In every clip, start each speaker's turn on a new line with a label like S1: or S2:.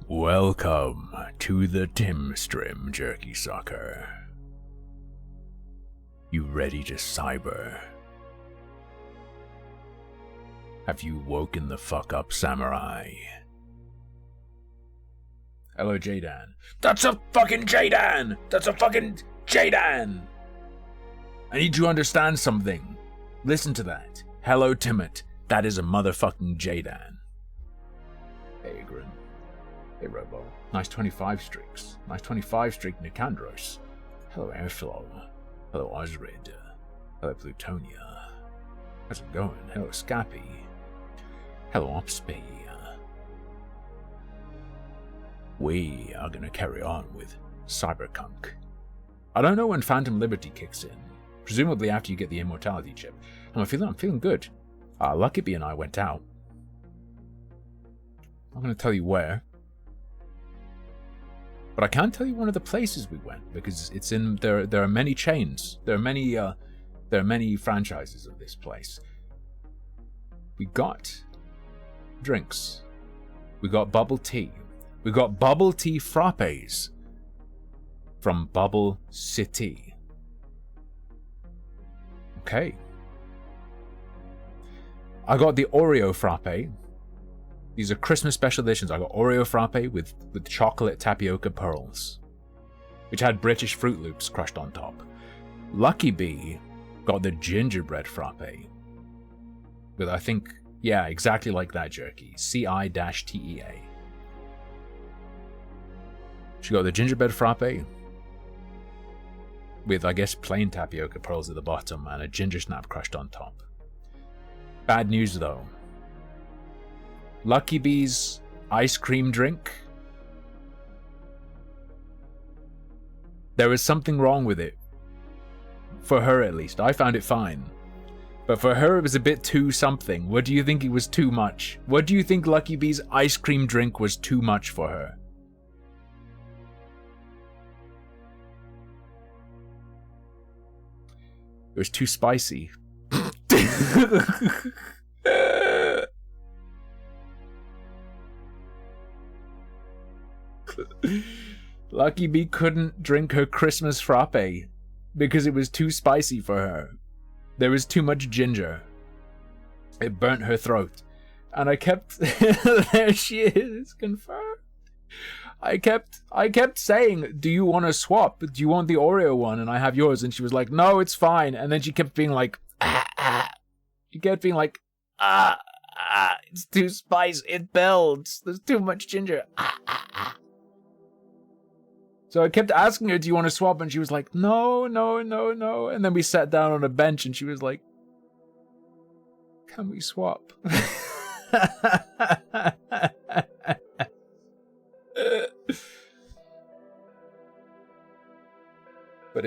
S1: Welcome to the Tim Strim Jerky Sucker. You ready to cyber? Have you woken the fuck up, samurai? Hello, Jaydan. That's a fucking Jaydan! That's a fucking Jaydan! I need you to understand something. Listen to that. Hello, Timot. That is a motherfucking Jaydan. Hey, Grin. Hey, Robo. Nice 25 streaks. Nice 25 streak, Nicandros. Hello, Airflow. Hello, Osrid. Hello, Plutonia. How's it going? Hello, Scappy. Hello, Opspe. We are gonna carry on with Cyberpunk. I don't know when Phantom Liberty kicks in. Presumably after you get the immortality chip. I'm feeling good. Lucky Bee and I went out. I'm gonna tell you where. But I can't tell you one of the places we went because it's in there. There are many chains. There are many franchises of this place. We got drinks. We got bubble tea. We got bubble tea frappes from Bubble City. Okay. I got the Oreo frappe. These are Christmas special editions. I got Oreo frappe with chocolate tapioca pearls, which had British Fruit Loops crushed on top. Lucky Bee got the gingerbread frappe with, I think, yeah, exactly like that jerky. CI-TEA. She got the gingerbread frappe with, I guess, plain tapioca pearls at the bottom and a ginger snap crushed on top. Bad news though. Lucky Bee's ice cream drink. There was something wrong with it. For her at least. I found it fine. But for her it was a bit too something. What do you think it was too much? What do you think Lucky Bee's ice cream drink was too much for her? It was too spicy. Lucky Bee couldn't drink her Christmas frappe because it was too spicy for her. There was too much ginger. It burnt her throat. And I kept... There she is, confirmed. I kept saying, do you want to swap? Do you want the Oreo one? And I have yours. And she was like, no, it's fine. And then she kept being like, She kept being like, it's too spicy. It builds. There's too much ginger. So I kept asking her, do you want to swap? And she was like, no. And then we sat down on a bench and she was like, can we swap? But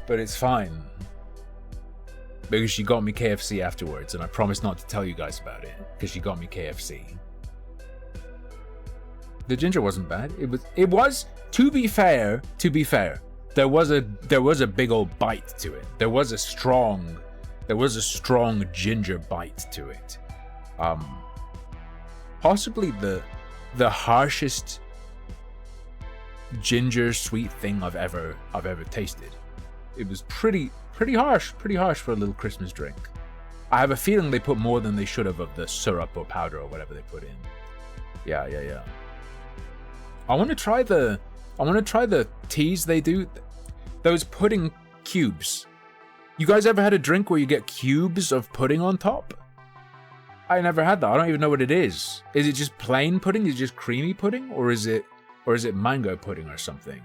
S1: it's fine. Because she got me KFC afterwards, and I promised not to tell you guys about it, because she got me KFC. The ginger wasn't bad. It was to be fair, there was a big old bite to it. There was a strong ginger bite to it. Possibly the harshest ginger sweet thing I've ever tasted. It was pretty harsh for a little Christmas drink. I have a feeling they put more than they should have of the syrup or powder or whatever they put in. Yeah. I want to try the teas they do. Those pudding cubes. You guys ever had a drink where you get cubes of pudding on top? I never had that. I don't even know what it is. Is it just plain pudding? Is it just creamy pudding? Or is it mango pudding or something?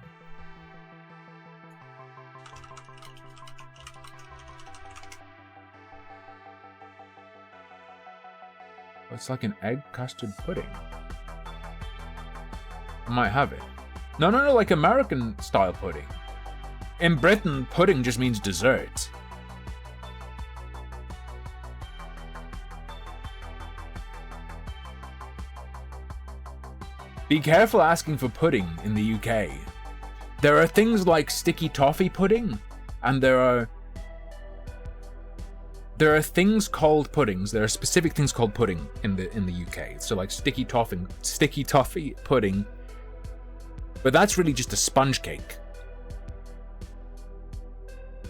S1: It's like an egg custard pudding. I might have it. No, like American style pudding. In Britain, pudding just means dessert. Be careful asking for pudding in the UK. There are things like sticky toffee pudding, and there there are things called puddings. There are specific things called pudding in the UK. So like sticky toffee pudding, but that's really just a sponge cake.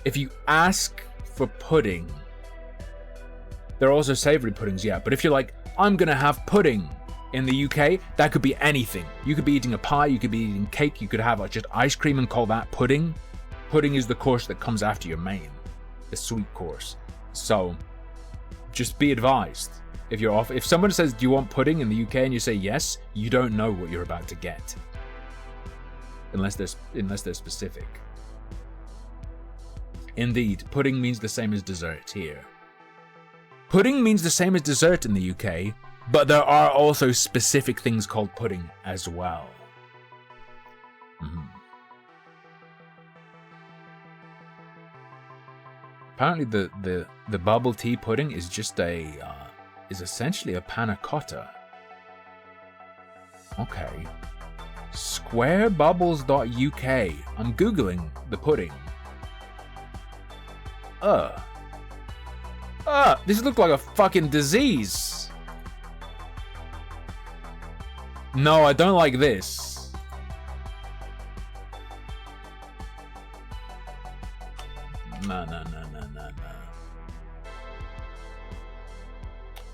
S1: If you ask for pudding, there are also savory puddings, yeah. But if you're like, I'm gonna have pudding in the UK, that could be anything. You could be eating a pie, you could be eating cake, you could have like just ice cream and call that pudding. Pudding is the course that comes after your main, the sweet course. So just be advised. If someone says, do you want pudding in the UK, and you say yes, you don't know what you're about to get. Unless they're specific. Indeed, pudding means the same as dessert here. Pudding means the same as dessert in the UK, but there are also specific things called pudding as well. Apparently, the bubble tea pudding is just is essentially a panna cotta. Okay. Squarebubbles.uk. I'm googling the pudding. This looks like a fucking disease. No, I don't like this. No.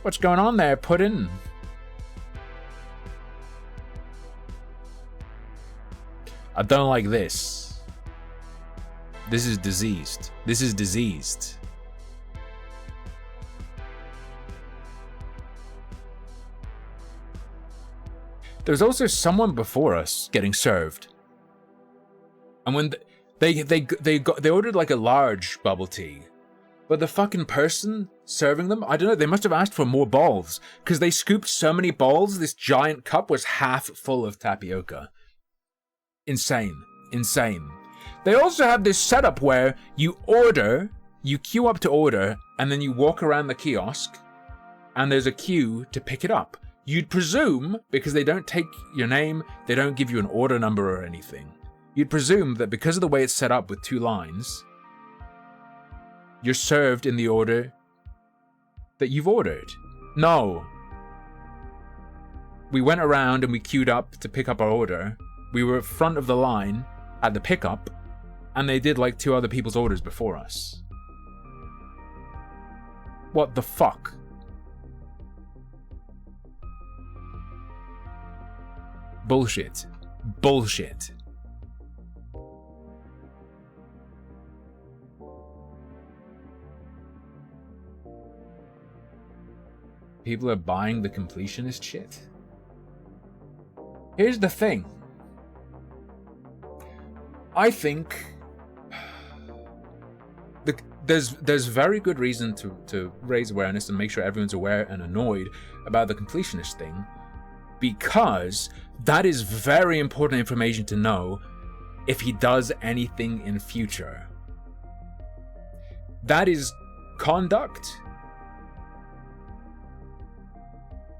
S1: What's going on there, pudding? I don't like this. This is diseased. This is diseased. There's also someone before us getting served, and when they ordered like a large bubble tea, but the fucking person serving them, I don't know, they must have asked for more balls because they scooped so many balls. This giant cup was half full of tapioca. Insane. They also have this setup where you queue up to order, and then you walk around the kiosk, and there's a queue to pick it up. You'd presume, because they don't take your name, they don't give you an order number or anything, you'd presume that because of the way it's set up with 2 lines, you're served in the order that you've ordered. No. We went around and we queued up to pick up our order. We were front of the line at the pickup, and they did like 2 other people's orders before us. What the fuck? Bullshit. People are buying the completionist shit. Here's the thing. I think there's very good reason to raise awareness and make sure everyone's aware and annoyed about the completionist thing, because that is very important information to know if he does anything in future. That is conduct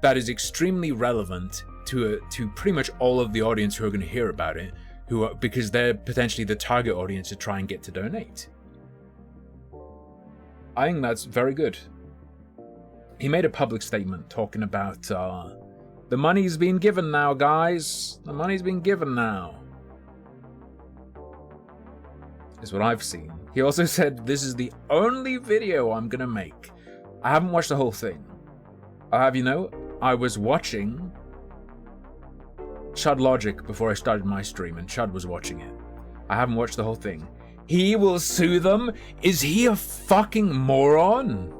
S1: that is extremely relevant to pretty much all of the audience who are going to hear about it, because they're potentially the target audience to try and get to donate. I think that's very good. He made a public statement talking about the money's been given now, guys. The money's been given now. Is what I've seen. He also said, this is the only video I'm gonna make. I haven't watched the whole thing. I'll have you know, I was watching Chud Logic before I started my stream, and Chud was watching it. I haven't watched the whole thing. He will sue them? Is he a fucking moron?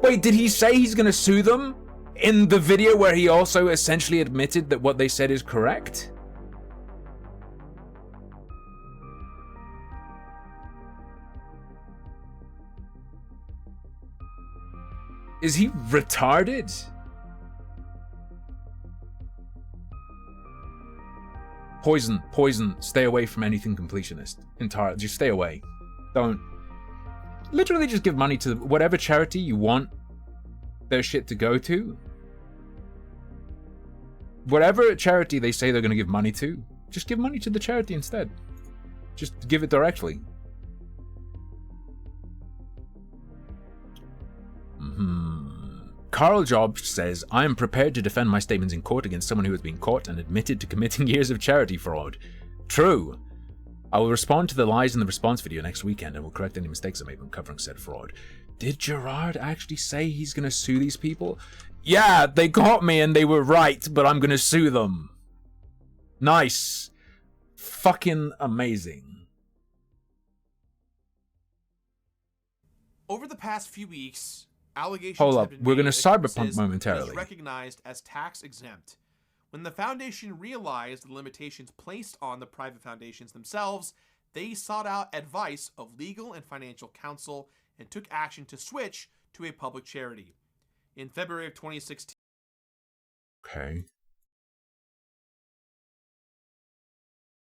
S1: Wait, did he say he's gonna sue them in the video where he also essentially admitted that what they said is correct? Is he retarded? Poison, stay away from anything completionist. Entirely, just stay away. Don't. Literally just give money to whatever charity you want their shit to go to. Whatever charity they say they're going to give money to, just give money to the charity instead. Just give it directly. Carl Jobs says, I am prepared to defend my statements in court against someone who has been caught and admitted to committing years of charity fraud. True. I will respond to the lies in the response video next weekend and will correct any mistakes I made when covering said fraud. Did Gerard actually say he's going to sue these people? Yeah, they caught me and they were right, but I'm going to sue them. Nice. Fucking amazing.
S2: Over the past few weeks, allegations
S1: Hold
S2: have
S1: up,
S2: been
S1: we're
S2: made
S1: going to cyberpunk momentarily.
S2: It is recognized as tax exempt. When the foundation realized the limitations placed on the private foundations themselves, they sought out advice of legal and financial counsel and took action to switch to a public charity. In February of 2016.
S1: Okay.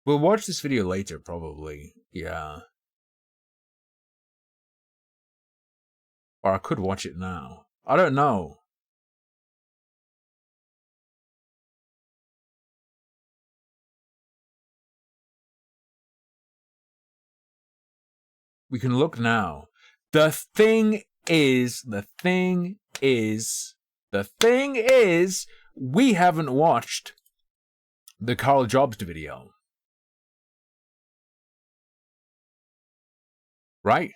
S1: We'll watch this video later, probably. Yeah. Or I could watch it now. I don't know. We can look now. The thing is, we haven't watched the Carl Jobs video. Right?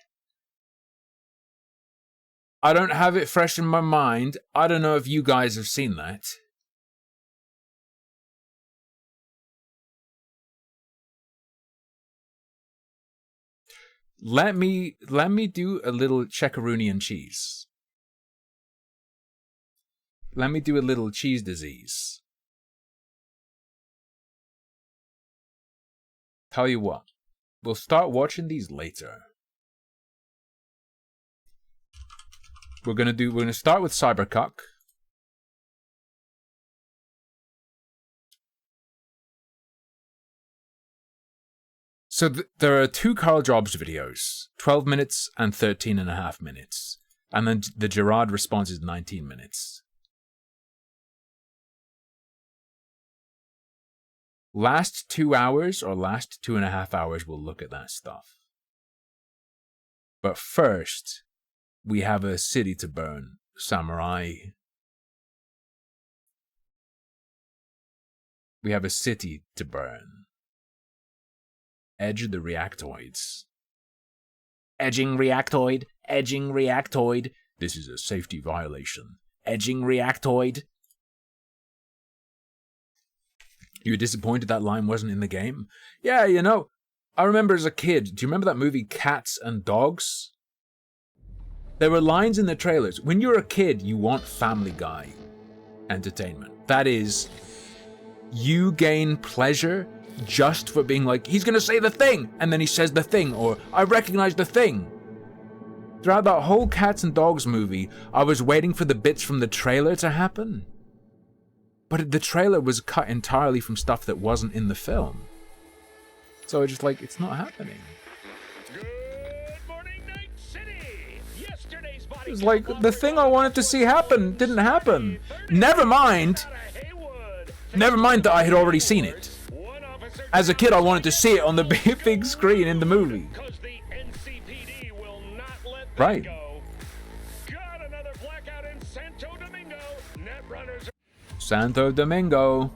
S1: I don't have it fresh in my mind. I don't know if you guys have seen that. Let me do a little Checkarunian cheese. Let me do a little cheese disease. Tell you what, we'll start watching these later. We're gonna start with Cybercuck. So there are two Carl Jobs videos, 12 minutes and 13.5 minutes. And then the Gerard response is 19 minutes. Last 2 hours or last 2.5 hours, we'll look at that stuff. But first, we have a city to burn, samurai. We have a city to burn. Edge the reactoids. Edging reactoid, edging reactoid. This is a safety violation. Edging reactoid. You were disappointed that line wasn't in the game? Yeah, you know, I remember as a kid, do you remember that movie Cats and Dogs? There were lines in the trailers. When you're a kid, you want Family Guy entertainment. That is, you gain pleasure just for being like, he's gonna say the thing, and then he says the thing, or I recognize the thing. Throughout that whole Cats and Dogs movie, I was waiting for the bits from the trailer to happen. But the trailer was cut entirely from stuff that wasn't in the film. So it's just like, it's not happening.
S3: Good morning, Night City. Yesterday's body
S1: It's like, the thing I wanted to see happen didn't happen. Never mind that I had already seen it. As a kid, I wanted to see it on the big screen in the movie. Right.
S3: Got another blackout in Santo Domingo. Netrunners.
S1: Santo Domingo.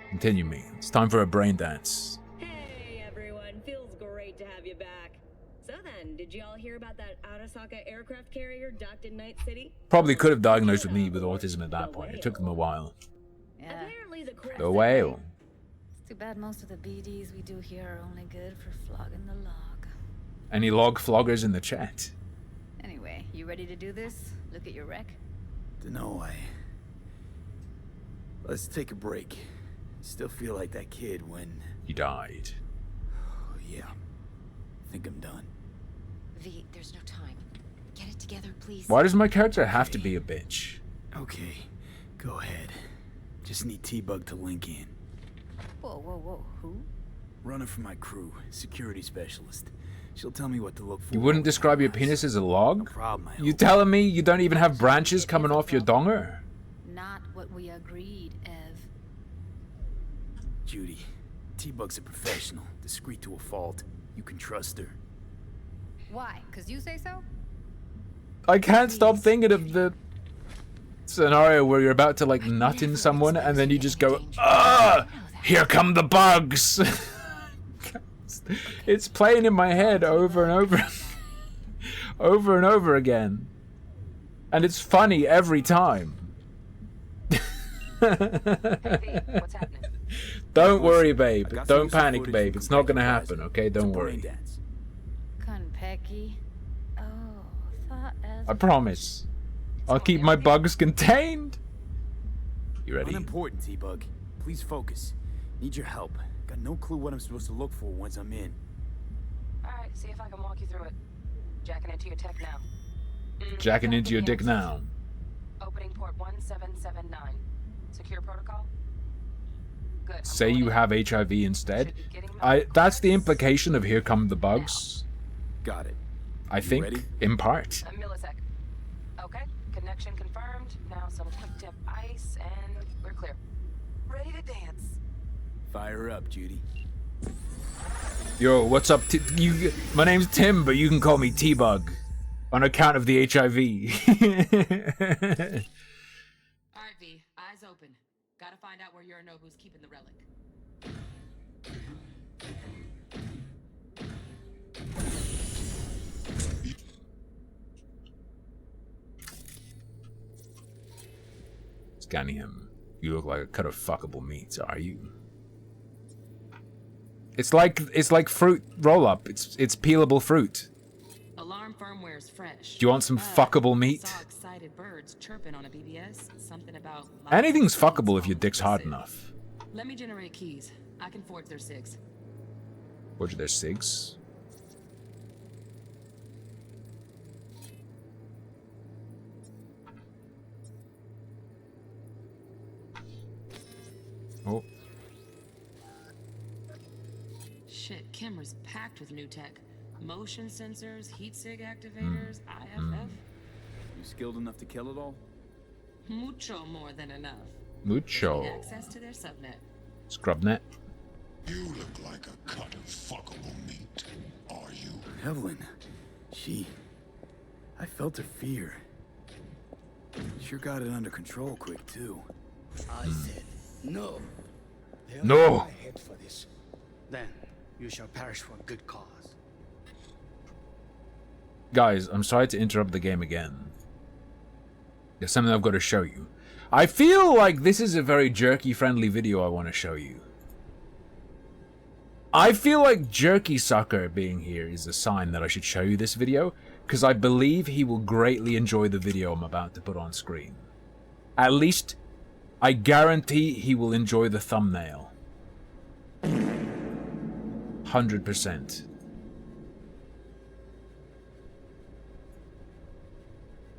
S1: Continue me. It's time for a brain dance.
S4: Hey everyone, feels great to have you back. So then, did y'all hear about that Arasaka aircraft carrier docked in Night City?
S1: Probably could have diagnosed with me with autism at that point. It took them a while.
S5: Yeah,
S4: Apparently the
S1: The whale.
S5: it's too bad most of the BDs we do here are only good for flogging the log.
S1: Any log floggers in the chat?
S5: Anyway, you ready to do this? Look at your wreck.
S6: Dunno, let's take a break. Still feel like that kid when...
S1: He died.
S6: Oh, yeah. Think I'm done.
S7: V, there's no time. Get it together, please.
S1: Why does my character have to be a bitch?
S6: Okay, go ahead. Just need T-Bug to link in.
S5: Whoa, who?
S6: Runner for my crew, security specialist. She'll tell me what to look for.
S1: You wouldn't describe your penis as a
S6: No
S1: log?
S6: problem, I
S1: You
S6: hope.
S1: telling me you don't even have branches coming off your donger?
S5: Not what we agreed, Ev.
S6: Judy, T-Bug's a professional, discreet to a fault. You can trust her.
S5: Why? 'Cause you say so?
S1: I can't stop thinking of the scenario where you're about to like nut in someone and then you just go, ah, here come the bugs. It's playing in my head over and over, over and over again, and it's funny every time.
S7: What's happening?
S1: Don't worry, babe. Don't panic, babe. It's not gonna happen, okay? Don't worry.
S5: Konpeki. Oh, thought as
S1: I promise. I'll keep my bugs contained. You ready?
S6: Unimportant, T-Bug. Please focus. Need your help. Got no clue what I'm supposed to look for once I'm in.
S7: Alright, see if I can walk you through it. Jacking into your tech now.
S1: Jacking into your dick now.
S7: Opening port 1779. Secure protocol? Good. I'm
S1: Say
S7: going
S1: you
S7: in.
S1: have HIV instead.
S7: Should be getting my
S1: That's the
S7: cards.
S1: implication of here come the bugs.
S6: Got it.
S1: I think,
S6: ready?
S1: in part.
S7: A millisec. Okay, connection confirmed. Now some quick tip ice and we're clear. Ready to dance.
S6: Fire up, Judy.
S1: Yo, what's up? My name's Tim, but you can call me T-Bug. On account of the HIV.
S7: Alright, V, eyes open. Gotta find out where Yorinobu's keeping the relic.
S1: Scanning him. You look like a cut of fuckable meat, are you? It's like fruit roll-up. It's peelable fruit.
S7: Alarm firmware is fresh.
S1: Do you want some fuckable meat?
S7: Saw excited birds chirping on a BBS. Something about
S1: Anything's fuckable if your dick's hard enough.
S7: Let me generate keys. I can forge their SIGs.
S1: Forge their SIGs? Oh.
S7: Shit, camera's packed with new tech. Motion sensors, heat sig activators, IFF.
S6: You skilled enough to kill it all?
S7: Mucho more than enough.
S1: Mucho.
S7: Need access to their subnet.
S1: Scrubnet.
S8: You look like a cut of fuckable meat, are you?
S6: Evelyn. I felt her fear. Sure got it under control quick, too.
S9: I said no. They'll
S1: No.
S9: have my head for this. Then you shall perish for a good cause.
S1: Guys, I'm sorry to interrupt the game again. There's something I've got to show you. I feel like this is a very jerky-friendly video I want to show you. I feel like Jerky Sucker being here is a sign that I should show you this video, because I believe he will greatly enjoy the video I'm about to put on screen. At least, I guarantee he will enjoy the thumbnail. 100%.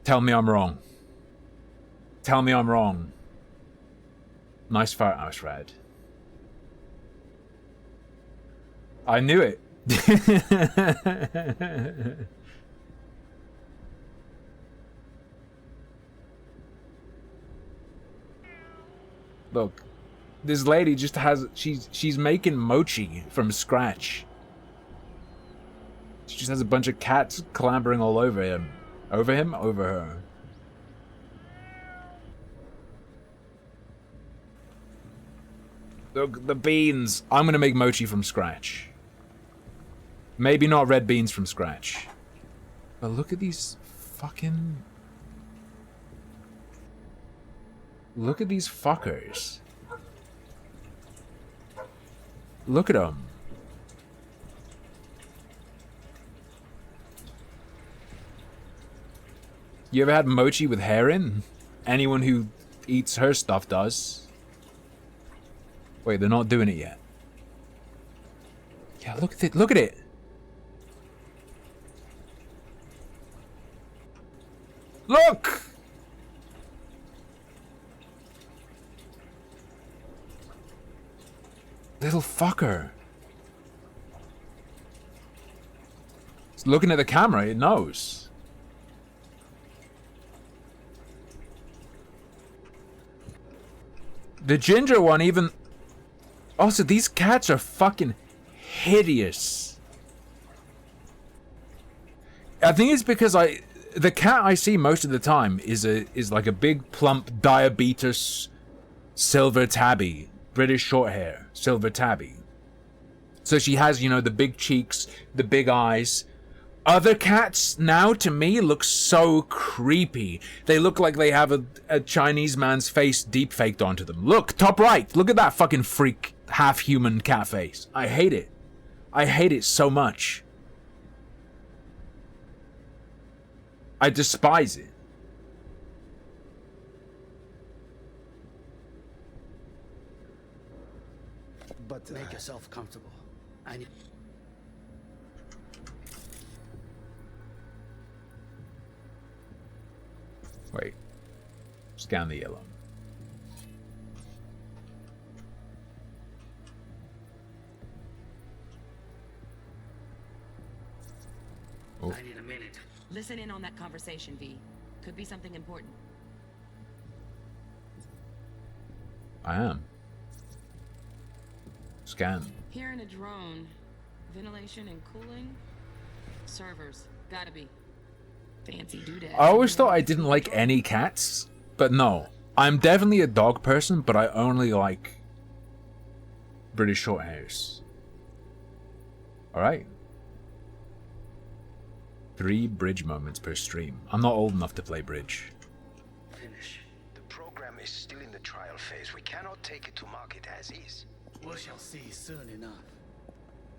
S1: Tell me I'm wrong. Tell me I'm wrong. Nice fart house, Rad. I knew it. Look, this lady just has she's making mochi from scratch. She just has a bunch of cats clambering all over him. Over him? Over her. Look, the beans. I'm gonna make mochi from scratch. Maybe not red beans from scratch. But look at these fucking... Look at these fuckers. Look at them. You ever had mochi with hair in? Anyone who eats her stuff does. Wait, they're not doing it yet. Yeah, look at it. Look at it. Look! Little fucker. It's looking at the camera, it knows. The ginger one even... Also, these cats are fucking hideous. I think it's because the cat I see most of the time is like a big plump diabetes silver tabby, British shorthair, silver tabby. So she has, you know, the big cheeks, the big eyes. Other cats now to me look so creepy. They look like they have a Chinese man's face deep faked onto them. Look, top right. Look at that fucking freak half human cat face. I hate it. I hate it so much. I despise it.
S9: But make yourself comfortable. I need.
S1: Wait. Scan the yellow. Oh.
S9: I need a minute.
S7: Listen in on that conversation, V. Could be something important.
S1: I am. Scan.
S7: Here in a drone. Ventilation and cooling. Servers. Gotta be. Fancy doodad.
S1: I always thought I didn't like any cats, but no. I'm definitely a dog person, but I only like British Shorthairs. Alright. 3 bridge moments per stream. I'm not old enough to play bridge.
S9: Finish.
S10: The program is still in the trial phase. We cannot take it to market as is.
S9: We shall see soon enough.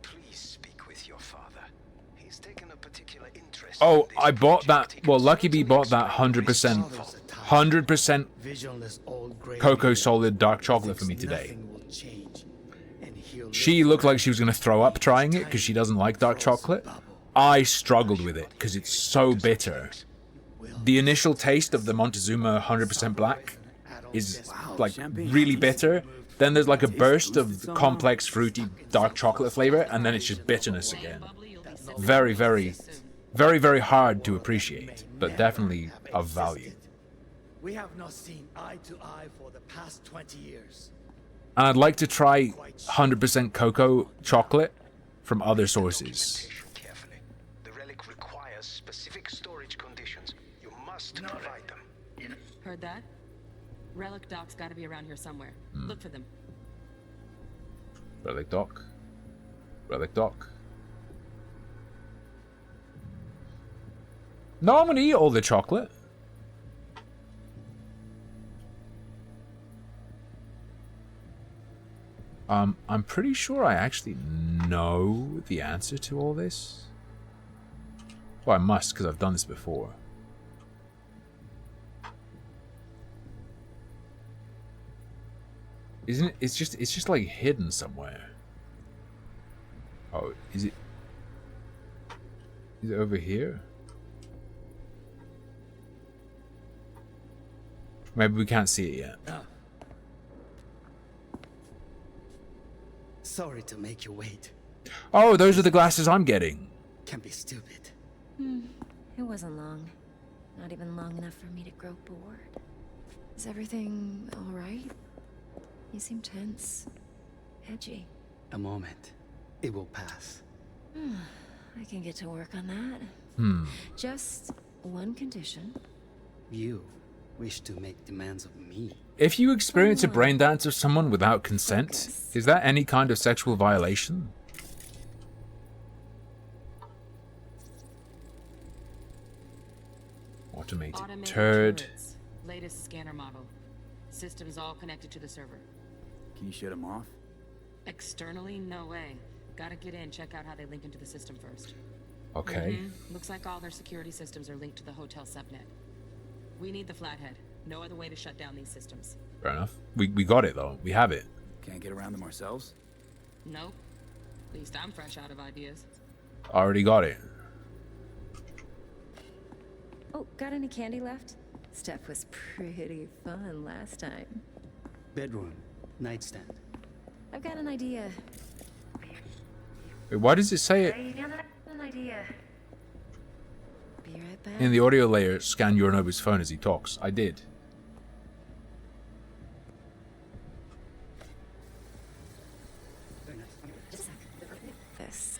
S10: Please speak with your father. He's taken a particular interest.
S1: Oh,
S10: in this
S1: I bought that.
S10: project.
S1: Well, Lucky Bee bought that 100%. 100%
S9: Visionless old gray
S1: Cocoa
S9: lady
S1: Solid dark chocolate for me today. She looked like she was going to throw up trying it because she doesn't like dark chocolate. I struggled with it because it's so bitter. The initial taste of the Montezuma 100% black is like really bitter. Then there's like a burst of complex fruity dark chocolate flavor, and then it's just bitterness again. Very, very, very, very hard to appreciate, but definitely of value.
S9: We have not seen eye to eye for the past 20 years.
S1: And I'd like to try 100% cocoa chocolate from other sources.
S10: Carefully. The relic requires specific storage conditions. You must provide them.
S7: Heard that? Relic docs gotta be around here somewhere. Look for them.
S1: Relic doc. Relic doc. No, I'm gonna eat all the chocolate. I'm pretty sure I actually know the answer to all this. Well, I must, because I've done this before. Isn't it? It's just like hidden somewhere. Oh, is it? Is it over here? Maybe we can't see it yet.
S9: Sorry to make you wait.
S1: Oh, those are the glasses I'm getting.
S9: Can be stupid.
S5: It wasn't long. Not even long enough for me to grow bored. Is everything all right? You seem tense. Edgy.
S9: A moment. It will pass.
S5: I can get to work on that. Just one condition.
S9: You wish to make demands of me.
S1: If you experience a brain dance of someone without consent, is that any kind of sexual violation? Automated turd.
S7: turrets. Latest scanner model. Systems all connected to the server.
S6: Can you shut him off?
S7: Externally, no way. Gotta get in, check out how they link into the system first.
S1: Okay.
S7: Looks like all their security systems are linked to the hotel subnet. We need the flathead. No other way to shut down these systems.
S1: Fair enough. We got it though. We have it.
S6: Can't get around them ourselves?
S7: Nope. At least I'm fresh out of ideas.
S1: Already got it.
S5: Oh, got any candy left? Stuff was pretty fun last time.
S9: Bedroom. Nightstand.
S5: I've got an idea.
S1: Wait, why does it say it
S5: An idea. Be right back.
S1: in the audio layer? Scan Yorinobu's phone as he talks. I did.
S5: This.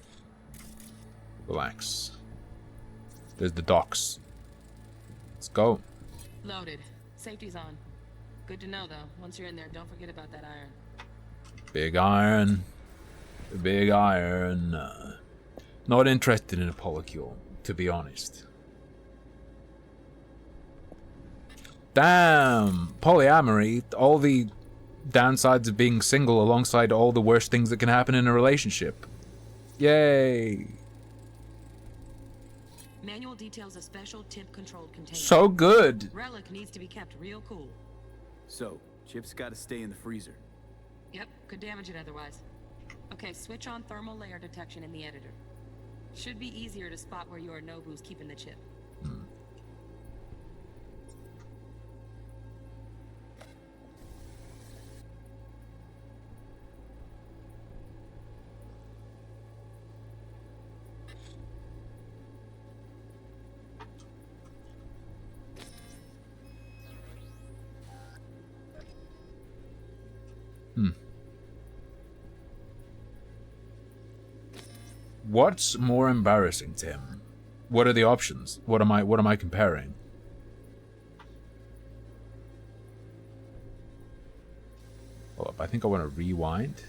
S1: Relax. There's the docs. go.
S7: Loaded. Safety's on. Good to know, though. Once you're in there, don't forget about that iron.
S1: Big iron. Big iron. Not interested in a polycule, to be honest. Damn! Polyamory, all the downsides of being single alongside all the worst things that can happen in a relationship. Yay!
S7: Manual details a special tip-controlled container.
S1: So good!
S7: Relic needs to be kept real cool.
S6: So, Chip's gotta stay in the freezer.
S7: Yep, could damage it otherwise. Okay, switch on thermal layer detection in the editor. Should be easier to spot where Yorinobu's keeping the chip.
S1: What's more embarrassing, Tim? What are the options? What am I comparing? Hold up, I think I want to rewind.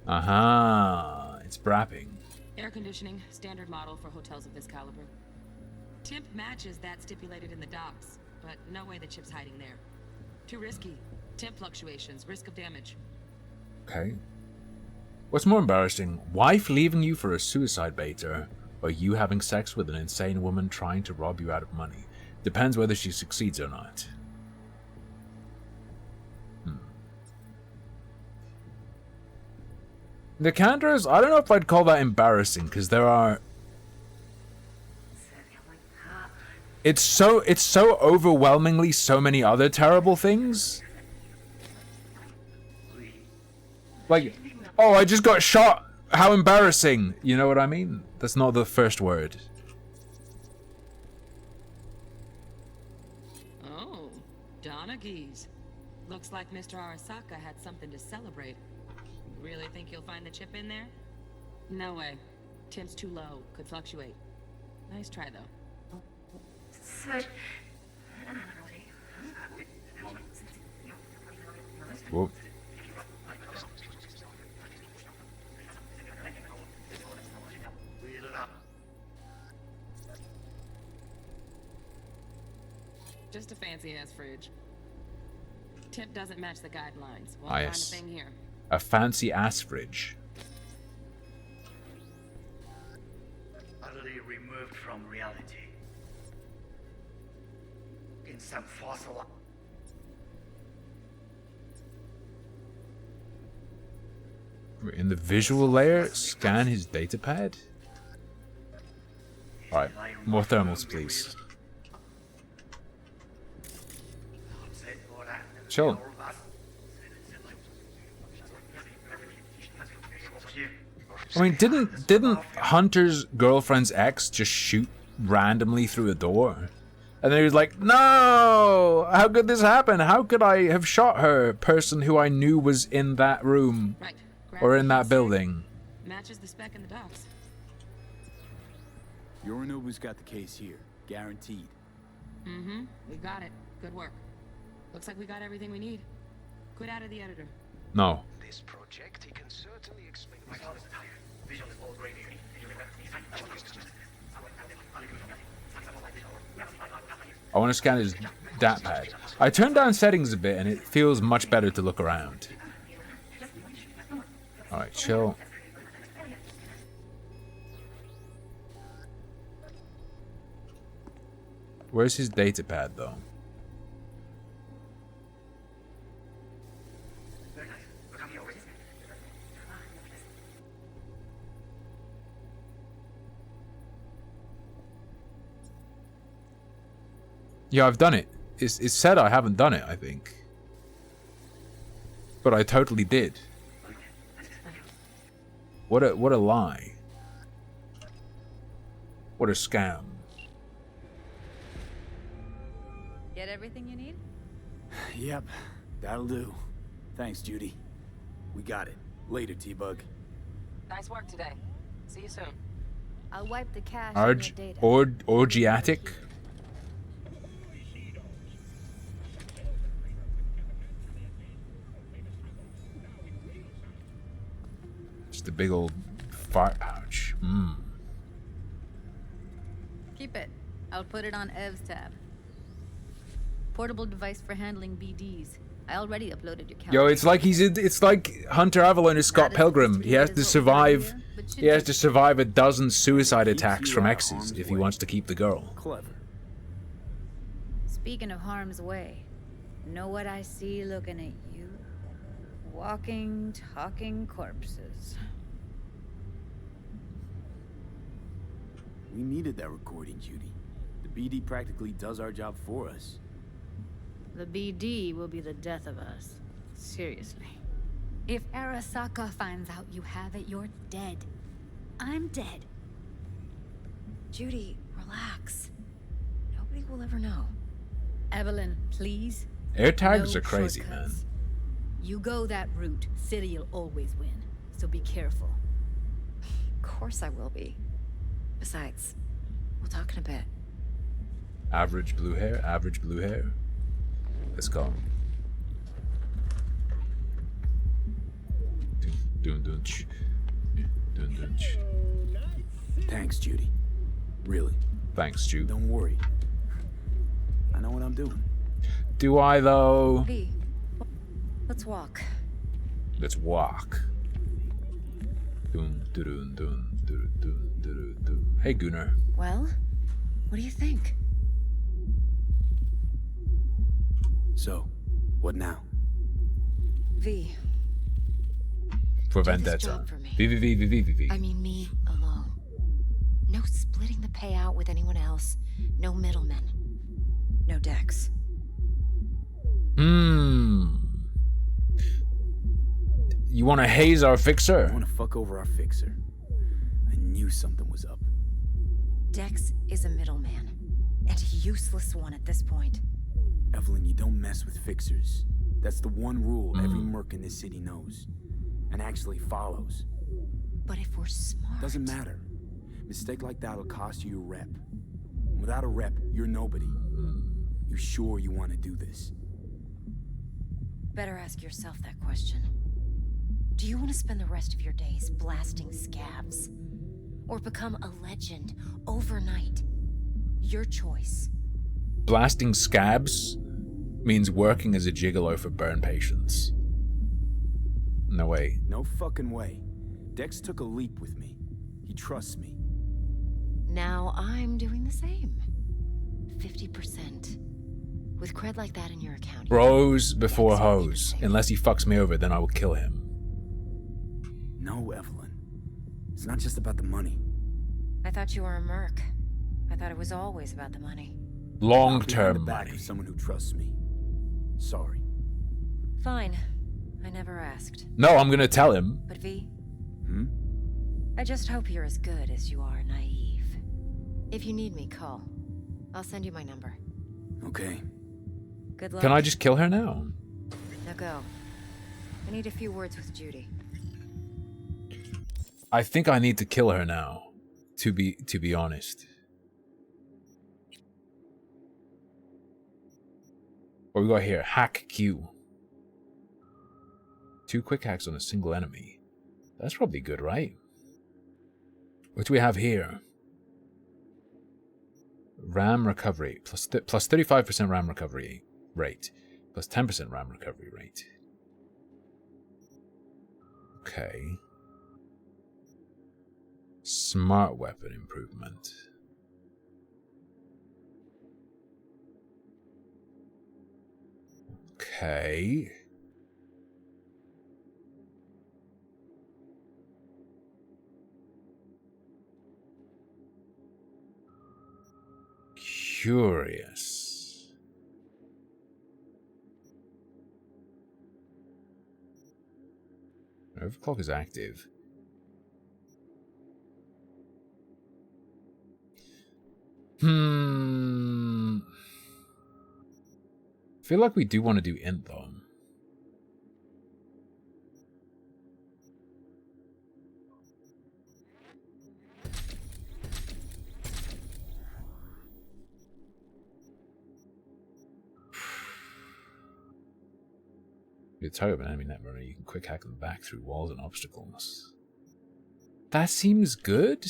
S1: Aha, it's brapping.
S7: Air conditioning, standard model for hotels of this caliber. Tip matches that stipulated in the docs, but no way the chip's hiding there. Too risky. Temp fluctuations, risk of damage.
S1: Okay. What's more embarrassing, wife leaving you for a suicide baiter, or you having sex with an insane woman trying to rob you out of money? Depends whether she succeeds or not. The Candors, I don't know if I'd call that embarrassing, because there are... It's so overwhelmingly so many other terrible things. Like, oh, I just got shot. How embarrassing. You know what I mean? That's not the first word.
S7: Oh, Donaghys. Looks like Mr. Arasaka had something to celebrate. Really think you'll find the chip in there? No way. Temp's too low. Could fluctuate. Nice try, though.
S1: Whoa.
S7: Just a fancy-ass fridge. Tip doesn't match the guidelines. Won't
S1: Ah,
S7: find a
S1: yes.
S7: thing here.
S1: A fancy ass fridge.
S9: Utterly removed from reality. In some fossil...
S1: In the visual layer, scan his datapad. Alright, more thermals, please. Chill. I mean, didn't Hunter's girlfriend's ex just shoot randomly through a door? And then he was like, no! How could this happen? How could I have shot her? Person who I knew was in that room.
S7: Right.
S1: Or in that building.
S7: Matches the spec in the docs.
S6: Yorinobu's got the case here. Guaranteed.
S7: Mm-hmm. We got it. Good work. Looks like we got everything we need. Quit out of the editor.
S1: No.
S10: This project, he can certainly explain.
S1: I want to scan his datapad. I turned down settings a bit and it feels much better to look around. Alright, chill. Where's his datapad though? Yeah, I've done it. It's said I haven't done it, I think. But I totally did. What a lie. What a scam.
S11: Get everything you need?
S6: Yep, that'll do. Thanks, Judy. We got it. Later, T-Bug.
S7: Nice work today. See you soon.
S11: I'll wipe the cache on your data.
S1: Orgiatic? Just a big old fart pouch. Mmm.
S11: Keep it. I'll put it on Ev's tab. Portable device for handling BDs. I already uploaded your
S1: Yo, it's like it's like Hunter Avalon is Scott Pilgrim. He has to survive. He has to survive a dozen suicide attacks from exes if he wants to keep the girl.
S6: Clever.
S11: Speaking of harm's way, know what I see looking at you? Walking, talking corpses.
S6: We needed that recording, Judy. The BD practically does our job for us.
S11: The BD will be the death of us. Seriously. If Arasaka finds out you have it, you're dead. I'm dead.
S5: Judy, relax. Nobody will ever know.
S11: Evelyn, please.
S1: Air tags
S11: No
S1: are crazy,
S11: shortcuts.
S1: man.
S11: You go that route, City'll always win. So be careful.
S5: Of course I will be. Besides, we'll talk in a bit.
S1: Average blue hair, average blue hair. Let's go.
S6: Thanks, Judy. Really.
S1: Thanks, Jude.
S6: Don't worry. I know what I'm doing.
S1: Do I, though?
S5: V, let's walk.
S1: Let's walk. Hey, Gunnar.
S5: Well, what do you think?
S6: So, what now?
S5: V.
S1: For
S5: do this
S1: Vendetta.
S5: job for me.
S1: V.
S5: I mean me alone. No splitting the payout with anyone else. No middlemen. No Dex.
S1: You want to haze our fixer?
S6: I want to fuck over our fixer. I knew something was up.
S5: Dex is a middleman. And a useless one at this point.
S6: Evelyn, you don't mess with fixers. That's the one rule every merc in this city knows. And actually follows.
S5: But if we're smart...
S6: Doesn't matter. Mistake like that'll cost you your rep. Without a rep, you're nobody. You sure you want to do this?
S5: Better ask yourself that question. Do you want to spend the rest of your days blasting scabs? Or become a legend overnight? Your choice.
S1: Blasting scabs means working as a gigolo for burn patients. No way.
S6: No fucking way. Dex took a leap with me. He trusts me.
S5: Now I'm doing the same. 50%. With cred like that in your account...
S1: Bros before hoes. Unless he fucks me over, then I will kill him.
S6: No, Evelyn. It's not just about the money.
S5: I thought you were a merc. I thought it was always about the money.
S1: Long-term
S6: back
S1: money.
S6: of someone who trusts me. Sorry.
S5: Fine. I never asked.
S1: No, I'm gonna tell him.
S5: But V?
S6: Hmm?
S5: I just hope you're as good as you are naive. If you need me, call. I'll send you my number.
S6: Okay.
S5: Good luck.
S1: Can I just kill her now?
S5: Now go. I need a few words with Judy.
S1: I think I need to kill her now. To be honest. What we got here? Hack Q. 2 quick hacks on a single enemy. That's probably good, right? What do we have here? RAM recovery. Plus 35% RAM recovery rate. Plus 10% RAM recovery rate. Okay. Smart weapon improvement. Okay. Curious. Overclock is active. I feel like we do want to do int though. You're the target of an enemy network. You can quick hack them back through walls and obstacles. That seems good.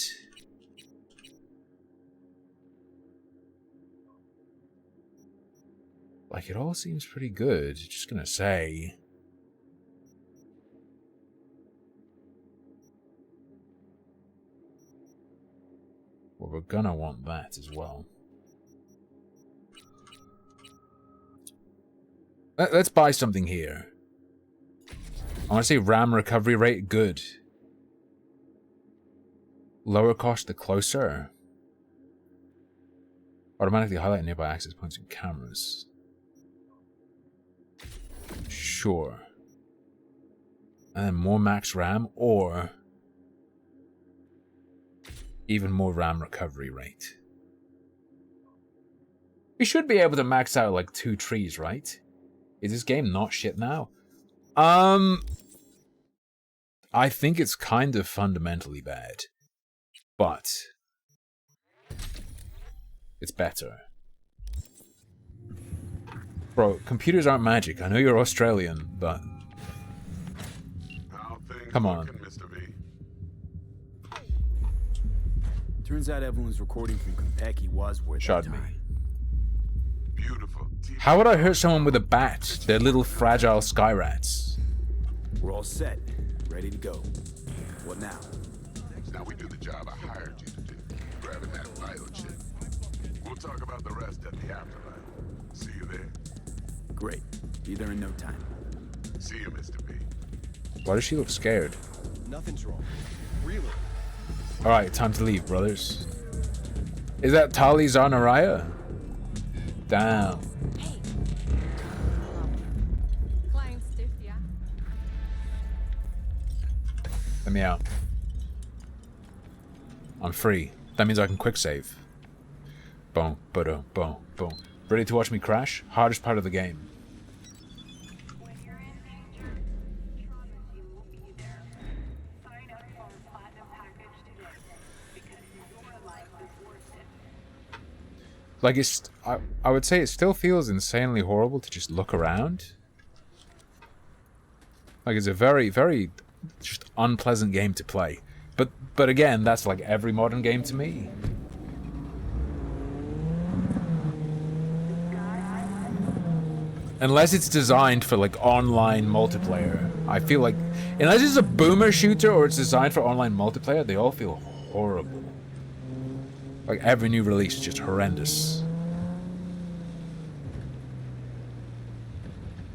S1: Like, it all seems pretty good. Just gonna say. Well, we're gonna want that as well. Let's buy something here. I want to say RAM recovery rate, good. Lower cost the closer. Automatically highlight nearby access points and cameras. Sure. And then more max RAM or even more RAM recovery rate. We should be able to max out like 2 trees, right? Is this game not shit now? I think it's kind of fundamentally bad. But it's better. Bro, computers aren't magic. I know you're Australian, but come on.
S6: Turns out everyone's recording from Konpeki was worth
S1: Shot
S6: that
S1: me.
S6: time.
S1: How would I hurt someone with a bat? They're little fragile sky rats.
S6: We're all set, ready to go. What now?
S8: Now we do the job I hired you to do, grabbing that vital chip. We'll talk about the rest at the afterlife. See you there.
S6: Great. Be there in no time.
S8: See you, Mr. B.
S1: Why does she look scared?
S12: Nothing's wrong. Really?
S1: Alright, time to leave, brothers. Is that Tali Zarnaraya? Damn. Let me out. I'm free. That means I can quick save. Boom, boom, boom, boom. Ready to watch me crash? Hardest part of the game. Like, it's, I would say it still feels insanely horrible to just look around. Like, it's a very, very just unpleasant game to play. But again, that's like every modern game to me. Unless it's designed for like online multiplayer. I feel like, unless it's a boomer shooter or it's designed for online multiplayer, they all feel horrible. Like every new release is just horrendous.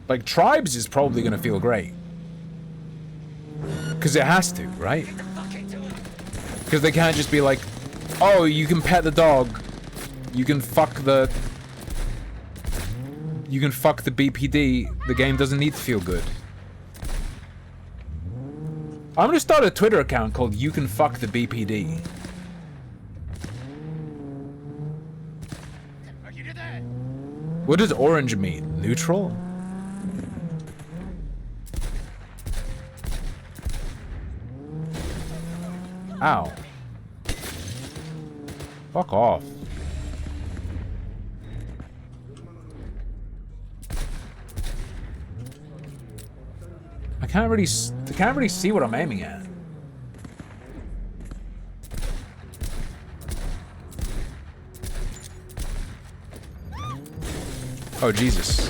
S1: Like Tribes is probably gonna feel great. Because it has to, right? Because they can't just be like, oh, you can pet the dog. You can fuck the BPD. The game doesn't need to feel good. I'm gonna start a Twitter account called You Can Fuck the BPD. What does orange mean? Neutral? Ow. Fuck off. I can't really see what I'm aiming at. Oh, Jesus.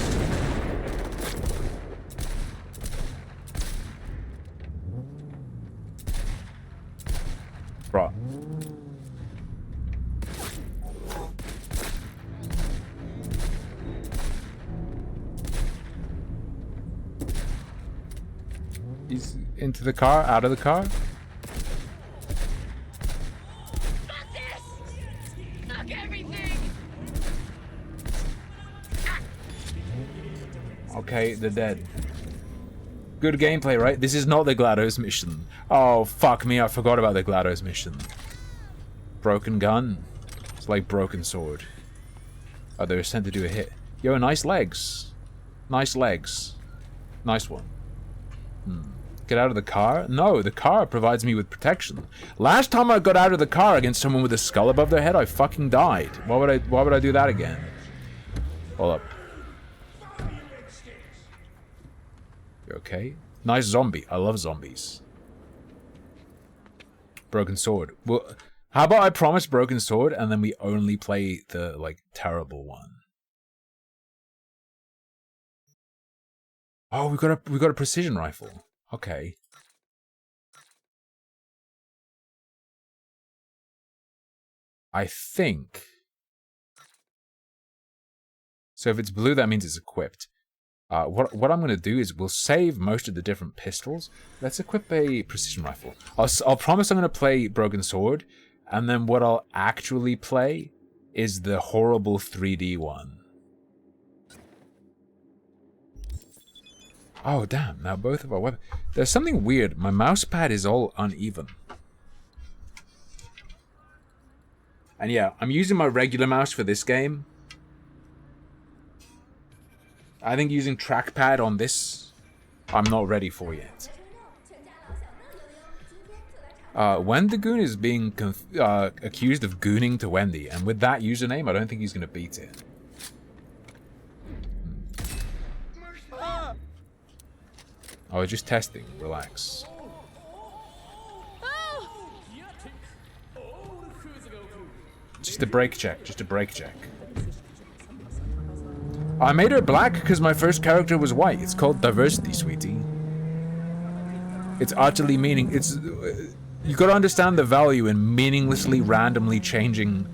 S1: Bro. He's into the car, out of the car.
S3: Fuck this! Fuck everything!
S1: Okay, they're dead. Good gameplay, right? This is not the GLaDOS mission. Oh, fuck me, I forgot about the GLaDOS mission. Broken gun. It's like broken sword. Oh, they were sent to do a hit. Yo, nice legs. Nice legs. Nice one. Get out of the car? No, the car provides me with protection. Last time I got out of the car against someone with a skull above their head, I fucking died. Why would I do that again? Hold up. You okay? Nice zombie. I love zombies. Broken sword. Well, how about I promise broken sword and then we only play the, like, terrible one? Oh, we got a precision rifle. Okay. I think. So if it's blue, that means it's equipped. What I'm going to do is we'll save most of the different pistols. Let's equip a precision rifle. I'll promise I'm going to play Broken Sword, and then what I'll actually play is the horrible 3D one. Oh, damn. Now both of our weapons... There's something weird. My mouse pad is all uneven. And yeah, I'm using my regular mouse for this game. I think using trackpad on this, I'm not ready for yet. Wendy Goon is being accused of gooning to Wendy, and with that username, I don't think he's going to beat it. Oh, just testing. Relax. Just a brake check. Just a brake check. I made her black because my first character was white. It's called diversity, sweetie. It's utterly meaning. It's you gotta understand the value in meaninglessly, randomly changing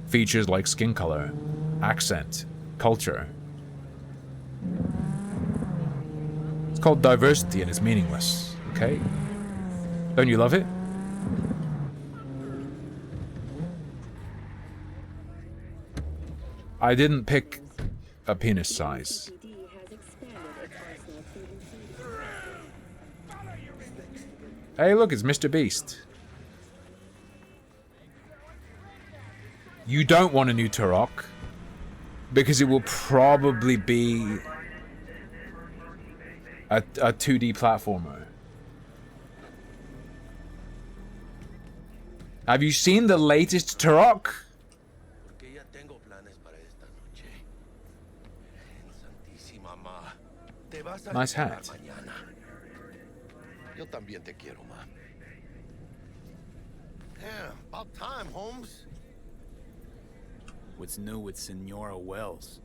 S1: features like skin color, accent, culture. It's called diversity and it's meaningless. Okay? Don't you love it? I didn't pick a penis size. Hey, look, it's Mr. Beast. You don't want a new Turok because it will probably be a 2D platformer. Have you seen the latest Turok? Nice hat.
S13: Yo también te quiero, ma. Damn, about time, Holmes.
S6: What's new with Senora Wells?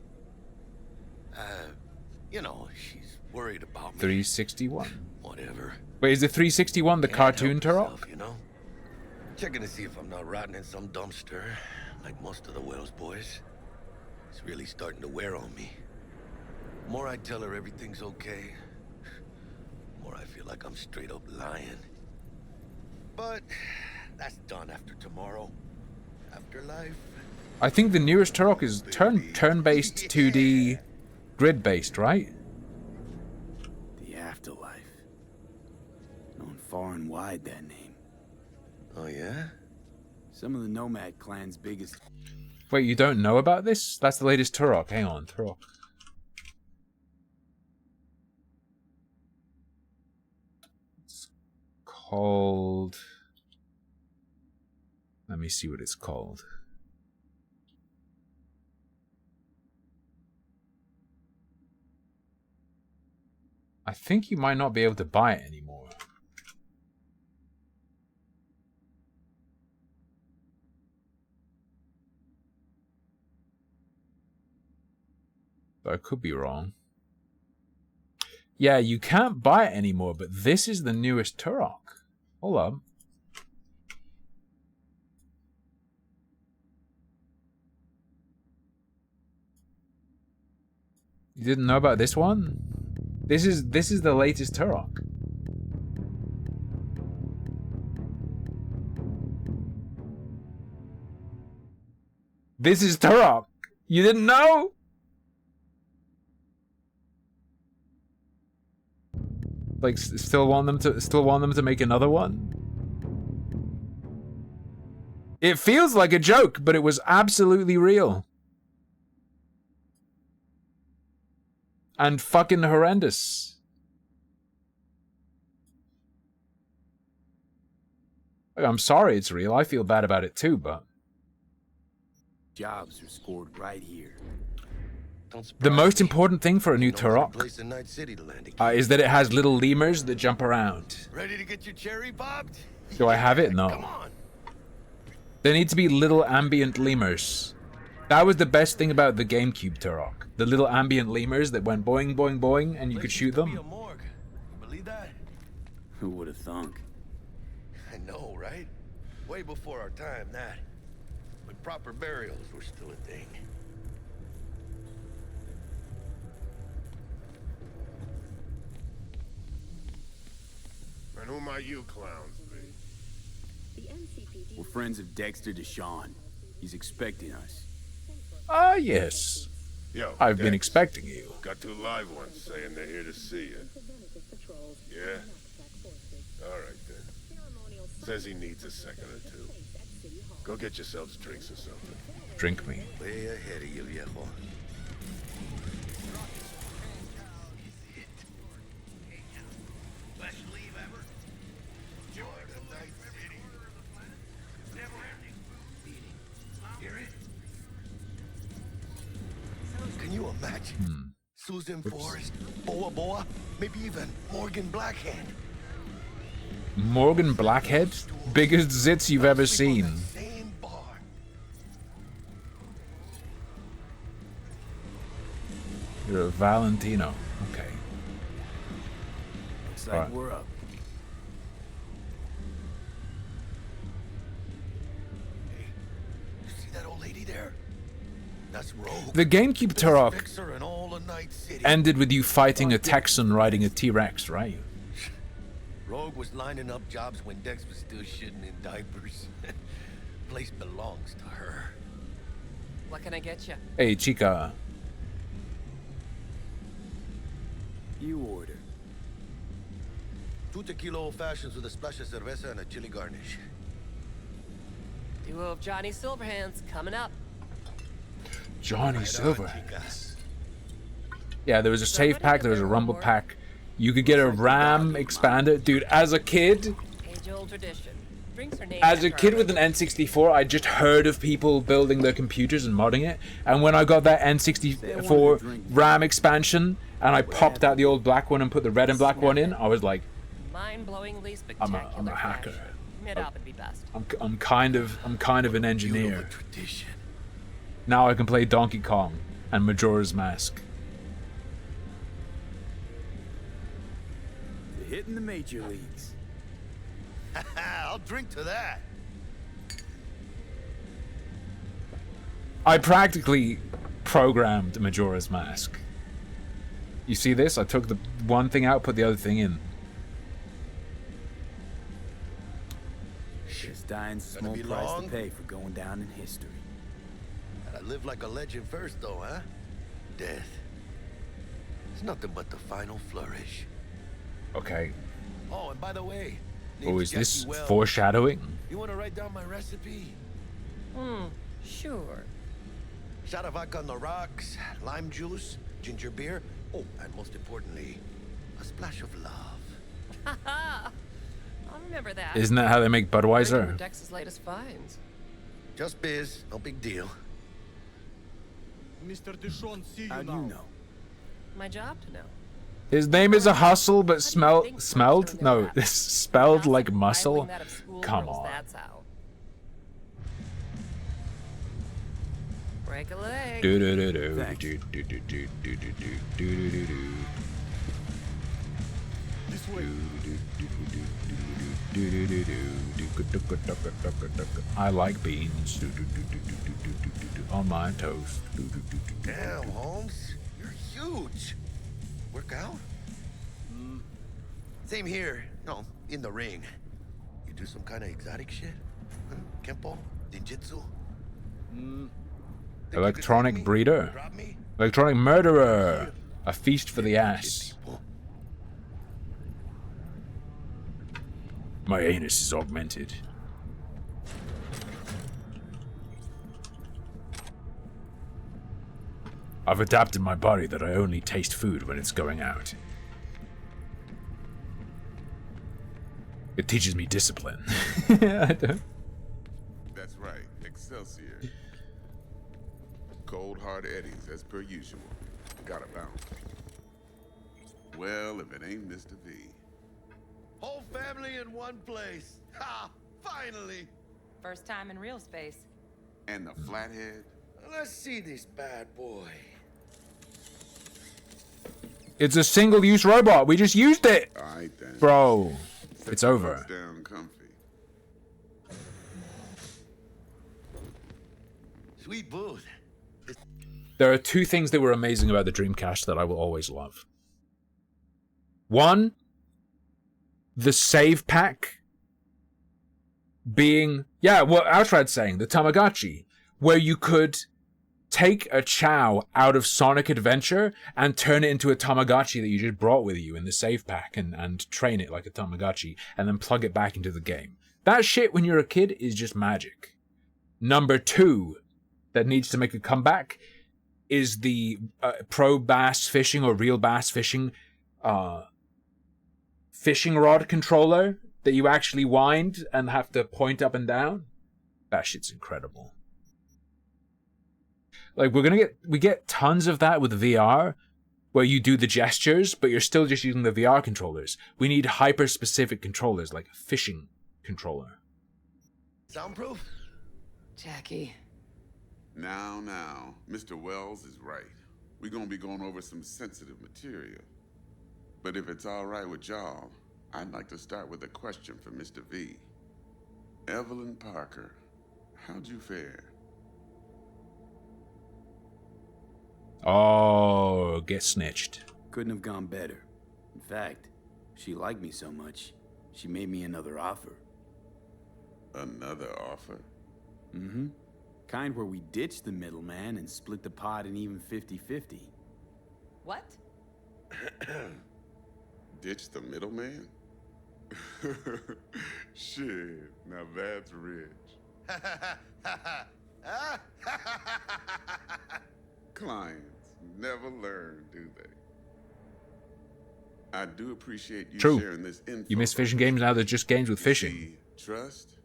S13: You know, she's worried about me.
S1: 361.
S13: Whatever.
S1: Wait, is the 361 the cartoon Turok?
S13: You know? Checking to see if I'm not rotting in some dumpster, like most of the Wells boys. It's really starting to wear on me. The more I tell her everything's okay, the more I feel like I'm straight up lying. But that's done after tomorrow. Afterlife.
S1: I think the newest Turok is turn-based 2D grid-based, right?
S6: The Afterlife. Known far and wide, that name.
S13: Oh, yeah?
S6: Some of the Nomad clan's biggest...
S1: Wait, you don't know about this? That's the latest Turok. Hang on, Turok. It's called... Let me see what it's called. I think you might not be able to buy it anymore. But I could be wrong. Yeah, you can't buy it anymore, but this is the newest Turok. Hold up. You didn't know about this one? This is the latest Turok. This is Turok. You didn't know? Like, still want them to make another one? It feels like a joke, but it was absolutely real. And fucking horrendous. I'm sorry it's real. I feel bad about it too, but...
S6: Jobs are scored right here.
S1: The most important thing for a new Turok
S13: Place in Night City to land
S1: is that it has little lemurs that jump around.
S13: Ready to get your cherry popped?
S1: Do I have it? No. There need to be little ambient lemurs. That was the best thing about the GameCube Turok. The little ambient lemurs that went boing, boing, boing, and you could shoot them.
S13: Believe that?
S6: Who would have thunk?
S13: I know, right? Way before our time, that. When proper burials were still a thing.
S8: And who might you clowns be?
S6: We're friends of Dexter Deshawn. He's expecting us.
S1: Ah, yes.
S8: Yo,
S1: I've been
S8: Dex.
S1: expecting you.
S8: Got 2 live ones saying they're here to see you. Yeah? Alright then. Says he needs a second or 2. Go get yourselves drinks or something.
S1: Drink me.
S13: Way ahead of you, viejo. Can you imagine? Susan Forrest, Boa Boa, maybe even Morgan Blackhead.
S1: Morgan Blackhead? Biggest zits you've ever seen. You're a Valentino. Okay.
S6: Looks like
S1: Alright.
S6: we're up.
S13: See that old lady there? That's Rogue.
S1: The GameCube Turok
S13: Fixer and all of Night City.
S1: ended with you fighting a Texan riding a T-Rex, right?
S13: Rogue was lining up jobs when Dex was still shitting in diapers. Place belongs to her.
S14: What can I get you?
S1: Hey, chica.
S6: You order.
S13: 2 tequila old fashions with a splash of cerveza and a chili garnish.
S14: Duo of Johnny Silverhands coming up.
S1: Johnny Silverhands. Yeah, there was a save pack, there was a rumble pack. You could get a RAM expander. Dude, as a kid,
S14: Age-old tradition. Drinks are named
S1: as a
S14: after
S1: kid
S14: our
S1: with an N64, I just heard of people building their computers and modding it. And when I got that N64 RAM expansion, and I popped out the old black one and put the red and black one in, I was like,
S14: mind-blowingly
S1: I'm
S14: spectacular.
S1: a hacker.
S14: Mid up would be best.
S1: I'm kind of an engineer. Now I can play Donkey Kong and Majora's Mask.
S6: They're hitting the major leagues.
S13: I'll drink to that.
S1: I practically programmed Majora's Mask. You see this? I took the one thing out, put the other thing in.
S6: There's dying small
S13: be
S6: price
S13: long?
S6: to pay for going down in history.
S13: Gotta live like a legend first, though, huh? Death. It's nothing but the final flourish.
S1: Okay.
S13: Oh, and by the way,
S1: Oh,
S13: name's
S1: is this
S13: Jackie Wells.
S1: foreshadowing?
S13: You want to write down my recipe?
S14: Sure.
S13: Shot of vodka on the rocks, lime juice, ginger beer. Oh, and most importantly, a splash of love.
S14: Haha. I'll remember that.
S1: Isn't that how they make
S14: Where
S1: Budweiser?
S14: Dex's latest finds.
S13: Just biz, no big deal.
S12: Mr. Dishon, see you
S6: How do you know?
S14: My job to know.
S1: His name is a hustle, but smelled? No, it's spelled like muscle.
S14: Rivaling that of school
S1: Come
S14: girls,
S1: on.
S14: That's how. Break a leg.
S1: Do do do do
S6: Thanks.
S1: do do do do do do do do do.
S12: This way.
S1: I like beans on my toast.
S13: Damn, Holmes, you're huge. Work out? Same here. No, in the ring. You do some kind of exotic shit? Huh? Kempo? Ninjutsu?
S1: Electronic breeder. Electronic murderer. A feast for the ass. My anus is augmented. I've adapted my body that I only taste food when it's going out. It teaches me discipline. I don't.
S8: That's right, Excelsior.
S15: cold hard eddies as per usual. Gotta bounce. Well, if it ain't Mr. V.
S13: Whole family in one place. Ha! Finally!
S7: First time in real space.
S15: And the flathead?
S13: Let's see this bad boy.
S1: It's a single-use robot. We just used it.
S15: All right, then.
S1: Bro, it's over.
S15: Down comfy.
S13: Sweet booth.
S1: There are two things that were amazing about the Dreamcast that I will always love. One, the save pack being, yeah, what Outrad's saying, the Tamagotchi, where you could take a Chow out of Sonic Adventure and turn it into a Tamagotchi that you just brought with you in the save pack and train it like a Tamagotchi and then plug it back into the game. That shit when you're a kid is just magic. Number two that needs to make a comeback is the pro bass fishing or real bass fishing fishing rod controller that you actually wind and have to point up and down. That shit's incredible. Like we get tons of that with VR, where you do the gestures, but you're still just using the VR controllers. We need hyper-specific controllers, like a fishing controller.
S13: Soundproof?
S7: Jackie.
S15: Now, Mr. Wells is right. We're gonna be going over some sensitive material. But if it's all right with y'all, I'd like to start with a question for Mr. V. Evelyn Parker, how'd you fare?
S1: Oh, get snitched.
S6: Couldn't have gone better. In fact, she liked me so much, she made me another offer.
S15: Another offer?
S6: Mm-hmm. Kind where we ditch the middleman and split the pot in even 50-50.
S7: What?
S15: Ditch the middleman? Shit, now that's rich. Clients never learn, do they? I do appreciate you sharing this info.
S1: You miss fishing games, now they're just games with fishing.
S15: Trust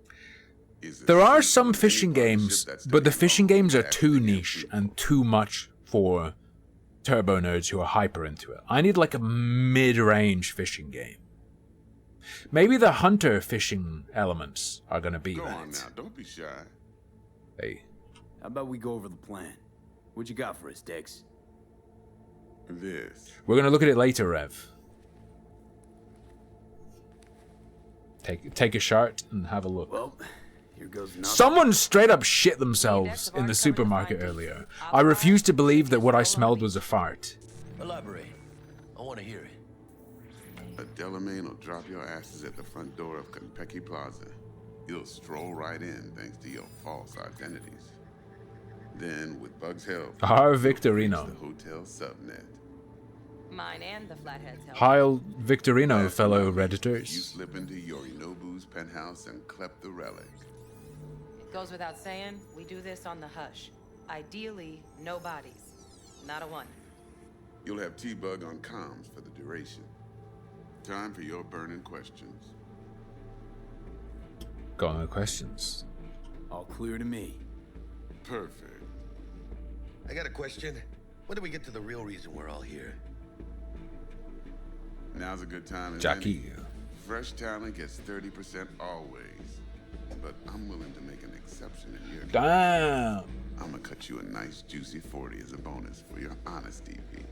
S15: is
S1: there are some fishing games, but the fishing games are too niche and too much for turbo nerds who are hyper into it. I need like a mid-range fishing game. Maybe the hunter fishing elements are gonna be
S15: Go
S1: that.
S15: on now, don't be shy.
S1: Hey.
S6: How about we go over the plan? What you got for us, Dex?
S15: This.
S1: We're gonna look at it later, Rev. Take a shot and have a look.
S6: Well, here goes nothing.
S1: Someone straight up shit themselves in the supermarket earlier. I refuse to believe that what I smelled was a fart.
S13: Elaborate. I want to hear it.
S15: A Delamain will drop your asses at the front door of Konpeki Plaza. You'll stroll right in thanks to your false identities. Then, with Bug's help,
S1: Har Victorino.
S15: the hotel subnet.
S7: Mine and the Flathead's help.
S1: Heil Victorino, fellow
S15: You
S1: Redditors.
S15: slip into Yorinobu's penthouse and clep the relic.
S7: It goes without saying, we do this on the hush. Ideally, no bodies. Not a one.
S15: You'll have T-Bug on comms for the duration. Time for your burning questions.
S1: Got no questions.
S6: All clear to me.
S15: Perfect.
S13: I got a question. When do we get to the real reason we're all here?
S15: Now's a good time. as
S1: Jackie.
S15: any. Fresh talent gets 30% always. But I'm willing to make an exception in your case.
S1: Damn.
S15: I'm gonna cut you a nice juicy 40 as a bonus for your honesty, V.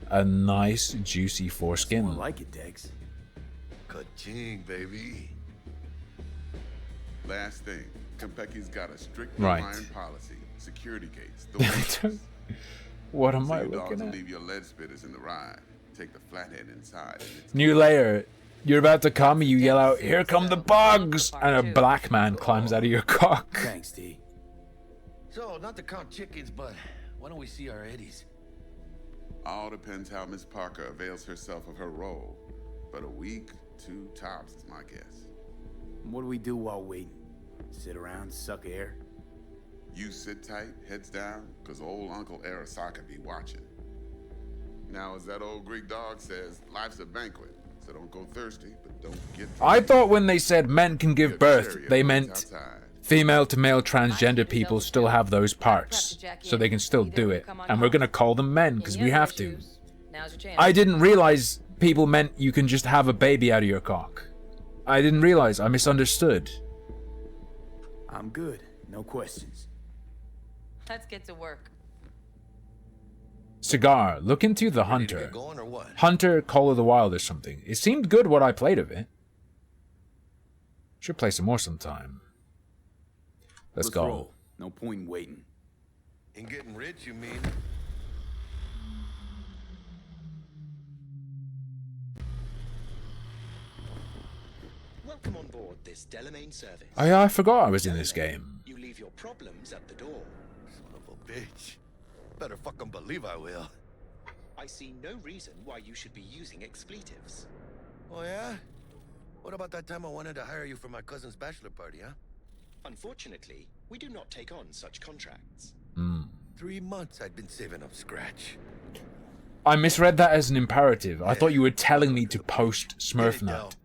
S1: A nice, juicy
S6: I
S1: foreskin.
S6: like it, Dex.
S13: Ka-ching, baby.
S15: Last thing, Konpeki's got a strict
S1: Right.
S15: iron policy. Security gates. The windows.
S1: What am
S15: So
S1: I
S15: you dogs
S1: looking
S15: will
S1: at?
S15: leave your lead spitters in the ride. Take the flathead inside. And it's
S1: New layer. You're about to come, you yell out, "Here come the bugs!" And a black man climbs out of your cock.
S6: Thanks, D.
S13: So, not to count chickens, but why don't we see our eddies?
S15: all depends how Miss Parker avails herself of her role. But a week, 2 tops is my guess.
S6: What do we do while waiting? Sit around, suck air?
S15: You sit tight, heads down, because old Uncle Arasaka be watching. Now, as that old Greek dog says, life's a banquet. So don't go thirsty, but don't get...
S1: I thought when they said men can give birth, they meant female to male transgender people still have those parts, so they can still do it. And we're gonna call them men, because we have to.
S14: Now's your chance.
S1: I didn't realize people meant you can just have a baby out of your cock. I didn't realize. I misunderstood.
S6: I'm good. No questions.
S14: Let's get to work.
S1: Cigar, look into the Hunter.
S13: Get going or what?
S1: Hunter, Call of the Wild or something. It seemed good what I played of it. Should play some more sometime. Let's go.
S6: Roll. No point in waiting.
S13: In getting rich, you mean?
S16: Welcome on board this Delamain service.
S1: I forgot I was in this game.
S16: You leave your problems at the door.
S13: Son of a bitch. Better fucking believe I will.
S16: I see no reason why you should be using expletives.
S13: Oh yeah? What about that time I wanted to hire you for my cousin's bachelor party, huh?
S16: Unfortunately, we do not take on such contracts.
S13: 3 months I'd been saving up scratch.
S1: I misread that as an imperative. I thought you were telling me to post SmurfNut.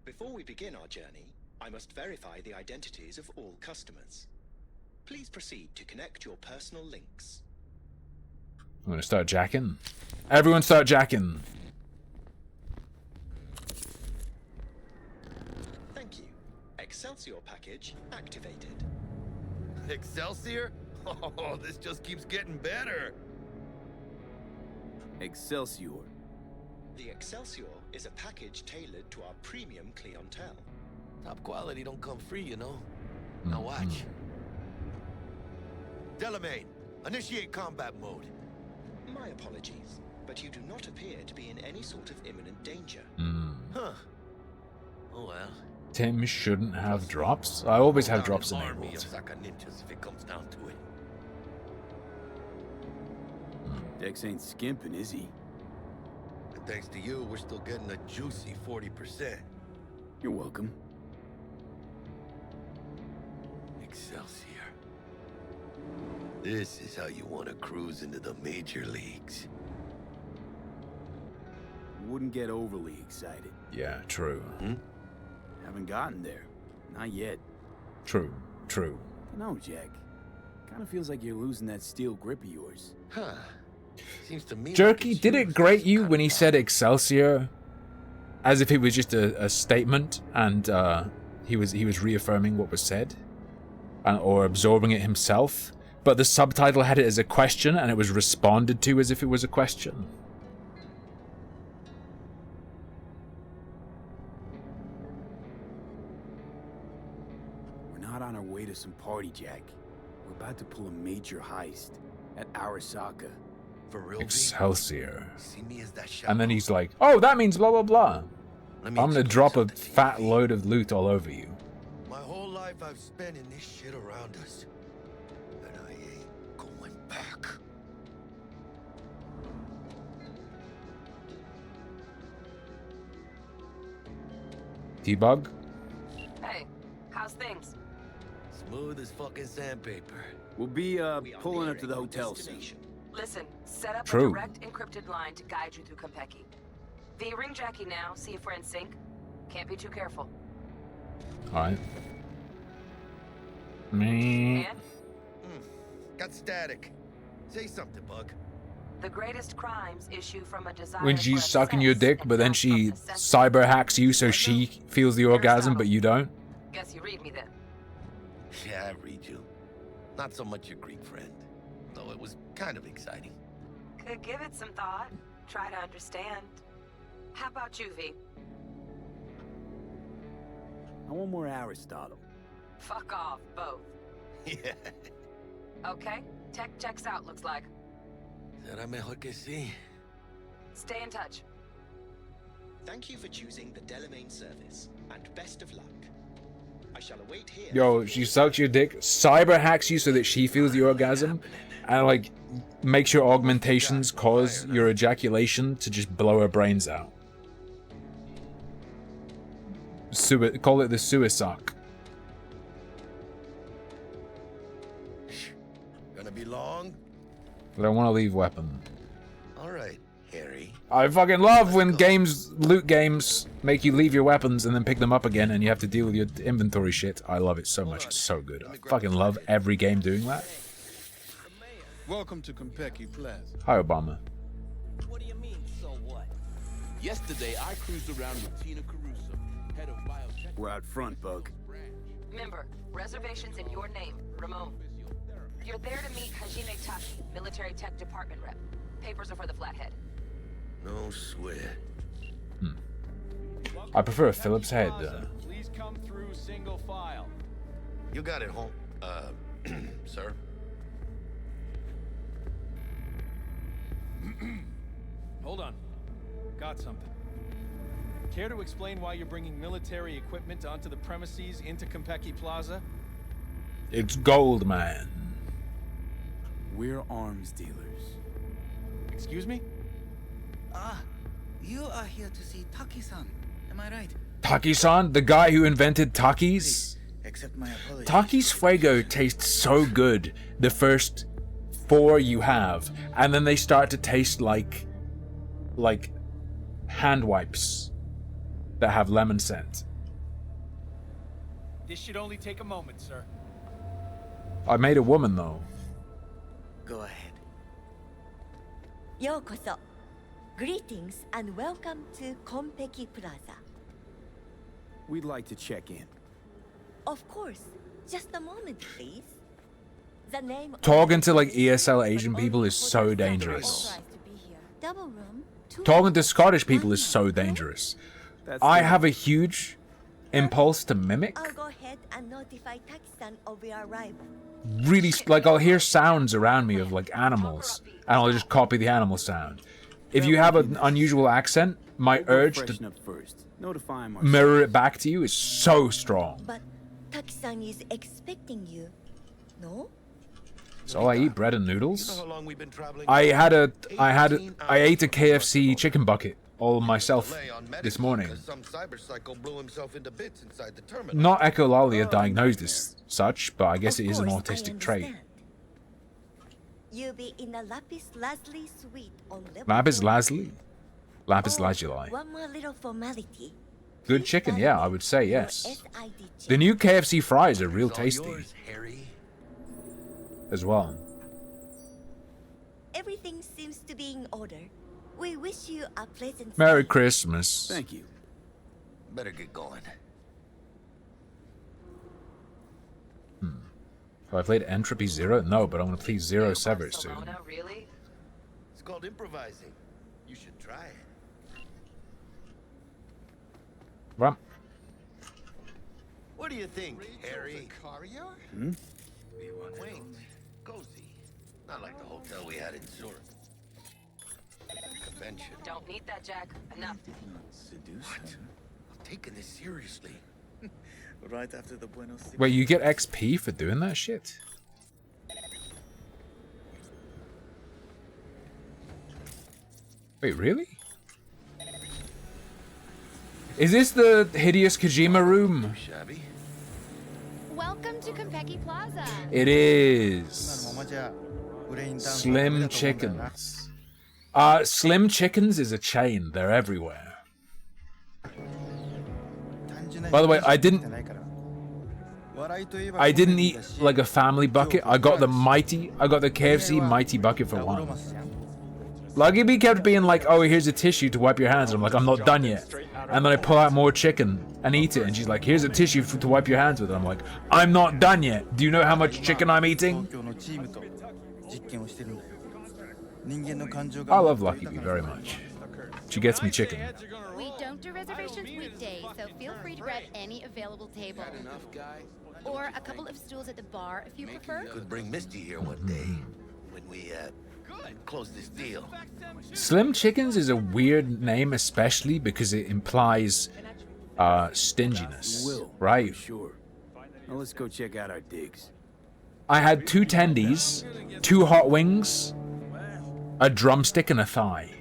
S16: Before we begin our journey, I must verify the identities of all customers. Please proceed to connect your personal links.
S1: I'm gonna start jacking. Everyone start jacking.
S16: Thank you. Excelsior package activated.
S13: Excelsior? Oh, this just keeps getting better.
S6: Excelsior.
S16: The Excelsior is a package tailored to our premium clientele.
S13: Top quality don't come free, you know. Now watch. Delamain, initiate combat mode.
S16: My apologies, but you do not appear to be in any sort of imminent danger.
S13: Huh. Oh well.
S1: Tim shouldn't have drops. I always have drops
S13: Army
S1: enabled.
S13: of Saka ninjas if it comes down to it.
S6: Dex ain't skimping, is he?
S13: And thanks to you, we're still getting a juicy 40%.
S6: You're welcome.
S13: Excelsior. This is how you want to cruise into the major leagues.
S6: Wouldn't get overly excited.
S1: Yeah, true.
S6: Haven't gotten there. Not yet.
S1: True.
S6: No, Jack. Kind of feels like you're losing that steel grip of yours.
S13: Huh. Seems to me
S1: Jerky, did it grate you when he said Excelsior? As if it was just a statement and he was reaffirming what was said? Or absorbing it himself? But the subtitle had it as a question and it was responded to as if it was a question.
S6: We're not on our way to some party, Jack. We're about to pull a major heist at Arasaka.
S13: For real?
S1: Excelsior.
S13: See me as that
S1: And then he's like, oh, that means blah, blah, blah. I'm
S13: me
S1: gonna drop a fat load of loot all over you.
S13: My whole life I've spent in this shit around us. And I ain't going back.
S1: T-Bug?
S7: Hey, how's things?
S13: Smooth as fucking sandpaper.
S6: We'll be pulling up to the hotel soon.
S7: Listen, set up
S1: True.
S7: a direct encrypted line to guide you through Konpeki. V, ring Jackie now, see if we're in sync. Can't be too careful.
S1: Alright. Me.
S7: And
S13: Got static. Say something, Bug.
S7: the greatest crimes issue from a desire
S1: When
S7: for
S1: she's
S7: a
S1: sucking your
S7: sex
S1: dick, but then she cyber hacks you so she feels the orgasm, but you don't?
S7: Guess you read me then.
S13: Yeah, I read you. Not so much your Greek friend. Though it was kind of exciting.
S7: Could give it some thought. Try to understand. How about you, V?
S6: I want more Aristotle.
S7: Fuck off, both.
S13: Yeah.
S7: Okay, tech checks out, looks like.
S13: Será mejor que sí.
S7: Stay in touch.
S16: Thank you for choosing the Delamain service, and best of luck. I shall await here.
S1: Yo, she sucks your dick, cyber hacks you so that she feels the orgasm, and like makes your augmentations cause your ejaculation to just blow her brains out. Call it the suicide.
S13: Gonna be long?
S1: But I want to leave weapon.
S13: All right, Harry.
S1: I fucking love when loot games, make you leave your weapons and then pick them up again and you have to deal with your inventory shit. I love it so much. It's so good. I fucking love every game doing that.
S17: Welcome to Konpeki Plaza.
S1: Hi, Obama.
S17: What do you mean, so what? Yesterday, I cruised around with Tina Caruso, head of biotech.
S6: We're out front, Bug.
S7: Member, reservations in your name, Ramon. You're there to meet Hajime Taki, military tech department rep. Papers are for the Flathead.
S13: No sweat.
S1: I prefer a Phillips head.
S17: Please come through single file.
S13: You got it, home. Sir.
S12: Hold on. Got something. Care to explain why you're bringing military equipment onto the premises into Konpeki Plaza?
S1: It's gold, man.
S6: We're arms dealers.
S12: Excuse me?
S18: Ah, you are here to see Taki-san. Am I right?
S1: Taki-san, the guy who invented Takis?
S18: Accept my apologies.
S1: Takis Fuego tastes so good the first 4 you have, and then they start to taste like hand wipes that have lemon scent.
S12: This should only take a moment, sir.
S1: I made a woman though.
S18: Go ahead.
S19: Yokoso. Greetings and welcome to Konpeki Plaza.
S6: We'd like to check in.
S19: Of course. Just a moment, please. The name
S1: Talking to like ESL Asian people is so dangerous.
S19: Double room.
S1: Talking to Scottish people is so dangerous. I have a huge impulse to mimic.
S19: I'll go ahead and notify Taki-san of your arrival.
S1: Really, like I'll hear sounds around me of like animals, and I'll just copy the animal sound. If you have an unusual accent, my urge to mirror it back to you is so strong.
S19: But Taki-san is expecting you, no?
S1: So I eat bread and noodles. I ate a KFC chicken bucket all myself this morning. Not echolalia diagnosed as such, but I guess it is an autistic trait.
S19: You'll be in the Lapis Lazuli suite on level
S1: Lapis Lazuli? Lapis Lazuli.
S19: One more little formality.
S1: Good chicken, yeah, I would say yes. The new KFC fries are real tasty. As well.
S19: Everything seems to be in order. We wish you a pleasant
S1: Merry
S19: stay.
S1: Christmas.
S6: Thank you.
S13: Better get going.
S1: Have I played Entropy Zero? No, but I'm gonna play Zero Sever soon.
S7: Really?
S13: It's called improvising. You should try it.
S1: Well,
S13: What do you think, Harry?
S6: Hmm?
S13: Quaint, cozy. Not like the hotel we had in Zurich. Convention.
S7: Don't need that, Jack. Enough.
S13: What? I'm taking this seriously.
S18: Right after the Buenos Aires.
S1: wait, you get XP for doing that shit? Wait, really? Is this the hideous Kojima room?
S13: Shabby.
S20: Welcome to Konpeki Plaza.
S1: It is. Slim Chickens. Slim Chickens is a chain. They're everywhere. By the way, I didn't eat like a family bucket. I got the KFC mighty bucket for one. Lucky B kept being like, oh, here's a tissue to wipe your hands. And I'm like, I'm not done yet. And then I pull out more chicken and eat it. And she's like, here's a tissue to wipe your hands with. And I'm like, I'm not done yet. Do you know how much chicken I'm eating? I love Lucky B very much. She gets me chicken.
S20: We don't do reservations weekdays, so feel free to grab any available table. Or a couple of stools at the bar if you prefer.
S13: Could bring Misty here one day when we close this deal.
S1: Slim Chickens is a weird name, especially because it implies stinginess, right?
S6: Sure. Now let's go check out our digs.
S1: I had 2 tendies, 2 hot wings, a drumstick, and a thigh.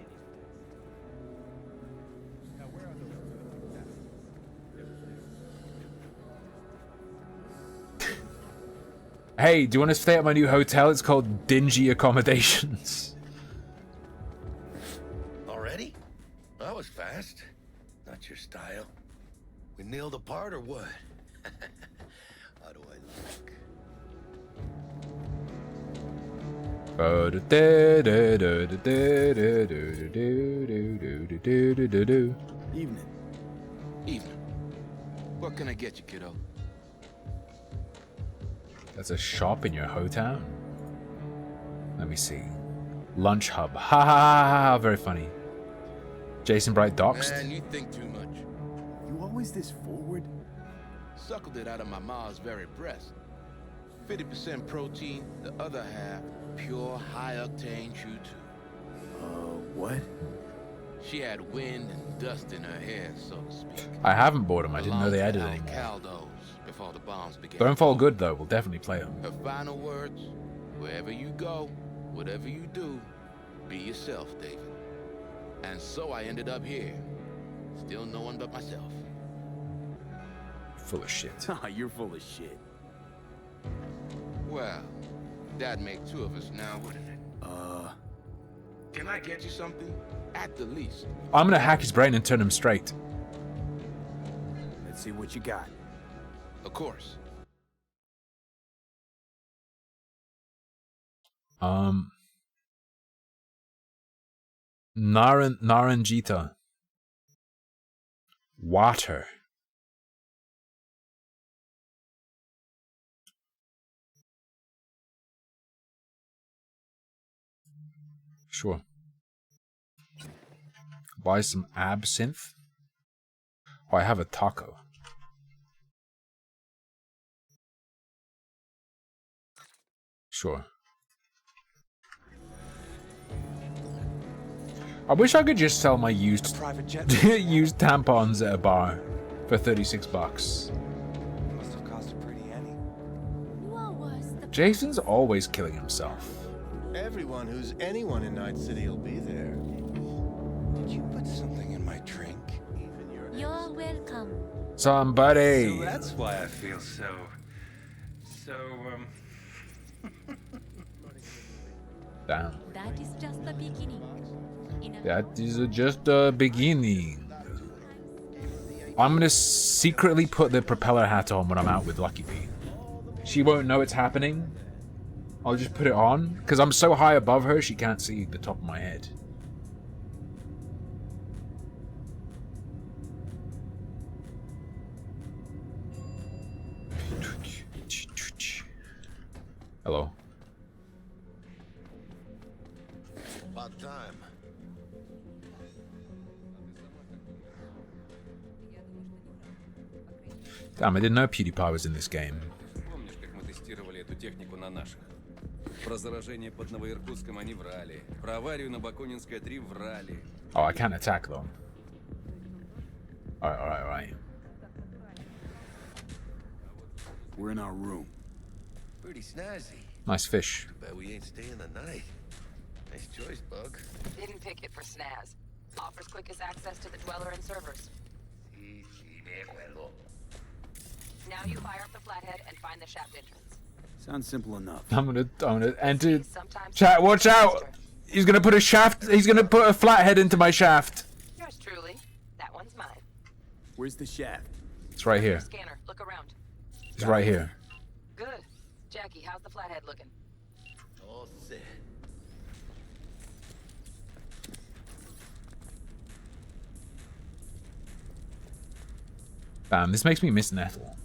S1: Hey, do you want to stay at my new hotel? It's called Dingy Accommodations.
S13: Already? fast. Not your style. We nailed a part or what? How do I
S6: look? Evening.
S17: Evening. What can I get you, kiddo?
S1: That's a shop in your hometown? Let me see. Lunch Hub. Ha ha ha ha. Very funny. Jason Bright doxed.
S17: Man, you think too much.
S6: You always this forward?
S17: Suckled it out of my ma's very breast. 50% protein, the other half pure high-octane choo-choo.
S6: What?
S17: She had wind and dust in her hair, so to speak.
S1: I haven't bought them. I didn't know they added anymore.
S17: Caldos before the bombs began.
S1: Don't fall good though. We'll definitely play them.
S17: Her final words: wherever you go, whatever you do, be yourself, David. And so I ended up here, still no one but myself.
S1: Full of shit.
S6: You're full of shit.
S17: Well, that'd make two of us now, wouldn't it? Can I get you something? At the least.
S1: I'm gonna hack his brain and turn him straight.
S6: Let's see what you got.
S17: Of course.
S1: Naranjita. Water. Sure. Buy some absinthe. Oh, I have a taco. Sure. I wish I could just sell my used used tampons at a bar for $36.
S18: Must have cost a pretty penny.
S1: Jason's always killing himself.
S21: Everyone who's anyone in Night City will be there.
S13: Did you put something in my drink?
S21: Even your
S20: You're welcome.
S1: Somebody.
S22: So that's why I feel so
S1: Damn.
S20: That is just the beginning.
S1: That is just the beginning. I'm gonna secretly put the propeller hat on when I'm out with Lucky Bee. She won't know it's happening. I'll just put it on, because I'm so high above her she can't see the top of my head. Hello.
S13: About time.
S1: Damn, I didn't know PewDiePie was in this game.
S22: Помнишь, как мы тестировали эту технику на наших? Про заражение под Новоиркутском они врали. Про аварию на Бакунинской 3 врали.
S1: Oh, I can't attack though. Alright.
S6: We're in our room.
S13: Pretty snazzy.
S1: Nice fish.
S13: Bet we ain't staying the night. Nice choice, Bug.
S7: Didn't pick it for snaz. Offers quickest access to the Dweller and servers. Now you fire up the flathead and find the shaft entrance.
S6: Sounds simple enough.
S1: I'm gonna enter. Chat, watch out! He's gonna put a shaft. He's gonna put a flathead into my shaft.
S7: Yours truly. That one's mine.
S6: Where's the shaft?
S1: It's right here.
S7: Scanner, look around.
S1: It's right here.
S7: Good. Jackie, how's the flathead looking?
S13: All set.
S1: Bam, this makes me miss Nettle.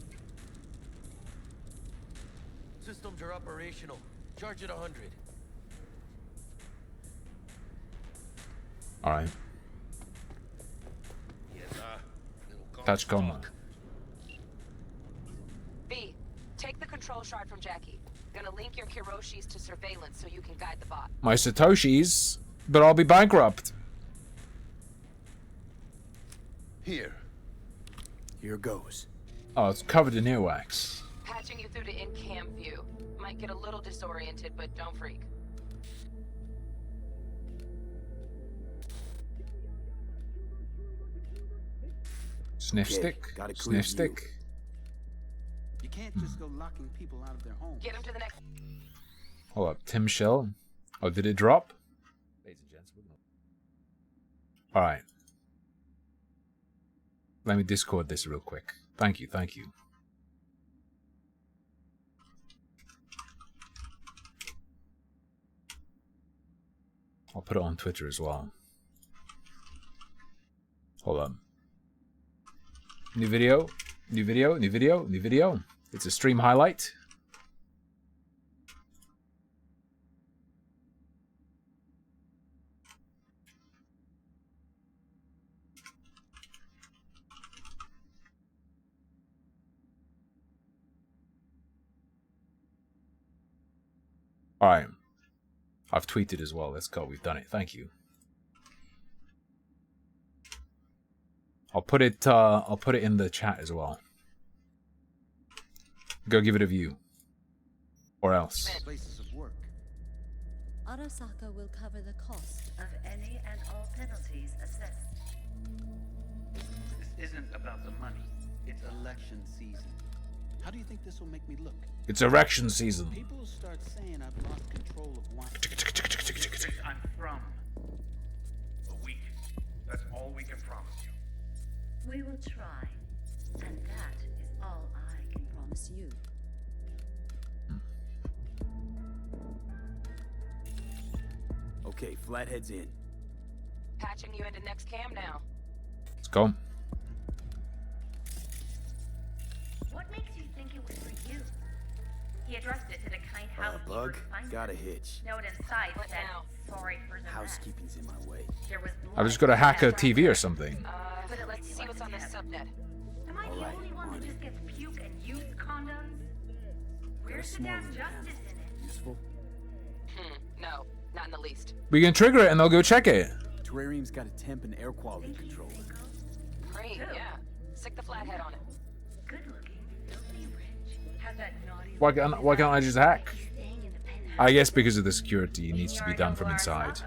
S13: Systems are operational. Charge it 100.
S1: Alright. Touch coma.
S7: B, take the control shard from Jackie. Gonna link your Kiroshis to surveillance so you can guide the bot.
S1: My Satoshis, but I'll be bankrupt.
S13: Here.
S6: Here goes.
S1: Oh, it's covered in earwax.
S7: Patching you through to in-cam view. Might get a little disoriented, but don't freak.
S1: Sniff
S6: Okay,
S1: stick.
S6: got a clear
S1: Sniff
S6: view.
S1: stick.
S18: You can't just go locking people out of their homes.
S7: Get him to the next.
S1: Hold up, Tim Shell. Oh, did it drop? Alright. Let me Discord this real quick. Thank you, thank you. I'll put it on Twitter as well. Hold on. New video, new video, new video, new video. It's a stream highlight. Alright. I've tweeted as well. Let's go. We've done it. Thank you. I'll put it in the chat as well. Go give it a view. Or else.
S2: Places of work.
S19: Arasaka will cover the cost
S2: Of any and all penalties assessed. This isn't about the money. It's election season. How do you think this will make me look?
S1: It's erection season.
S2: People will start saying I've lost control of one. I'm from.
S4: A week. That's all we can promise you.
S2: We will try. And that is all I can promise you.
S6: Okay, Flathead's in.
S14: Patching you into next cam now.
S1: Let's go.
S23: What makes you think it was for you? He addressed it to the kind housekeeper.
S6: Bug,
S23: who finds
S6: got a
S23: it.
S6: hitch.
S23: Note inside said, sorry for the mess.
S6: Housekeeping's in my way.
S23: There was
S1: I've just got to hack a TV or something.
S14: Let's see what's on this subnet.
S23: Am I the only one who just gets puke and used condoms? Where's the damn justice in it?
S6: Useful?
S14: No, not in the least.
S1: We can trigger it and they'll go check it.
S6: Terrarium's got a temp and air quality control.
S14: Great, yeah. Stick the flathead on it.
S23: Good looking, filthy rich. Has that naughty
S1: Why can't I just hack? I guess because of the security, it needs to be done from inside.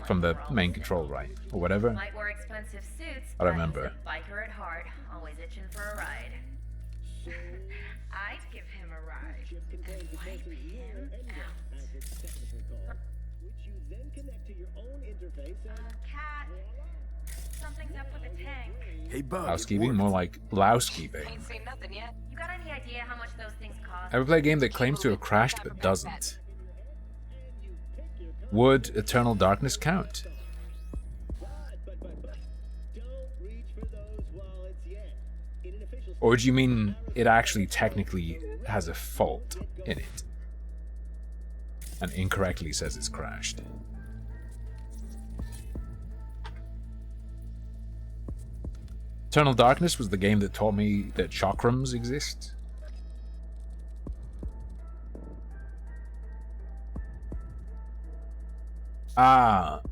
S1: From the main control, right? Or whatever.
S23: Might wear expensive suits.
S1: I don't remember.
S23: Biker at heart, always itching for a ride. I'd give him a ride and wipe him out.
S3: Which you then connect to your own interface and
S23: Cat, something's up with the tank.
S6: Hey, Bug.
S1: Housekeeping? More like lousekeeping.
S14: Ain't seen nothing yet.
S23: You got any idea how much those things cost?
S1: Ever play a game that claims to have crashed but doesn't? Would Eternal Darkness count? Or do you mean it actually technically has a fault in it and incorrectly says it's crashed? Eternal Darkness was the game that taught me that chakrams exist.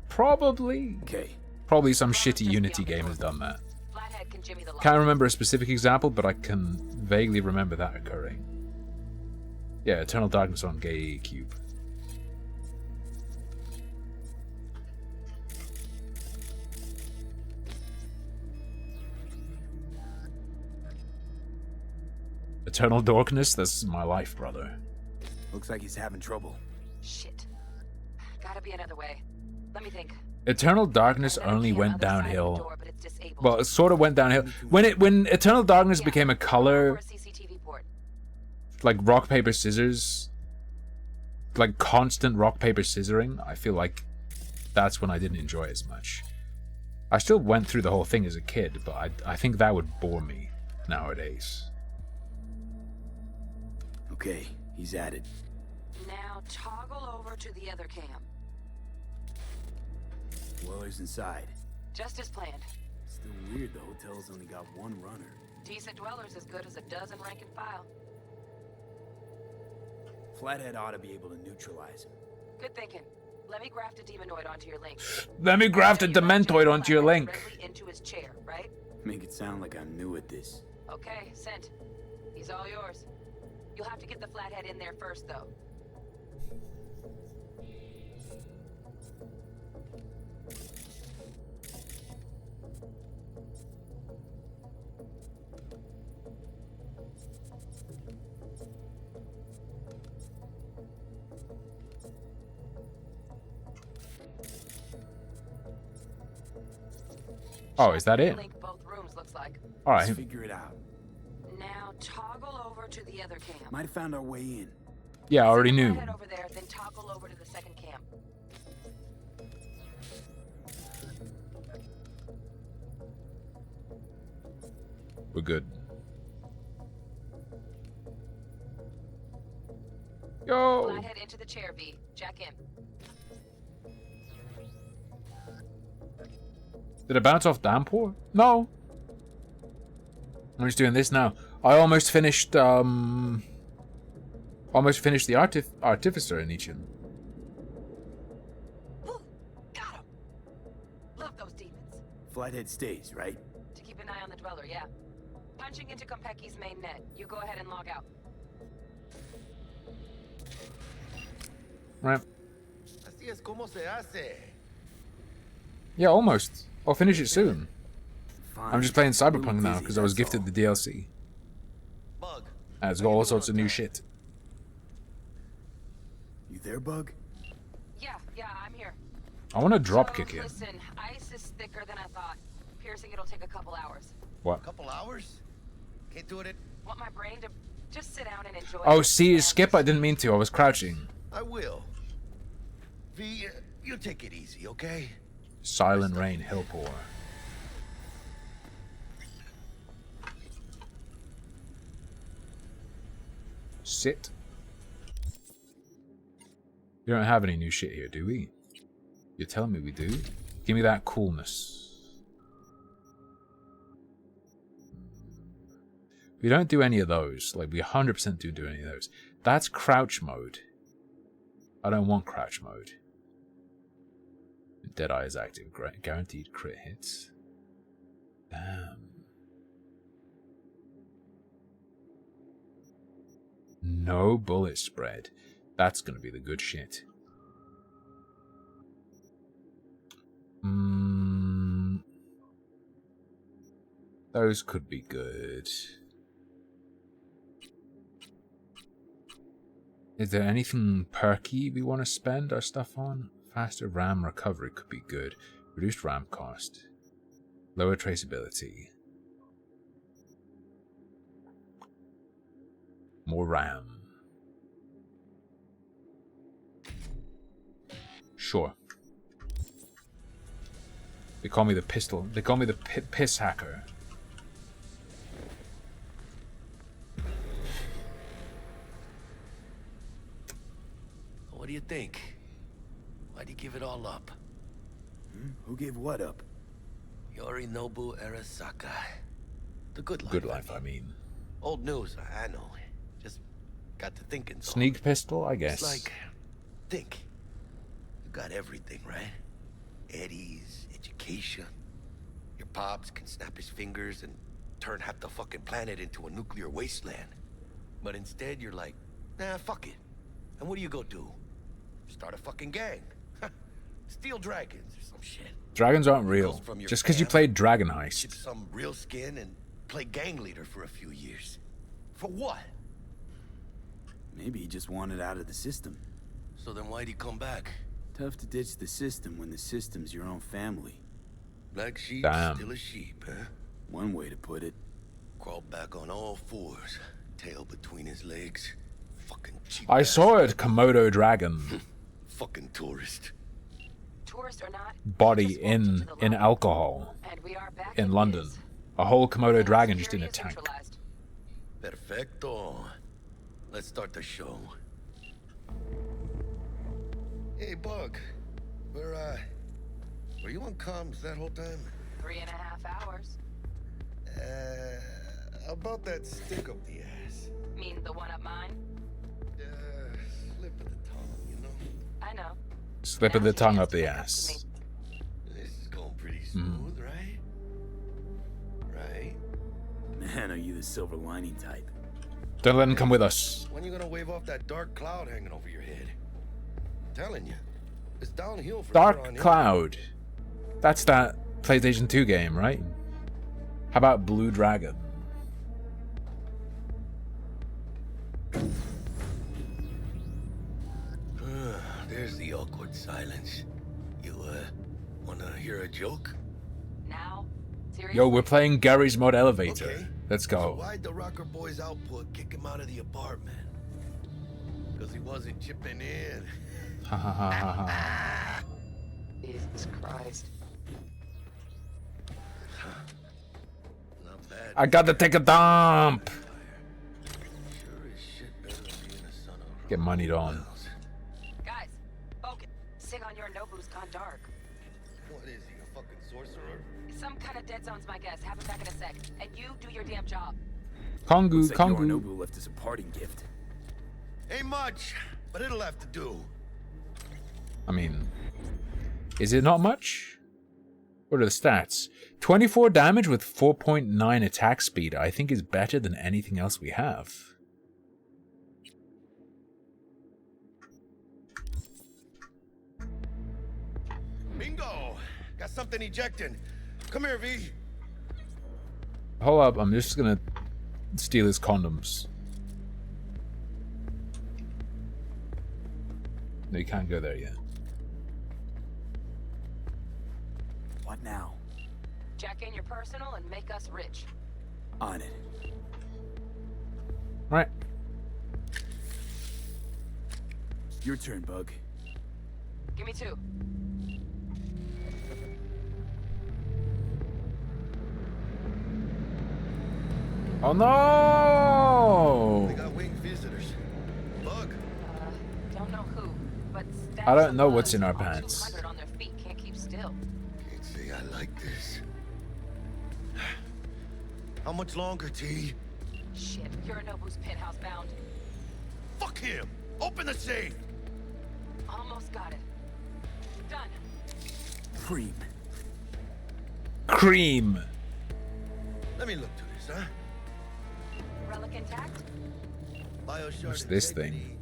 S1: Probably.
S6: Okay.
S1: Probably some shitty Unity game has done that. Can't remember a specific example, but I can vaguely remember that occurring. Yeah, Eternal Darkness on GameCube. Eternal Darkness? That's my life, brother.
S6: Looks like he's having trouble.
S14: Shit. Gotta be another way. Let me think.
S1: Eternal Darkness only went downhill. Well, it sort of went downhill. When Eternal Darkness became a color, like rock, paper, scissors, like constant rock, paper, scissoring, I feel like that's when I didn't enjoy it as much. I still went through the whole thing as a kid, but I think that would bore me nowadays.
S6: Okay, he's at it.
S14: Now toggle over to the other cam.
S6: Weller's inside.
S14: Just as planned.
S6: Still weird the hotel's only got one runner.
S14: Decent dweller's as good as a dozen rank and file.
S6: Flathead ought to be able to neutralize him.
S14: Good thinking. Let me graft a demonoid onto your link.
S1: Let me graft a dementoid onto your link.
S14: Directly into his chair, right?
S6: Make it sound like I'm new at this.
S14: Okay, sent. He's all yours. You'll have to get the flathead in there first, though.
S1: Oh, is that it?
S14: Both rooms
S1: All
S6: Let's
S1: right.
S6: figure it out.
S14: Now toggle over to the other camp.
S6: Might have found our way in.
S1: Yeah, I already knew.
S14: Head over there, then toggle over to the second camp.
S1: We're good. Yo.
S14: Flathead into the chair, V. Jack in.
S1: Did it bounce off Downpour? No. I'm just doing this now. I almost finished the Artificer in each.
S14: Got him. Love those demons.
S6: Flathead stays, right?
S14: To keep an eye on the Dweller, yeah. Punching into Konpeki's main net. You go ahead and log out.
S1: Right.
S13: Así es como se hace.
S1: Yeah, almost. I'll finish it soon.
S6: Fine.
S1: I'm just playing
S6: A little
S1: Cyberpunk now
S6: busy,
S1: because I was
S6: that's
S1: gifted the DLC. And it's got all sorts of new shit.
S6: You there, Bug?
S14: Yeah, I'm here.
S1: I want to drop
S14: So,
S1: kick it.
S14: Listen, ice is thicker than I thought. Piercing it'll take a couple hours.
S1: What?
S13: Couple hours? Can't do it.
S14: Want my brain to just sit down and enjoy
S1: Oh,
S14: it.
S1: see, skip. I didn't mean to. I was crouching.
S13: I will. V, you take it easy, okay?
S1: Silent Rain, Hillpour. Sit. We don't have any new shit here, do we? You're telling me we do? Give me that coolness. We don't do any of those. Like, we 100% do any of those. That's crouch mode. I don't want crouch mode. Deadeye is active. Guaranteed crit hits. Damn. No bullet spread. That's gonna be the good shit. Those could be good. Is there anything perky we want to spend our stuff on? Faster RAM recovery could be good. Reduced RAM cost. Lower traceability. More RAM. Sure. They call me the pistol. They call me the piss hacker.
S13: What do you think? Why'd you give it all up?
S6: Who gave what up?
S13: Yorinobu Arasaka. The good life.
S1: Good life, I mean.
S13: Old news, I know. Just got to thinking.
S1: Sneak pistol, I guess.
S13: It's like, think. You got everything, right? Eddie's, education. Your pops can snap his fingers and turn half the fucking planet into a nuclear wasteland. But instead, you're like, nah, fuck it. And what do you go do? Start a fucking gang. Steal dragons or some shit.
S1: Dragons aren't real. Just because you played Dragon Heist.
S13: Ship some real skin and play gang leader for a few years. For what?
S6: Maybe he just wanted out of the system.
S13: So then why'd he come back?
S6: Tough to ditch the system when the system's your own family.
S13: Black sheep,
S1: Damn.
S13: still a sheep, huh?
S6: One way to put it.
S13: Crawled back on all fours, tail between his legs. Fucking cheap.
S1: I saw it, Komodo Dragon.
S13: Fucking tourist.
S14: Tourist or not,
S1: Body in alcohol.
S14: and we are back
S1: In London. A whole Komodo dragon just in a tank.
S13: Perfecto. Let's start the show. Hey, Bug. Were you on comms that whole time?
S14: 3.5 hours.
S13: About that stick up the ass.
S14: Mean the one up mine?
S13: Slip of the tongue, you know?
S14: I know.
S1: Slip of the tongue up the ass.
S13: This is going pretty smooth, right? Right?
S6: Man, are you the silver lining type?
S1: Don't let him come with us.
S13: When you gonna wave off that dark cloud hanging over your head? I'm telling you, it's downhill from here on
S1: Dark
S13: in.
S1: Cloud. That's that PlayStation 2 game, right? How about Blue Dragon?
S13: There's the awkward silence. You, wanna hear a joke?
S14: Now?
S7: Seriously?
S1: Yo, we're playing Gary's Mod Elevator.
S13: Okay.
S1: Let's go.
S13: Why'd the Rocker Boys output kick him out of the apartment? Because he wasn't chipping in.
S1: Ha ha ha ha ha.
S7: Jesus Christ.
S13: Not bad.
S1: I gotta take a dump.
S13: Sure as shit better than being a son of
S1: Get moneyed on.
S7: Guys, focus. Sigon Yorinobu's gone dark.
S13: What is he, a fucking sorcerer?
S7: Some kind of dead zone's my guess. Have him back in a sec. And you do your damn job.
S1: Kongu,
S6: Looks like
S1: Kongu.
S6: Yorinobu left us a parting gift.
S13: Ain't much, but it'll have to do.
S1: I mean, is it not much? What are the stats? 24 damage with 4.9 attack speed, I think is better than anything else we have.
S13: Bingo! Got something ejecting. Come here, V.
S1: Hold up, I'm just gonna steal his condoms. No, you can't go there yet.
S6: What now?
S7: Jack in your personal and make us rich.
S6: On it.
S1: Right.
S6: Your turn, Bug.
S7: Give me 2.
S1: Oh no!
S13: We got winged visitors. Bug.
S7: Don't know who, but
S1: I don't know what's in our pants.
S7: 200 on their feet can't keep still.
S13: Can't say I like this. How much longer, T?
S7: Shit, Yorinobu's penthouse bound.
S13: Fuck him! Open the safe!
S7: Almost got it. Done.
S6: Cream.
S1: Cream.
S13: Let me look to this, huh?
S7: Relic intact?
S13: Bioshard
S1: What's this thing?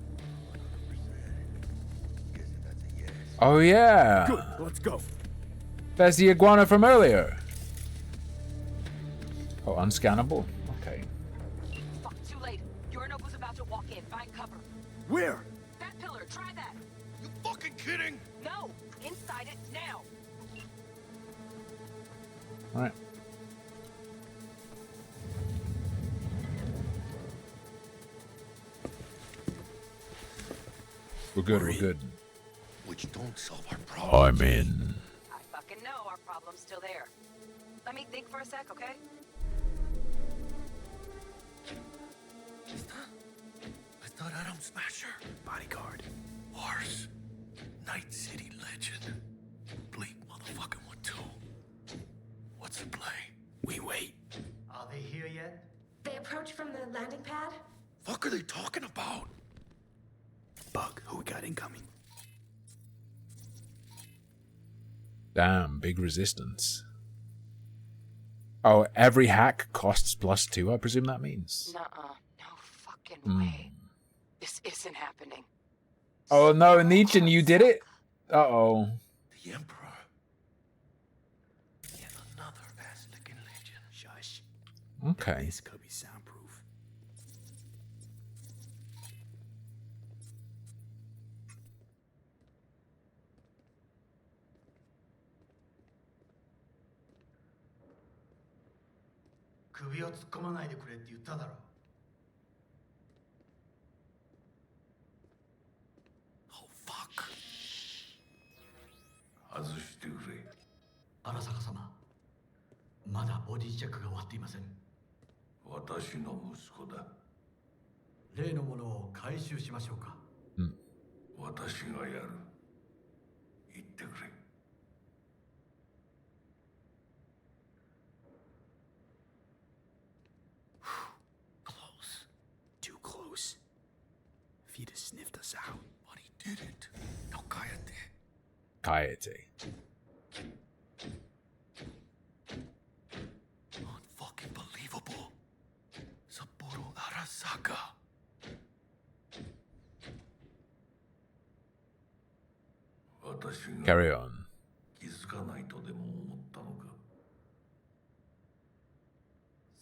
S13: Guessing that's a yes.
S1: Oh yeah.
S6: Good, let's go.
S1: That's the iguana from earlier. Oh, unscannable? Okay.
S7: Fuck, too late. Yorinobu's about to walk in. Find cover.
S6: Where?
S7: That pillar, try that.
S13: You fucking kidding?
S7: No! Inside it, now!
S1: Alright. We're good, we're good.
S13: Which don't solve our problem.
S1: I'm in.
S7: I fucking know our problem's still there. Let me think for a sec, okay?
S13: I thought Atom Smasher.
S6: Bodyguard.
S13: Horse. Night City legend. Bleak motherfucking one too. What's the play?
S6: We wait.
S21: Are they here yet?
S9: They approach from the landing pad?
S13: Fuck are they talking about?
S6: Bug, who we got incoming?
S1: Damn, big resistance. Oh, every hack costs +2, I presume that means.
S7: Nuh-uh. No fucking way. This isn't happening.
S1: Oh no, Nietzsche, you did it? Uh-oh.
S13: The Emperor. Yet another ass-licking legend.
S6: Shush.
S1: Okay.
S6: This could be soundproof.
S13: Oh, fuck.
S10: 外してくれ。
S21: 荒坂様、まだボディチェックが終わっていません。
S10: 私の息子だ。
S21: 例のものを回収しましょうか。
S10: 私がやる。言ってくれ。
S6: Close. Too close. If he'd have sniffed us out.
S13: But he didn't. No, cállate.
S1: Kaete.
S13: Unfucking believable. Sapporo Arasaka.
S1: Carry on.
S10: 気づかないとでも思ったのか。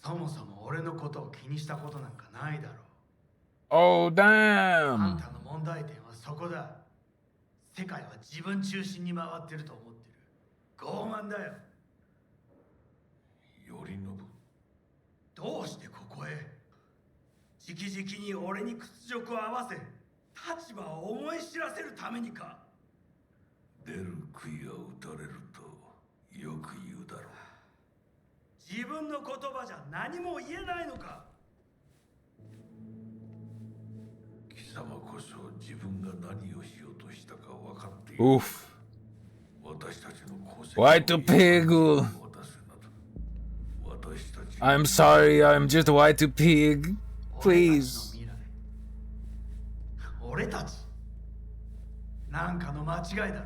S21: そもそも俺のことを気にしたことなんかないだろう。
S1: Oh,
S21: あ
S1: damn.
S21: んたの問題点はそこだ。世界は自分中心に回ってると思ってる。傲慢だよ。どうしてここへ直々に俺に屈辱を合わせ立場を思い知らせるためにか。
S10: 出る杭が打たれるとよく言うだろう。
S21: 自分の言葉じゃ何も言えないのか。
S10: 貴様こそ自分が何をしようとしたか分かっている。
S1: Oof.
S10: 私たちの功績
S1: White pig. I'm sorry, I'm just white pig. Please.
S21: 俺たちなんかの間違いだろ。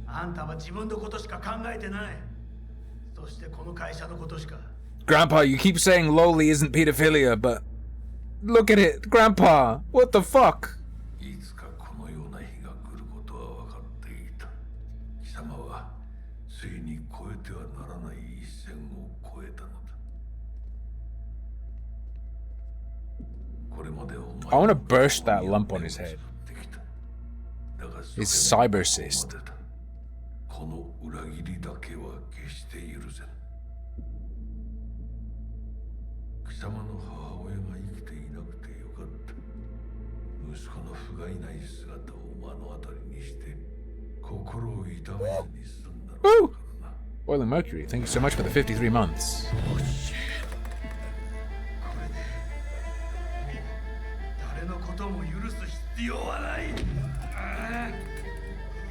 S21: あんたは自分のことしか考えてない。そしてこの会社のことしか。
S1: Grandpa, you keep saying lowly isn't pedophilia, but look at it, Grandpa. What the fuck?
S10: いつかこのような日が来ることは分かっていた。貴様はついに越えてはならない一線を越えたのだ。これまでお前
S1: I want to burst that lump on his head. His cyber cyst.
S10: この裏切りだけは決して許せん。貴様の母親が生きていなくてよかった。息子の不甲斐ない姿を目の当たりにして心を痛めずに済んだろうからな。
S1: Boiling Mercury, thank you so much for the 53 months.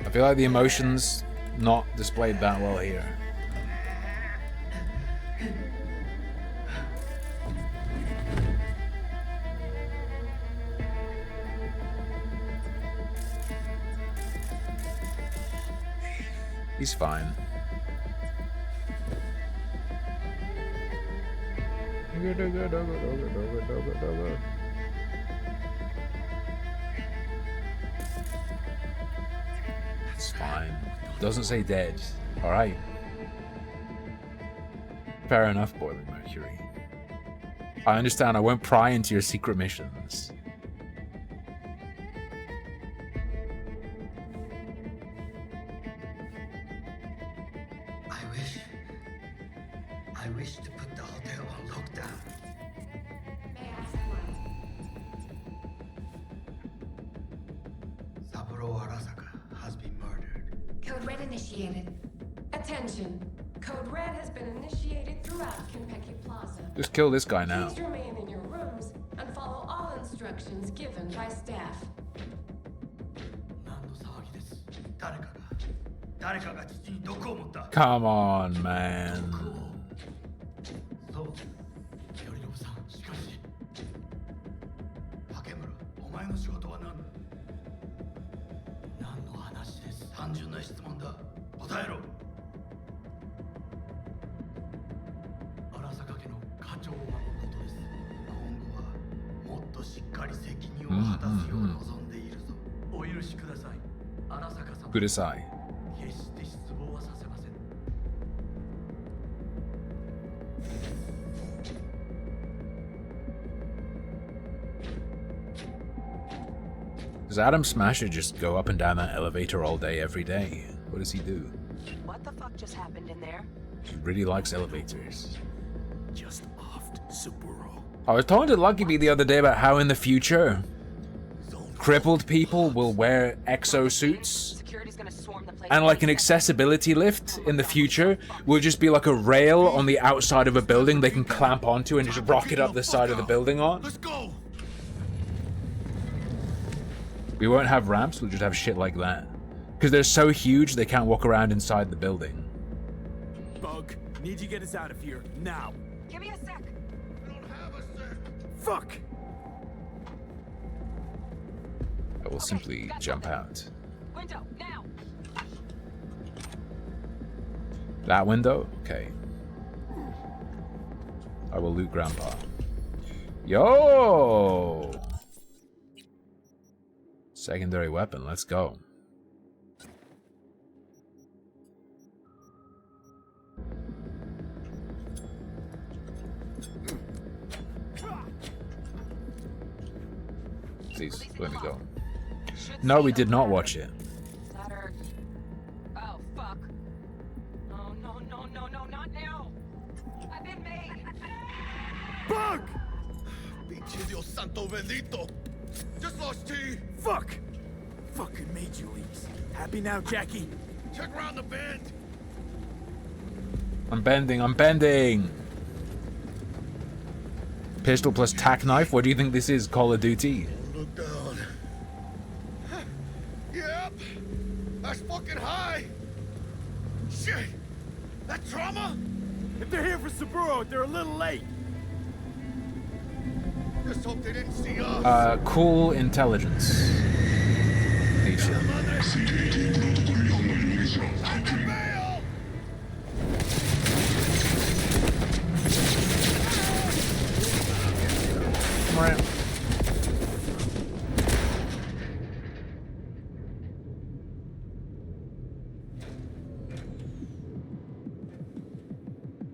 S1: I feel like the emotions not displayed that well here. He's fine. It's fine. Doesn't say dead. Alright. Fair enough, Boiling Mercury. I understand I won't pry into your secret missions.
S21: I wish to put the hotel on lockdown.
S9: May I ask why?
S21: Saburo Arasaka has been murdered.
S9: Code Red initiated. Attention. Code Red has been initiated throughout Kinpeki Plaza.
S1: Just kill this guy now.
S9: Please remain in your rooms and follow all instructions given by staff.
S1: Come on, man. Kudasai. Does Adam Smasher just go up and down that elevator all day, every day? What does he do?
S14: What the fuck just happened in there?
S1: He really likes elevators.
S6: Just offed Saburo.
S1: I was talking to Lucky Bee the other day about how in the future, crippled people will wear exosuits. And like an accessibility lift in the future will just be like a rail on the outside of a building they can clamp onto and just rocket up the side of the building on.
S21: Let's go.
S1: We won't have ramps, we'll just have shit like that. Because they're so huge they can't walk around inside the building.
S6: Bug, need you to get us out of here now.
S14: Give me a sec.
S6: Fuck.
S1: I will simply jump out.
S14: Window, now.
S1: That window? Okay. I will loot Grandpa. Yo! Secondary weapon, let's go. Please, let me go. No, we did not watch it.
S14: Oh, fuck. No, no, no, no, no, not now.
S13: Pinche Dios santo bendito. Just lost T.
S6: Fuck! Fucking major leagues. Happy now, Jackie?
S13: Check around the bend.
S1: I'm bending, I'm bending! Pistol plus tack knife? What do you think this is, Call of Duty?
S13: Look down. Yep. That's fucking high. Shit. That trauma?
S6: If they're here for Saburo, they're a little late.
S13: Just hope they didn't see us.
S1: Cool intelligence. Right.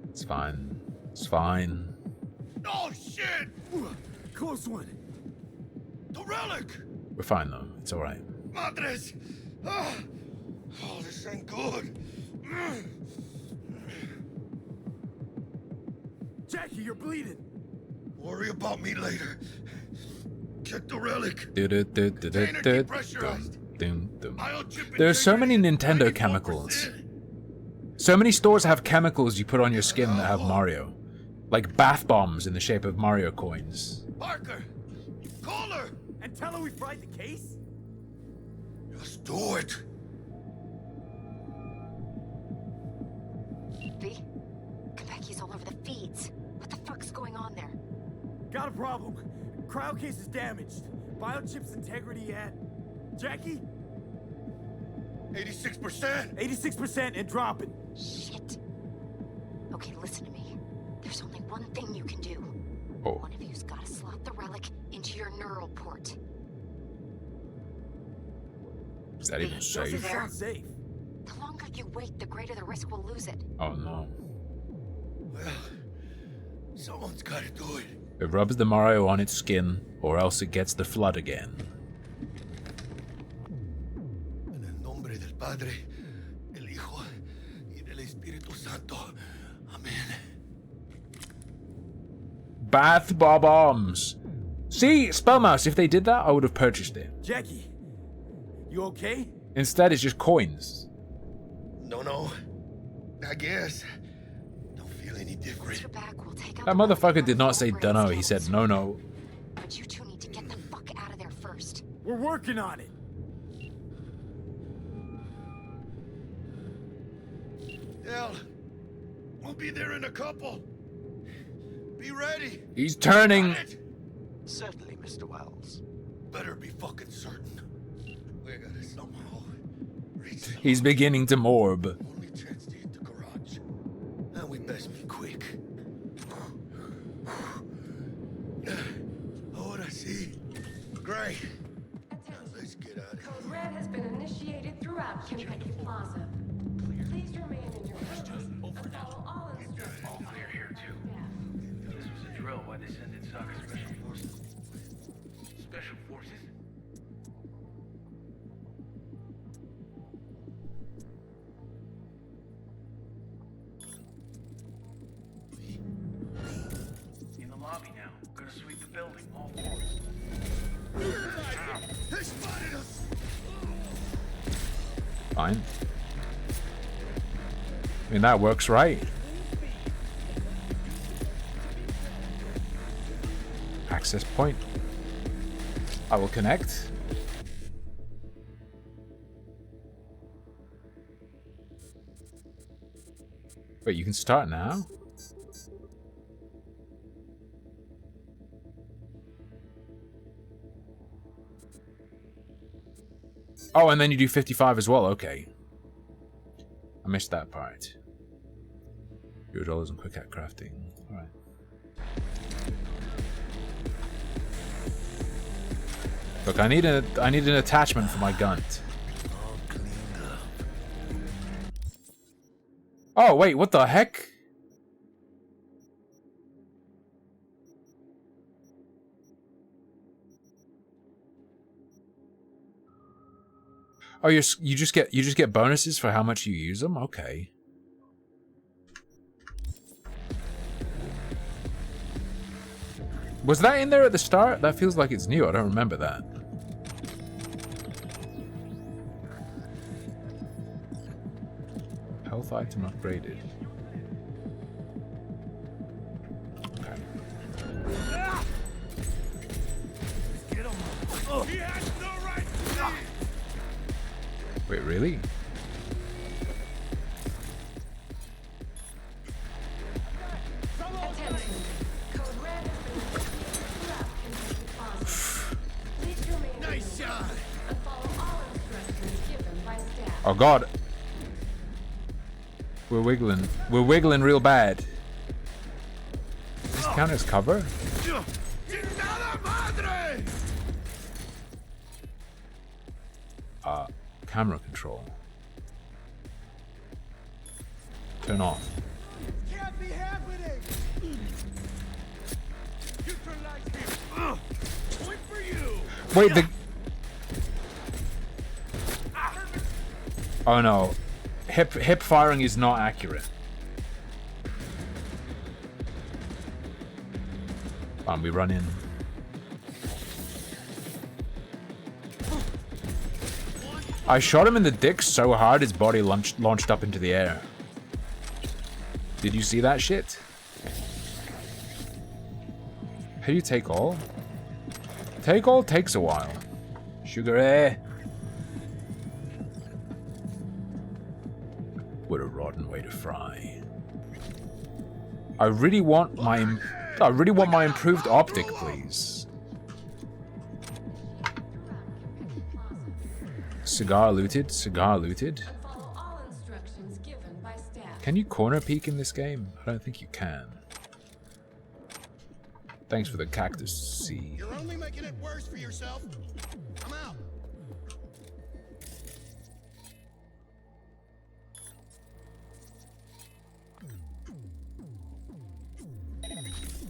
S1: It's fine. It's fine.
S13: Oh shit!
S6: Close one.
S13: The relic!
S1: We're fine though. It's alright.
S13: Madres! Oh, this ain't good.
S6: Jackie, you're bleeding.
S13: Worry about me later. Check the relic.
S1: There's so many Nintendo chemicals. So many stores have chemicals you put on your skin that have Mario. Like bath bombs in the shape of Mario coins.
S13: Parker! Call her!
S6: And tell her we fried the case?
S13: Just do it.
S14: V? Konpeki's all over the feeds. What the fuck's going on there?
S6: Got a problem. Cryo case is damaged. Biochip's integrity at... Jackie?
S13: 86%?
S6: 86% and dropping.
S14: Shit. Okay, listen to me. There's only one thing you can do.
S1: Oh.
S14: One of you's gotta slot the relic into your neural port.
S1: Is that even safe?
S6: Sounds safe.
S14: The longer you wait, the greater the risk we'll lose it.
S1: Oh no.
S13: Well, someone's gotta do it.
S1: It rubs the Mario on its skin, or else it gets the flood again.
S13: En el nombre del Padre, del Hijo, y del Espíritu Santo. Amen.
S1: Bath bombs. See, Spellmouse, if they did that, I would have purchased it.
S6: Jackie, you okay?
S1: Instead, it's just coins.
S13: No. I guess. Don't feel any different.
S1: That motherfucker did not say dunno, he said no.
S14: But you two need to get the fuck out of there first.
S6: We're working on it.
S13: Hell, we'll be there in a couple. Be ready.
S1: He's turning.
S16: Certainly, Mr. Wells.
S13: Better be fucking certain. We gotta somehow reach the
S1: He's beginning to morb.
S13: only chance to hit the garage. And we best be quick. Ahora sí. Great. Now let's get out of here.
S9: Code Red has been initiated throughout Konpeki Plaza. Please remain in your rooms and follow all instructions.
S4: All clear here, too. This was a drill. Why'd they send in Sokka Special Forces? Special Forces? In the lobby now. Gonna sweep the building, all floors.
S13: They spotted us.
S1: Fine. I mean, that works, right? Access point. I will connect. Wait, you can start now? Oh, and then you do 55 as well. Okay. I missed that part. $0 in quick hat crafting. Alright. Look, I need an attachment for my gun. Oh wait, what the heck? Oh, you just get bonuses for how much you use them? Okay. Was that in there at the start? That feels like it's new. I don't remember that. Health item upgraded. Okay.
S3: Get him. He has no right to leave.
S1: Wait, really?
S9: Attention. Code Red has been throughout Kentucky Plaza. Please remain
S3: Nice shot.
S9: and follow all instructions given by staff.
S1: Oh god. We're wiggling. We're wiggling real bad. Does this count as cover? Camera control. Turn off.
S3: Can't be happening. Neutralize him. Point for you.
S1: Wait, the... Oh no. Hip firing is not accurate. We run in. I shot him in the dick so hard his body launched up into the air. Did you see that shit? How do you take all? Take all takes a while. Sugar eh? What a rotten way to fry. I really want my improved optic, please. Cigar looted, cigar looted.
S9: Follow all instructions given by staff.
S1: Can you corner peek in this game? I don't think you can. Thanks for the cactus seed.
S3: You're only making it worse for yourself. I'm out.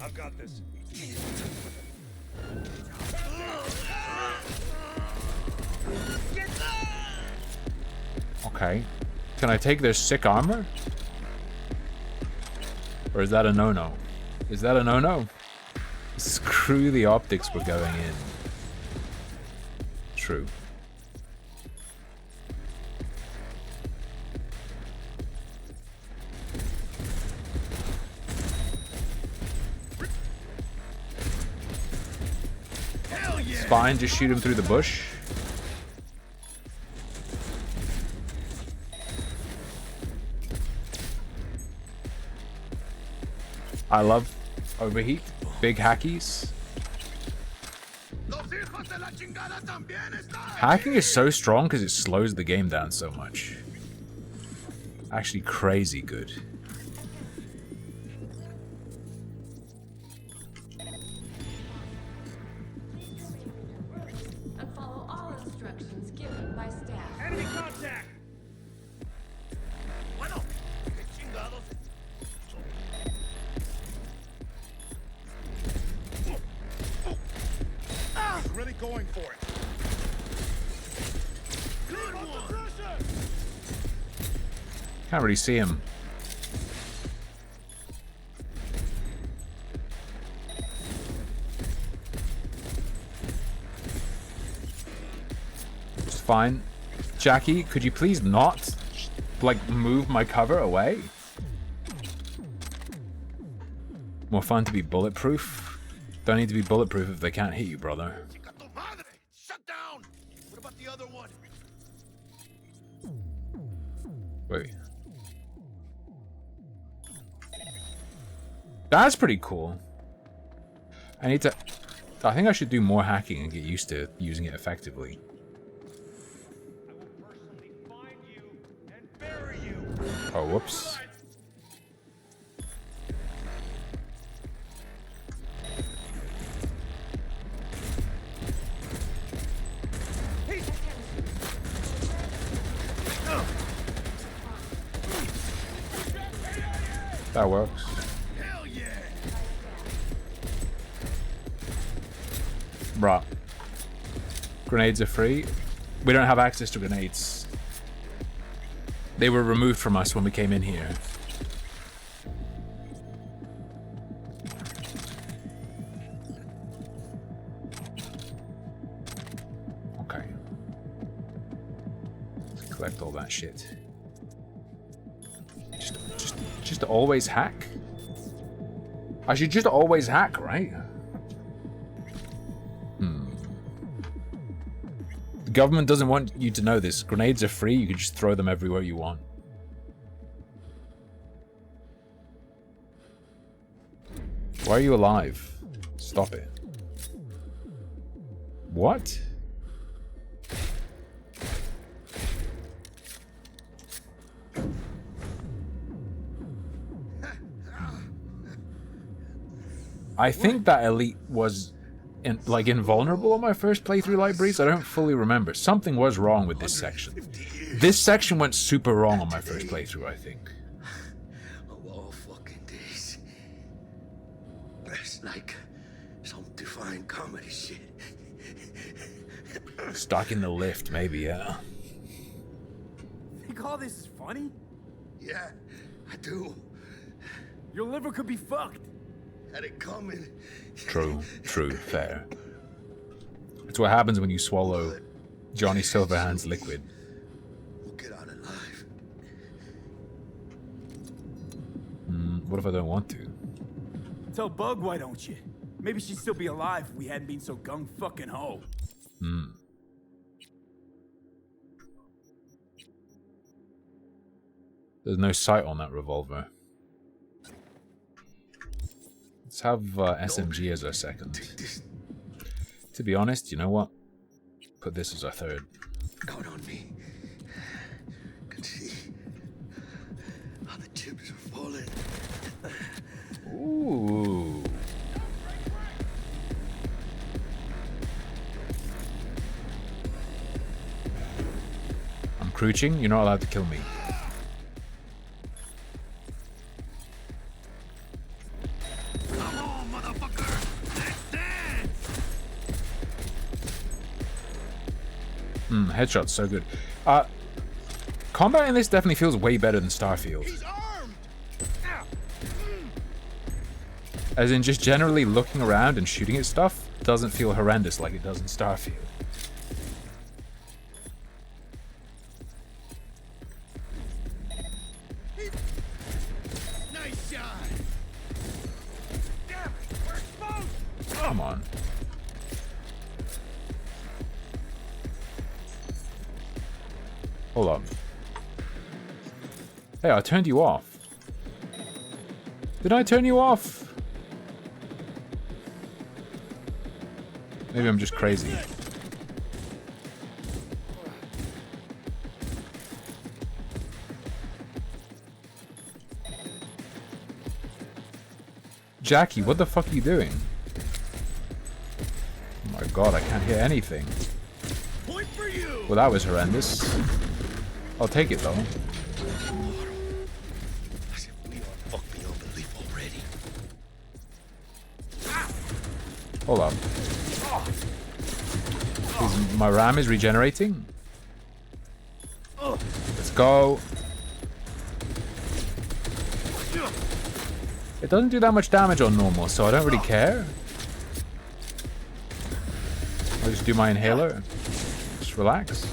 S3: I've got this.
S1: Okay. Can I take their sick armor? Or is that a no-no? Is that a no-no? Screw the optics we're going in. True. It's fine, just shoot him through the bush. I love overheat, big hackies. Hacking is so strong because it slows the game down so much. Actually crazy good.
S9: And follow all instructions given by staff.
S3: Enemy contact. Bueno, qué chingados. He's really going for it. Good one.
S1: Can't really see him. It's fine. Jackie, could you please not, like, move my cover away? More fun to be bulletproof? Don't need to be bulletproof if they can't hit you, brother.
S3: Shut down. What about the other one?
S1: Wait. That's pretty cool. I think I should do more hacking and get used to using it effectively. Oh, whoops. That works. Bruh. Grenades are free. We don't have access to grenades. They were removed from us when we came in here. collect all that shit. Just always hack? I should just always hack, right? The government doesn't want you to know this. Grenades are free, you can just throw them everywhere you want. Why are you alive? Stop it. What? I think that elite was invulnerable on my first playthrough, Lightbreeze. I don't fully remember. Something was wrong with this section. This section went super wrong on my first playthrough, I think.
S13: Of all fucking days. That's like some divine comedy shit.
S1: Stuck in the lift, maybe, yeah.
S6: Think all this is funny?
S13: Yeah, I do.
S6: Your liver could be fucked.
S13: Had it coming.
S1: True, fair. It's what happens when you swallow Johnny Silverhand's liquid.
S13: We'll get out alive.
S1: What if I don't want to?
S6: Tell Bug, why don't you? Maybe she'd still be alive if we hadn't been so gung-fucking-ho.
S1: There's no sight on that revolver. Let's have SMG as our second. To be honest, you know what? Put this as our third.
S13: Count on me. Can see how the chips are falling.
S1: Ooh. I'm crouching. You're not allowed to kill me. Headshot's so good. Combat in this definitely feels way better than Starfield. As in, just generally looking around and shooting at stuff doesn't feel horrendous like it does in Starfield.
S3: Nice shot. Damn it, we're exposed.
S1: Come on. Hold up. Hey, I turned you off. Did I turn you off? Maybe I'm just crazy. Jackie, what the fuck are you doing? Oh my god, I can't hear anything. Well, that was horrendous. I'll take it though. Hold up. My RAM is regenerating. Let's go. It doesn't do that much damage on normal, so I don't really care. I'll just do my inhaler. Just relax.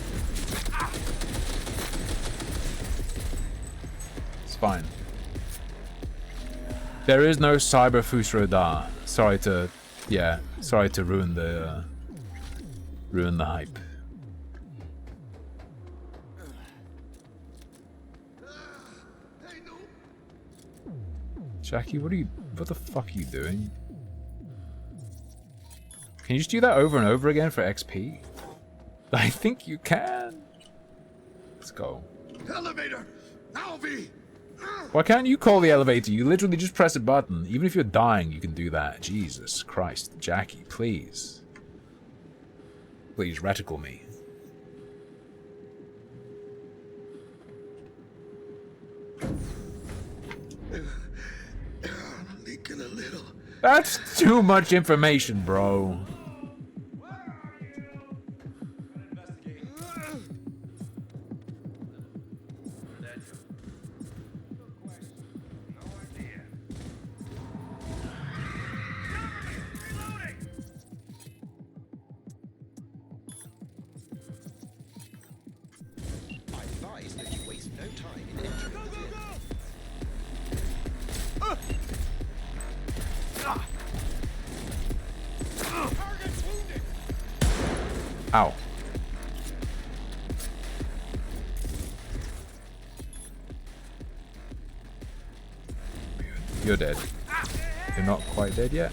S1: It's fine. There is no Cyber Fusroda. Sorry to ruin the hype. Jackie, what the fuck are you doing? Can you just do that over and over again for XP? I think you can. Let's go.
S13: Elevator! Alvi!
S1: Why can't you call the elevator? You literally just press a button. Even if you're dying, you can do that. Jesus Christ. Jackie, please. Please, reticle me.
S13: Leaking a little.
S1: That's too much information, bro.
S16: advise that you waste no time in entering the vehicle.
S1: Ow. You're dead. You're not quite dead yet.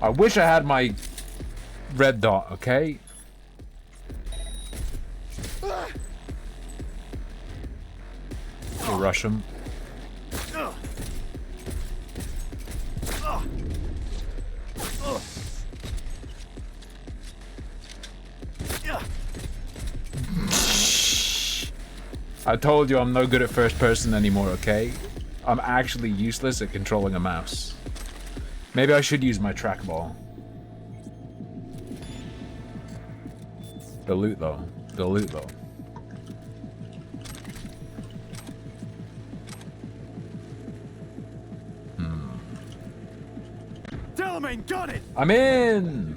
S1: I wish I had my red dot, okay? You rush him. I told you I'm no good at first person anymore, okay? I'm actually useless at controlling a mouse. Maybe I should use my trackball. The loot though. The loot though.
S5: Delamain, got it!
S1: I'm in!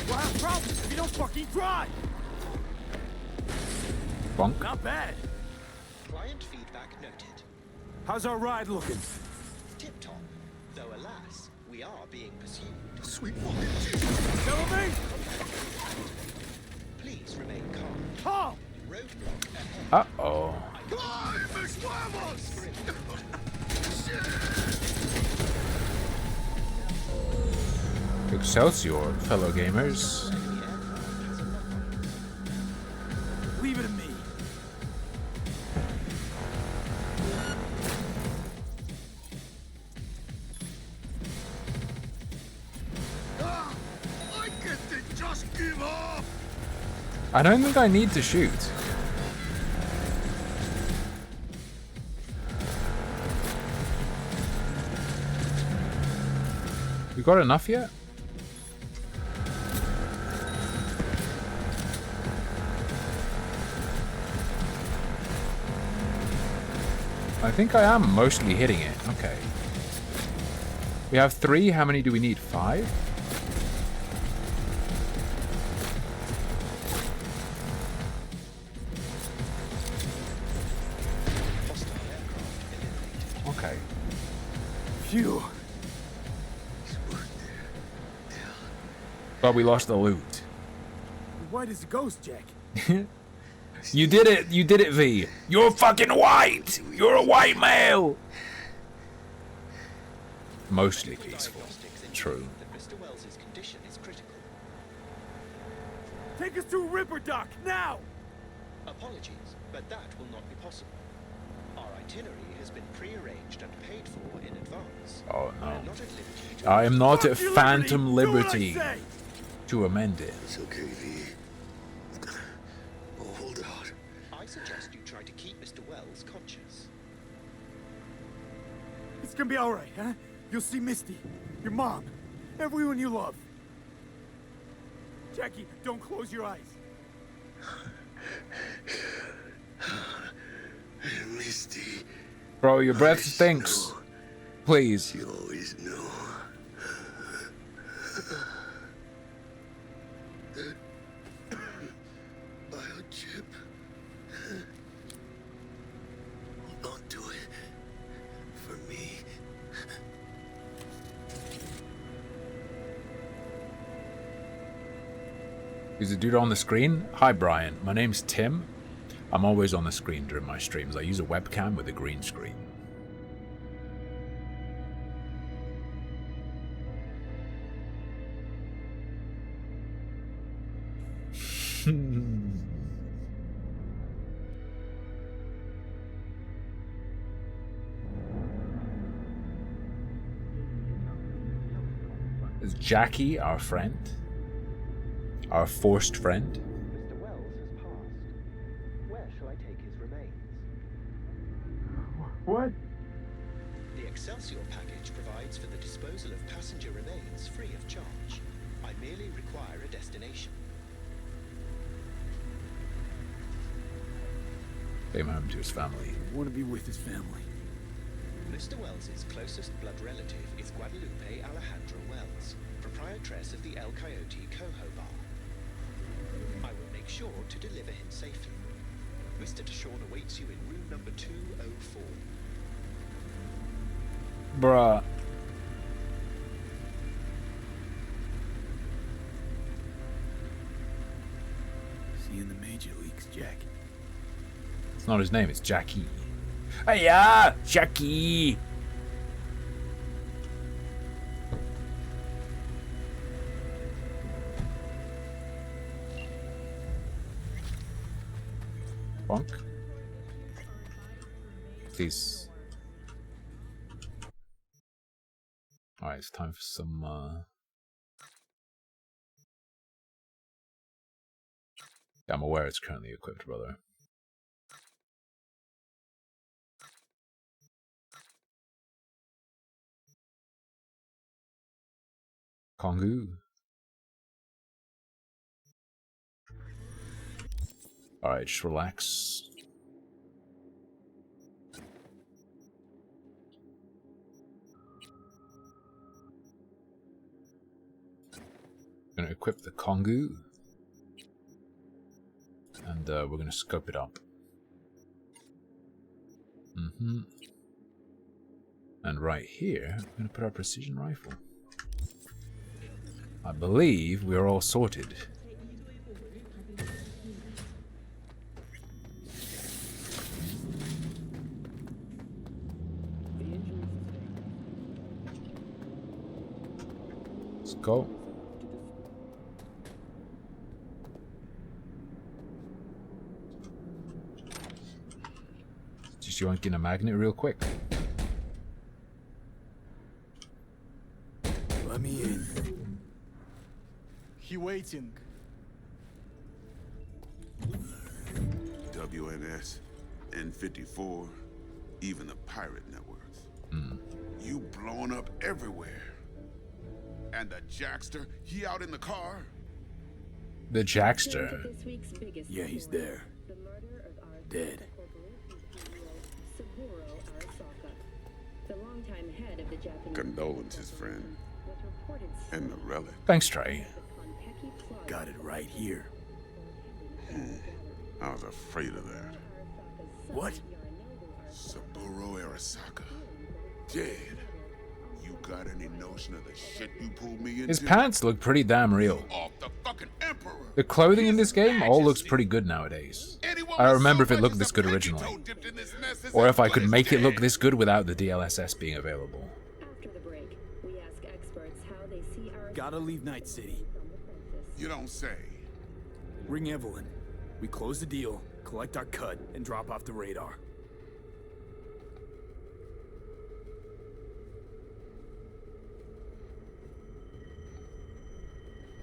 S5: We'll have problems if you don't fucking drive!
S1: Bonk.
S5: Not bad.
S16: Client feedback noted.
S5: How's our ride looking?
S16: Tip-top. Though alas, we are being pursued.
S5: Sweet fucking Jesus! Delamain!
S16: Please remain calm.
S5: Calm!
S16: Roadblock ahead.
S1: Uh-oh. Excelsior, fellow gamers.
S5: Leave it to me.
S10: I guess they just give up.
S1: I don't think I need to shoot. We got enough yet? I think I am mostly hitting it. Okay. We have 3. How many do we need? 5? Okay.
S5: Phew.
S1: But we lost the loot.
S5: White as a ghost, Jack.
S1: You did it! You did it, V! You're fucking white! You're a white male! Mostly peaceful. True.
S16: Mr. Wells's condition is critical.
S5: Take us to Ripper Dock, now!
S16: Apologies, but that will not be possible. Our itinerary has been pre-arranged and paid for in advance.
S1: Oh no.
S16: I am not at liberty to...
S1: I am not at Phantom Liberty to amend it.
S13: It's okay, V. Oh, hold out.
S16: I suggest you try to keep Mr. Wells conscious.
S5: It's gonna be alright, huh? You'll see Misty, your mom, everyone you love. Jackie, don't close your eyes.
S13: Misty.
S1: Bro, your breath stinks. Please.
S13: You always know. Biochip. Hold on to it. For me.
S1: Is the dude on the screen? Hi, Brian. My name's Tim. I'm always on the screen during my streams. I use a webcam with a green screen. Is Jackie our friend? Our forced friend?
S16: Mr. Wells has passed. Where shall I take his remains?
S5: What?
S16: The Excelsior package provides for the disposal of passenger remains free of charge. I merely require a destination.
S1: Take him home to his family.
S5: I want to be with his family.
S16: Mr. Wells's closest blood relative is Guadalupe Alejandra Wells, proprietress of the El Coyote Coho Bar. I will make sure to deliver him safely. Mr. Deshawn awaits you in room number 204.
S1: Bruh.
S6: See you in the major leagues, Jack.
S1: It's not his name, it's Jackie. Hiya, Jackie! Bonk. Please. Alright, it's time for some, I'm aware it's currently equipped, brother. Kongu. Alright, just relax. Gonna equip the Kongu. And we're gonna scope it up. And right here, we're gonna put our precision rifle. I believe we're all sorted. Let's go. Just yoinking a magnet real quick.
S6: Let me in.
S5: He waiting.
S8: WNS, N54, even the pirate networks. You blowing up everywhere. And the Jackster, he out in the car?
S1: The Jackster?
S6: Yeah, he's there. Dead.
S8: Condolences, friend. And the relic.
S1: Thanks, Trey.
S6: Got it right here.
S8: I was afraid of that.
S6: What?
S8: Saburo Arasaka. Dead. You got any notion of the shit you pulled me into?
S1: His pants look pretty damn real.
S8: Off the fucking Emperor.
S1: The clothing in this game all looks pretty good nowadays. I don't remember if it looked this good originally. Or if I could make it look this good without the DLSS being available.
S6: Gotta leave Night City.
S8: You don't say.
S6: Ring Evelyn. We close the deal, collect our cut, and drop off the radar.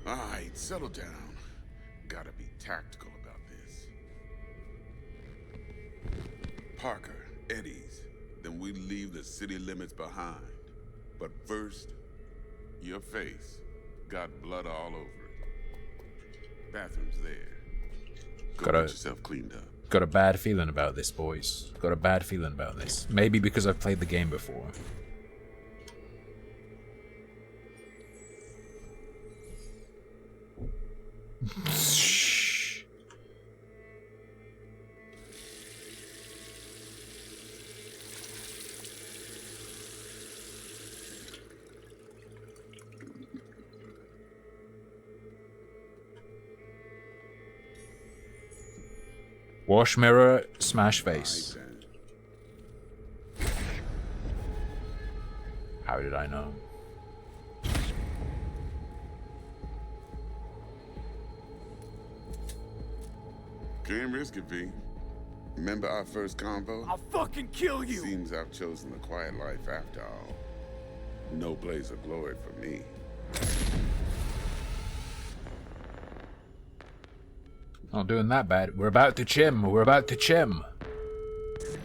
S8: Alright, settle down. Gotta be tactical about this. Parker, Eddie's. Then we leave the city limits behind. But first, your face got blood all over it. Bathroom's there. Go get yourself cleaned up.
S1: Got a bad feeling about this, boys. Got a bad feeling about this. Maybe because I've played the game before. Wash mirror, smash face. How did I know?
S8: Can't risk it, V. Remember our first convo?
S6: I'll fucking kill you!
S8: Seems I've chosen the quiet life after all. No blaze of glory for me.
S1: Not doing that bad. We're about to chim. We're about to chim.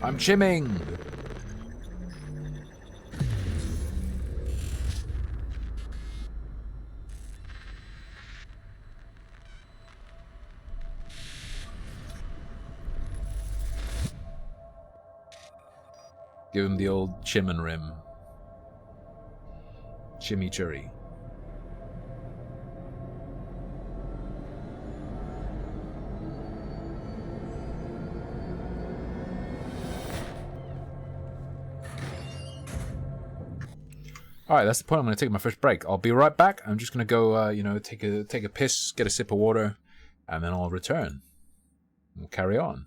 S1: I'm chimming. Give him the old chim and rim. Chimichurri. Alright, that's the point. I'm going to take my first break. I'll be right back. I'm just going to go, you know, take a piss, get a sip of water, and then I'll return. We'll carry on.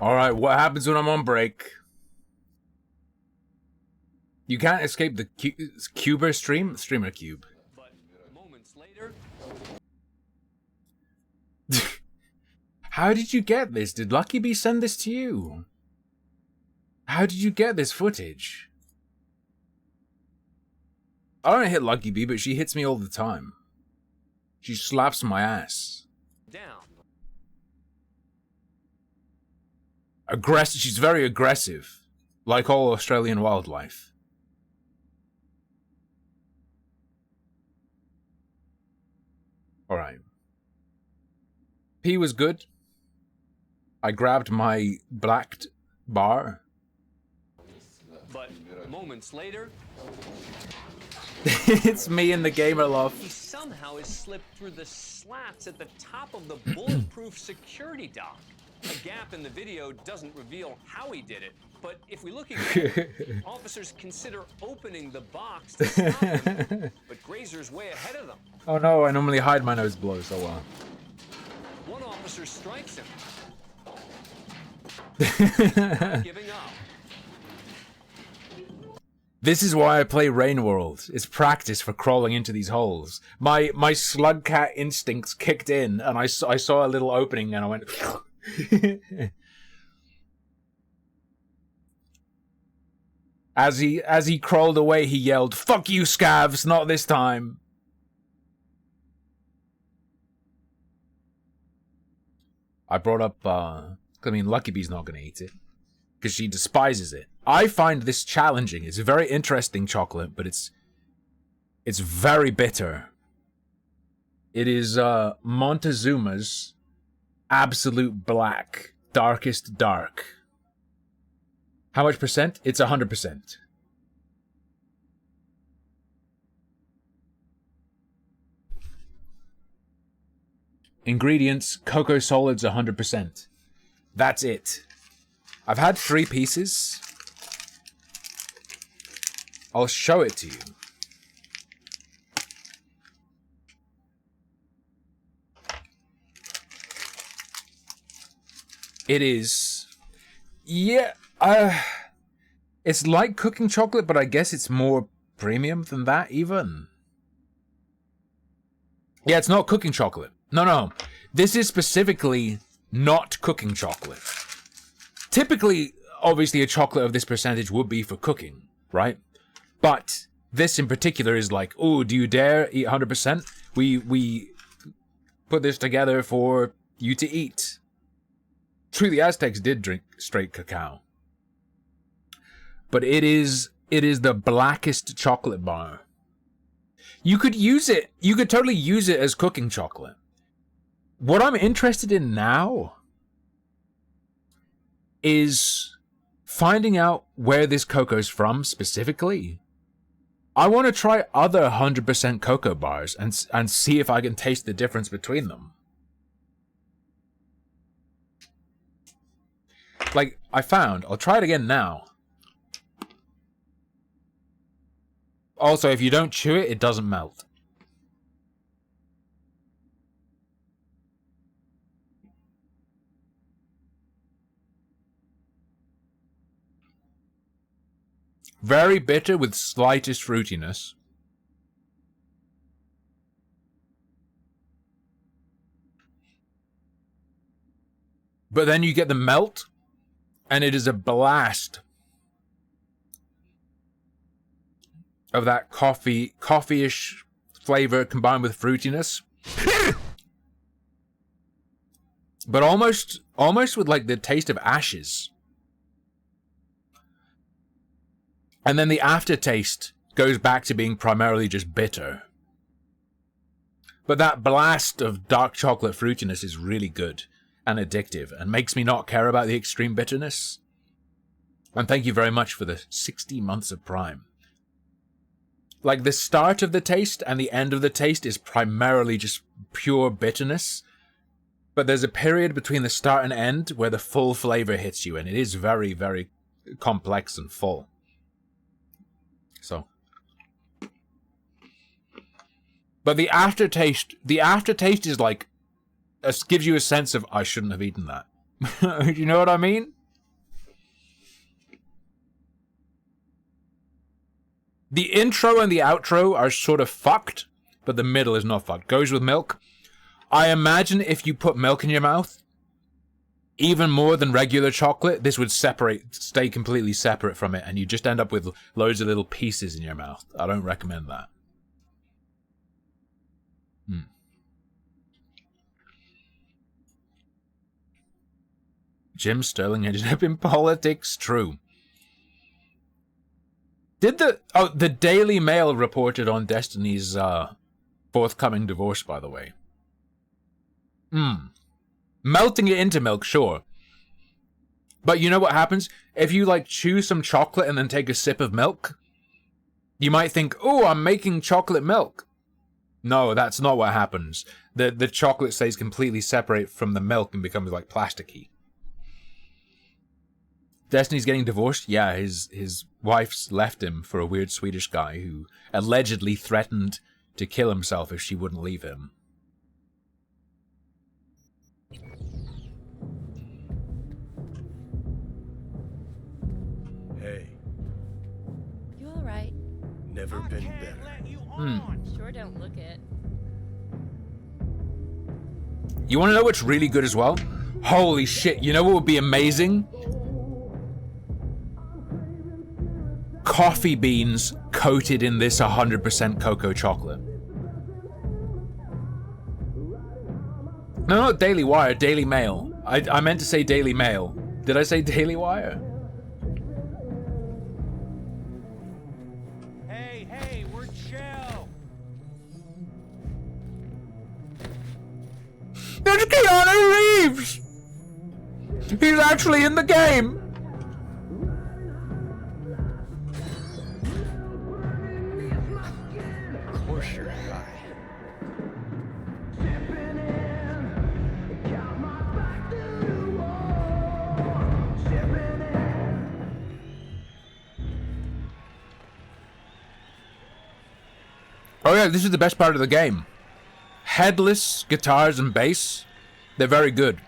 S1: Alright, what happens when I'm on break? You can't escape the Cuber stream? Streamer Cube.
S11: But moments later...
S1: How did you get this? Did Lucky Bee send this to you? How did you get this footage? I don't hit Lucky Bee, but she hits me all the time. She slaps my ass.
S11: Down.
S1: She's very aggressive, like all Australian wildlife. Alright. P was good. I grabbed my blacked bar.
S11: But moments later...
S1: It's me and the gamer love.
S11: He somehow has slipped through the slats at the top of the bulletproof security dock. A gap in the video doesn't reveal how he did it, but if we look again, officers consider opening the box to stop him, but Grazer's way ahead of them.
S1: Oh no, I normally hide my nose blows, so well.
S11: One officer strikes him. Not giving up.
S1: This is why I play Rain World. It's practice for crawling into these holes. My slug cat instincts kicked in, and I saw a little opening, and I went. As he crawled away, he yelled, "Fuck you, scavs! Not this time!" I brought up. I mean, Lucky Bee's not gonna eat it because she despises it. I find this challenging. It's a very interesting chocolate, but it's very bitter. It is Montezuma's Absolute Black, Darkest Dark. How much percent? It's 100%. Ingredients, cocoa solids 100%. That's it. I've had 3 pieces. I'll show it to you. It is... Yeah, it's like cooking chocolate, but I guess it's more premium than that, even. Yeah, it's not cooking chocolate. No. This is specifically not cooking chocolate. Typically, obviously, a chocolate of this percentage would be for cooking, right? But this in particular is like, oh, do you dare eat 100%? We put this together for you to eat. True, the Aztecs did drink straight cacao. But it is the blackest chocolate bar. You could use it. You could totally use it as cooking chocolate. What I'm interested in now is finding out where this cocoa's from specifically. I want to try other 100% cocoa bars and see if I can taste the difference between them. Like, I'll try it again now. Also, if you don't chew it, it doesn't melt. Very bitter with slightest fruitiness. But then you get the melt, and it is a blast of that coffee-ish flavor combined with fruitiness. But almost with like the taste of ashes. And then the aftertaste goes back to being primarily just bitter. But that blast of dark chocolate fruitiness is really good and addictive and makes me not care about the extreme bitterness. And thank you very much for the 60 months of Prime. Like, the start of the taste and the end of the taste is primarily just pure bitterness. But there's a period between the start and end where the full flavor hits you, and it is very, very complex and full. So. But the aftertaste is like, gives you a sense of, I shouldn't have eaten that. You know what I mean? The intro and the outro are sort of fucked, but the middle is not fucked. Goes with milk. I imagine if you put milk in your mouth, even more than regular chocolate, this would stay completely separate from it, and you just end up with loads of little pieces in your mouth. I don't recommend that. Jim Sterling ended up in politics. True. Did the Daily Mail reported on Destiny's forthcoming divorce, by the way. Melting it into milk, sure. But you know what happens? If you, like, chew some chocolate and then take a sip of milk, you might think, oh, I'm making chocolate milk. No, that's not what happens. The chocolate stays completely separate from the milk and becomes, like, plasticky. Destiny's getting divorced? Yeah, his wife's left him for a weird Swedish guy who allegedly threatened to kill himself if she wouldn't leave him.
S12: Hey.
S19: You alright?
S12: Never been better.
S19: Sure don't look it.
S1: You want to know what's really good as well? Holy shit, you know what would be amazing? Coffee beans coated in this 100% cocoa chocolate. No, not Daily Wire, Daily Mail. I meant to say Daily Mail. Did I say Daily Wire?
S3: Hey, we're chill.
S1: There's Keanu Reeves! He's actually in the game!
S12: Of course you're high.
S1: Oh yeah, this is the best part of the game. Headless guitars and bass, they're very good.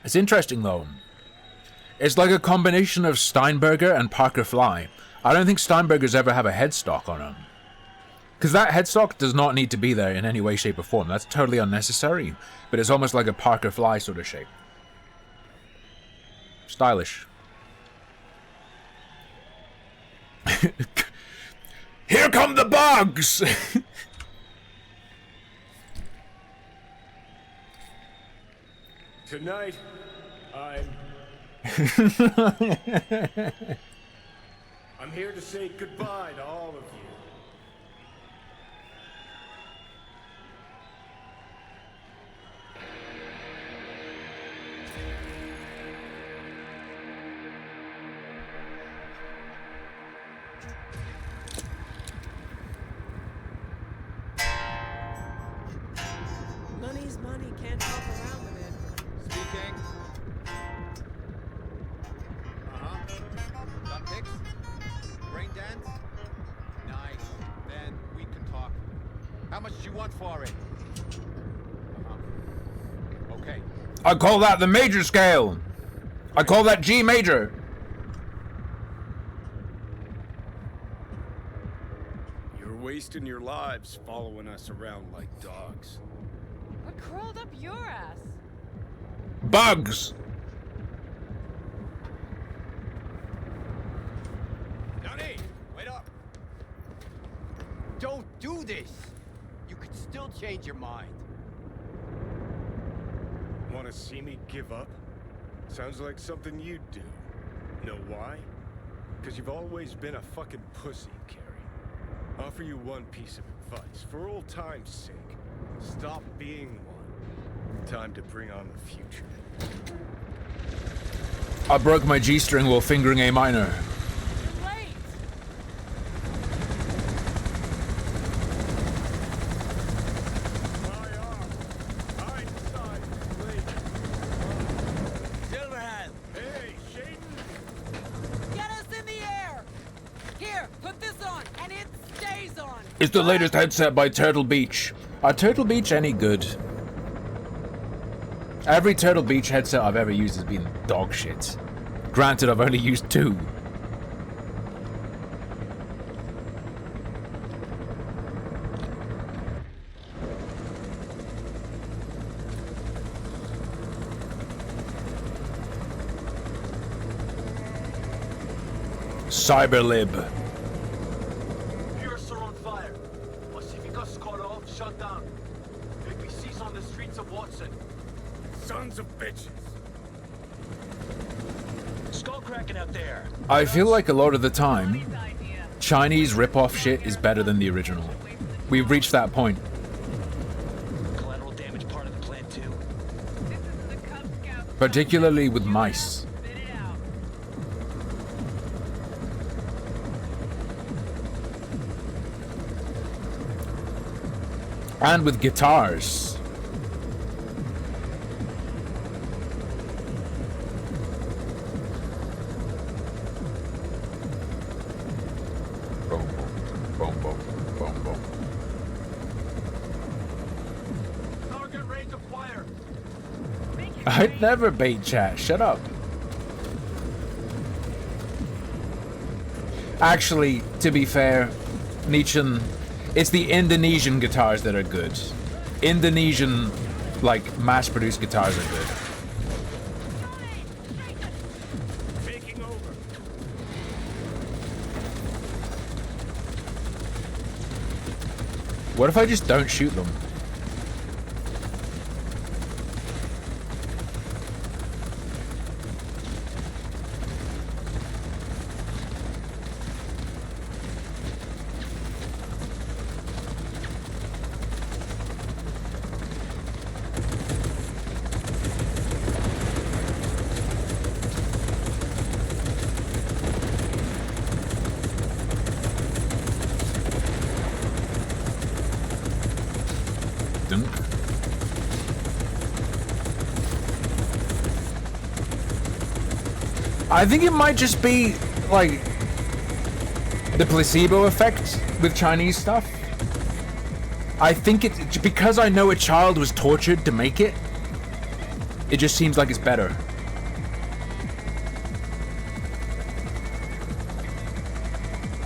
S1: It's interesting though. It's like a combination of Steinberger and Parker Fly. I don't think Steinbergers ever have a headstock on them. Because that headstock does not need to be there in any way, shape, or form. That's totally unnecessary. But it's almost like a Parker Fly sort of shape. Stylish. Here come the bugs!
S12: Tonight, I'm here to say goodbye to all of you.
S15: Money's money, can't help around with it.
S17: Speaking. Got pics? Brain dance? Nice. Then we can talk. How much do you want for it? Okay.
S1: I call that the major scale. I call that G major.
S12: You're wasting your lives following us around like dogs.
S15: What crawled up your ass?
S1: Bugs.
S17: Johnny, wait up.
S24: Don't do this! You could still change your mind.
S12: Want to see me give up? Sounds like something you'd do. Know why? Because you've always been a fucking pussy, Carrie. Offer you one piece of advice, for old time's sake. Stop being one. Time to bring on the future.
S1: I broke my G-string while fingering A minor.
S15: Silverhand!
S12: Hey, Shaden!
S15: Get us in the air! Here, put this on, and it stays on!
S1: It's the latest headset by Turtle Beach. Are Turtle Beach any good? Every Turtle Beach headset I've ever used has been dog shit. Granted, I've only used 2. Cyberlib.
S2: Pierce are on fire. Pacifica's cut off, shut down. APC's on the streets of Watson.
S12: Sons of bitches.
S2: Skullcracking out there.
S1: I feel like a lot of the time, Chinese rip-off shit is better than the original. We've reached that point.
S2: Collateral damage part of the plan too.
S1: Particularly with mice. And with guitars. Boom, boom, boom, boom, boom.
S2: Target range of fire.
S1: I'd never bait chat. Shut up. Actually, to be fair, Nichan, it's the Indonesian guitars that are good. Indonesian, like, mass-produced guitars are good.
S12: Taking over.
S1: What if I just don't shoot them? I think it might just be, like, the placebo effect with Chinese stuff. I think it, because I know a child was tortured to make it, it just seems like it's better.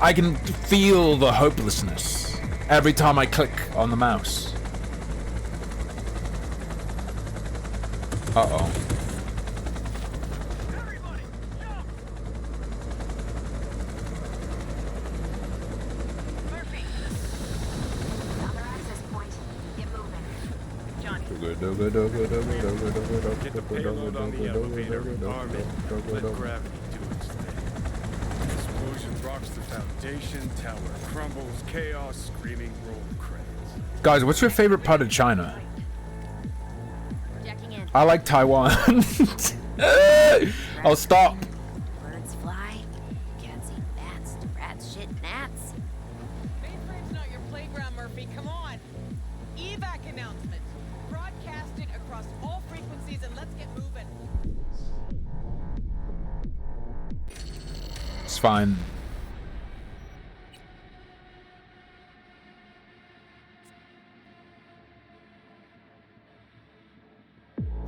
S1: I can feel the hopelessness every time I click on the mouse. Uh-oh.
S12: Get the payload on the elevator, arm it, let gravity do its thing. Explosion rocks the foundation, tower crumbles, chaos, screaming roll credits.
S1: Guys, what's your favorite part of China? I like Taiwan. I'll stop.
S18: Birds fly. Can't see bats, rats, shit, gnats.
S15: Mainframe's not your playground, Murphy. Come on. Evac announcement. Broadcast it across all frequencies and let's get moving.
S1: It's fine.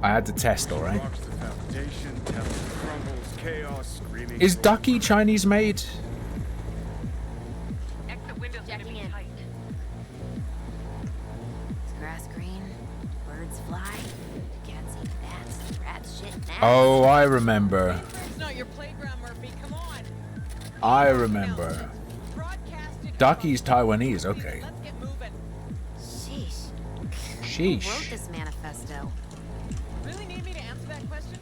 S1: I had to test, alright? Is Ducky Chinese made?
S18: Checking in. Is grass green? Birds fly. Can't see bats, rats, shit, gnats.
S1: Oh, I remember.
S15: Mainframe's not your playground, Murphy. Come on.
S1: I remember. Ducky's Taiwanese, okay.
S15: Let's get moving.
S18: Sheesh. Who
S1: Sheesh.
S18: wrote this manifesto?
S15: Really need me to answer that question?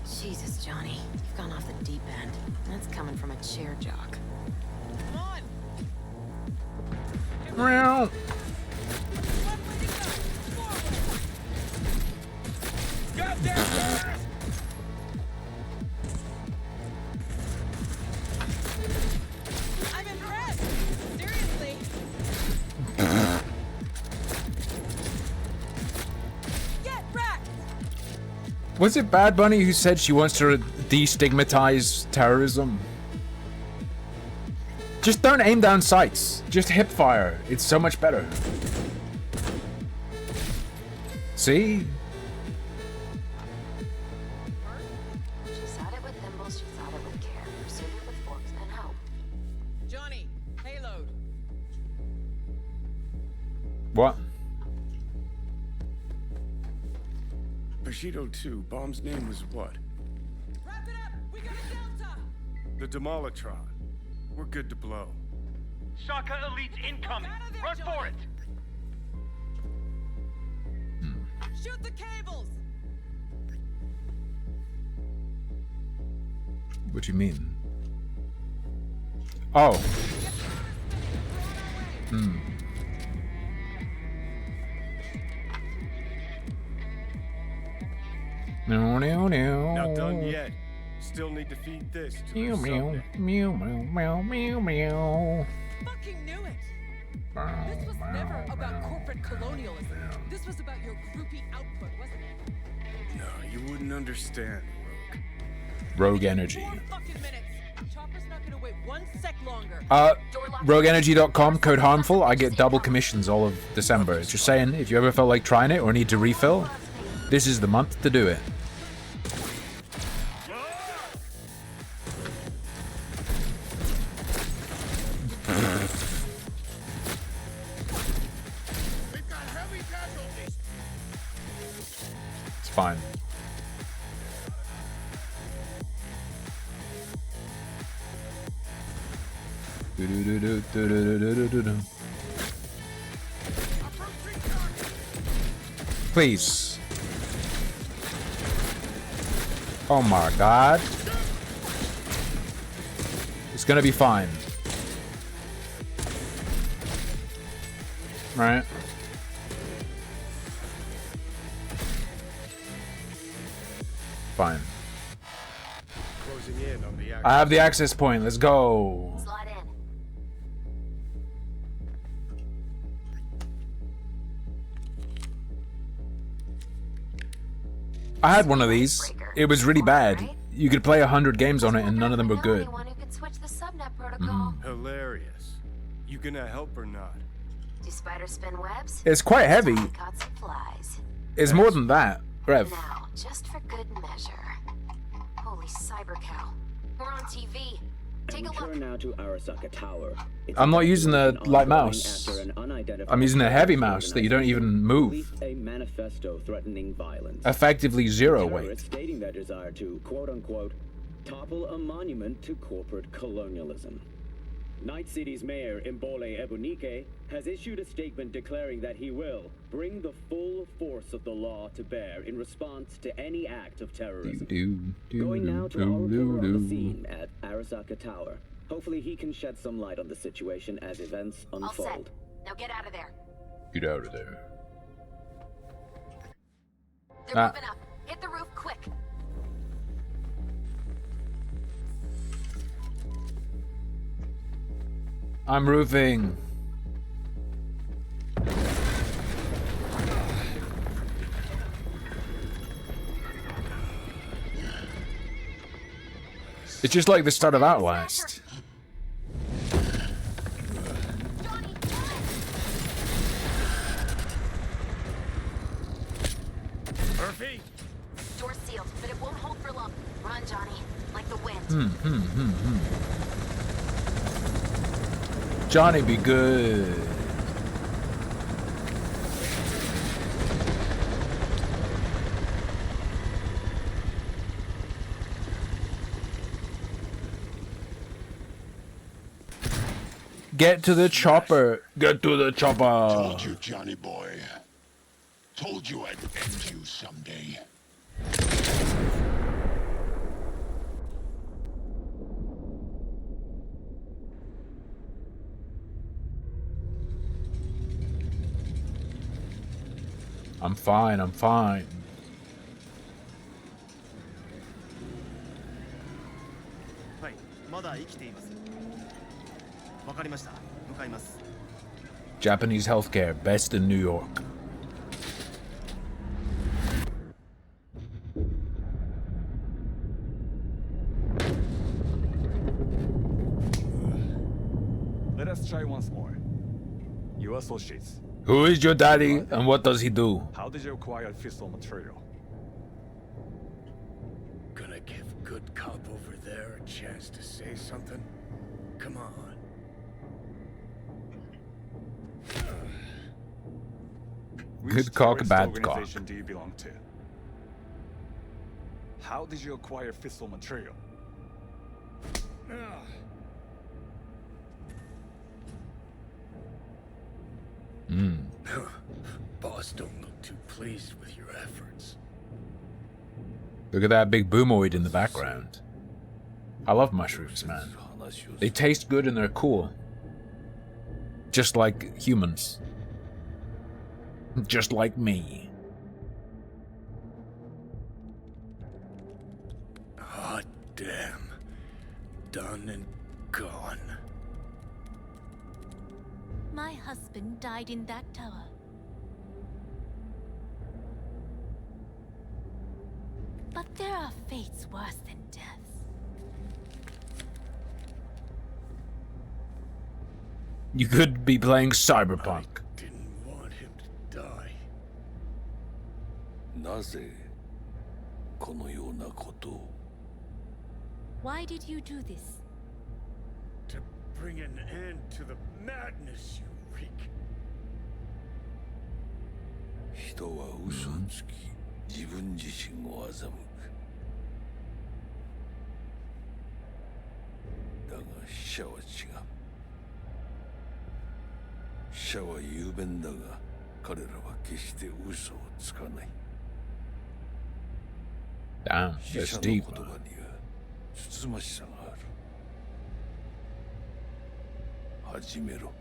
S18: Jesus, Johnny. You've gone off the deep end. That's coming from a chair jock.
S15: Come on.
S1: Meow.
S15: I'm impressed. Seriously. Get wrecked.
S1: Was it Bad Bunny who said she wants to destigmatize terrorism? Just don't aim down sights. Just hip fire. It's so much better. What?
S12: Bushido 2, Bomb's name was what?
S15: Wrap it up! We got a Delta!
S12: The Demolitron. We're good to blow.
S2: Shaka Elite's incoming! Run for it!
S15: Shoot the cables!
S1: What do you mean? Oh. Hmm. No, no, no.
S12: Not done yet. Still need to feed this to
S1: Meow,
S12: the
S1: meow,
S12: subnet.
S1: meow, meow, meow, meow.
S15: Fucking knew it! This was never about corporate colonialism. This was about your groupie output, wasn't it?
S12: No, you wouldn't understand,
S1: Rogue Energy.
S15: 4 fucking minutes. Chopper's not gonna wait 1 sec longer.
S1: RogueEnergy.com, code harmful. I get double commissions all of December. Just saying, if you ever felt like trying it or need to refill, this is the month to do it. It's fine. Please. Oh my god. It's gonna be fine. Right? Fine.
S12: Closing in on the
S1: I have the access point. Let's go.
S18: Slide in.
S1: I had one of these. It was really bad. You could play 100 games on it and none of them were good.
S9: Anyone who can switch the subnet protocol.
S12: Hilarious. You gonna help or not?
S9: Do spiders spin webs?
S1: It's quite heavy.
S9: Caught supplies.
S1: It's more than that, Rev.
S9: Now, just for good measure. Holy cyber cow. We're on TV. Take a look.
S7: Now to Arasaka Tower.
S1: I'm not using the light mouse. I'm using a heavy mouse that you don't even move.
S7: A manifesto threatening violence.
S1: Effectively zero weight.
S7: Terrorists stating their desire to, quote-unquote, topple a monument to corporate colonialism. Night City's mayor, Imbole Ebunike, has issued a statement declaring that he will bring the full force of the law to bear in response to any act of terrorism. Going now to our reporter on the scene at Arasaka Tower. Hopefully he can shed some light on the situation as events
S9: All set.
S7: unfold.
S9: Now get out of there.
S1: Get out of there.
S9: They're moving up. Hit the roof quick.
S1: I'm roofing. It's just like the start of Outlast.
S2: Murphy?
S9: Door's sealed, but it won't hold for long. Run, Johnny. Like the wind.
S1: Johnny be good. Get to the chopper. Get to the chopper.
S20: Told you, Johnny boy. Told you I'd end you someday.
S1: I'm fine, I'm fine. Japanese healthcare, best in New York.
S22: Let us try once more. Your associates.
S1: Who is your daddy and what does he do?
S22: How did you acquire fissile material?
S12: Gonna give good cop over there a chance to say something? Come on.
S1: Good cock,
S22: terrorist
S1: bad cock.
S22: organization do you belong to? How did you acquire fissile material?
S4: Boss don't look too pleased with your efforts.
S1: Look at that big boomoid in the background. I love mushrooms, man. They taste good and they're cool. Just like humans. Just like me.
S4: Hot damn. Done and gone.
S18: My husband died in that tower. But there are fates worse than death.
S1: You could be playing Cyberpunk.
S4: Didn't want him to die.
S10: なぜこのようなことを
S18: Why did you do this?
S4: To bring an end to the madness you wreak.
S10: 人は嘘をつき、自分自身を欺く。だが死者は違う。死者は雄弁だが、彼らは決して嘘をつかない。
S1: Damn,
S10: 死
S1: that's
S10: 者の
S1: deep.
S10: 言葉にはつつましさがある。始めろ。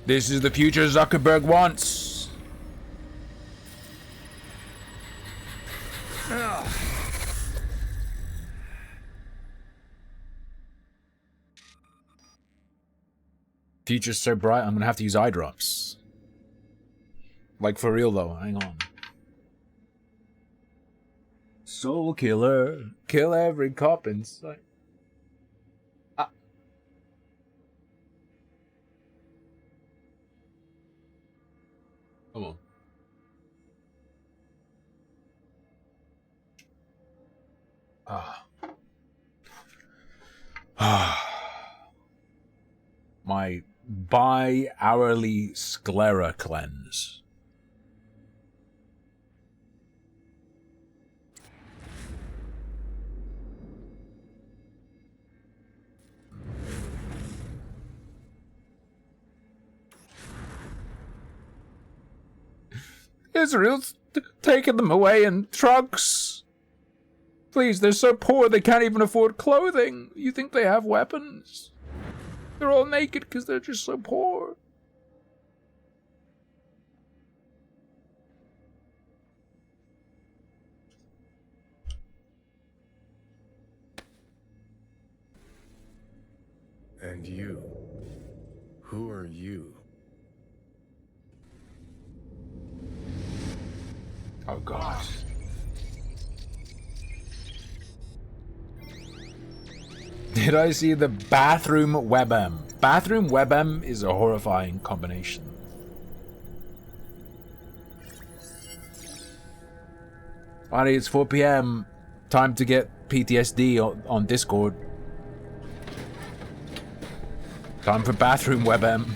S1: This is the future Zuckerberg wants. Future's so bright, I'm gonna have to use eye drops. Like for real though, hang on. Soul killer, kill every cop in sight. Come on. My bi-hourly sclera cleanse. Israel's taking them away in trucks. Please, they're so poor they can't even afford clothing. You think they have weapons? They're all naked because they're just so poor.
S4: And you? Who are you?
S1: Oh God. Did I see the bathroom webm? Bathroom webm is a horrifying combination. Alright, it's 4 PM. Time to get PTSD on Discord. Time for bathroom webm.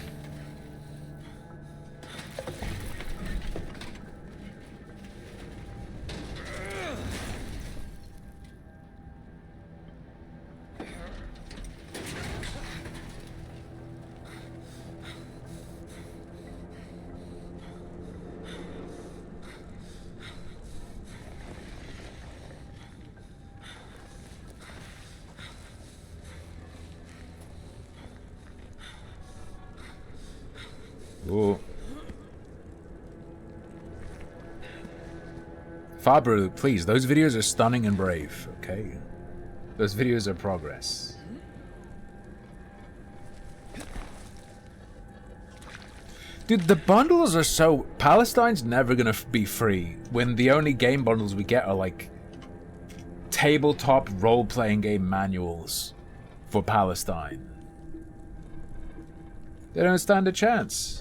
S1: Ooh. Fabru, please, those videos are stunning and brave, okay? Those videos are progress. Dude, the bundles are so... Palestine's never gonna be free when the only game bundles we get are like tabletop role-playing game manuals for Palestine. They don't stand a chance.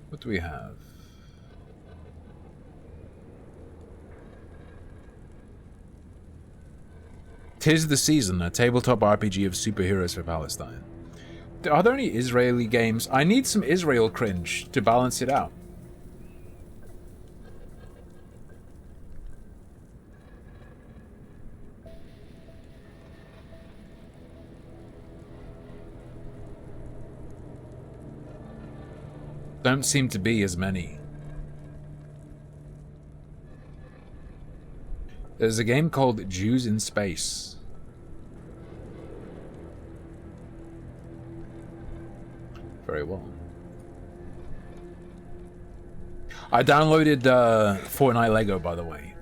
S1: What do we have? 'Tis the Season, a tabletop RPG of superheroes for Palestine. Are there any Israeli games? I need some Israel cringe to balance it out. Don't seem to be as many. There's a game called Jews in Space. Very well. I downloaded Fortnite Lego, by the way.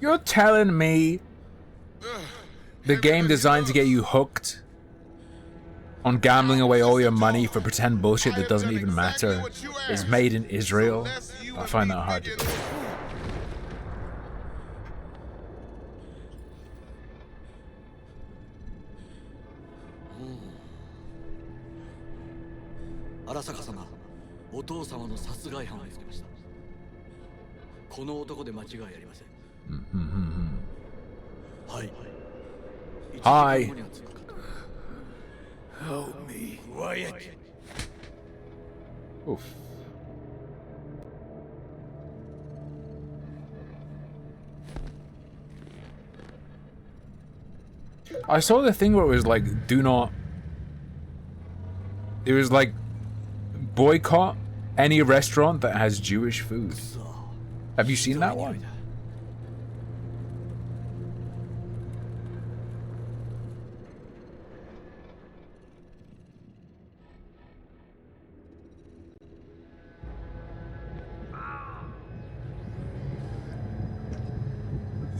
S1: You're telling me the game designed to get you hooked on gambling away all your money for pretend bullshit that doesn't even matter is made in Israel? I find that hard to believe.
S13: Arasaka様、お父様の殺害犯を見つけました。この男で間違いありません。はい。
S1: Hi.
S13: Help me, Wyatt.
S1: Oof. I saw the thing where it was like, do not... It was like, boycott any restaurant that has Jewish food. Have you seen that one?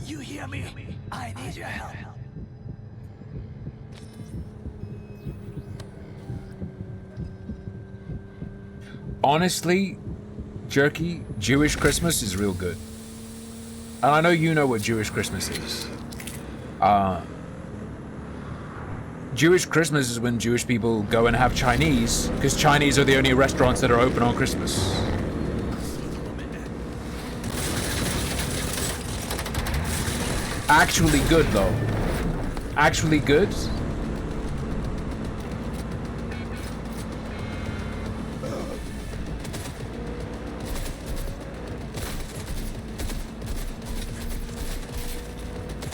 S13: You hear me? I need your help.
S1: Honestly, Jerky, Jewish Christmas is real good. And I know you know what Jewish Christmas is. Jewish Christmas is when Jewish people go and have Chinese, because Chinese are the only restaurants that are open on Christmas. Actually good, though. Actually good.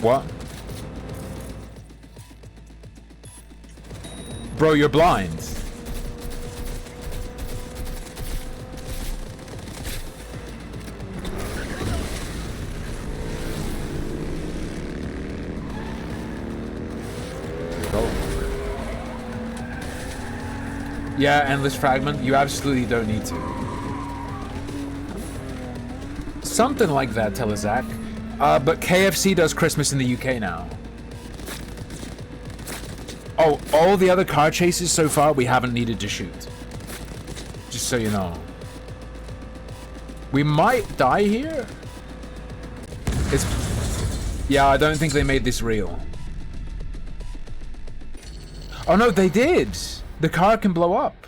S1: What? Bro, you're blind. Yeah, endless fragment. You absolutely don't need to. Something like that, Telezak. But KFC does Christmas in the UK now. Oh, all the other car chases so far we haven't needed to shoot. Just so you know. We might die here. Yeah, I don't think they made this real. Oh no, they did! The car can blow up.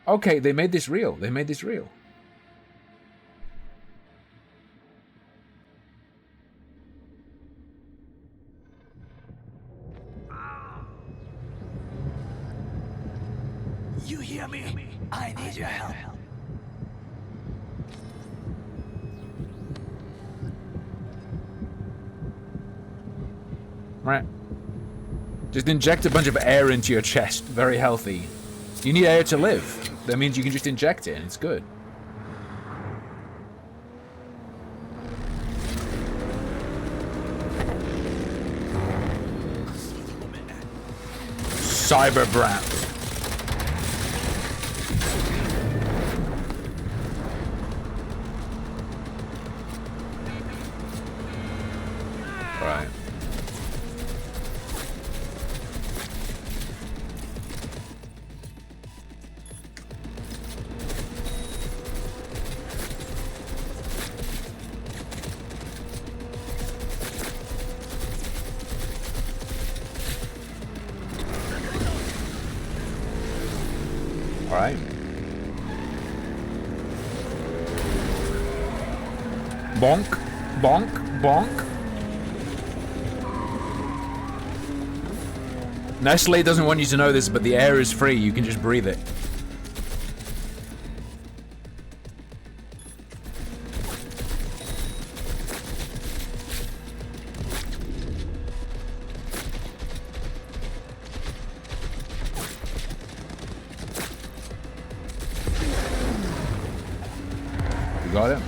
S1: Okay, they made this real. They made this real.
S13: You hear me? I need your help.
S1: Right. Just inject a bunch of air into your chest. Very healthy. You need air to live. That means you can just inject it and it's good. Cyber brat. Right. Bonk, bonk, bonk. Nestle doesn't want you to know this, but the air is free. You can just breathe it. You got it?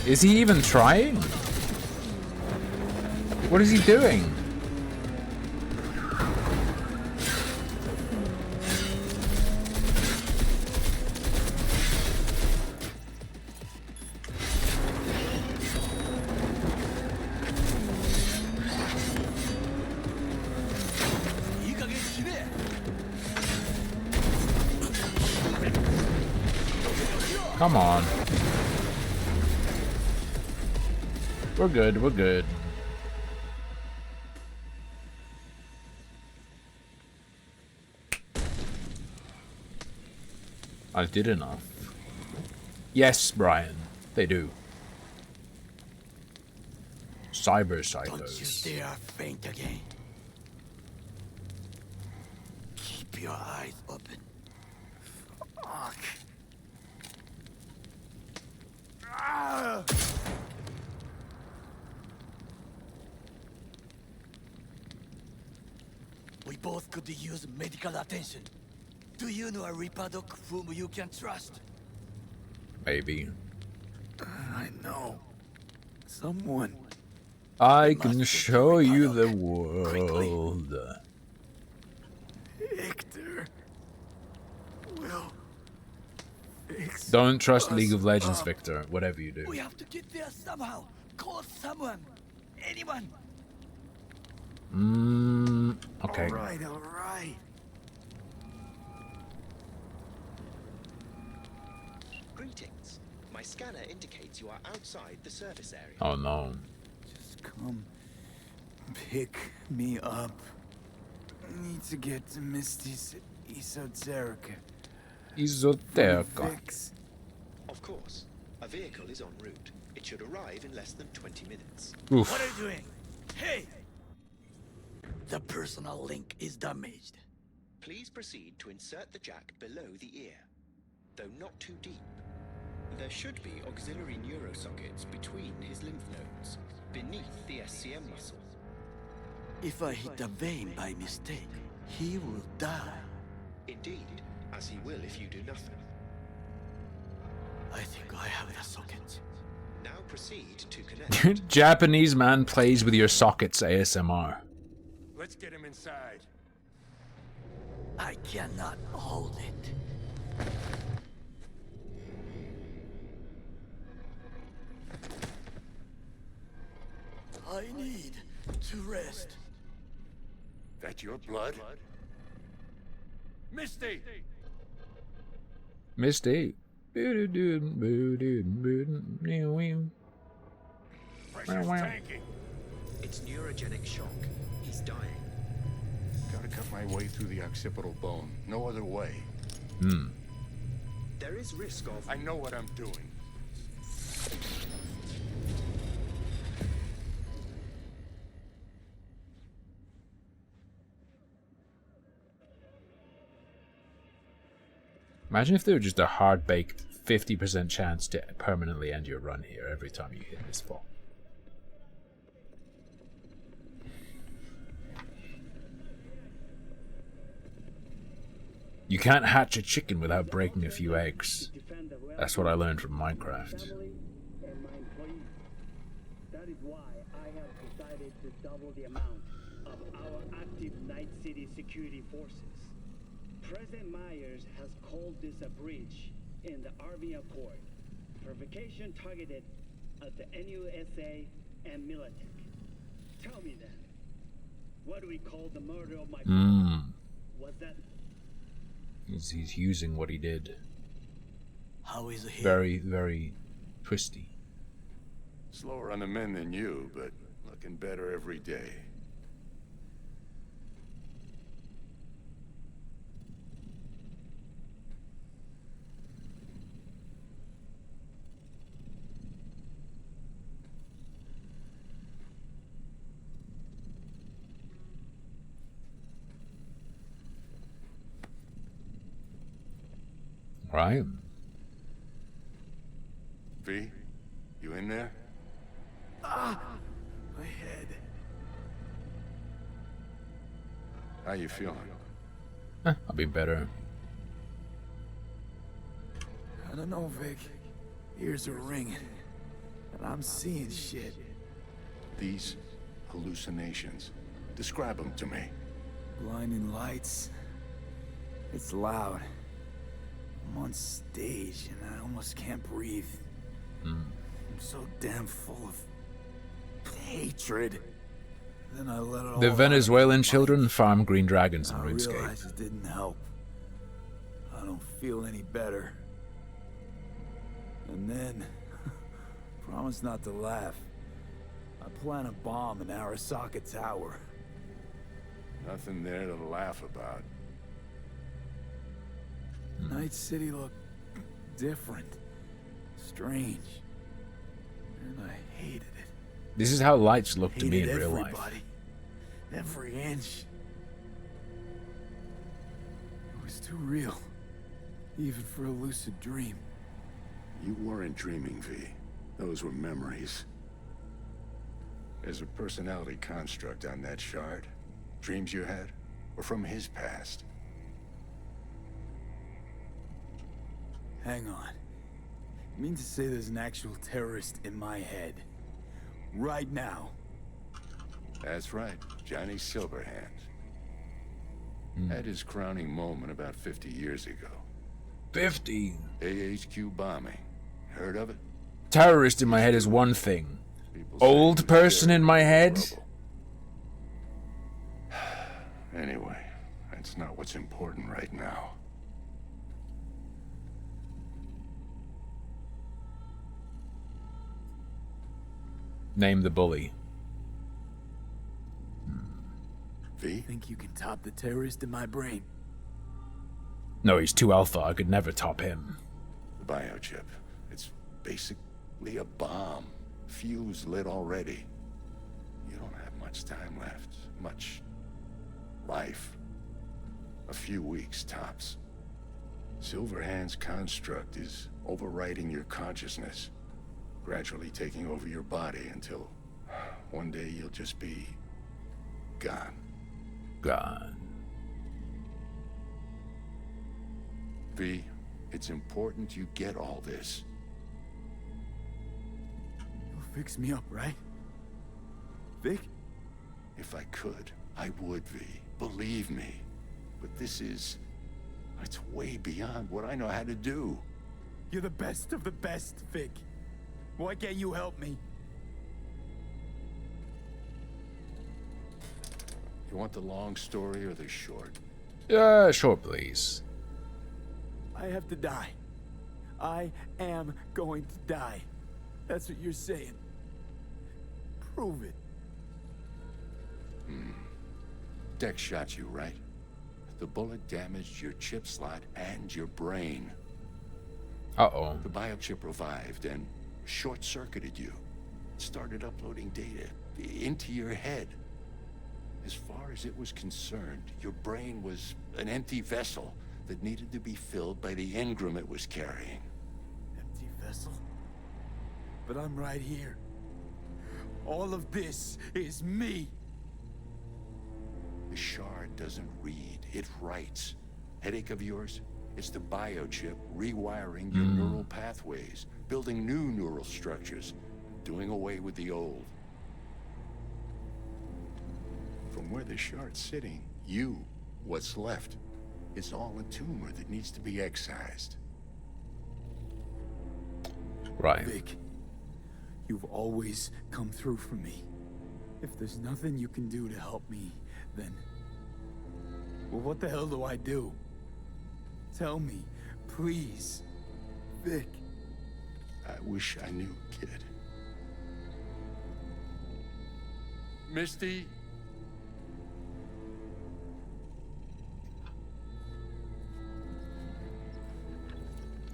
S1: Is he even trying? What is he doing? Come on. We're good, we're good. I did enough. Yes, Brian, they do. Cyber psychos.
S13: Don't you dare faint again. Keep your eyes open. Fuck. Ah! We both could use medical attention. Do you know a Reaper doc whom you can trust?
S1: Maybe.
S6: I know. Someone.
S1: I can show you the world.
S6: Victor will fix.
S1: Don't trust League of Legends, Victor. Whatever you do.
S13: We have to get there somehow. Call someone. Anyone.
S1: Okay.
S6: All right.
S14: Greetings. My scanner indicates you are outside the service area.
S1: Oh no.
S6: Just come pick me up. I need to get to Misty's esoterica.
S1: Esoterica.
S14: Of course. A vehicle is en route. It should arrive in less than 20 minutes.
S1: Oof.
S13: What are you doing? Hey! The personal link is damaged.
S14: Please proceed to insert the jack below the ear, though not too deep. There should be auxiliary neurosockets between his lymph nodes, beneath the SCM muscle.
S13: If I hit a vein by mistake, he will die.
S14: Indeed, as he will if you do nothing.
S13: I think I have the socket.
S14: Now proceed to connect.
S1: Japanese man plays with your sockets ASMR.
S12: Let's get him inside.
S13: I cannot hold it. I need to rest.
S20: That your blood?
S12: Misty!
S1: Misty.
S12: Pressure's tanking.
S14: It's neurogenic shock. He's dying.
S20: Gotta cut my way through the occipital bone. No other way.
S14: There is risk of...
S20: I know what I'm doing.
S1: Imagine if there were just a hard-baked 50% chance to permanently end your run here every time you hit this fall. You can't hatch a chicken without breaking a few eggs. That's what I learned from Minecraft.
S7: That is why I have decided to double the amount of our active Night City security forces. President Myers has called this a breach in the Army Accord. Provocation targeted at the NUSA and Militech. Tell me then, what do we call the murder of my father? Was that...
S1: He's using what he did.
S13: How is he?
S1: Very, very twisty.
S20: Slower on the mend than you, but looking better every day.
S1: Right.
S20: V, you in there?
S6: Ah! My head.
S20: How you feeling?
S1: I'll be better.
S6: I don't know, Vic. Ears are ringing. And I'm seeing shit.
S20: These hallucinations. Describe them to me.
S6: Blinding lights. It's loud. I'm on stage and I almost can't breathe. I'm so damn full of hatred. Then I let it all
S1: The
S6: out.
S1: Venezuelan children farm green dragons in
S6: I
S1: RuneScape.
S6: realized it didn't help. I don't feel any better. And then, promise not to laugh. I plant a bomb in Arasaka Tower.
S20: Nothing there to laugh about.
S6: Night City looked different, strange, and I hated it.
S1: This is how lights look to me in
S6: Hated
S1: real life.
S6: everybody. Every inch. It was too real, even for a lucid dream.
S20: You weren't dreaming, V. Those were memories. There's a personality construct on that shard. Dreams you had were from his past.
S6: Hang on. You mean to say there's an actual terrorist in my head? Right now?
S20: That's right, Johnny Silverhand. Had his crowning moment about 50 years ago.
S1: 50?
S20: AHQ bombing. Heard of it?
S1: Terrorist in my head is one thing. Old person in my head?
S20: Anyway, that's not what's important right now.
S1: Name the bully.
S20: V?
S6: Think you can top the terrorist in my brain?
S1: No, he's too alpha. I could never top him.
S20: The biochip. It's basically a bomb. Fuse lit already. You don't have much time left. Much life. A few weeks, tops. Silverhand's construct is overriding your consciousness. Gradually taking over your body until one day you'll just be gone.
S1: Gone.
S20: V, it's important you get all this.
S6: You'll fix me up, right? Vic?
S20: If I could, I would, V. Believe me. But this is... it's way beyond what I know how to do.
S6: You're the best of the best, Vic. Why can't you help me?
S20: You want the long story or the short?
S1: Short, please.
S6: I have to die. I am going to die. That's what you're saying. Prove it.
S20: Dex shot you, right? The bullet damaged your chip slot and your brain.
S1: Uh-oh.
S20: The biochip revived and short-circuited you. It started uploading data into your head. As far as it was concerned, your brain was an empty vessel that needed to be filled by the engram it was carrying.
S6: Empty vessel? But I'm right here. All of this is me.
S20: The shard doesn't read, it writes. Headache of yours? It's the biochip rewiring your neural pathways, building new neural structures, doing away with the old. From where the shard's sitting, you, what's left, is all a tumor that needs to be excised.
S1: Right.
S6: Vic, you've always come through for me. If there's nothing you can do to help me, then... well, what the hell do I do? Tell me, please. Vic.
S20: I wish I knew, kid. Misty?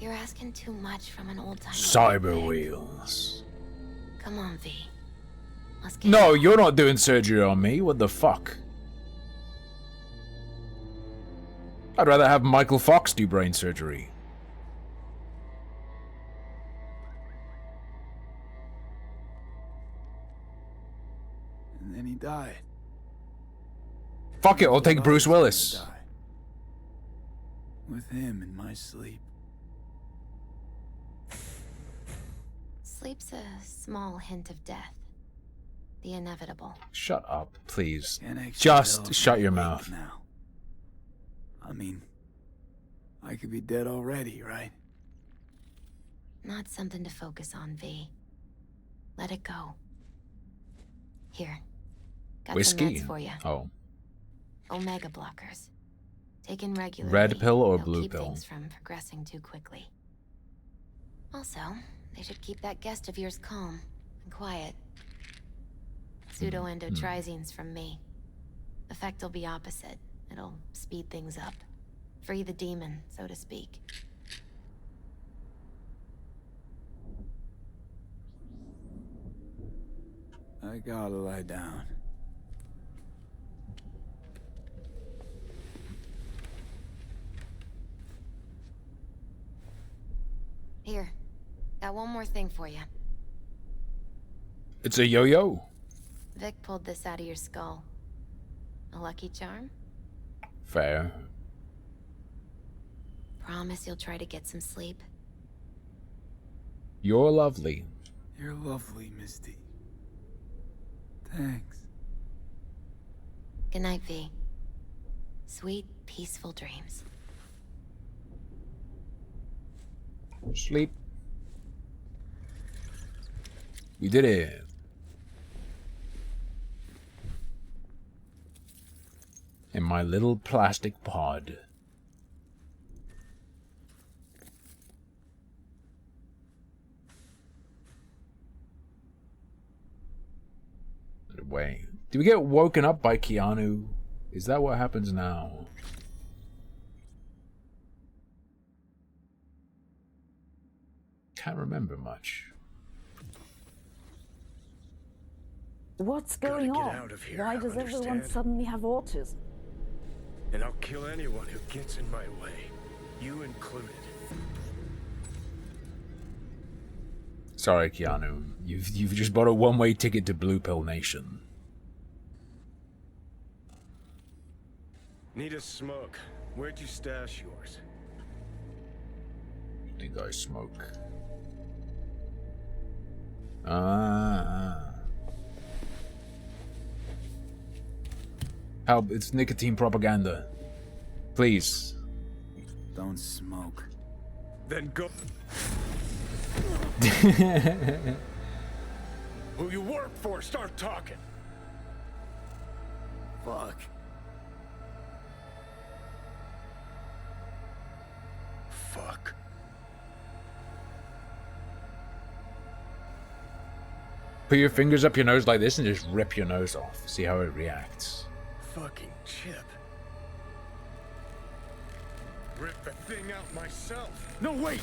S18: You're asking too much from an old-timer.
S1: Cyber wheels.
S18: Come on, V. Let's get
S1: No, you're not doing surgery on me. What the fuck? I'd rather have Michael Fox do brain surgery.
S6: And then he died.
S1: Fuck it, I'll take Bruce Willis.
S6: With him in my sleep.
S18: Sleep's a small hint of death. The inevitable.
S1: Shut up, please.
S6: Can't actually
S1: Just
S6: tell if
S1: shut
S6: I'm
S1: your
S6: awake
S1: mouth.
S6: Now. I mean, I could be dead already, right?
S18: Not something to focus on, V. Let it go. Here. Got
S1: Whiskey?
S18: some meds for you.
S1: Oh.
S18: Omega blockers. Taken regularly.
S1: Red pill or
S18: they'll
S1: blue
S18: keep
S1: pill?
S18: things from progressing too quickly. Also, they should keep that guest of yours calm and quiet. Pseudoendotrizines from me. Effect will be opposite. It'll speed things up. Free the demon, so to speak.
S6: I gotta lie down.
S18: Here. Got one more thing for you.
S1: It's a yo-yo.
S18: Vic pulled this out of your skull. A lucky charm?
S1: Fair.
S18: Promise you'll try to get some sleep.
S1: You're lovely.
S6: You're lovely, Misty. Thanks.
S18: Good night, V. Sweet, peaceful dreams.
S1: Sleep. We did it. In my little plastic pod. Wait. Do we get woken up by Keanu? Is that what happens now? Can't remember much.
S5: What's going
S12: get
S5: on?
S12: out of here,
S5: Why does everyone
S12: understand?
S5: suddenly have autism?
S12: And I'll kill anyone who gets in my way. You included.
S1: Sorry, Keanu. You've just bought a one-way ticket to Blue Pill Nation.
S12: Need a smoke. Where'd you stash yours?
S1: I think I smoke. Help, it's nicotine propaganda. Please.
S6: Don't smoke.
S12: Then go. Who you work for, start talking.
S6: Fuck.
S12: Fuck.
S1: Put your fingers up your nose like this and just rip your nose off. See how it reacts.
S12: Fucking Chip. Rip the thing out myself. No, wait!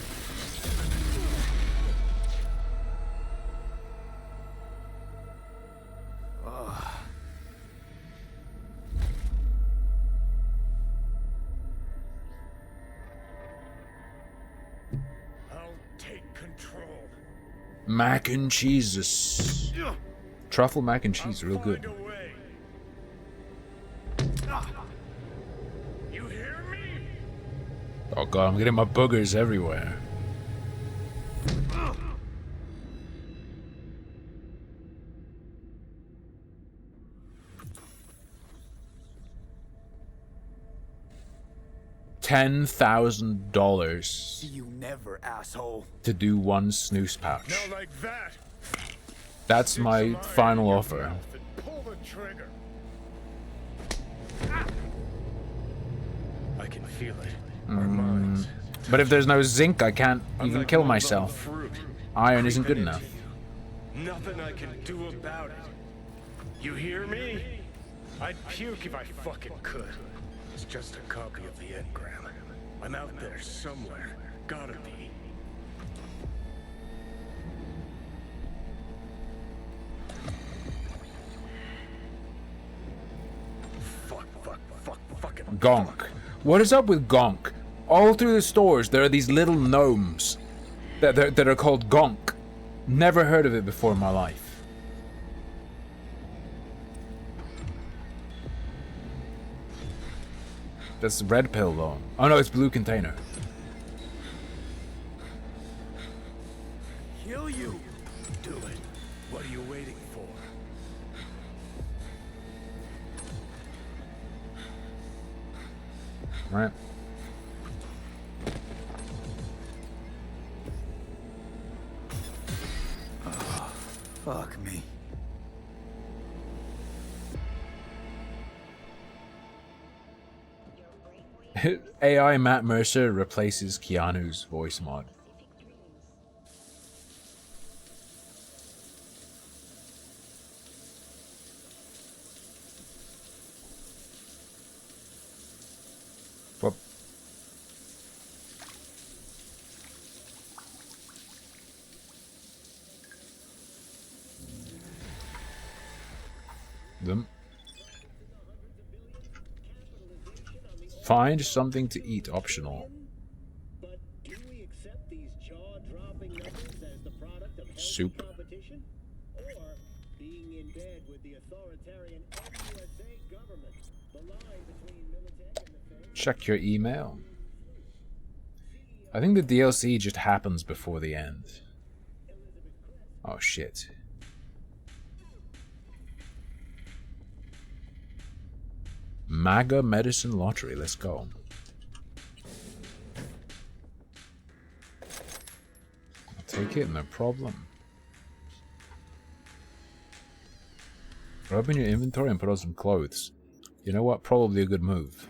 S12: I'll take control.
S1: Mac and cheeses. Truffle mac and cheese, real good.
S12: You hear me?
S1: Oh god, I'm getting my boogers everywhere. $10,000
S6: See you never, asshole.
S1: to do one snooze pouch.
S12: Now like that.
S1: That's my final offer.
S12: Pull the trigger. I can feel it.
S1: But if there's no zinc, I can't even kill myself. Iron isn't good enough.
S12: Nothing I can do about it. You hear me? I'd puke if I fucking could. It's just a copy of the engram. I'm out there somewhere. Gotta be. Fucking
S1: Gonk. What is up with Gonk? All through the stores, there are these little gnomes that are called Gonk. Never heard of it before in my life. That's red pill though. Oh no, it's blue container.
S12: Kill you. Do it. What are you waiting for?
S1: Right.
S6: Oh, fuck me.
S1: AI Matt Mercer replaces Keanu's voice mod. What? Them. Find something to eat, optional. Soup. Check your email. I think the DLC just happens before the end. Oh shit. MAGA Medicine Lottery, let's go. I'll take it, no problem. Open your inventory and put on some clothes. You know what? Probably a good move.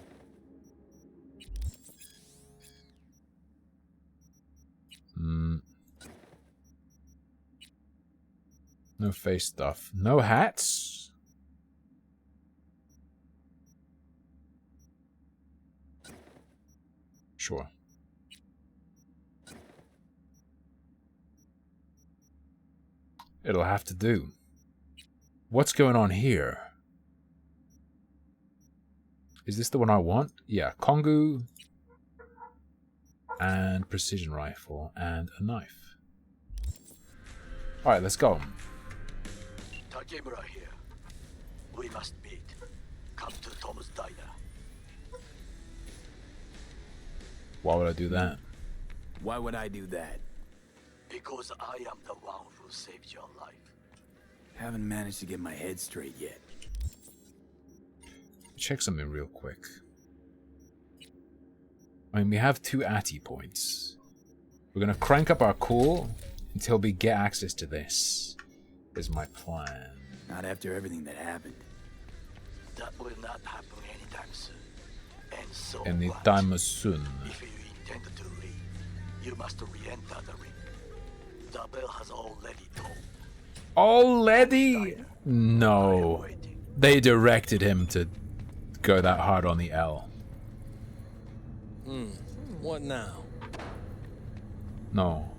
S1: No face stuff. No hats? Sure. It'll have to do. What's going on here? Is this the one I want? Yeah, Kongu and precision rifle and a knife. Alright, let's go.
S8: Takemura here. We must meet. Come to Tom's Diner.
S1: Why would I do that?
S6: Why would I do that?
S8: Because I am the one who saved your life.
S6: Haven't managed to get my head straight yet.
S1: Check something real quick. I mean, we have 2 ATI points. We're gonna crank up our cool until we get access to this. Is my plan.
S6: Not after everything that happened.
S8: That will not happen anytime soon. And so
S1: Anytime soon.
S8: if you intend to leave, you must re-enter the ring. The bell has already tolled.
S1: Already? No. They directed him to go that hard on the L.
S16: What now?
S1: No.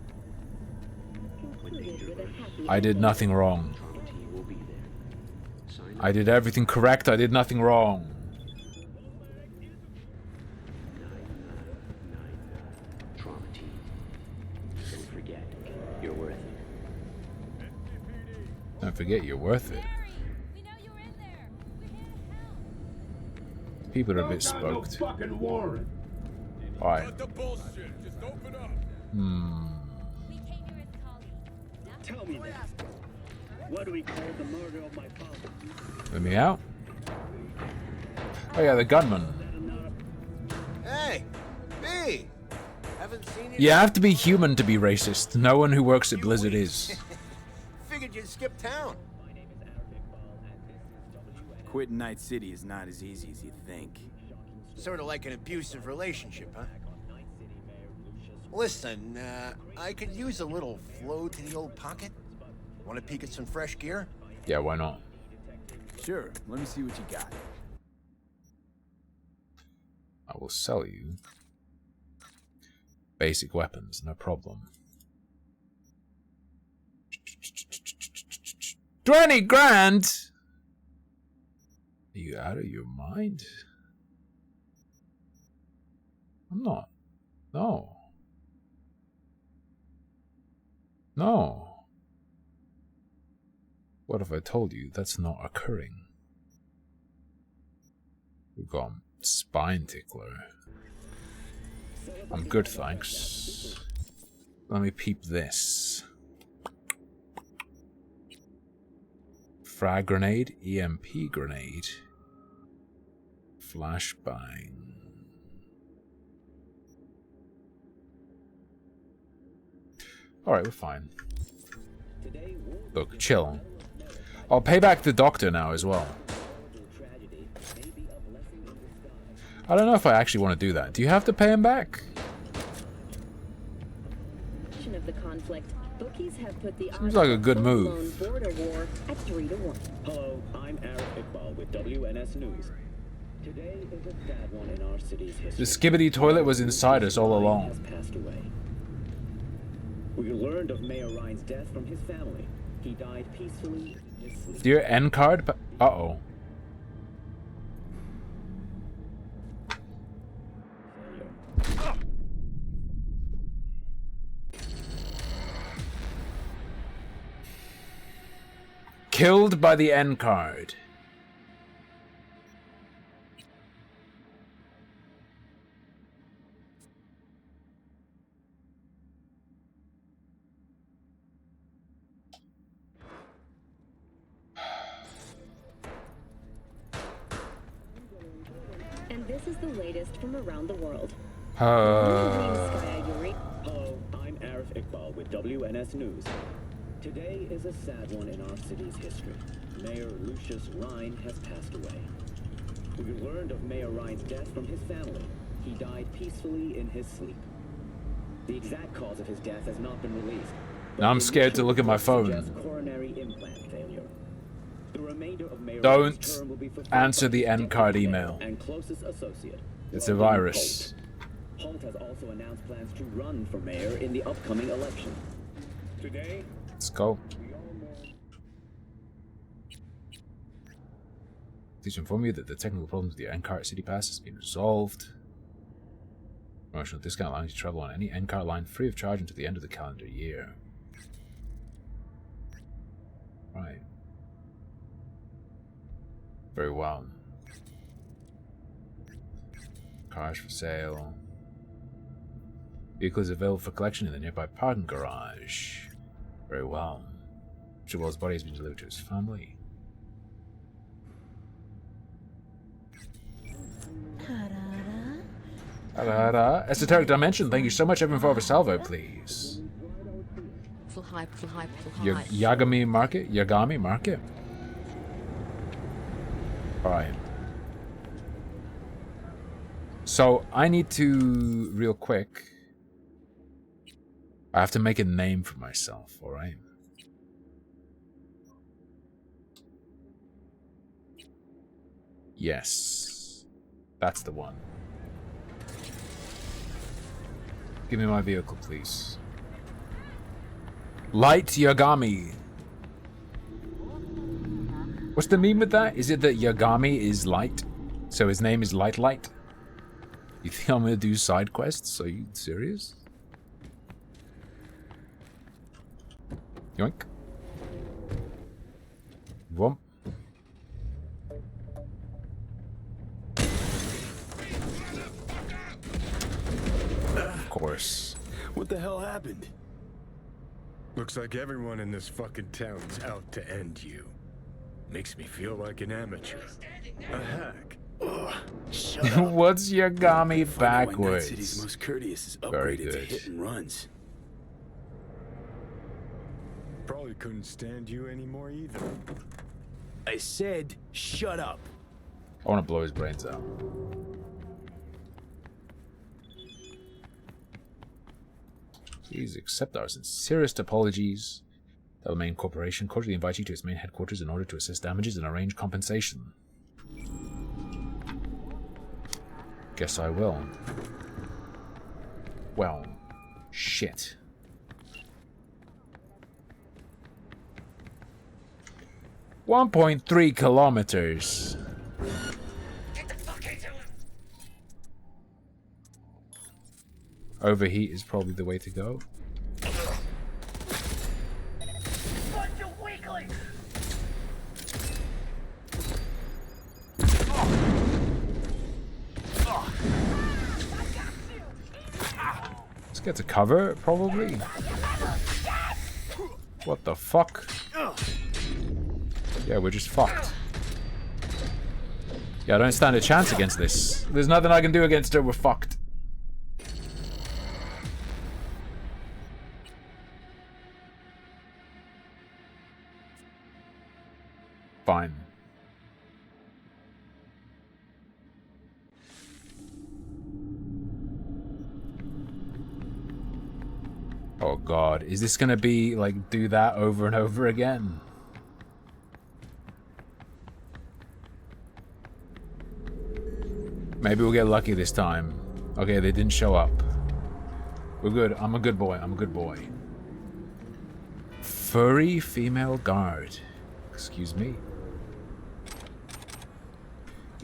S1: I did nothing wrong. I did everything correct. I did nothing wrong. Don't forget you're worth it. People are a bit spoked. Alright.
S7: Tell me this. What do we call the murder of my father?
S1: Let me out. Oh yeah, the gunman.
S17: Hey, B. Haven't seen you.
S1: You have to be human to be racist. No one who works at Blizzard is.
S17: Figured you'd skip town.
S6: Quitting Night City is not as easy as you think.
S17: Sort of like an abusive relationship, huh? Listen, I could use a little flow to the old pocket. Want to peek at some fresh gear?
S1: Yeah, why not?
S6: Sure, let me see what you got.
S1: I will sell you basic weapons, no problem. 20 grand? Are you out of your mind? I'm not. No. No. What if I told you that's not occurring? We've got Spine Tickler. I'm good, thanks. Let me peep this. Frag grenade, EMP grenade, flashbang. Alright, we're fine. Look, chill. I'll pay back the doctor now as well. I don't know if I actually want to do that. Do you have to pay him back?
S11: Of the conflict, bookies have put the
S1: Seems like a good move.
S11: Border war at 3-1.
S7: Hello, I'm Arif Iqbal with WNS News. Today is a sad one in our city's history.
S1: The skibbity toilet was inside us all along.
S7: Has passed away. We learned of Mayor Ryan's death from his family. He died peacefully in his sleep.
S1: Dear end card? Uh-oh. Killed by the end card.
S11: And this is the latest from around the world.
S7: Hello, I'm Arif Iqbal with WNS News. Today is a sad one in our city's history. Mayor Lucius Ryan has passed away. We learned of Mayor Ryan's death from his family. He died peacefully in his sleep. The exact cause of his death has not been released.
S1: Now I'm scared to look at my phone.
S7: Coronary implant failure. The remainder of Mayor
S1: Don't
S7: Ryan's term will be fulfilled
S1: answer
S7: by
S1: the
S7: his
S1: end
S7: deputy
S1: card
S7: mayor
S1: email.
S7: and closest associate.
S1: It's a
S7: Robin
S1: virus.
S7: Holt has also announced plans to run for mayor in the upcoming election. Today,
S1: Let's go. Please inform you that the technical problems with the N-Cart City Pass has been resolved. Promotional discount allowing you to travel on any N-Cart line free of charge until the end of the calendar year. Right. Very well. Cars for sale. Vehicles available for collection in the nearby parking garage. Very well. Jewel's body has been delivered to his family. Esoteric Dimension, thank you so much, Evan, for over salvo, please. Yagami Market? Yagami Market? Alright. So, I need to, real quick, I have to make a name for myself, alright? Yes. That's the one. Give me my vehicle, please. Light Yagami. What's the meme with that? Is it that Yagami is light? So his name is Light Light? You think I'm gonna do side quests? Are you serious? Yoink. Whomp. Of course.
S12: What the hell happened? Looks like everyone in this fucking town is out to end you. Makes me feel like an amateur. A hack.
S6: Ugh, shut up.
S1: What's Yagami
S6: Night
S1: backwards?
S6: City's most courteous is
S1: Very
S6: upgraded to
S1: good.
S6: hit and runs.
S12: Probably couldn't stand you anymore either.
S6: I said, shut up.
S1: I want to blow his brains out. Please accept our sincerest apologies. Delamain Corporation cordially invites you to its main headquarters in order to assess damages and arrange compensation. Guess I will. Well, shit. .3 kilometers. Overheat is probably the way to go. Let's get to cover, probably. What the fuck? Yeah, we're just fucked. Yeah, I don't stand a chance against this. There's nothing I can do against her, we're fucked. Fine. Oh god, is this gonna be like do that over and over again? Maybe we'll get lucky this time. Okay, they didn't show up. We're good. I'm a good boy. I'm a good boy. Furry female guard. Excuse me.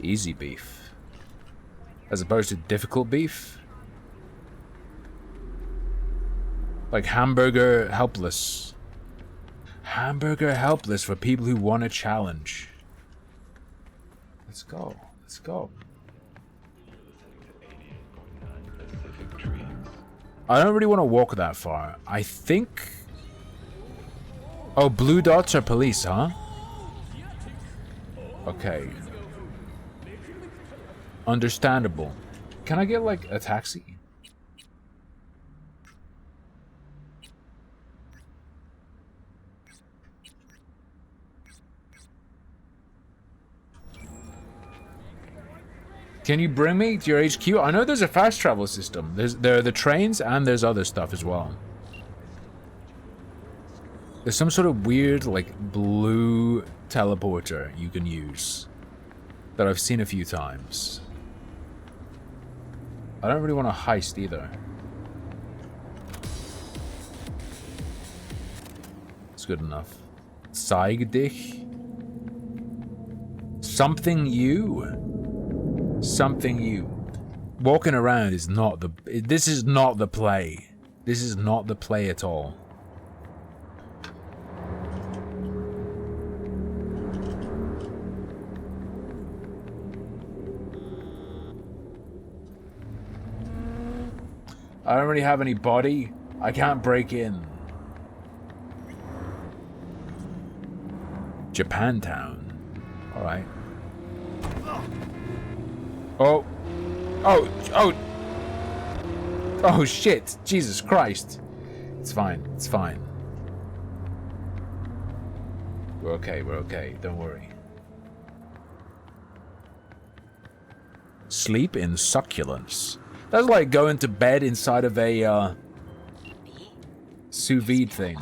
S1: Easy beef. As opposed to difficult beef? Like hamburger helpless. Hamburger helpless for people who want a challenge. Let's go. Let's go. I don't really want to walk that far. I think... Oh, blue dots are police, huh? Okay. Understandable. Can I get, like, a taxi? Can you bring me to your HQ? I know there's a fast travel system. There are the trains and there's other stuff as well. There's some sort of weird, like, blue teleporter you can use that I've seen a few times. I don't really want to heist either. It's good enough. Zeig dich. Something you. Something you. Walking around is not the... This is not the play. This is not the play at all. I don't really have any body. I can't break in. Japantown. Alright. Oh. Oh. Oh. Oh shit. Jesus Christ. It's fine. It's fine. We're okay. We're okay. Don't worry. Sleep in succulence. That's like going to bed inside of a sous vide thing.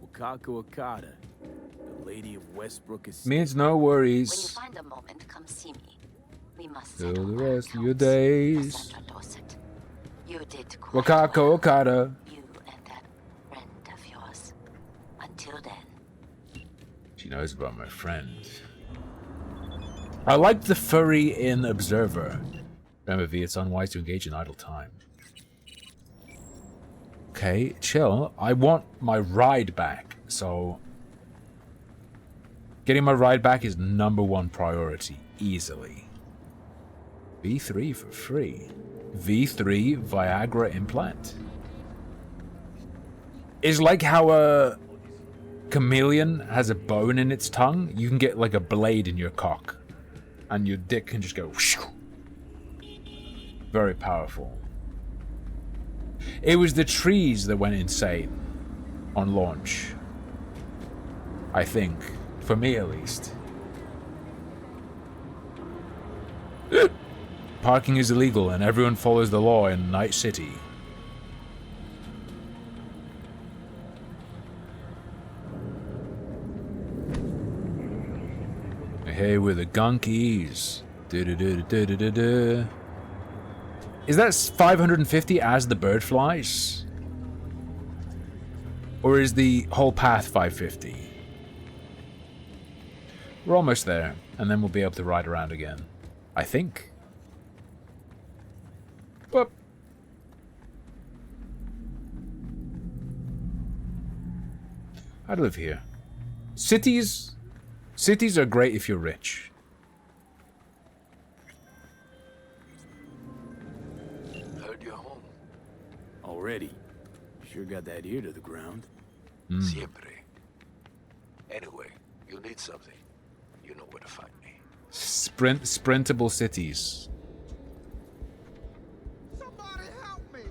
S6: Wakako Okada, the Lady of Westbrook is...
S1: Means no worries.
S16: When you find a moment, come see me. We must
S1: Till the rest of your days.
S16: You did
S1: Wakako Okada.
S16: You and that friend of yours. Until then.
S1: She knows about my friend. I like the furry in Observer. Remember, V, it's unwise to engage in idle time. Okay, chill. I want my ride back, so... Getting my ride back is #1 priority, easily. V3 for free. V3 Viagra implant. It's like how a chameleon has a bone in its tongue. You can get like a blade in your cock. And your dick can just go... Whoosh. Very powerful. It was the trees that went insane on launch. I think. For me, at least. Parking is illegal and everyone follows the law in Night City. Hey, we're the Gunkies. Du-du-du-du-du-du-du. Is that 550 as the bird flies? Or is the whole path 550? We're almost there, and then we'll be able to ride around again. I think. Whoop. I'd live here. Cities are great if you're rich.
S8: Heard you're home.
S6: Already. Sure got that ear to the ground.
S8: Siempre. Anyway, you need something. You know where to find me.
S1: Sprintable cities.
S17: Somebody help me!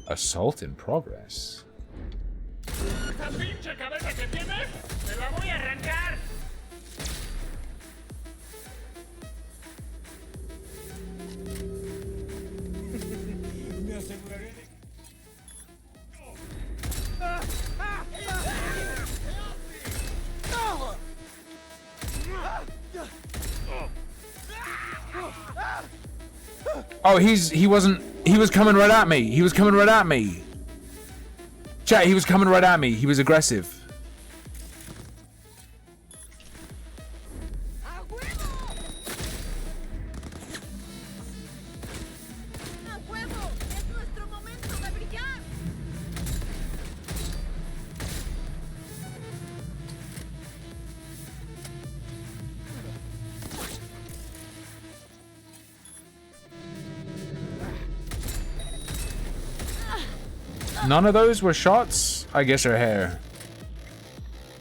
S1: Assault in progress.
S4: ¡Esa pinche cabeza que tienes! ¡Me la voy a arrancar! Me aseguraré de...
S1: Oh, he was coming right at me. He was coming right at me. Chat, he was coming right at me. He was aggressive. None of those were shots? I guess her hair.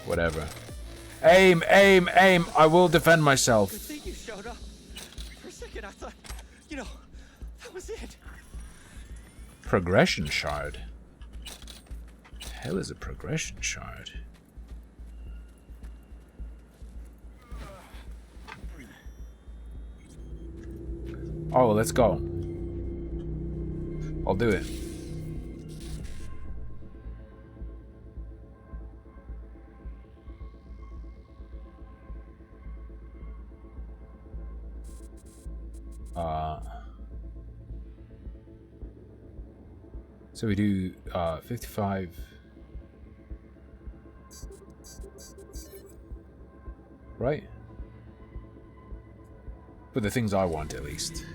S1: Whatever. Aim, aim, aim. I will defend myself.
S24: Good thing you showed up. For a second, I thought, you know, that was it.
S1: Progression shard. The hell is a progression shard? Oh, well, let's go. I'll do it. So we do 55. Right? For the things I want, at least.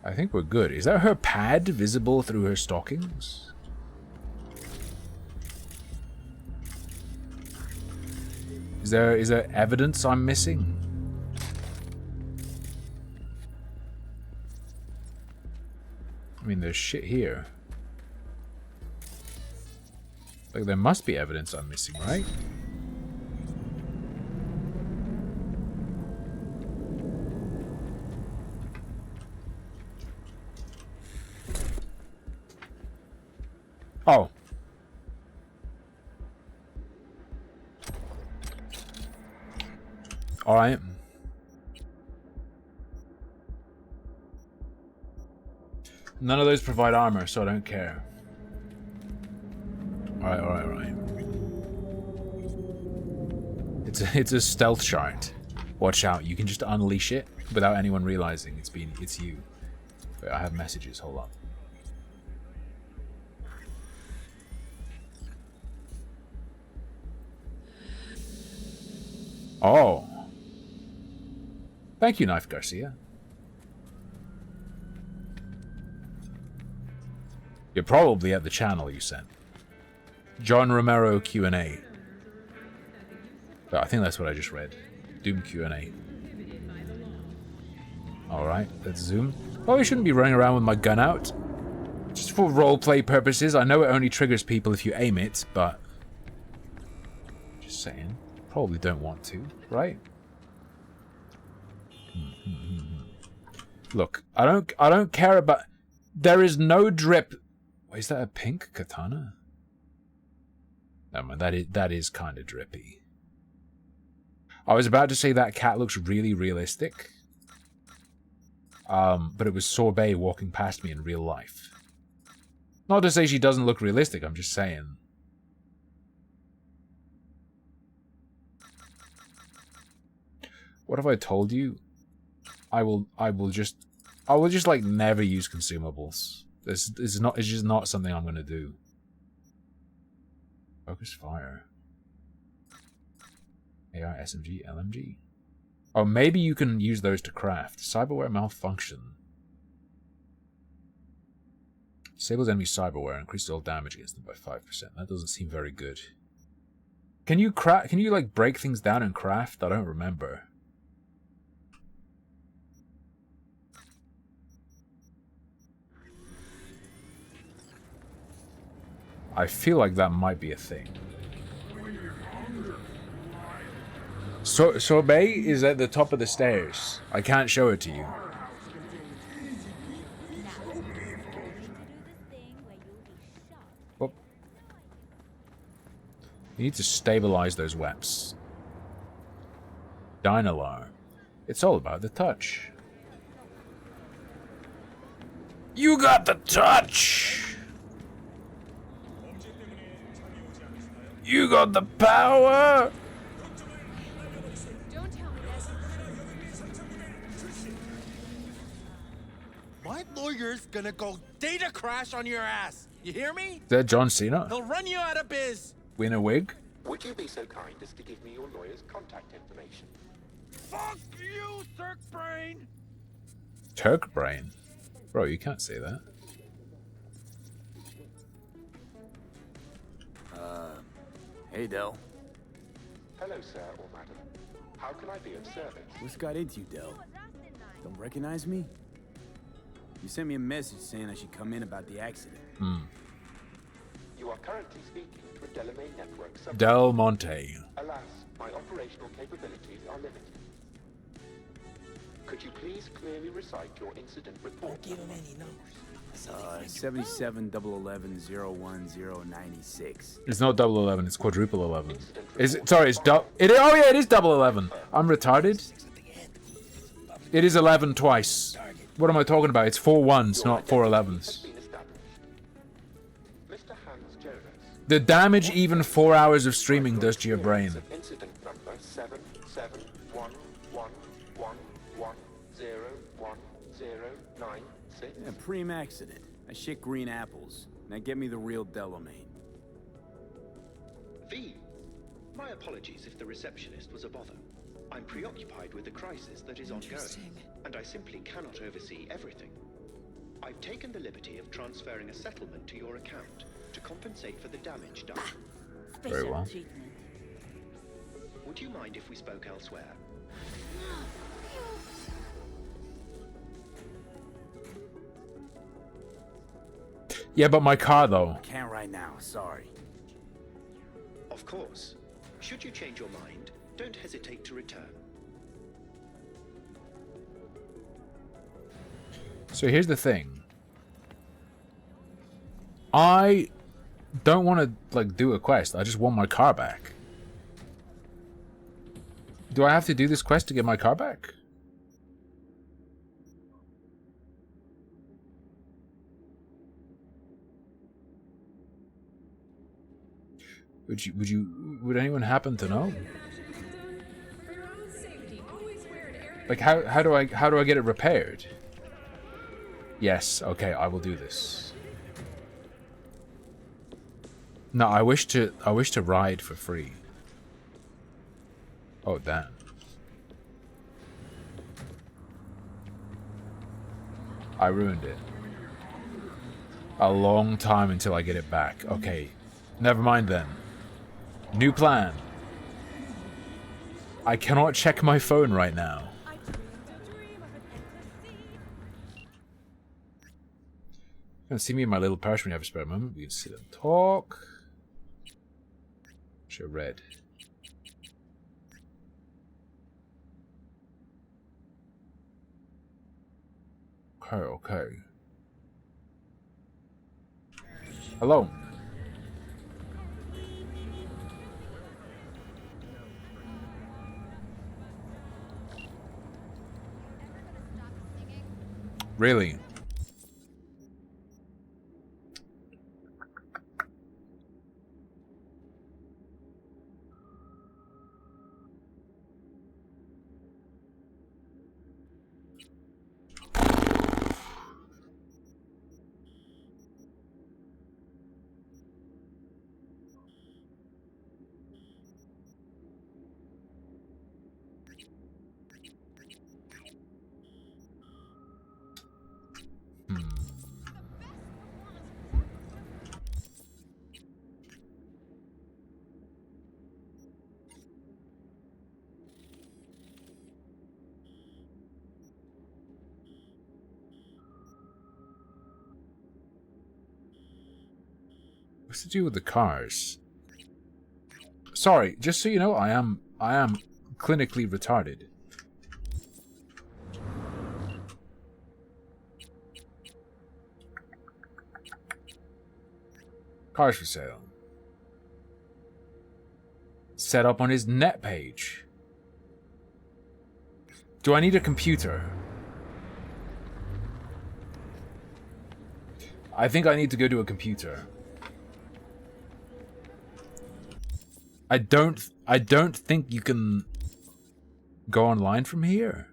S1: I think we're good. Is that her pad visible through her stockings? Is there evidence I'm missing? I mean, there's shit here. Like, there must be evidence I'm missing, right? Oh. Alright. None of those provide armor, so I don't care. Alright. It's a stealth shard. Watch out, you can just unleash it without anyone realizing it's you. Wait, I have messages, hold up. Oh. Thank you, Knife Garcia. You're probably at the channel you sent. John Romero Q&A. I think that's what I just read. Doom Q&A. Alright, let's zoom. Probably shouldn't be running around with my gun out. Just for roleplay purposes. I know it only triggers people if you aim it, but... just saying. Probably don't want to, right? Look, I don't care about... There is no drip... Wait, is that a pink katana? No, man, that is kind of drippy. I was about to say that cat looks really realistic. But it was Sorbet walking past me in real life. Not to say she doesn't look realistic, I'm just saying. What have I told you? I will just like never use consumables. It's just not something I'm gonna do. Focus fire. AI, SMG, LMG. Oh, maybe you can use those to craft. Cyberware malfunction. Disables enemy cyberware, increases all damage against them by 5%. That doesn't seem very good. Can you like break things down and craft? I don't remember. I feel like that might be a thing. Sorbet is at the top of the stairs. I can't show it to you. Oh. You need to stabilize those weps. Dynalar. It's all about the touch. You got the touch! You got the power!
S24: My lawyer's gonna go data crash on your ass. You hear me?
S1: Is that John Cena?
S24: He'll run you out of biz.
S1: Win a wig?
S3: Would you be so kind as to give me your lawyer's contact information?
S24: Fuck you, Cirque Brain!
S1: Turk brain? Bro, you can't say that.
S6: Hey, Del.
S3: Hello, sir or madam. How can I be of service?
S6: What's got into you, Del? Don't recognize me? You sent me a message saying I should come in about the accident.
S3: You are currently speaking to a Delamain network sub.
S1: Del Monte.
S3: Alas, my operational capabilities are limited. Could you please clearly recite your incident report?
S24: Don't give him any numbers.
S6: 77-011-01096.
S1: It's not double 11, it's quadruple 11. Is it? Sorry, it's oh yeah, it is double 11. I'm retarded. It is 11 twice. What am I talking about? It's 4 1s, not 4 11s. The damage even 4 hours of streaming does to your brain.
S3: Incident number 771111101096.
S6: Yeah, preem accident. I shit green apples. Now get me the real Delamain.
S14: V. My apologies if the receptionist was a bother. I'm preoccupied with the crisis that is ongoing, and I simply cannot oversee everything. I've taken the liberty of transferring a settlement to your account to compensate for the damage done.
S1: Very well.
S14: Would you mind if we spoke elsewhere?
S1: Yeah, but my car though.
S6: Can't right now, sorry.
S14: Of course. Should you change your mind, don't hesitate to return.
S1: So here's the thing. I don't want to like do a quest. I just want my car back. Do I have to do this quest to get my car back? Would anyone happen to know? Like how do I get it repaired? Yes, okay, I will do this. No, I wish to ride for free. Oh damn. I ruined it. A long time until I get it back. Okay. Never mind then. New plan. I cannot check my phone right now. You can see me in my little pouch when you have a spare moment. We can sit and talk. Show red. Okay. Hello. Really? What's to do with the cars? Sorry, just so you know, I am clinically retarded. Cars for sale. Set up on his net page. Do I need a computer? I think I need to go to a computer. I don't think you can go online from here.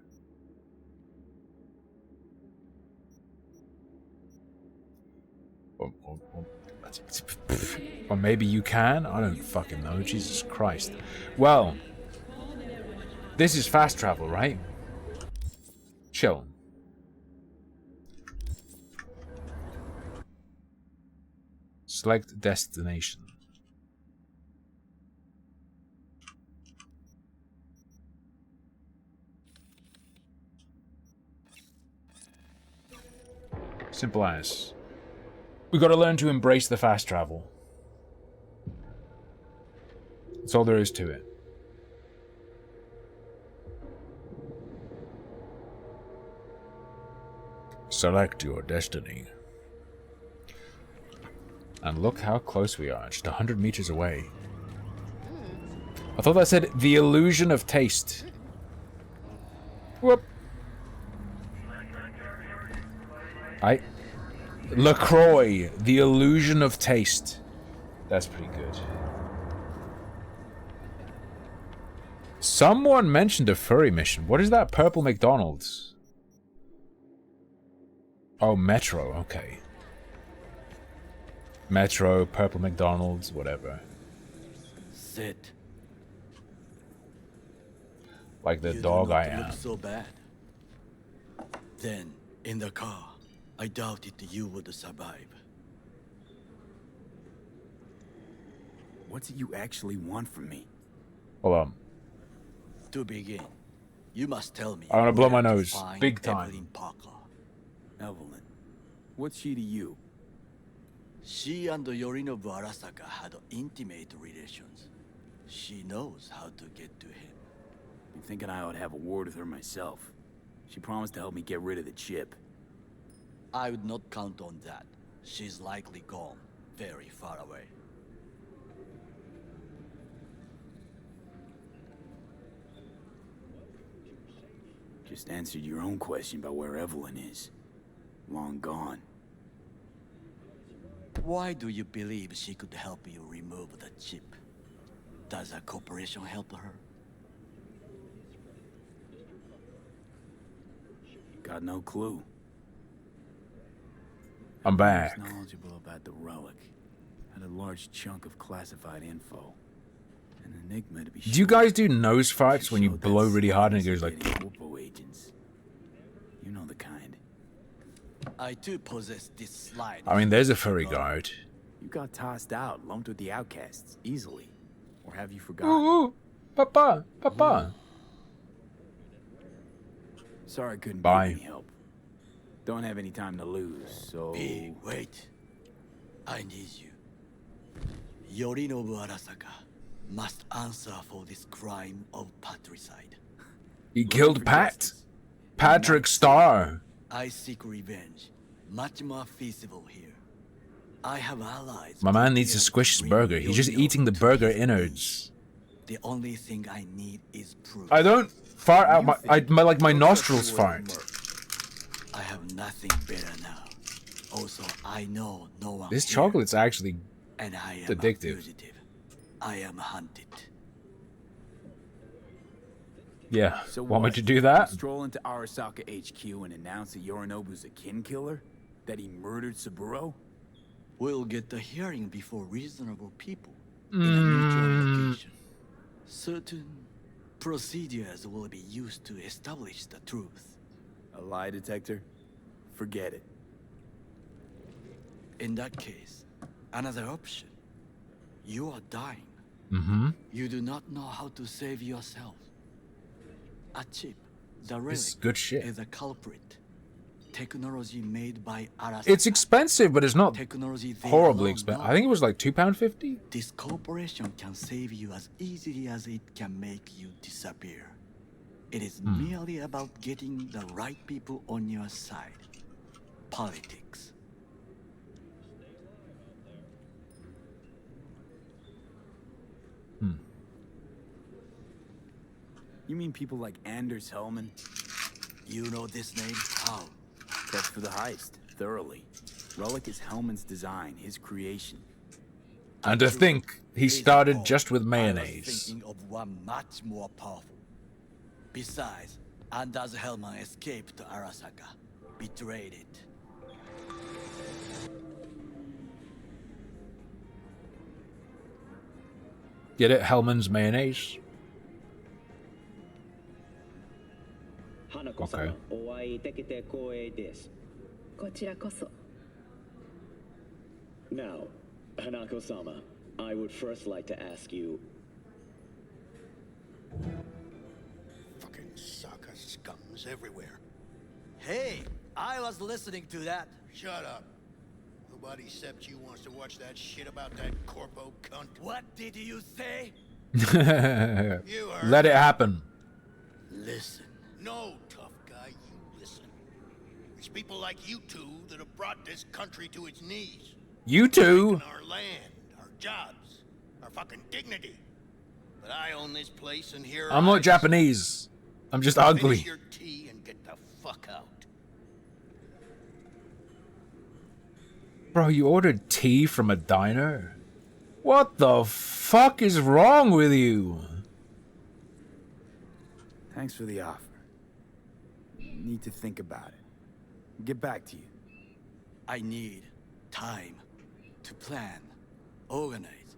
S1: Or maybe you can? I don't fucking know. Jesus Christ. Well, this is fast travel, right? Chill. Select destination. Simple as. We gotta learn to embrace the fast travel. That's all there is to it. Select your destiny. And look how close we are, just 100 meters away. I thought that said the illusion of taste. Whoop. LaCroix, the illusion of taste. That's pretty good. Someone mentioned a furry mission. What is that purple McDonald's? Oh, Metro, okay. Metro, purple McDonald's, whatever.
S13: Sit.
S1: Like the dog I am.
S13: Look so bad. Then, in the car, I doubted you would survive.
S6: What's it you actually want from me?
S1: Hold on.
S13: To begin, you must tell me.
S1: I want to blow my
S13: where to
S1: nose.
S13: find
S1: Big time.
S13: Evelyn Parker.
S6: Evelyn. What's she to you?
S13: She and Yorinobu Arasaka had intimate relations. She knows how to get to him.
S6: I'm thinking I ought to have a word with her myself. She promised to help me get rid of the chip.
S13: I would not count on that. She's likely gone, very far away.
S6: Just answered your own question about where Evelyn is. Long gone.
S13: Why do you believe she could help you remove the chip? Does a corporation help her?
S6: Got no clue.
S1: I'm back.
S6: Who's knowledgeable about the relic? Had a large chunk of classified info. An enigma to be
S1: Do you guys do nose farts when you blow really hard and it goes like...
S6: Corpo agents. You know the kind.
S13: I too possess this slide.
S1: I mean, there's a furry guard.
S6: You got tossed out, lumped with the outcasts, easily. Or have you forgotten?
S1: Ooh, Papa, Papa.
S6: Sorry I couldn't
S1: Bye.
S6: be any help. Don't have any time to lose, so...
S13: Hey, wait. I need you. Yorinobu Arasaka must answer for this crime of patricide.
S1: He killed Pat. Patrick Star.
S13: I seek revenge. Much more feasible here. I have allies.
S1: My man needs to squish his burger. He's just eating the burger innards.
S13: The only thing I need is proof.
S1: I don't fart out my nostrils fart.
S13: I have nothing better now. Also, I know no one.
S1: This
S13: here,
S1: chocolate's actually
S13: and I am
S1: addictive.
S13: A fugitive. I am hunted.
S1: Yeah.
S6: So
S1: Want me
S6: what?
S1: to do that?
S6: Stroll into Arasaka HQ and announce that Yorinobu's a kin killer? That he murdered Saburo?
S13: We'll get the hearing before reasonable people in a neutral location. Certain procedures will be used to establish the truth.
S6: A lie detector? Forget it.
S13: In that case, another option. You are dying.
S1: Mm-hmm.
S13: You do not know how to save yourself. A chip, the relic,
S1: This is good shit.
S13: is a culprit. technology made by Arasaka.
S1: It's expensive, but it's not
S13: Technology they
S1: horribly
S13: alone
S1: expensive.
S13: know.
S1: I think it was like £2.50.
S13: This corporation can save you as easily as it can make you disappear. It is merely about getting the right people on your side. Politics.
S6: You mean people like Anders Hellman?
S13: You know this name? How?
S6: Prepped for the heist, thoroughly. Relic is Hellman's design, his creation.
S1: And to think he started just with
S13: I was
S1: mayonnaise.
S13: thinking of one much more powerful. Besides, Anders Hellman escaped to Arasaka, betrayed it.
S1: Get it? Hellman's mayonnaise. Okay.
S7: お会いできて光栄です。
S11: こちらこそ。
S7: Now, Hanako-sama, I would first like to ask you.
S8: Fucking Saka scums everywhere.
S13: Hey, I was listening to that.
S8: Shut up. Nobody except you wants to watch that shit about that corpo cunt.
S13: What did you say?
S1: Let it happen.
S13: Listen.
S8: No, tough guy, you listen. It's people like you two that have brought this country to its knees.
S1: You two.
S8: Taking our land, our jobs, our fucking dignity. But I own this place and here
S1: I'm not Japanese. I'm just ugly.
S8: Finish your tea and get the fuck out.
S1: Bro, you ordered tea from a diner? What the fuck is wrong with you?
S6: Thanks for the offer. Need to think about it. Get back to you.
S13: I need time to plan, organize.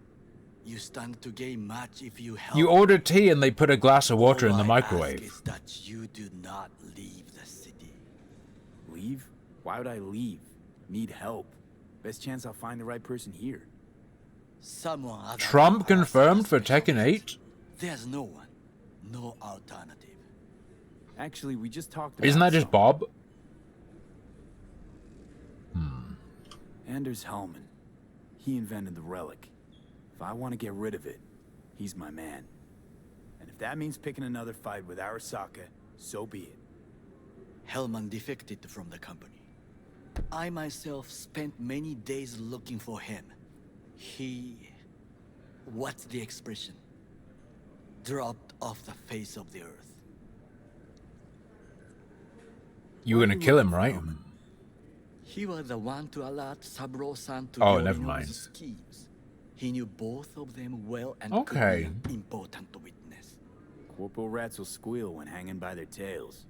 S13: You stand to gain much if you help.
S1: You ordered tea and they put a glass of water in the
S13: All I ask
S1: microwave.
S13: is that you do not leave the city.
S6: Leave? Why would I leave? Need help. Best chance I'll find the right person here.
S13: Someone other
S1: Trump
S13: than
S1: confirmed for Tekken 8?
S13: There's no one. No alternative.
S6: Actually, we just talked about
S1: Isn't that just Bob?
S6: Anders Hellman. He invented the relic. If I want to get rid of it, he's my man. And if that means picking another fight with Arasaka, so be it.
S13: Hellman defected from the company. I myself spent many days looking for him. He... what's the expression? Dropped off the face of the earth.
S1: You were gonna kill him, right?
S13: He was the one to alert Saburo-san to
S1: Oh,
S13: Yorinobu's
S1: never mind.
S13: schemes. He knew both of them well and
S1: Okay.
S13: could be an important witness.
S6: Corporal rats will squeal when hanging by their tails.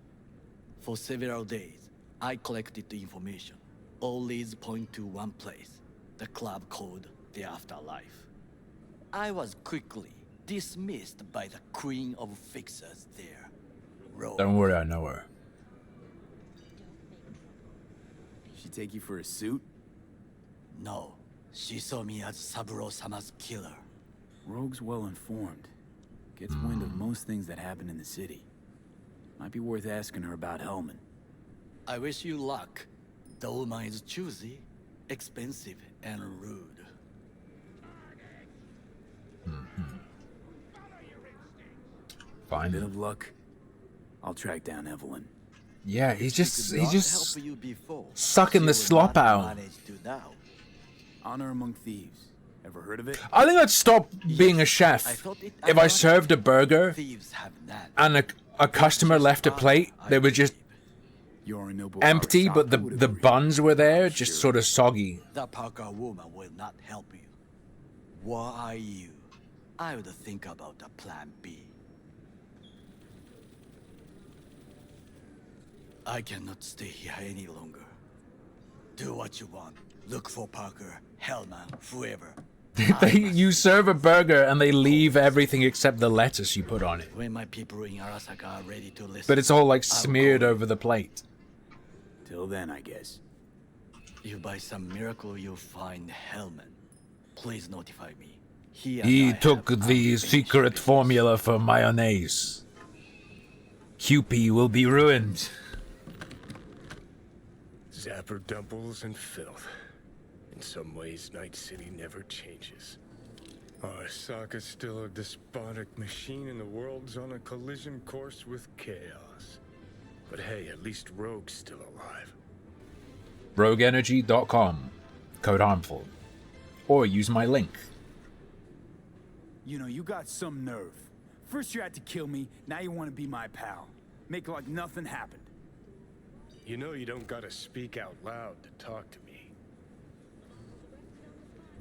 S13: For several days, I collected the information. All leads point to one place, the club called the Afterlife. I was quickly dismissed by the queen of fixers there. Rose.
S1: Don't worry, I know her.
S6: She take you for a suit?
S13: No, she saw me as Saburo-sama's killer.
S6: Rogue's well informed. Gets wind of most things that happen in the city. Might be worth asking her about Hellman.
S13: I wish you luck. The woman is choosy, expensive, and rude.
S1: Fine.
S6: Bit of luck. I'll track down Evelyn.
S1: Yeah, he's just
S13: help you before.
S1: sucking the slop out.
S13: Managed to now.
S6: Honor Among Thieves. Ever heard of it?
S1: I think I'd stop being a chef if I served a burger and a customer left a plate. They were just empty, but the buns were there, just sort of soggy.
S13: The Parker woman will not help you. Why are you? I would think about a plan B. I cannot stay here any longer. Do what you want. Look for Parker, Hellman, whoever.
S1: You serve a burger and they leave everything except the lettuce you put on it.
S13: When my people in Arasaka are ready to listen.
S1: But it's all like smeared over the plate.
S6: Till then, I guess.
S13: If by some miracle you find Hellman, please notify me.
S1: He took the secret formula for mayonnaise. QP will be ruined.
S12: Zapper dumples and filth. In some ways, Night City never changes. Arasaka's still a despotic machine and the world's on a collision course with chaos. But hey, at least Rogue's still alive.
S1: RogueEnergy.com. Code harmful. Or use my link.
S6: You know, you got some nerve. First you had to kill me, now you want to be my pal. Make like nothing happened.
S12: You know you don't gotta speak out loud to talk to me.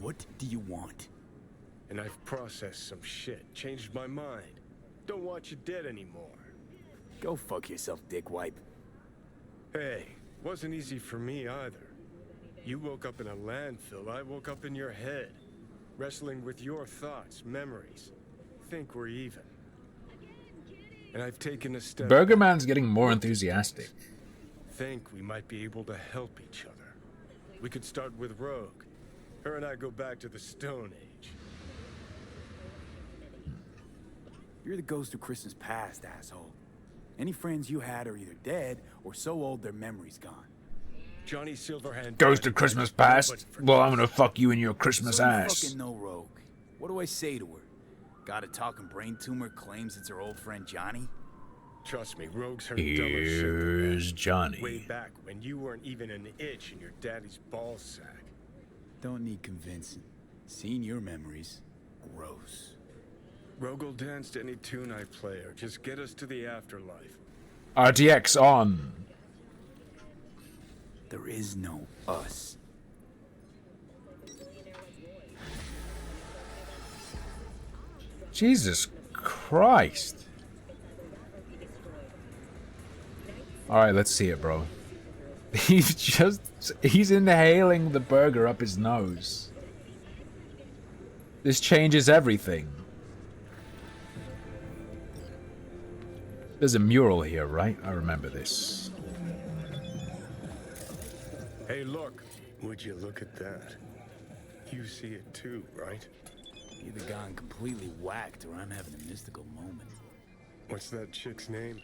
S6: What do you want?
S12: And I've processed some shit, changed my mind. Don't want you dead anymore.
S6: Go fuck yourself, dick wipe.
S12: Hey, wasn't easy for me either. You woke up in a landfill, I woke up in your head. Wrestling with your thoughts, memories. Think we're even. And I've taken a step.
S1: Burgerman's getting more enthusiastic.
S12: Think we might be able to help each other. We could start with Rogue. Her and I go back to the Stone Age.
S6: You're the ghost of Christmas past, asshole. Any friends you had are either dead or so old their memory's gone.
S12: Johnny Silverhand.
S1: Ghost of Christmas past? Well, I'm gonna fuck you in your Christmas
S6: so you
S1: ass.
S6: fucking know Rogue. What do I say to her? Got a talking brain tumor, claims it's her old friend Johnny?
S12: Trust me, Rogue's her dumb as shit.
S1: Here's Johnny.
S12: Way back when you weren't even an itch in your daddy's ball sack.
S6: Don't need convincing. Seeing your memories, gross.
S12: Rogue will dance to any tune I play or just get us to the afterlife.
S1: RTX on.
S6: There is no us.
S1: Jesus Christ. Alright, let's see it, bro. He's inhaling the burger up his nose. This changes everything. There's a mural here, right? I remember this.
S12: Hey, look. Would you look at that? You see it too, right?
S6: Either gone completely whacked or I'm having a mystical moment.
S12: What's that chick's name?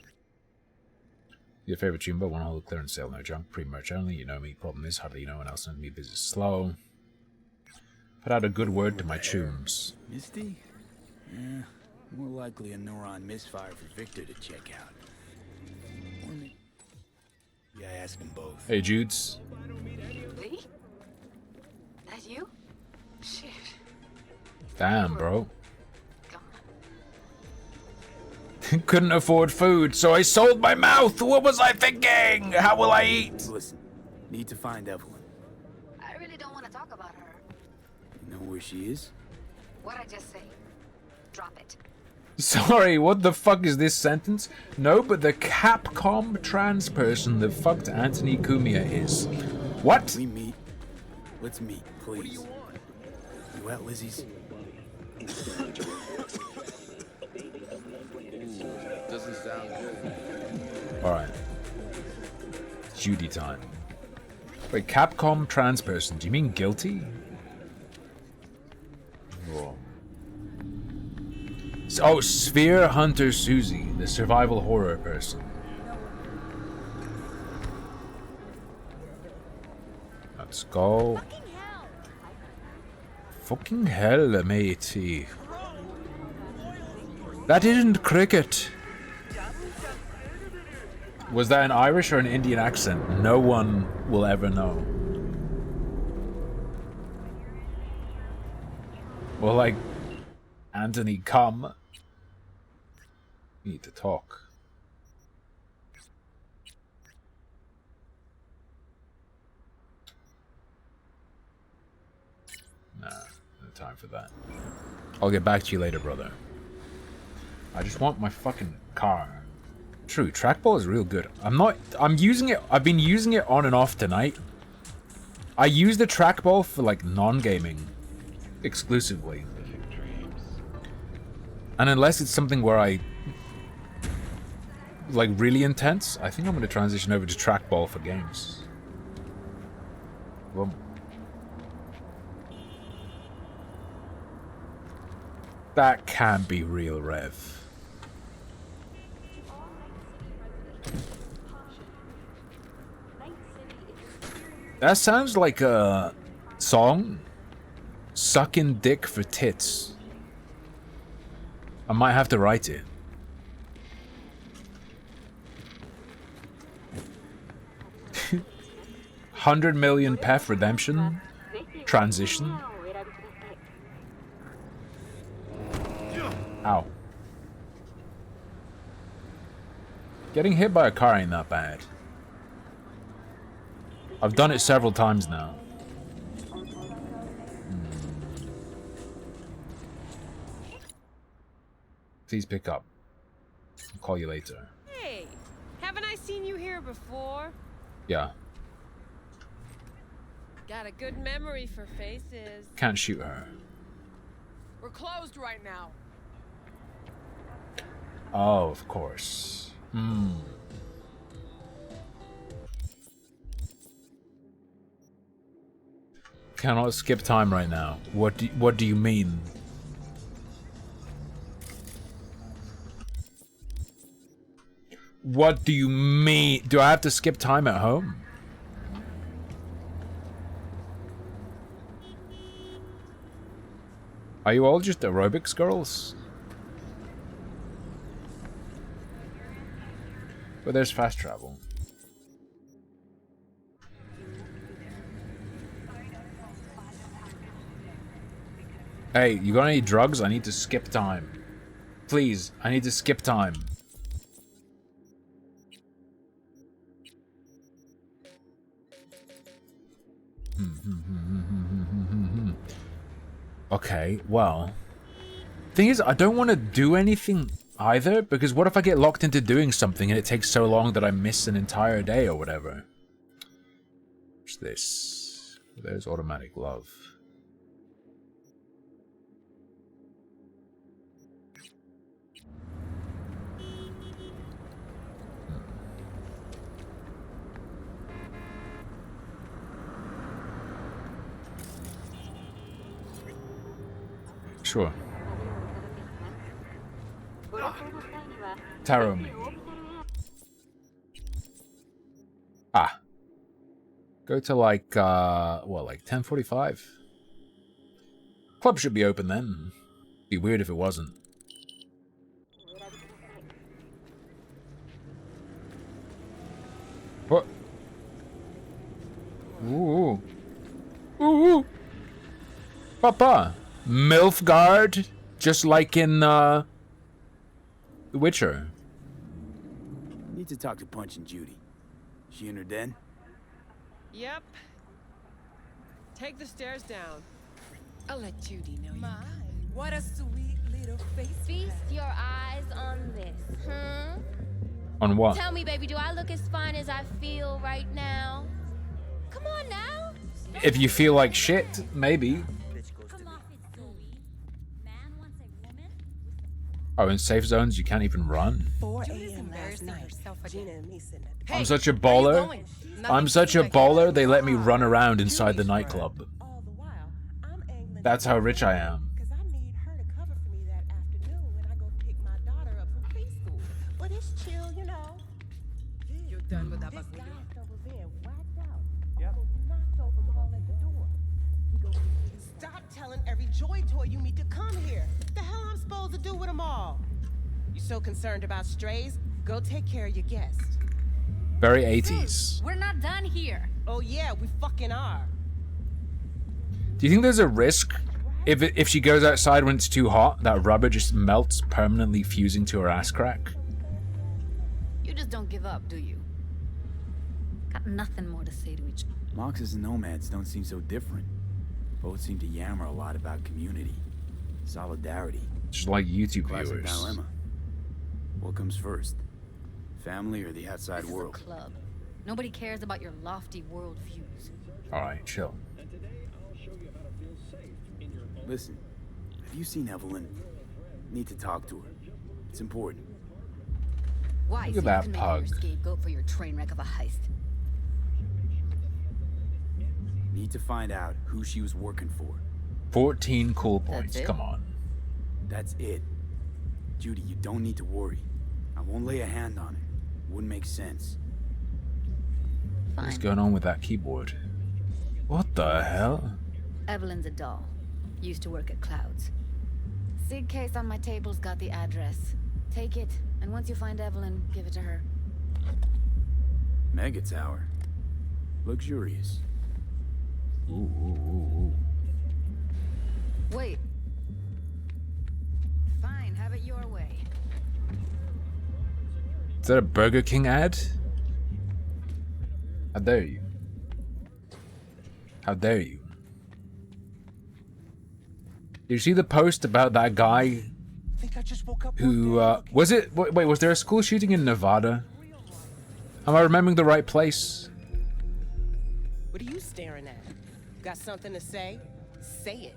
S1: Your favorite Jumbo, one hole clearance sale, no junk, pre-merch only. You know me. Problem is, hardly no one else knows me. Business slow. Put out a good word to my tunes.
S6: Misty? Yeah, more likely a neuron misfire for Victor to check out. Or me. Yeah, ask them both.
S1: Hey, Judes.
S16: Lee? That you? Shit.
S1: Damn, bro. Couldn't afford food, so I sold my mouth. What was I thinking? How will I eat?
S6: Listen, need to find Evelyn.
S16: I really don't want to talk about her.
S6: You know where she is?
S16: What'd I just say? Drop it.
S1: Sorry, what the fuck is this sentence? No, but the Capcom trans person that fucked Anthony Cumia is. What?
S6: We meet. Let's meet, please. What do you want? You at Lizzie's?
S17: Doesn't sound good.
S1: Alright. Judy time. Wait, Capcom trans person, do you mean guilty? Oh. Oh, Sphere Hunter Susie, the survival horror person. Let's go. Fucking hell, matey. That isn't cricket. Was that an Irish or an Indian accent? No one will ever know. Well, like, Anthony, come. We need to talk. Nah, no time for that. I'll get back to you later, brother. I just want my fucking car. True, trackball is real good. I'm using it, I've been using it on and off tonight. I use the trackball for like non-gaming exclusively. And unless it's something where I like really intense, I think I'm gonna transition over to trackball for games. Well, that can't be real, Rev. That sounds like a song. Sucking dick for tits. I might have to write it. $100 million PEF redemption transition. Ow. Getting hit by a car ain't that bad. I've done it several times now. Please pick up. I'll call you later.
S15: Hey, haven't I seen you here before?
S1: Yeah.
S15: Got a good memory for faces.
S1: Can't shoot her.
S15: We're closed right now.
S1: Oh, of course. Cannot skip time right now. What do you mean? What do you mean? Do I have to skip time at home? Are you all just aerobics girls? But there's fast travel. Hey, you got any drugs? I need to skip time. Please, I need to skip time. Okay, well. Thing is, I don't want to do anything either, because what if I get locked into doing something and it takes so long that I miss an entire day or whatever? What's this? There's automatic love. Sure. Tarot me. Ah. Go to like, what, like 10:45? Club should be open then. Be weird if it wasn't. What? Ooh. Ooh. Papa. Milfgard, just like in The Witcher.
S6: Need to talk to Punch and Judy. She in her den?
S15: Yep. Take the stairs down. I'll let Judy know you.
S19: What a sweet little face.
S21: Feast your eyes on this, huh?
S1: On what?
S21: Tell me, baby, do I look as fine as I feel right now? Come on now.
S1: If you feel like shit, maybe. Oh, in safe zones, you can't even run.
S19: 4 a.m. last night. Gina and me sitting at the
S1: I'm such a baller. I'm such a baller, they let me run around inside the nightclub. That's how rich I am.
S19: But it's chill, you know. You're done with that bus. Stop telling every joy toy you meet to come here. What the hell I'm supposed to do with them all? You so concerned about strays? Go take care of your guest.
S1: Very 80s.
S21: We're not done here.
S19: Oh yeah, we fucking are.
S1: Do you think there's a risk if she goes outside when it's too hot, that rubber just melts, permanently fusing to her ass crack?
S18: You just don't give up, do you? Got nothing more to say to each other.
S6: Moxes and nomads don't seem so different. Both seem to yammer a lot about community, solidarity.
S1: Just like YouTube
S6: Classic
S1: viewers.
S6: dilemma. What comes first? Family or the outside
S18: This
S6: world?
S18: is a club. Nobody cares about your lofty world views.
S1: Alright, chill.
S6: Listen, have you seen Evelyn? Need to talk to her. It's important.
S18: Why?
S1: Look
S18: So
S1: at
S18: you
S1: that
S18: can make
S1: pug.
S18: her your scapegoat for your train wreck of a heist.
S6: Need to find out who she was working for.
S1: 14 cool points,
S18: it?
S1: come on.
S6: That's it. Judy, you don't need to worry. I won't lay a hand on her. Wouldn't make sense.
S1: What's going on with that keyboard? What the hell?
S2: Evelyn's a doll. Used to work at Clouds. Sig case on my table's got the address. Take it, and once you find Evelyn, give it to her.
S6: Mega tower. Luxurious.
S1: Ooh.
S2: Wait. Fine, have it your way.
S1: Is that a Burger King ad? How dare you? How dare you? Did you see the post about that guy who, was it, wait, was there a school shooting in Nevada? Am I remembering the right place?
S19: What are you staring at? Got something to say? Say it.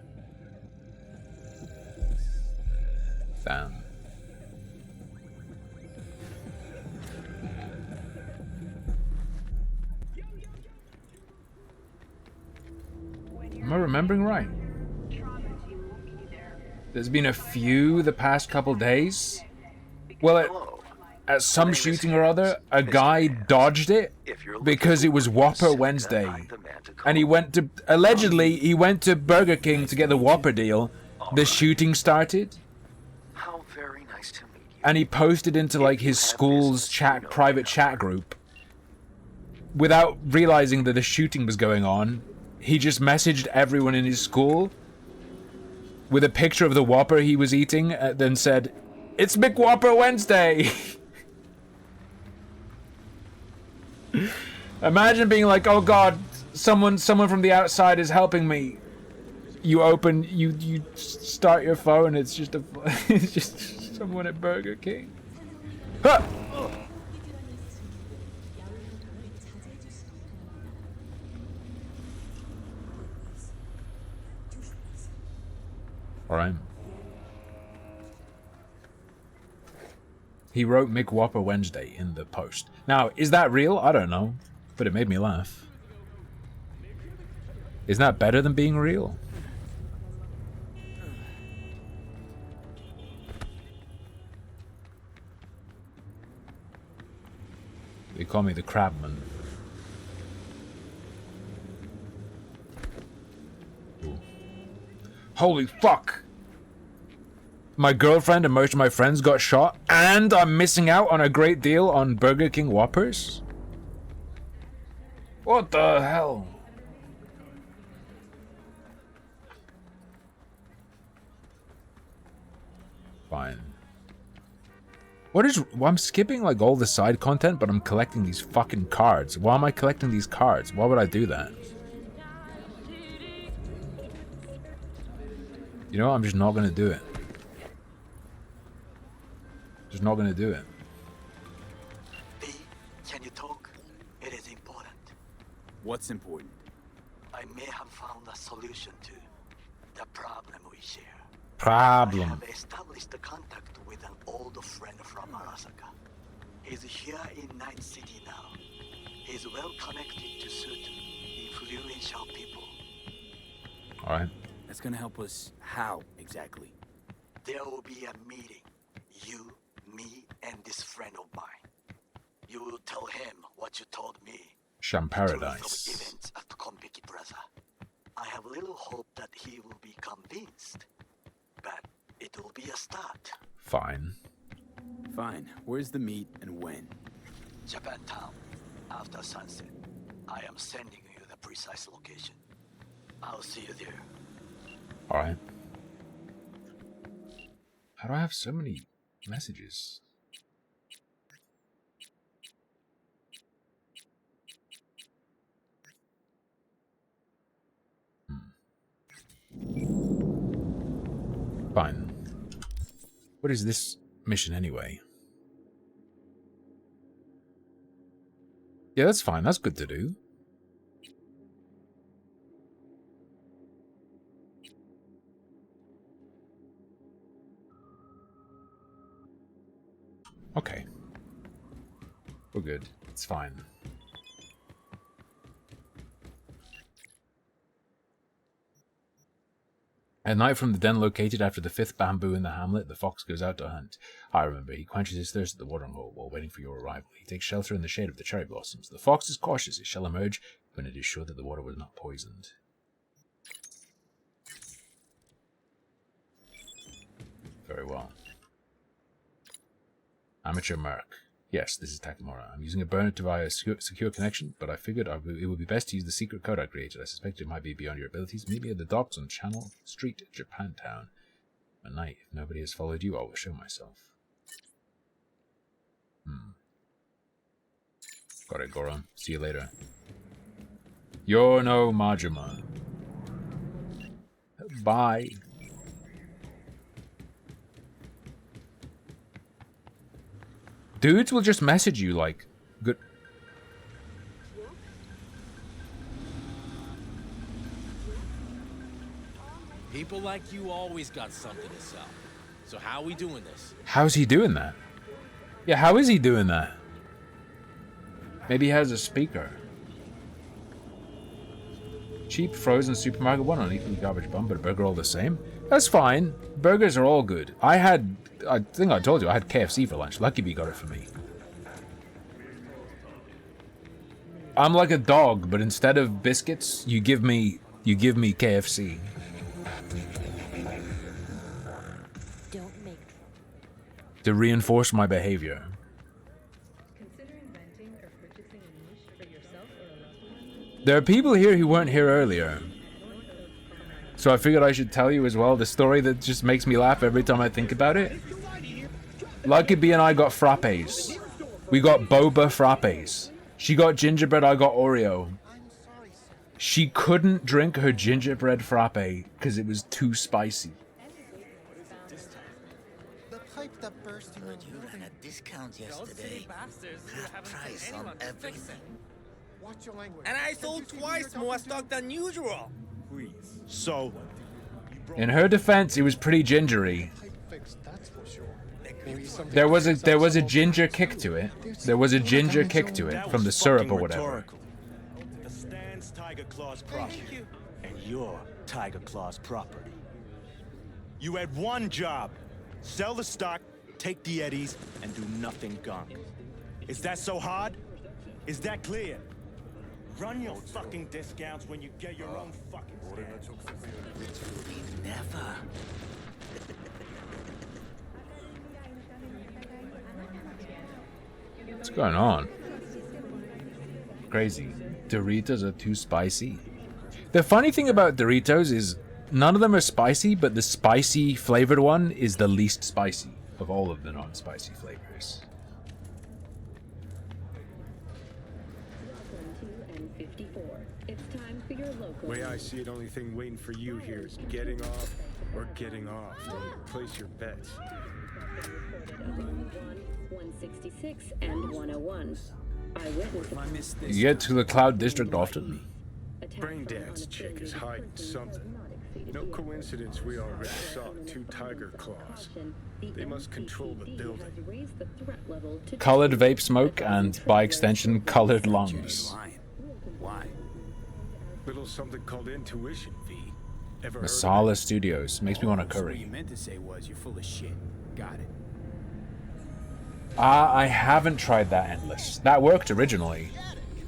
S1: Damn. Am I remembering right? There's been a few the past couple days. Well, at some shooting or other, a guy dodged it because it was Whopper Wednesday. And he went to, allegedly, he went to Burger King to get the Whopper deal. The shooting started.
S9: How very nice to meet you.
S1: And he posted into like his school's private chat group. Without realizing that the shooting was going on, he just messaged everyone in his school with a picture of the Whopper he was eating, then said, "It's McWhopper Wednesday." Imagine being like, "Oh God, someone from the outside is helping me." You open, you start your phone, it's just it's just someone at Burger King. Huh! Alright. He wrote McWhopper Wednesday in the post. Now, is that real? I don't know. But it made me laugh. Isn't that better than being real? They call me the Crabman. Ooh. Holy fuck! My girlfriend and most of my friends got shot, and I'm missing out on a great deal on Burger King Whoppers? What the hell? Fine. What is... Well, I'm skipping like all the side content, but I'm collecting these fucking cards. Why am I collecting these cards? Why would I do that? You know, I'm just not gonna do it. Just not gonna do it.
S13: B, can you talk? It is important.
S6: What's important?
S13: I may have found a solution to the problem we share.
S1: Problem.
S13: I have established a contact with an old friend from Arasaka. He's here in Night City now. He's well connected to certain influential people.
S1: Alright.
S6: That's gonna help us how, exactly?
S13: There will be a meeting. You, me, and this friend of mine. You will tell him what you told me.
S1: Sham Paradise.
S13: Events at Konpeki Plaza. I have little hope that he will be convinced. But it will be a start.
S1: Fine.
S6: Fine. Where's the meet and when?
S13: Japantown. After sunset. I am sending you the precise location. I'll see you there.
S1: Alright. How do I have so many messages? Fine. What is this mission anyway? Yeah, that's fine. That's good to do. Okay. We're good. It's fine. At night from the den located after the 5th bamboo in the hamlet, the fox goes out to hunt. I remember, he quenches his thirst at the watering hole while waiting for your arrival. He takes shelter in the shade of the cherry blossoms. The fox is cautious. It shall emerge when it is sure that the water was not poisoned. Very well. Amateur Merc. Yes, this is Takamura. I'm using a burner to via a secure connection, but I figured it would be best to use the secret code I created. I suspect it might be beyond your abilities. Meet me at the docks on Channel Street, Japantown. At night, if nobody has followed you, I will show myself. Got it, Goron. See you later. You're no Majima. Bye. Dudes will just message you like, good.
S10: People like you always got something to sell. So how are we doing this?
S1: How's he doing that? Yeah, how is he doing that? Maybe he has a speaker. Cheap frozen supermarket, one unequally garbage bun, but a burger all the same. That's fine. Burgers are all good. I think I told you, I had KFC for lunch. Lucky Bee got it for me. I'm like a dog, but instead of biscuits, you give me KFC. To reinforce my behavior. There are people here who weren't here earlier. So I figured I should tell you as well the story that just makes me laugh every time I think about it. Lucky Bee and I got frappes. We got boba frappes. She got gingerbread, I got Oreo. She couldn't drink her gingerbread frappe because it was too spicy.
S8: That burst in you ran a discount yesterday. Half price on everything.
S24: Watch your language.
S20: And I sold twice more stock than usual.
S24: Please. So.
S1: In her defense, it was pretty gingery. There was a ginger kick to it. There was a ginger kick to it from the syrup or whatever.
S24: The stand's Tiger Claw's property, and you're Tiger Claw's property. You had one job: sell the stock, take the eddies, and do nothing gunk. Is that so hard? Is that clear? Run your fucking discounts when you get your own fucking stand.
S8: Never.
S1: What's going on? Crazy. Doritos are too spicy. The funny thing about Doritos is none of them are spicy, but the spicy flavored one is the least spicy of all of the non-spicy flavors.
S12: Way I see it, only thing waiting for you here is getting off or getting off. Place your bets.
S11: 166 and 101. Eyewitness.
S1: You get to the Cloud District often?
S12: Braindance chick is hiding something. No coincidence we already saw 2 Tiger Claws. They must control the building.
S1: Colored vape smoke and, by extension, colored lungs.
S12: Why? Little something called intuition, V. Ever heard of
S1: Masala Studios. Makes me want a
S6: So what
S1: curry.
S6: you meant to say was you're full of shit. Got it.
S1: I haven't tried that endless. That worked originally.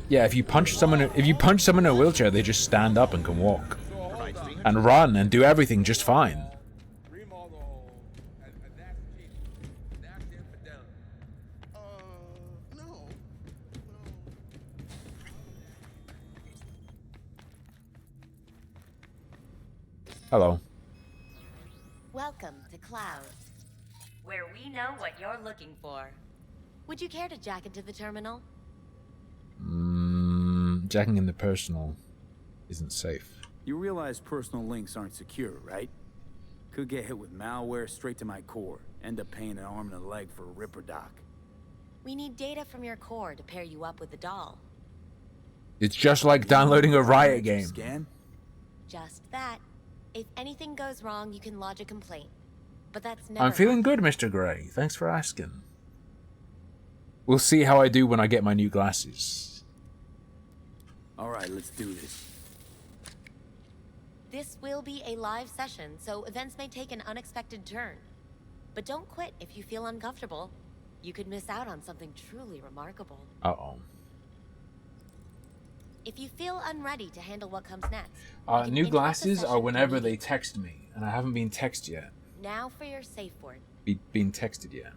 S1: Yeah, if you punch someone in a wheelchair, they just stand up and can walk. And run and do everything just fine. Hello.
S18: Welcome to Cloud, where we know what you're looking for. Would you care to jack into the terminal?
S1: Jacking in the personal isn't safe.
S6: You realize personal links aren't secure, right? Could get hit with malware straight to my core. End up paying an arm and a leg for a Ripper doc.
S18: We need data from your core to pair you up with the doll.
S1: It's just like downloading a Riot game.
S6: Scan?
S18: Just that. If anything goes wrong, you can lodge a complaint. But that's never
S1: I'm feeling good, Mr. Grey. Thanks for asking. We'll see how I do when I get my new glasses.
S6: Alright, let's do this.
S18: This will be a live session, so events may take an unexpected turn. But don't quit if you feel uncomfortable. You could miss out on something truly remarkable.
S1: Uh-oh.
S4: If you feel unready to handle what comes next.
S1: New glasses are whenever they text me, and I haven't been texted yet.
S4: Now for your safe word.
S1: Been texted yet.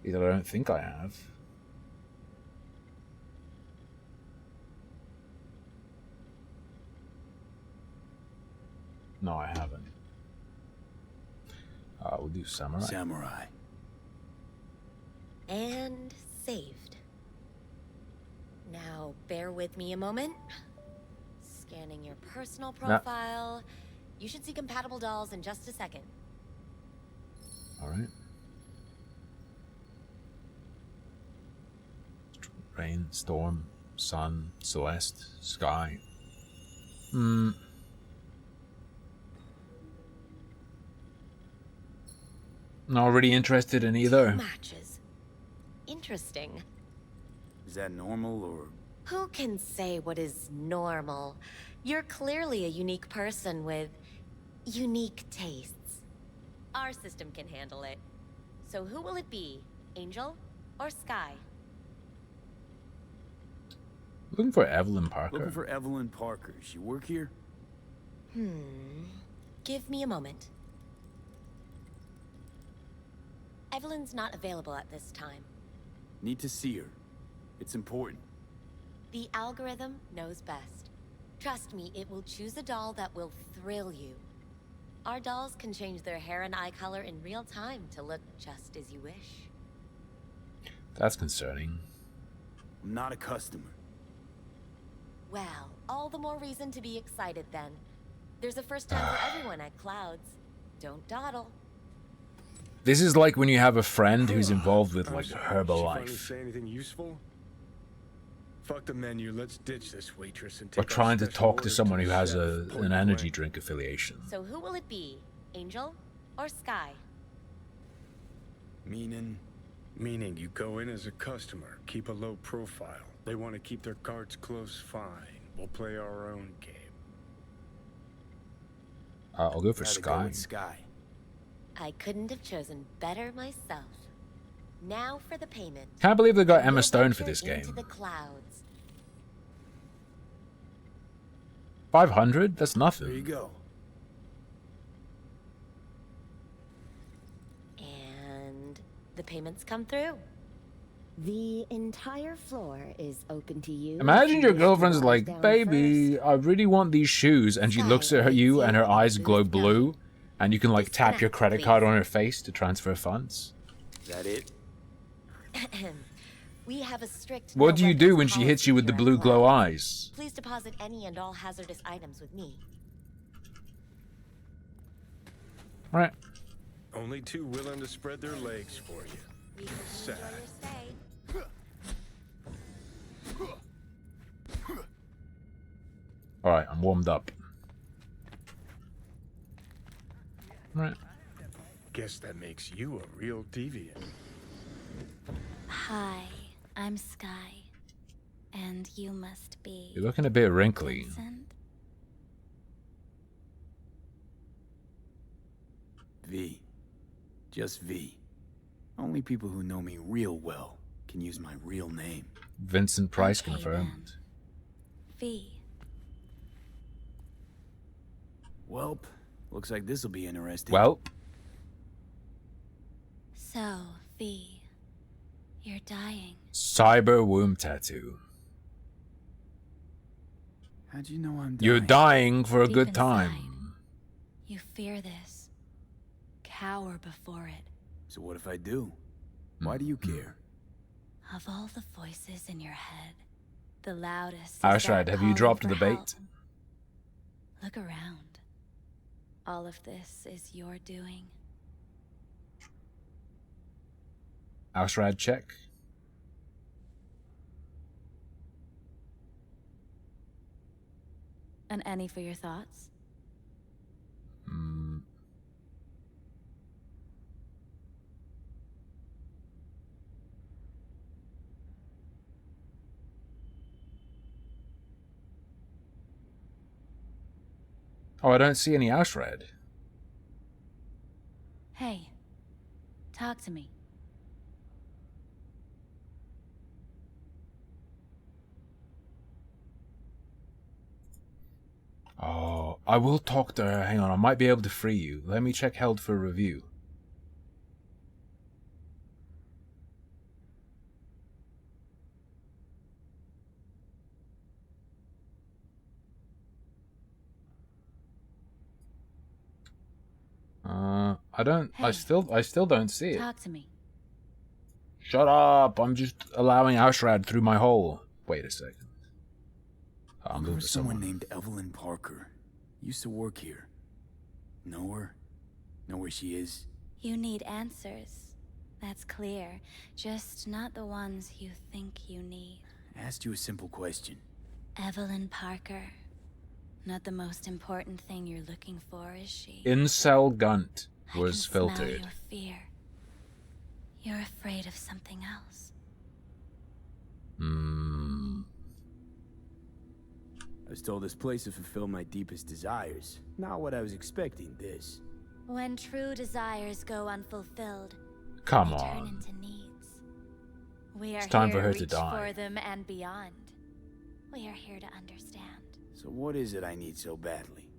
S1: Either I don't think I have. No, I haven't. We'll do samurai.
S6: Samurai.
S4: And saved. Now, bear with me a moment. Scanning your personal profile. You should see compatible dolls in just a second.
S1: Alright. Rain, storm, sun, Celeste, sky. Not really interested in either.
S4: Matches. Interesting.
S6: Is that normal or?
S4: Who can say what is normal? You're clearly a unique person with unique tastes. Our system can handle it. So who will it be? Angel or Sky?
S1: Looking for Evelyn Parker.
S6: Looking for Evelyn Parker. She work here?
S4: Give me a moment. Evelyn's not available at this time.
S6: Need to see her. It's important.
S4: The algorithm knows best. Trust me, it will choose a doll that will thrill you. Our dolls can change their hair and eye color in real time to look just as you wish.
S1: That's concerning.
S6: I'm not a customer.
S4: Well, all the more reason to be excited then. There's a first time for everyone at Clouds. Don't dawdle.
S1: This is like when you have a friend who's involved with like Herbalife.
S12: Say anything useful? Fuck the menu. Let's ditch this waitress and
S1: Or
S12: take
S1: trying to talk to someone who has
S12: an
S1: an energy drink affiliation.
S4: So who will it be? Angel or Sky?
S12: Meaning you go in as a customer, keep a low profile. They want to keep their cards close, fine. We'll play our own game.
S1: I'll go for
S6: Gotta
S1: Sky.
S6: go with Sky.
S4: I couldn't have chosen better myself. Now for the payment.
S1: Can't believe they got Emma Stone for this
S4: Into
S1: game.
S4: the clouds.
S1: 500? That's nothing.
S6: There you go.
S4: And the payments come through.
S11: The entire floor is open to you.
S1: Imagine your girlfriend's like, baby, I really want these shoes, and she looks at you and her eyes glow blue, and you can like tap your credit card on her face to transfer funds.
S6: Is that it?
S4: We have a strict
S1: What do you do when
S4: no-weapons
S1: she hits you with the
S4: policy here
S1: blue
S4: at
S1: glow
S4: Clouds.
S1: eyes?
S4: Please deposit any and all hazardous items with me.
S1: Alright.
S12: Only two willing to spread their legs for you. Sad.
S1: Alright, I'm warmed up. Alright.
S12: Guess that makes you a real deviant.
S18: Hi, I'm Sky. And you must be...
S1: You're looking a bit wrinkly.
S18: Vincent?
S6: V. Just V. Only people who know me real well can use my real name.
S1: Vincent Price
S18: Okay,
S1: confirmed.
S18: V.
S6: Welp, looks like this'll be interesting.
S1: Welp.
S18: So, V, you're dying.
S1: Cyber womb tattoo.
S6: How'd you know I'm dying?
S1: You're dying for a
S18: Deep
S1: good
S18: inside,
S1: time.
S18: You fear this. Cower before it.
S6: So what if I do? Why do you care?
S18: Of all the voices in your head, the loudest is
S1: Ashrat,
S18: that
S1: have you
S18: calling
S1: dropped
S18: for
S1: the
S18: help.
S1: bait?
S18: Look around. All of this is your doing.
S1: Ashrat check.
S18: An any for your thoughts?
S1: Oh, I don't see any Ashrat.
S18: Hey, talk to me.
S1: I will talk to her. Hang on, I might be able to free you. Let me check held for review. I don't.
S2: Hey,
S1: I still don't see it.
S2: Talk to me.
S1: Shut up! I'm just allowing Aushrad through my hole. Wait a second. I'm
S6: There
S1: looking
S6: was
S1: for
S6: someone
S1: someone.
S6: named Evelyn Parker. Used to work here. Know her? Know where she is?
S2: You need answers. That's clear. Just not the ones you think you need.
S6: Asked you a simple question.
S2: Evelyn Parker. Not the most important thing you're looking for, is she?
S1: Incel Gunt was
S2: Smell
S1: filtered.
S2: your fear. You're afraid of something else.
S6: I was told this place would fulfill my deepest desires. Not what I was expecting, this.
S2: When true desires go unfulfilled,
S1: Come
S2: they
S1: on.
S2: turn into needs. We are
S1: It's time
S2: here
S1: for her
S2: to
S1: to
S2: reach
S1: die.
S2: for them and beyond. We are here to understand.
S6: So what is it I need so badly?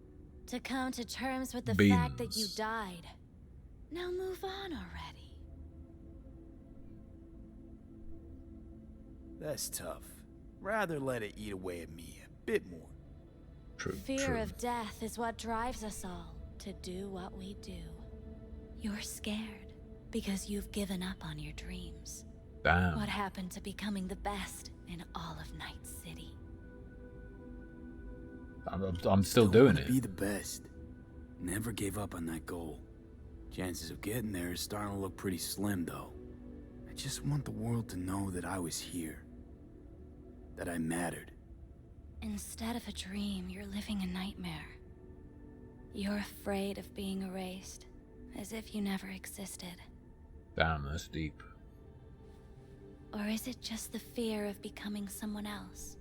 S2: To come to terms with the
S1: Beans.
S2: fact that you died. Now move on already.
S6: That's tough. Rather let it eat away at me a bit more.
S1: True.
S2: Fear of death is what drives us all to do what we do. You're scared because you've given up on your dreams.
S1: Damn.
S2: What happened to becoming the best in all of Night City?
S1: I'm still doing it.
S6: Be the best. Never gave up on that goal. Chances of getting there is starting to look pretty slim, though. I just want the world to know that I was here. That I mattered.
S2: Instead of a dream, you're living a nightmare. You're afraid of being erased, as if you never existed.
S1: Damn, that's deep.
S2: Or is it just the fear of becoming someone else?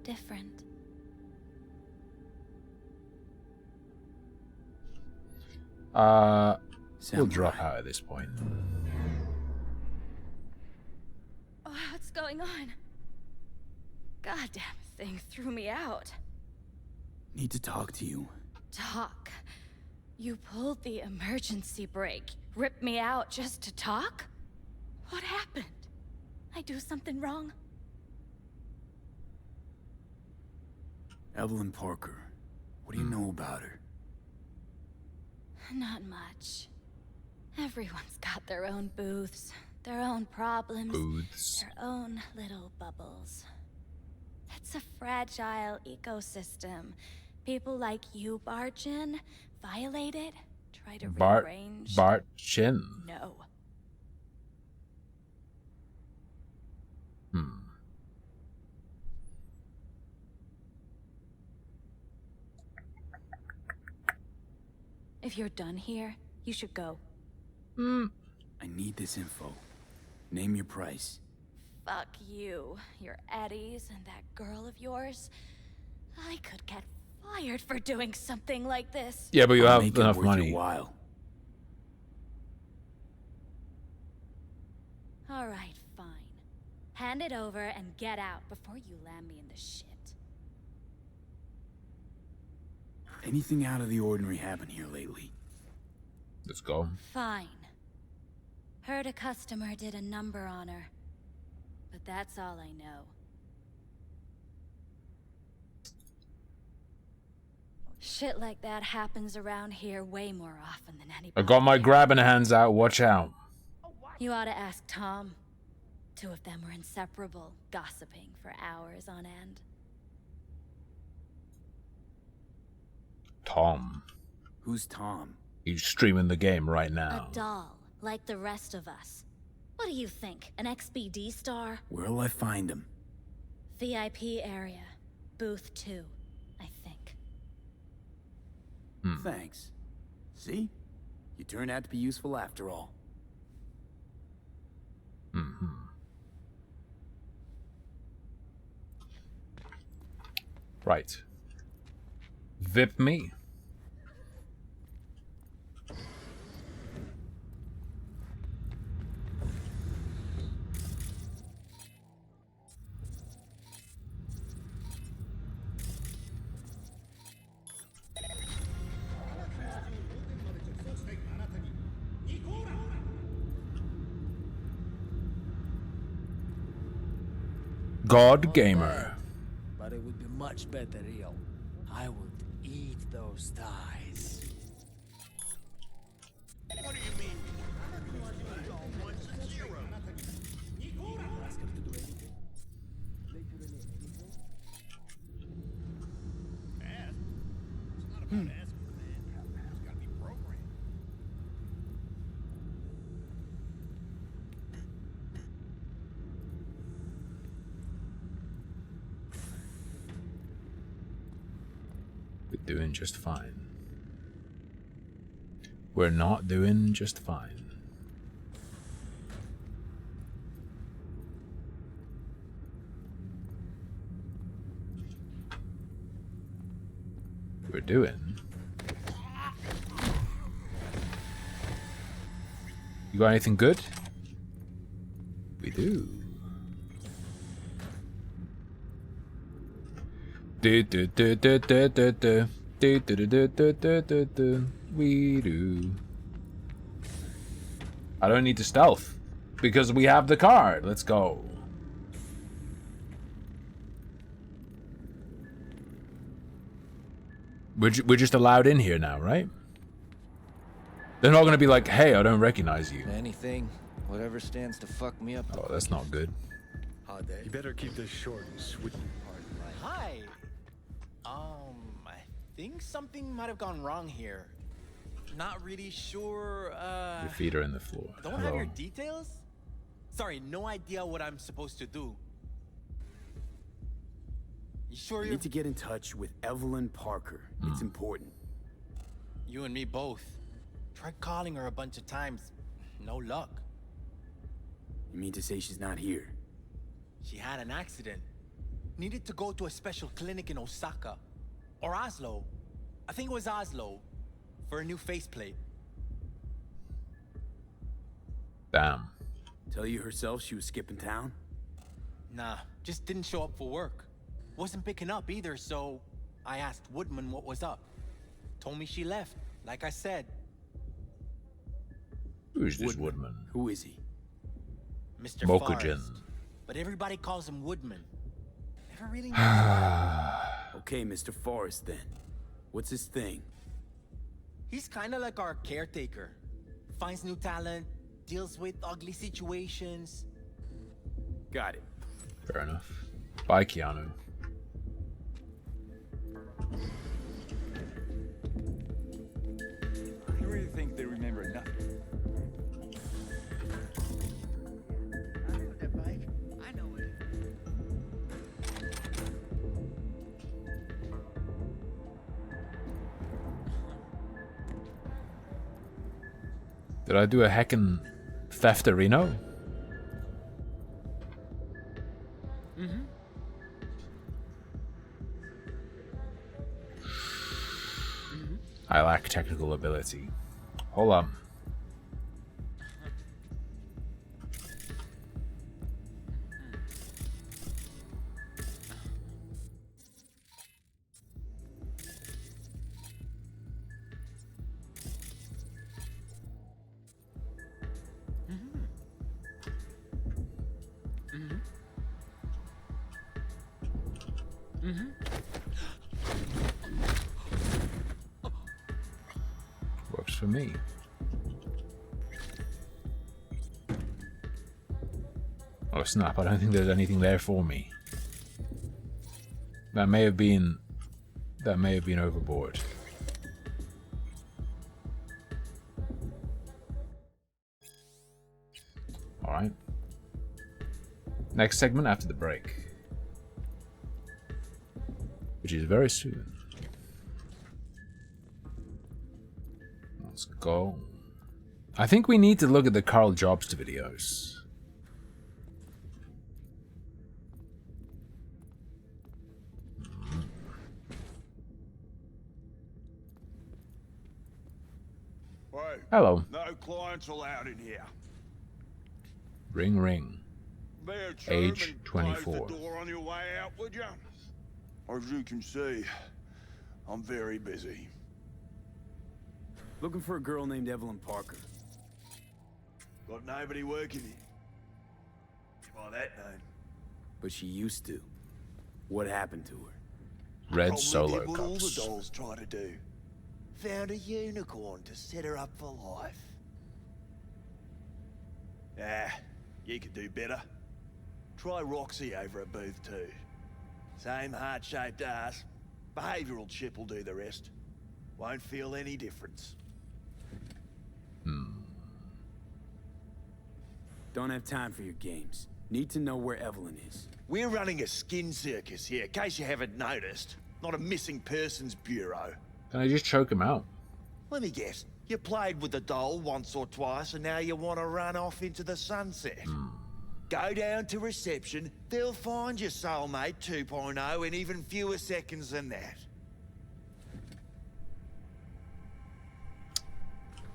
S2: Different.
S1: We'll drop out at this point.
S2: Oh, what's going on? Goddamn thing threw me out.
S6: Need to talk to you.
S2: Talk? You pulled the emergency brake, ripped me out just to talk? What happened? I do something wrong?
S6: Evelyn Parker. What do you know about her?
S2: Not much. Everyone's got their own booths, their own problems, their own little bubbles. It's a fragile ecosystem. People like you barge in, violate it, try to rearrange.
S1: Bart Chin.
S2: No. If you're done here, you should go.
S6: I need this info. Name your price.
S2: Fuck you, your Eddies, and that girl of yours. I could get fired for doing something like this.
S1: Yeah, but you
S6: I'll
S1: have
S6: make it
S1: enough
S6: worth
S1: money.
S6: your while.
S2: All right, fine. Hand it over and get out before you land me in the shit.
S6: Anything out of the ordinary happen here lately?
S1: Let's go.
S2: Fine. Heard a customer did a number on her. But that's all I know. Shit like that happens around here way more often than anybody.
S1: I got my grabbing hands out. Watch out.
S2: You ought to ask Tom. Two of them were inseparable, gossiping for hours on end.
S1: Tom.
S6: Who's Tom?
S1: He's streaming the game right now.
S2: A doll, like the rest of us. What do you think? An XBD star?
S6: Where'll I find him?
S2: VIP area. Booth 2, I think.
S6: Thanks. See? You turned out to be useful after all.
S1: Right. VIP me. God Gamer.
S13: But it would be much better real. I would eat those thighs.
S8: What do you mean? Ones and zeros.
S1: We're doing just fine. We're not doing just fine. We're doing. You got anything good? We do. We do. I don't need to stealth because we have the card. Let's go. We're just allowed in here now, right? They're not gonna be like, hey, I don't recognize you.
S3: Anything, whatever stands to fuck me up.
S1: Oh, that's not good.
S12: You better keep this short and sweet.
S10: Hi. I think something might have gone wrong here. Not really sure,
S1: Your feet are in the floor.
S10: Don't have your details? Sorry, no idea what I'm supposed to do. You sure
S6: You need to get in touch with Evelyn Parker. It's important.
S10: You and me both. Tried calling her a bunch of times. No luck.
S6: You mean to say she's not here?
S10: She had an accident. Needed to go to a special clinic in Osaka. Or Oslo. I think it was Oslo. For a new faceplate.
S1: Damn.
S6: Tell you herself she was skipping town?
S10: Nah, just didn't show up for work. Wasn't picking up either, so I asked Woodman what was up. Told me she left, like I said.
S1: Who's this Woodman?
S6: Who is he?
S10: Mr.
S1: Mokujin.
S10: Forrest. But everybody calls him Woodman. Never really knew.
S6: Okay, Mr. Forrest then. What's his thing?
S10: He's kind of like our caretaker. Finds new talent, deals with ugly situations.
S6: Got it.
S1: Fair enough. Bye, Keanu.
S5: I really think they remember nothing.
S8: I know it.
S1: Did I do a heckin' thefterino? I lack technical ability. Hold on. Works for me. Oh snap, I don't think there's anything there for me. That may have been overboard. Alright. Next segment after the break. Which is very soon. Let's go. I think we need to look at the Carl Jobst videos.
S8: Hey,
S1: Hello.
S8: No clients allowed in here.
S1: Ring ring.
S8: Bear
S1: Age
S8: Truman, close
S1: 24.
S8: the door on your way out, would you? As you can see, I'm very busy.
S6: Looking for a girl named Evelyn Parker.
S8: Got nobody working here. By that name.
S6: but she used to. What happened to her?
S1: Red
S8: Probably
S1: Solo
S8: did what all the
S1: Cups.
S8: dolls try to do. Found a unicorn to set her up for life. Ah, you could do better. Try Roxy over at Booth 2. Same heart-shaped ass. Behavioral chip will do the rest. Won't feel any difference.
S6: Don't have time for your games. Need to know where Evelyn is.
S8: We're running a skin circus here, in case you haven't noticed. Not a missing persons bureau.
S1: Can I just choke him out?
S8: Let me guess. You played with the doll once or twice and now you want to run off into the sunset. Go down to reception, they'll find your soulmate 2.0 in even fewer seconds than that.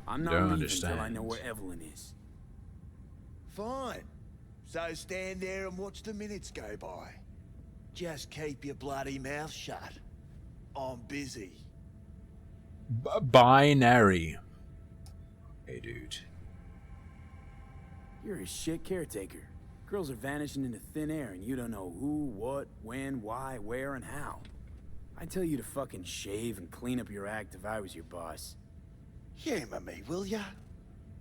S6: I'm not
S1: Don't
S6: leaving until I
S1: understand.
S6: know where Evelyn is.
S8: Fine. So stand there and watch the minutes go by. Just keep your bloody mouth shut. I'm busy.
S1: Binary. Hey, dude.
S6: You're a shit caretaker. Girls are vanishing into thin air and you don't know who, what, when, why, where, and how. I'd tell you to fucking shave and clean up your act if I was your boss.
S8: Humour me, will ya?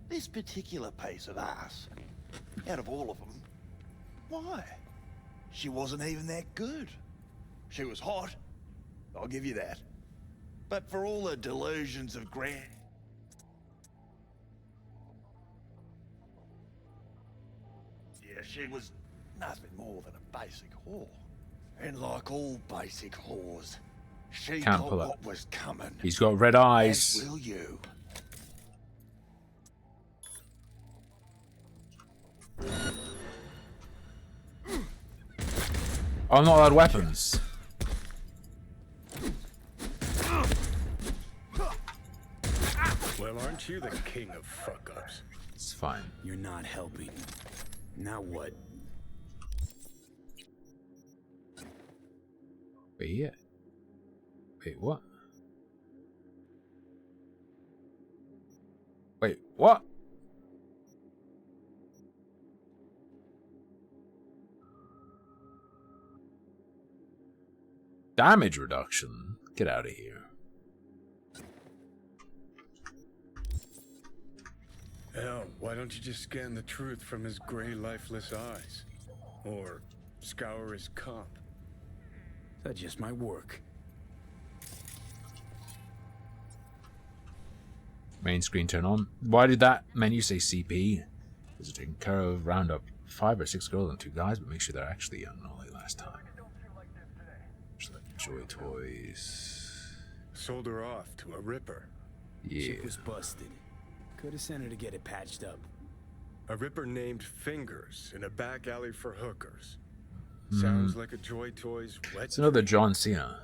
S8: This particular piece of ass, out of all of them, why? She wasn't even that good. She was hot, I'll give you that. But for all the delusions of grand... Yeah, she was nothing more than a basic whore. And like all basic whores, she
S1: Can't
S8: got
S1: pull up.
S8: what was coming.
S1: He's got red eyes.
S8: As will you.
S1: Oh, I'm not allowed weapons.
S12: Well, aren't you the king of fuck-ups?
S1: It's fine.
S6: You're not helping. Now what?
S1: Wait, yeah. Wait, what? Wait, what? Damage reduction? Get out of here.
S12: Hell, why don't you just scan the truth from his gray, lifeless eyes? Or scour his comp?
S6: That just might work.
S1: Main screen turn on. Why did that menu say CP? Is it taking care of round up 5 or 6 girls and 2 guys, but make sure they're actually young, not like last time. Just like Joy Toys.
S12: Sold her off to a ripper.
S1: Yeah.
S6: Chip was busted. Could have sent her to get it patched up.
S12: A ripper named Fingers in a back alley for hookers. Sounds like a Joy Toys wet.
S1: It's another John Cena.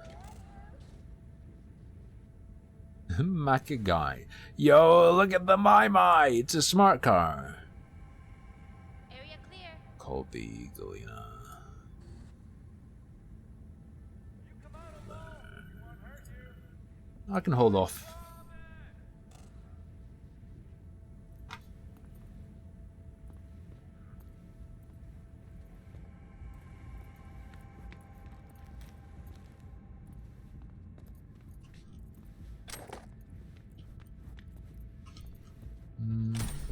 S1: Macca guy. Yo, look at the My. It's a smart car.
S21: Area clear.
S1: Called the Galena. I can hold off.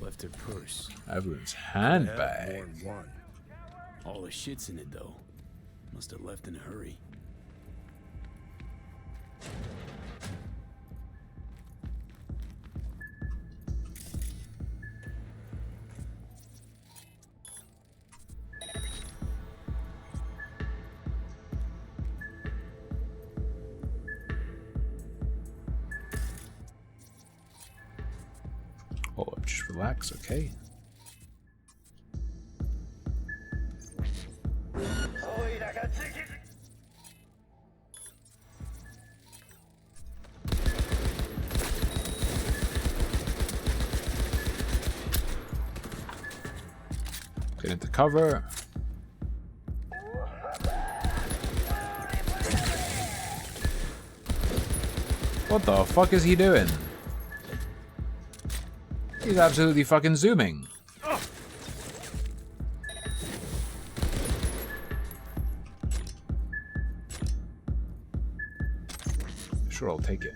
S6: Left her purse.
S1: Evelyn's handbag.
S6: All the shit's in it though. Must have left in a hurry.
S1: Oh, just relax, okay? Get into cover. What the fuck is he doing? He's absolutely fucking zooming. Sure, I'll take it.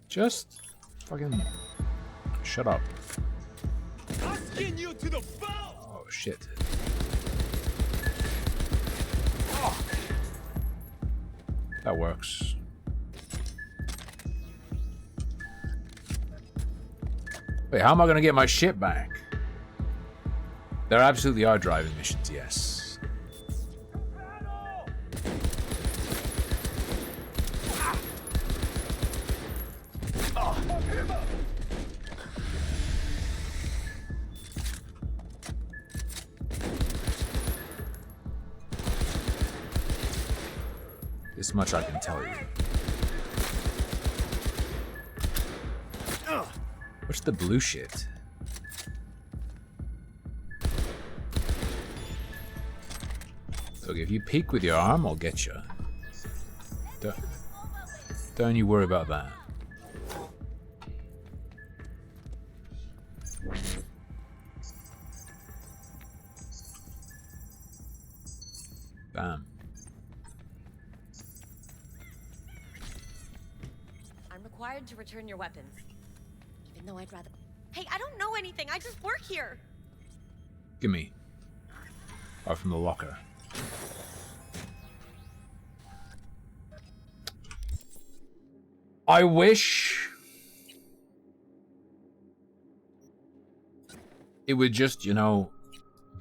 S1: Just fucking shut up.
S20: I'll skin you to the bone.
S1: Oh shit. That works. Wait, how am I gonna get my ship back? There absolutely are driving missions, yes. This much I can tell you. What's the blue shit? Look, if you peek with your arm, I'll get you. Don't you worry about that. Bam.
S4: I'm required to return your weapons. Even though I'd rather... Hey, I don't know anything. I just work here.
S1: Gimme. Or from the locker. I wish it would just, you know,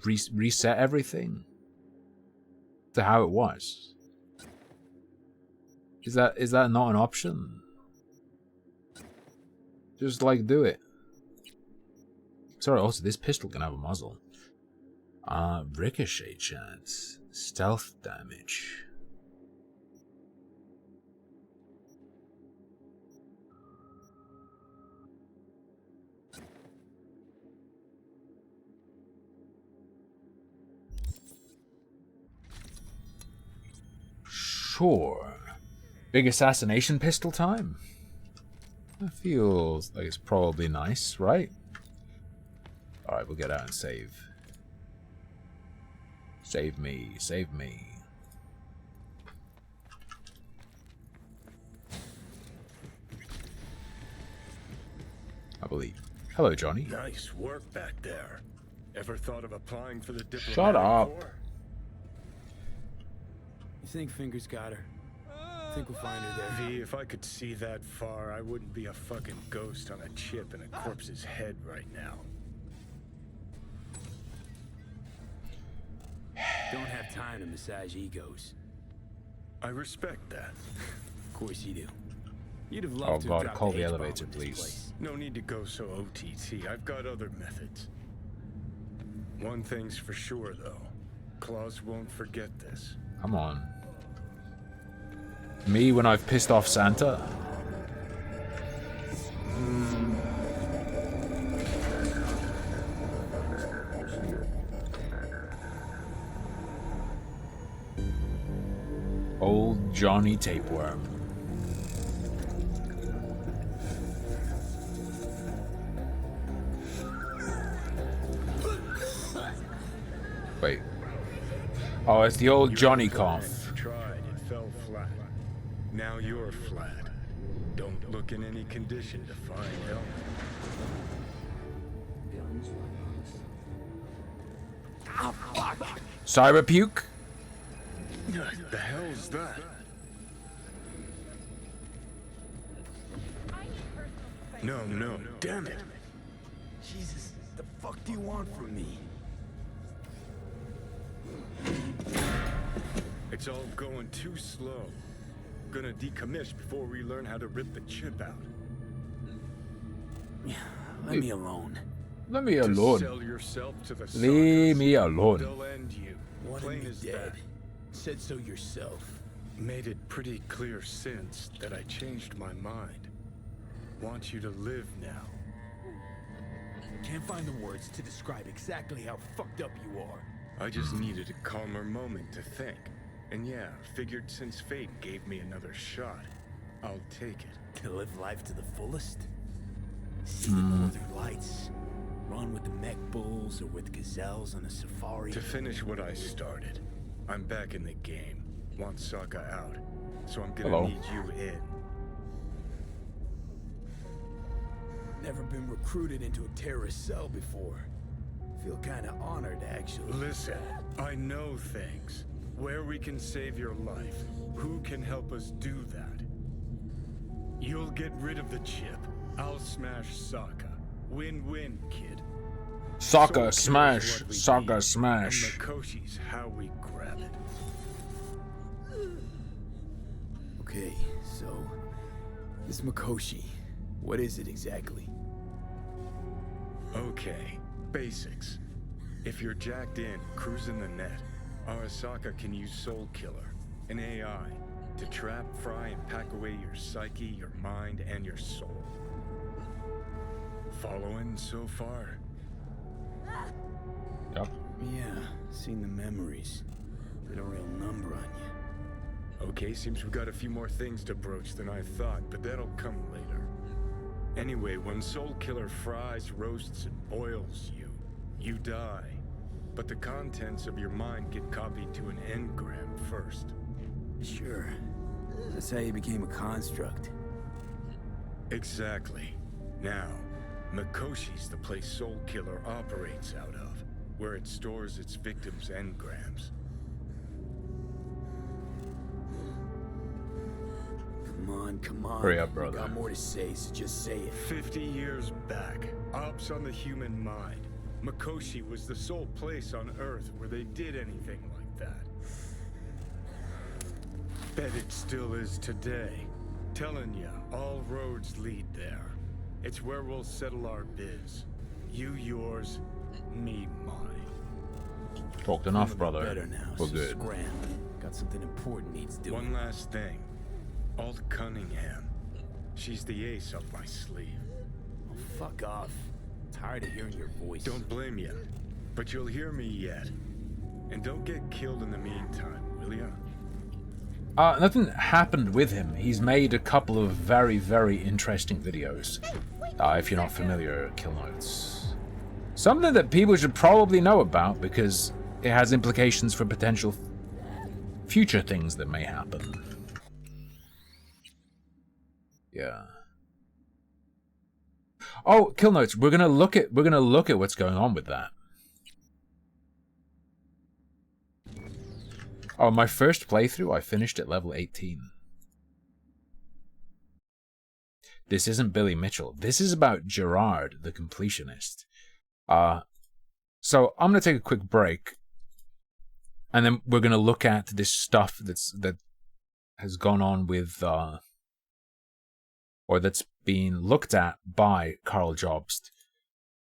S1: reset everything to how it was. Is that not an option? Just like do it. Sorry, also this pistol can have a muzzle. Ricochet chance. Stealth damage. Sure. Big assassination pistol time? That feels like it's probably nice, right? Alright, we'll get out and save. Save me, save me. I believe. Hello, Johnny.
S12: Nice work back there. Ever thought of applying for the diplomatic
S1: Shut up.
S12: corps?
S6: You think Fingers got her? Think we'll find her there?
S12: V, if I could see that far, I wouldn't be a fucking ghost on a chip in a corpse's head right now.
S6: Don't have time to massage egos.
S12: I respect that.
S6: Of course you do. You'd have
S1: Oh
S6: loved to
S1: god,
S6: drop
S1: call
S6: the
S1: the
S6: H-bomb
S1: elevator,
S6: in this
S1: please.
S6: place.
S12: No need to go so OTT. I've got other methods. One thing's for sure, though. Claus won't forget this.
S1: Come on. Me when I've pissed off Santa? Old Johnny Tapeworm. Wait. Oh, it's the old Johnny cough.
S12: Tried, it fell flat. Now you're flat. Don't look in any condition to find help.
S20: Ah, fuck!
S1: Cyber puke?
S12: The hell's that? No, no, damn it.
S6: Jesus, the fuck do you want from me?
S12: It's all going too slow. Gonna decommission before we learn how to rip the chip out.
S6: Let me alone.
S1: Let me
S12: To
S1: alone.
S12: sell yourself to the
S1: Leave
S12: suckers,
S1: me alone.
S12: They'll end you.
S6: Wanted
S12: Plain
S6: me
S12: as
S6: dead.
S12: that.
S6: Said so yourself.
S12: Made it pretty clear since that I changed my mind. Want you to live now.
S6: Can't find the words to describe exactly how fucked up you are.
S12: I just needed a calmer moment to think. And yeah, figured since fate gave me another shot, I'll take it.
S6: To live life to the fullest? See the northern lights? Run with the mech bulls or with gazelles on a safari?
S12: To finish what I started, I'm back in the game. wants Sokka out, so I'm gonna
S1: Hello.
S12: need you in.
S6: Never been recruited into a terrorist cell before. Feel kinda honored, actually.
S12: Listen, I know things. Where we can save your life. Who can help us do that? You'll get rid of the chip. I'll smash Sokka. Win-win, kid.
S1: Sokka
S12: Soul
S1: smash.
S12: Killer's what we
S1: Sokka
S12: need,
S1: smash.
S12: And Makoshi's how we grab it.
S6: Okay, so... this Mikoshi, what is it exactly?
S12: Okay, basics. If you're jacked in, cruising the net, Arasaka can use Soul Killer, an AI, to trap, fry, and pack away your psyche, your mind, and your soul. Following so far?
S1: Yep.
S6: Yeah, seen the memories. Did a real number on you.
S12: Okay, seems we got a few more things to broach than I thought, but that'll come later. Anyway, when Soul Killer fries, roasts, and boils you, you die. But the contents of your mind get copied to an engram first.
S6: Sure. That's how you became a construct.
S12: Exactly. Now, Makoshi's the place Soul Killer operates out of, where it stores its victims' engrams.
S6: Come on.
S1: Hurry up, brother.
S6: You got more to say, so just say it.
S12: 50 years back, ops on the human mind. Mikoshi was the sole place on Earth where they did anything like that. Bet it still is today. Telling ya, all roads lead there. It's where we'll settle our biz. You yours, me mine.
S1: Talked enough, brother.
S6: Better now,
S1: We're
S6: so
S1: good.
S6: scram. Got something important needs doing.
S12: One last thing. Alt Cunningham. She's the ace up my sleeve.
S6: Oh, fuck off. Tired of hearing your voice.
S12: Don't blame you, but you'll hear me yet. And don't get killed in the meantime, will ya?
S1: Nothing happened with him. He's made a couple of very, very interesting videos. If you're not familiar, Kill Notes. Something that people should probably know about because it has implications for potential future things that may happen. Yeah. Oh, Kill Notes. We're gonna look at what's going on with that. Oh, my first playthrough, I finished at level 18. This isn't Billy Mitchell. This is about Gerard, the completionist. So I'm gonna take a quick break, and then we're gonna look at this stuff that has gone on with, or that's being looked at by Carl Jobst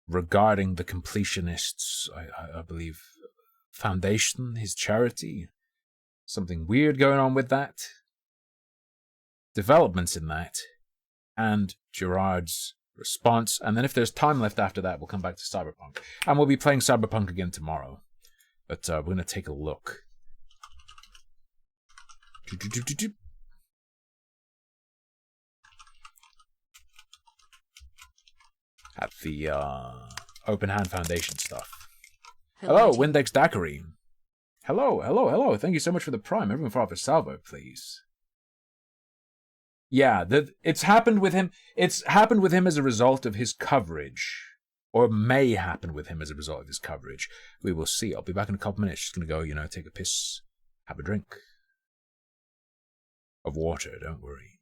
S1: regarding the Completionists, I believe, Foundation, his charity. Something weird going on with that. Developments in that. And Gerard's response. And then if there's time left after that, we'll come back to Cyberpunk. And we'll be playing Cyberpunk again tomorrow. But we're going to take a look. At the Open Hand Foundation stuff. Hello, Windex Daiquiri. Hello. Thank you so much for the prime. Everyone for Salvo, please. Yeah, it's happened with him. It's happened with him as a result of his coverage. Or may happen with him as a result of his coverage. We will see. I'll be back in a couple minutes. Just gonna go, take a piss, have a drink. Of water, don't worry.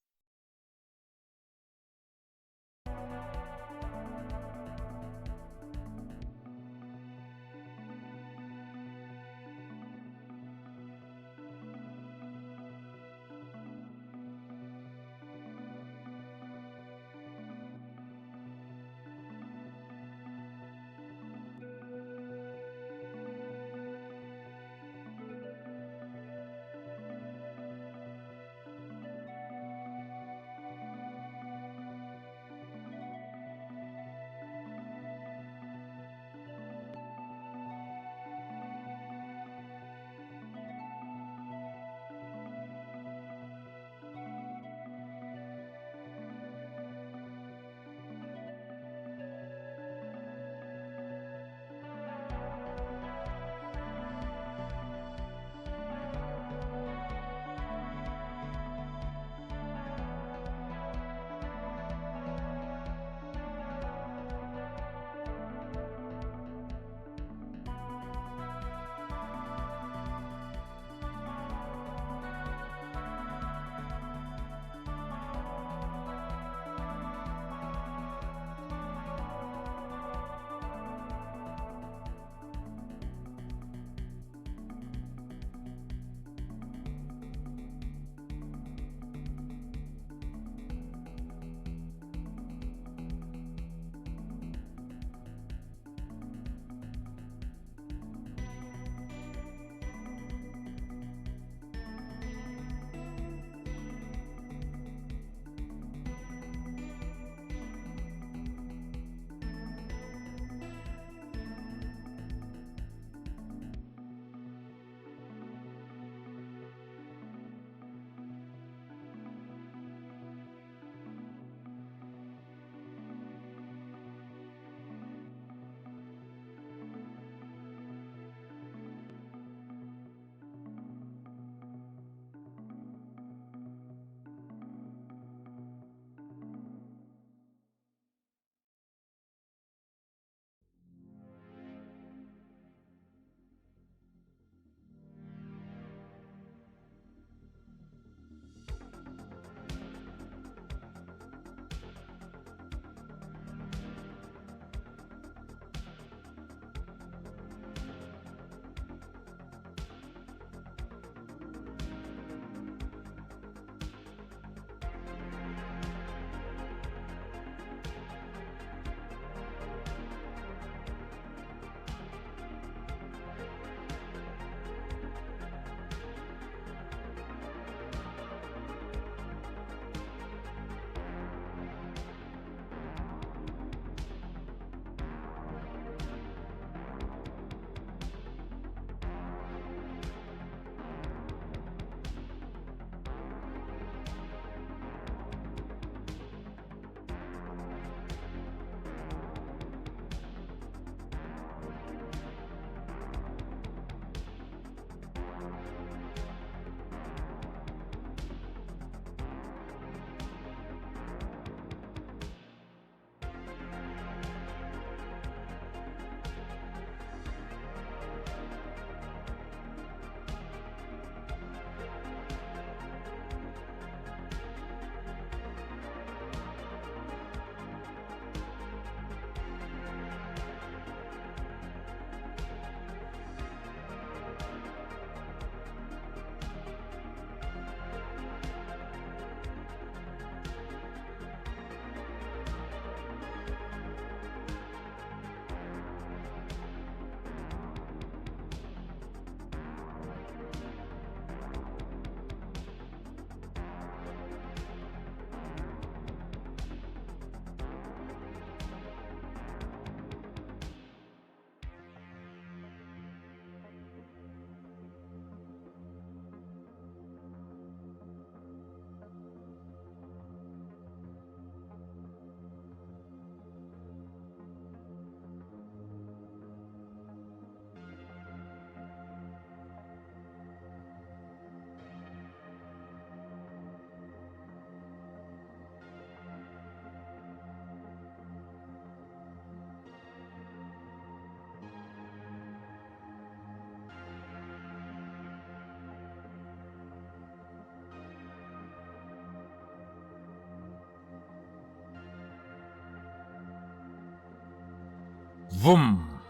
S1: Vroom.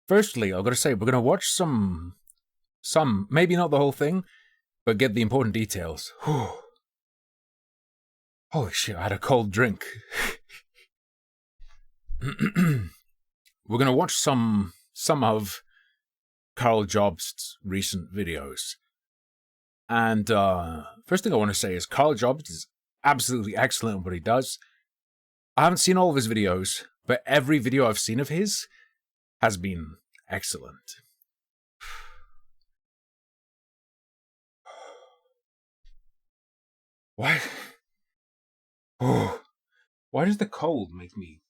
S1: Firstly, I've got to say, we're going to watch some, maybe not the whole thing, but get the important details. Whew. Holy shit, I had a cold drink. We're going to watch some of Karl Jobst's recent videos. And first thing I want to say is Karl Jobst is absolutely excellent at what he does. I haven't seen all of his videos, but every video I've seen of his has been excellent. Why? Oh, why does the cold make me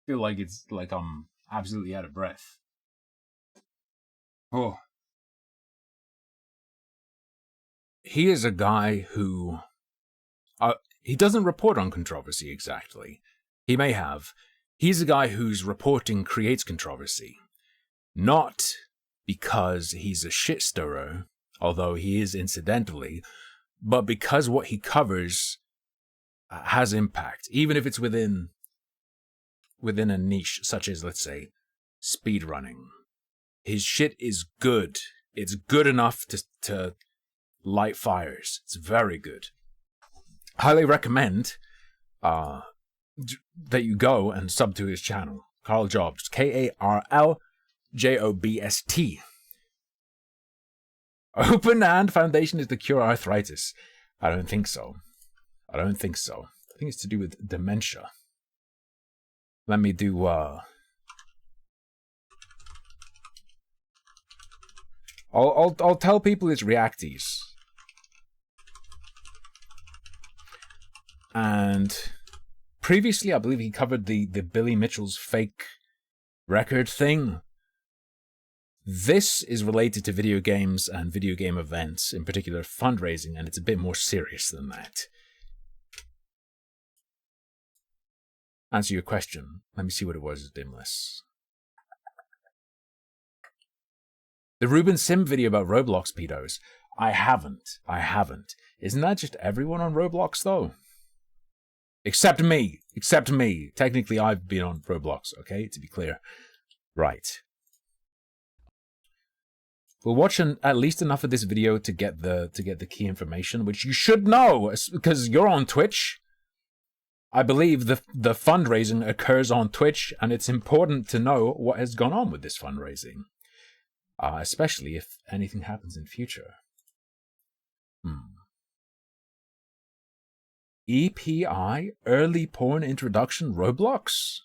S1: feel like it's like I'm absolutely out of breath? Oh. He is a guy who he doesn't report on controversy exactly. He may have. He's a guy whose reporting creates controversy. Not because he's a shit stirrer, although he is incidentally, but because what he covers has impact, even if it's within a niche such as, let's say, speedrunning. His shit is good. It's good enough to light fires. It's very good. Highly recommend that you go and sub to his channel. Karl Jobst. KarlJobst. Open hand foundation is to cure arthritis. I don't think so. I think it's to do with dementia. Let me do I'll tell people it's reactees. And previously, I believe he covered the Billy Mitchell's fake record thing. This is related to video games and video game events, in particular fundraising, and it's a bit more serious than that. Answer your question. Let me see what it was, Dimless. The Ruben Sim video about Roblox pedos. I haven't. Isn't that just everyone on Roblox, though? Except me. Technically, I've been on Roblox, okay? To be clear. Right. We'll watch at least enough of this video to get the key information, which you should know, because you're on Twitch. I believe the fundraising occurs on Twitch, and it's important to know what has gone on with this fundraising. Especially if anything happens in future. EPI? Early Porn Introduction Roblox?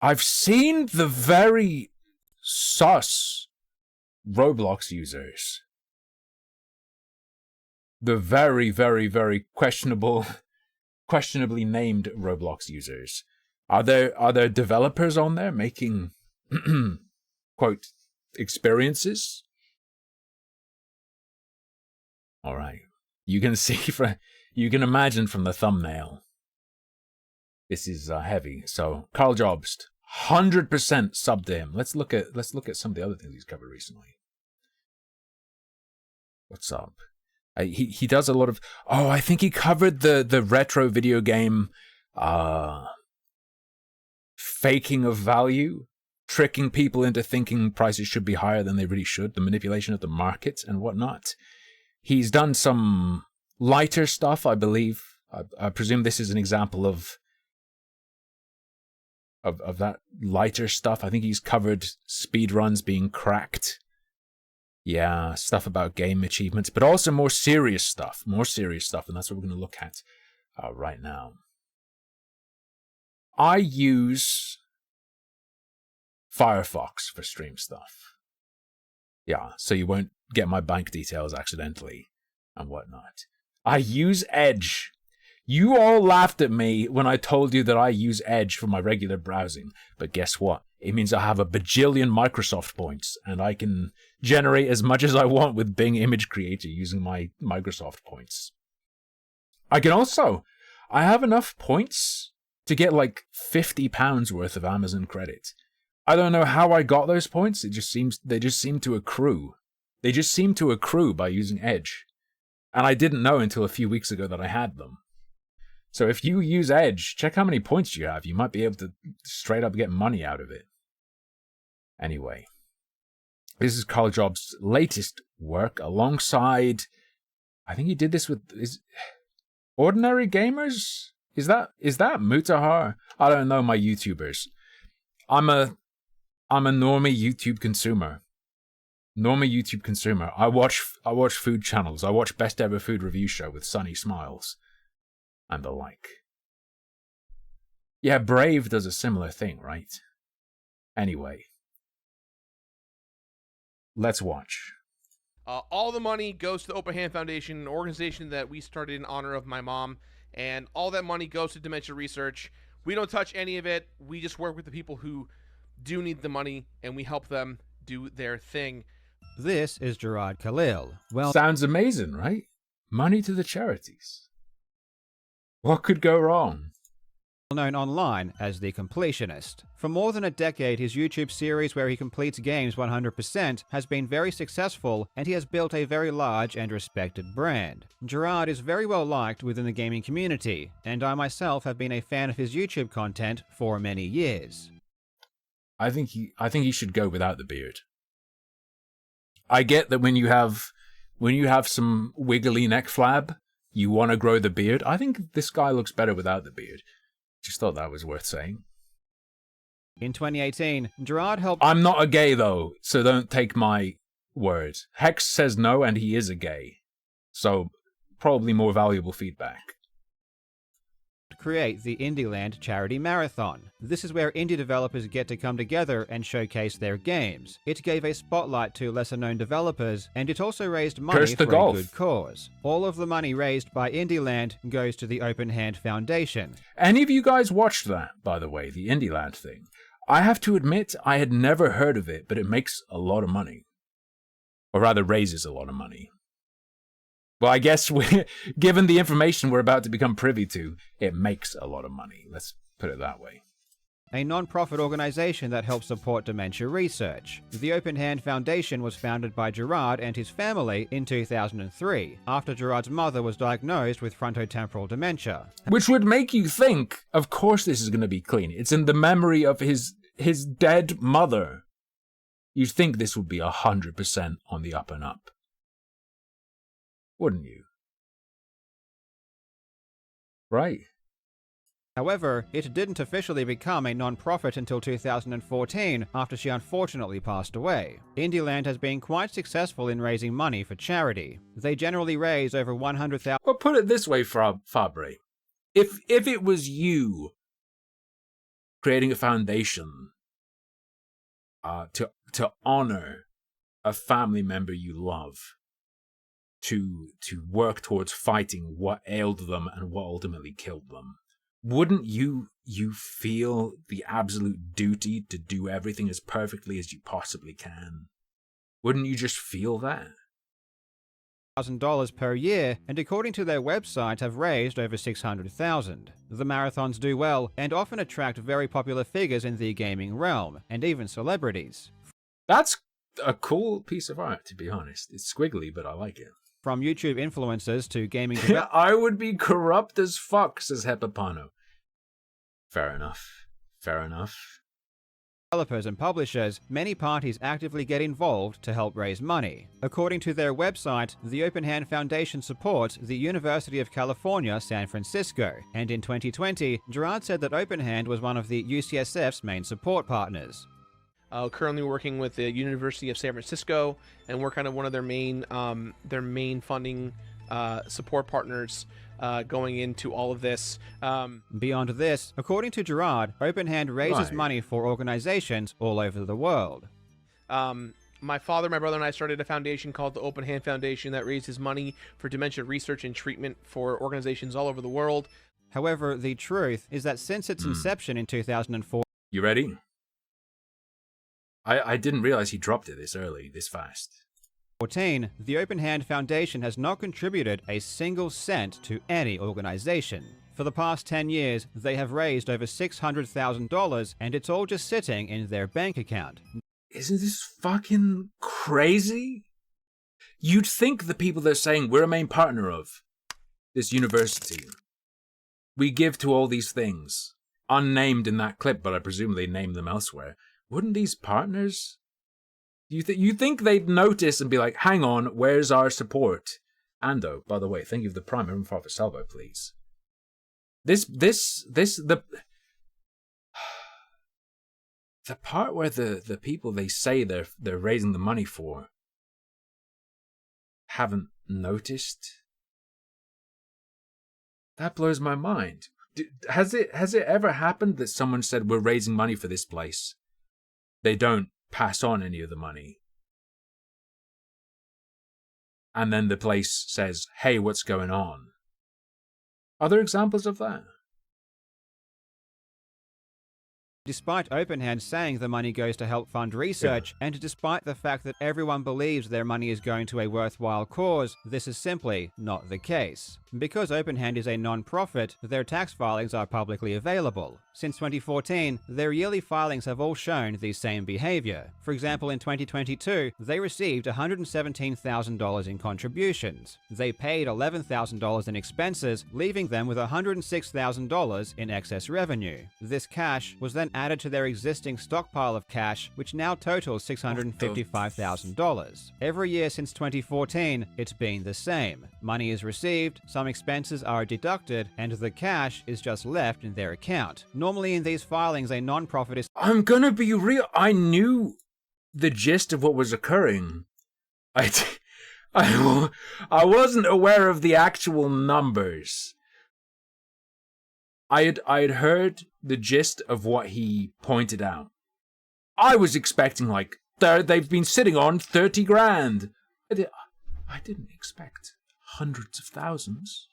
S1: I've seen the very sus Roblox users. The very, very, very questionably named Roblox users. Are there developers on there making quote experiences? All right. You can see you can imagine from the thumbnail. This is heavy. So Karl Jobst, 100% sub to him. Let's look at some of the other things he's covered recently. What's up? He does a lot of. Oh, I think he covered the retro video game faking of value, tricking people into thinking prices should be higher than they really should, the manipulation of the market and whatnot. He's done some lighter stuff, I believe. I presume this is an example of that lighter stuff. I think he's covered speedruns being cracked. Yeah, stuff about game achievements, but also more serious stuff, and that's what we're going to look at right now. I use Firefox for stream stuff. Yeah, so you won't get my bank details accidentally and whatnot. I use Edge. You all laughed at me when I told you that I use Edge for my regular browsing, but guess what? It means I have a bajillion Microsoft points, and I can generate as much as I want with Bing Image Creator using my Microsoft points. I have enough points to get like £50 worth of Amazon credit. I don't know how I got those points. They just seem to accrue. They just seem to accrue by using Edge. And I didn't know until a few weeks ago that I had them. So if you use Edge, check how many points you have. You might be able to straight up get money out of it. Anyway, this is Karl Jobs' latest work alongside, I think he did this with Ordinary Gamers? Is that Mutahar? I don't know my YouTubers. I'm a normie YouTube consumer. I watch food channels. I watch Best Ever Food Review Show with Sunny Smiles and the like. Yeah, Brave does a similar thing, right? Anyway, let's watch.
S7: All the money goes to the Open Hand Foundation, an organization that we started in honor of my mom, and all that money goes to dementia research. We don't touch any of it. We just work with the people who do need the money, and we help them do their thing.
S14: This is Gerard Khalil. Well,
S1: sounds amazing, right? Money to the charities. What could go wrong?
S14: Known online as The Completionist. For more than a decade, his YouTube series where he completes games 100% has been very successful, and he has built a very large and respected brand. Gerard is very well liked within the gaming community, and I myself have been a fan of his YouTube content for many years.
S1: I think he should go without the beard. I get that when you have some wiggly neck flab, you want to grow the beard. I think this guy looks better without the beard. Just thought that was worth saying.
S14: In 2018, Gerard helped...
S1: I'm not a gay, though, so don't take my word. Hex says no, and he is a gay. So, probably more valuable feedback.
S14: Create the Indieland Charity Marathon. This is where indie developers get to come together and showcase their games. It gave a spotlight to lesser-known developers, and it also raised money for a good cause. All of the money raised by Indieland goes to the Open Hand Foundation.
S1: Any of you guys watched that, by the way, the Indieland thing? I have to admit, I had never heard of it, but it makes a lot of money. Or rather, raises a lot of money. Well, I guess given the information we're about to become privy to, it makes a lot of money. Let's put it that way.
S14: A non-profit organization that helps support dementia research. The Open Hand Foundation was founded by Gerard and his family in 2003, after Gerard's mother was diagnosed with frontotemporal dementia.
S1: Which would make you think, of course this is going to be clean. It's in the memory of his dead mother. You'd think this would be 100% on the up and up. Wouldn't you? Right.
S14: However, it didn't officially become a non-profit until 2014, after she unfortunately passed away. Indieland has been quite successful in raising money for charity. They generally raise over 100,000...
S1: Well, put it this way, Fabre. If it was you creating a foundation to honor a family member you love, to work towards fighting what ailed them and what ultimately killed them, wouldn't you feel the absolute duty to do everything as perfectly as you possibly can? Wouldn't you just feel that?
S14: $1,000 per year, and according to their website have raised over $600,000. The marathons do well and often attract very popular figures in the gaming realm, and even celebrities.
S1: That's a cool piece of art, to be honest. It's squiggly, but I like it.
S14: From YouTube influencers to gaming...
S1: I would be corrupt as fuck, says Hepapano. Fair enough. Fair enough.
S14: Developers and publishers, many parties actively get involved to help raise money. According to their website, the Open Hand Foundation supports the University of California, San Francisco, and in 2020, Gerard said that Open Hand was one of the UCSF's main support partners.
S7: Currently working with the University of San Francisco, and we're kind of one of their main funding support partners going into all of this.
S14: Beyond this, according to Gerard, Open Hand raises money for organizations all over the world.
S7: My father, my brother, and I started a foundation called the Open Hand Foundation that raises money for dementia research and treatment for organizations all over the world.
S14: However, the truth is that since its inception in 2004...
S1: You ready? I didn't realize he dropped it this early, this fast.
S14: The Open Hand Foundation has not contributed a single cent to any organization. For the past 10 years, they have raised over $600,000, and it's all just sitting in their bank account.
S1: Isn't this fucking crazy? You'd think the people they're saying we're a main partner of this university we give to all these things, unnamed in that clip, but I presume they named them elsewhere. Wouldn't these partners? You think they'd notice and be like, hang on, where's our support? Ando, by the way, thank you for the prime. Remember for Salvo, please. The part where the people they say they're raising the money for haven't noticed. That blows my mind. Has it ever happened that someone said we're raising money for this place? They don't pass on any of the money. And then the place says, hey, what's going on? Are there examples of that?
S14: Despite OpenHand saying the money goes to help fund research, and despite the fact that everyone believes their money is going to a worthwhile cause, this is simply not the case. Because OpenHand is a non-profit, their tax filings are publicly available. Since 2014, their yearly filings have all shown the same behavior. For example, in 2022, they received $117,000 in contributions. They paid $11,000 in expenses, leaving them with $106,000 in excess revenue. This cash was then added to their existing stockpile of cash, which now totals $655,000. Every year since 2014, it's been the same. Money is received, some expenses are deducted, and the cash is just left in their account. Normally in these filings, a non-profit is—
S1: I'm gonna be real. I knew the gist of what was occurring. I wasn't aware of the actual numbers. I had heard the gist of what he pointed out. I was expecting, like, they've been sitting on 30 grand. I didn't expect hundreds of thousands.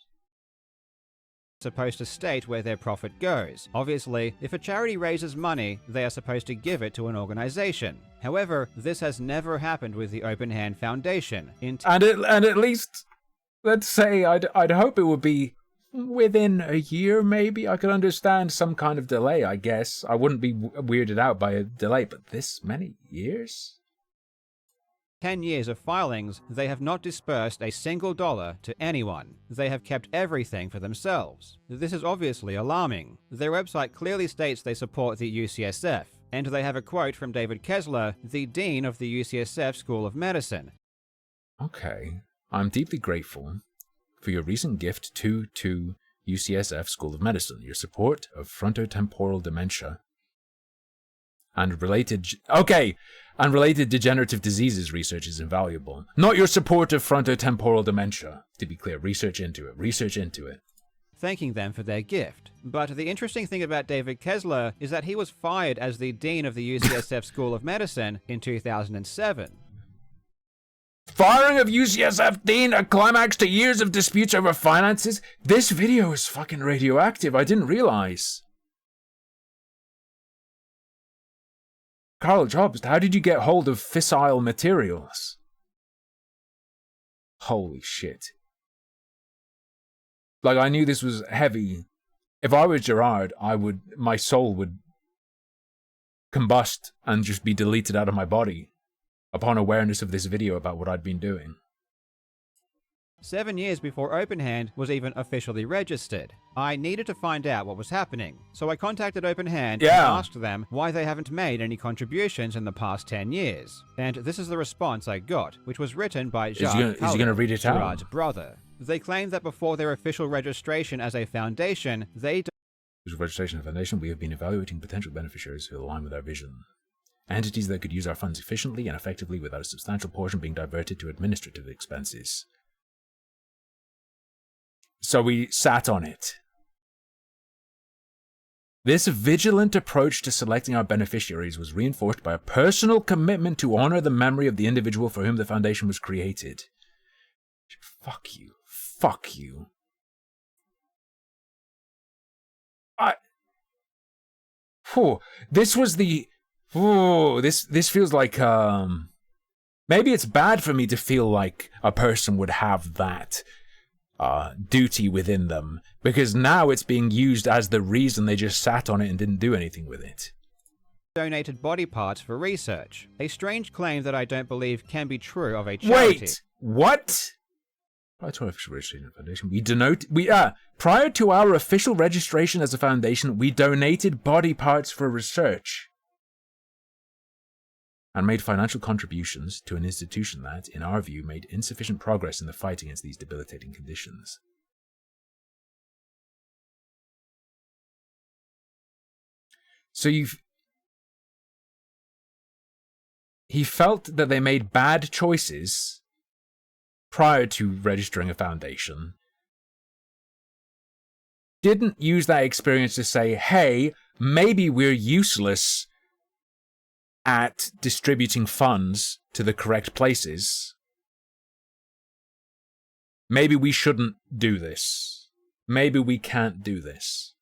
S14: Supposed to state where their profit goes. Obviously, if a charity raises money, they are supposed to give it to an organization. However, this has never happened with the OpenHand Foundation. And
S1: at least, let's say, I'd hope it would be within a year, maybe. I could understand some kind of delay, I guess. I wouldn't be weirded out by a delay, but this many years?
S14: 10 years of filings, they have not dispersed a single dollar to anyone. They have kept everything for themselves. This is obviously alarming. Their website clearly states they support the UCSF, and they have a quote from David Kessler, the Dean of the UCSF School of Medicine.
S1: Okay. I'm deeply grateful for your recent gift to UCSF School of Medicine. Your support of frontotemporal dementia and related degenerative diseases research is invaluable. Not your support of frontotemporal dementia. To be clear, research into it.
S14: Thanking them for their gift. But the interesting thing about David Kessler is that he was fired as the Dean of the UCSF School of Medicine in 2007.
S1: Firing of UCSF Dean, a climax to years of disputes over finances? This video is fucking radioactive, I didn't realize. Carl Jobs, how did you get hold of fissile materials? Holy shit. Like, I knew this was heavy. If I was Gerard, my soul would combust and just be deleted out of my body upon awareness of this video about what I'd been doing.
S14: 7 years before OpenHand was even officially registered. I needed to find out what was happening, so I contacted OpenHand and asked them why they haven't made any contributions in the past 10 years. And this is the response I got, which was written by Jacques
S1: is he gonna read it out?
S14: Gerard's brother. They claimed that before their official registration as a foundation, we
S1: have been evaluating potential beneficiaries who align with our vision. Entities that could use our funds efficiently and effectively without a substantial portion being diverted to administrative expenses. So we sat on it. This vigilant approach to selecting our beneficiaries was reinforced by a personal commitment to honor the memory of the individual for whom the foundation was created. Fuck you. Fuck you. This was the... this feels like, maybe it's bad for me to feel like a person would have that duty within them, because now it's being used as the reason they just sat on it and didn't do anything with it.
S14: Donated body parts for research. A strange claim that I don't believe can be true of a charity.
S1: Wait, what? Prior to our official registration as a foundation, prior to our official registration as a foundation, we donated body parts for research and made financial contributions to an institution that, in our view, made insufficient progress in the fight against these debilitating conditions. So he felt that they made bad choices prior to registering a foundation, didn't use that experience to say, hey, maybe we're useless at distributing funds to the correct places. Maybe we shouldn't do this. Maybe we can't do this.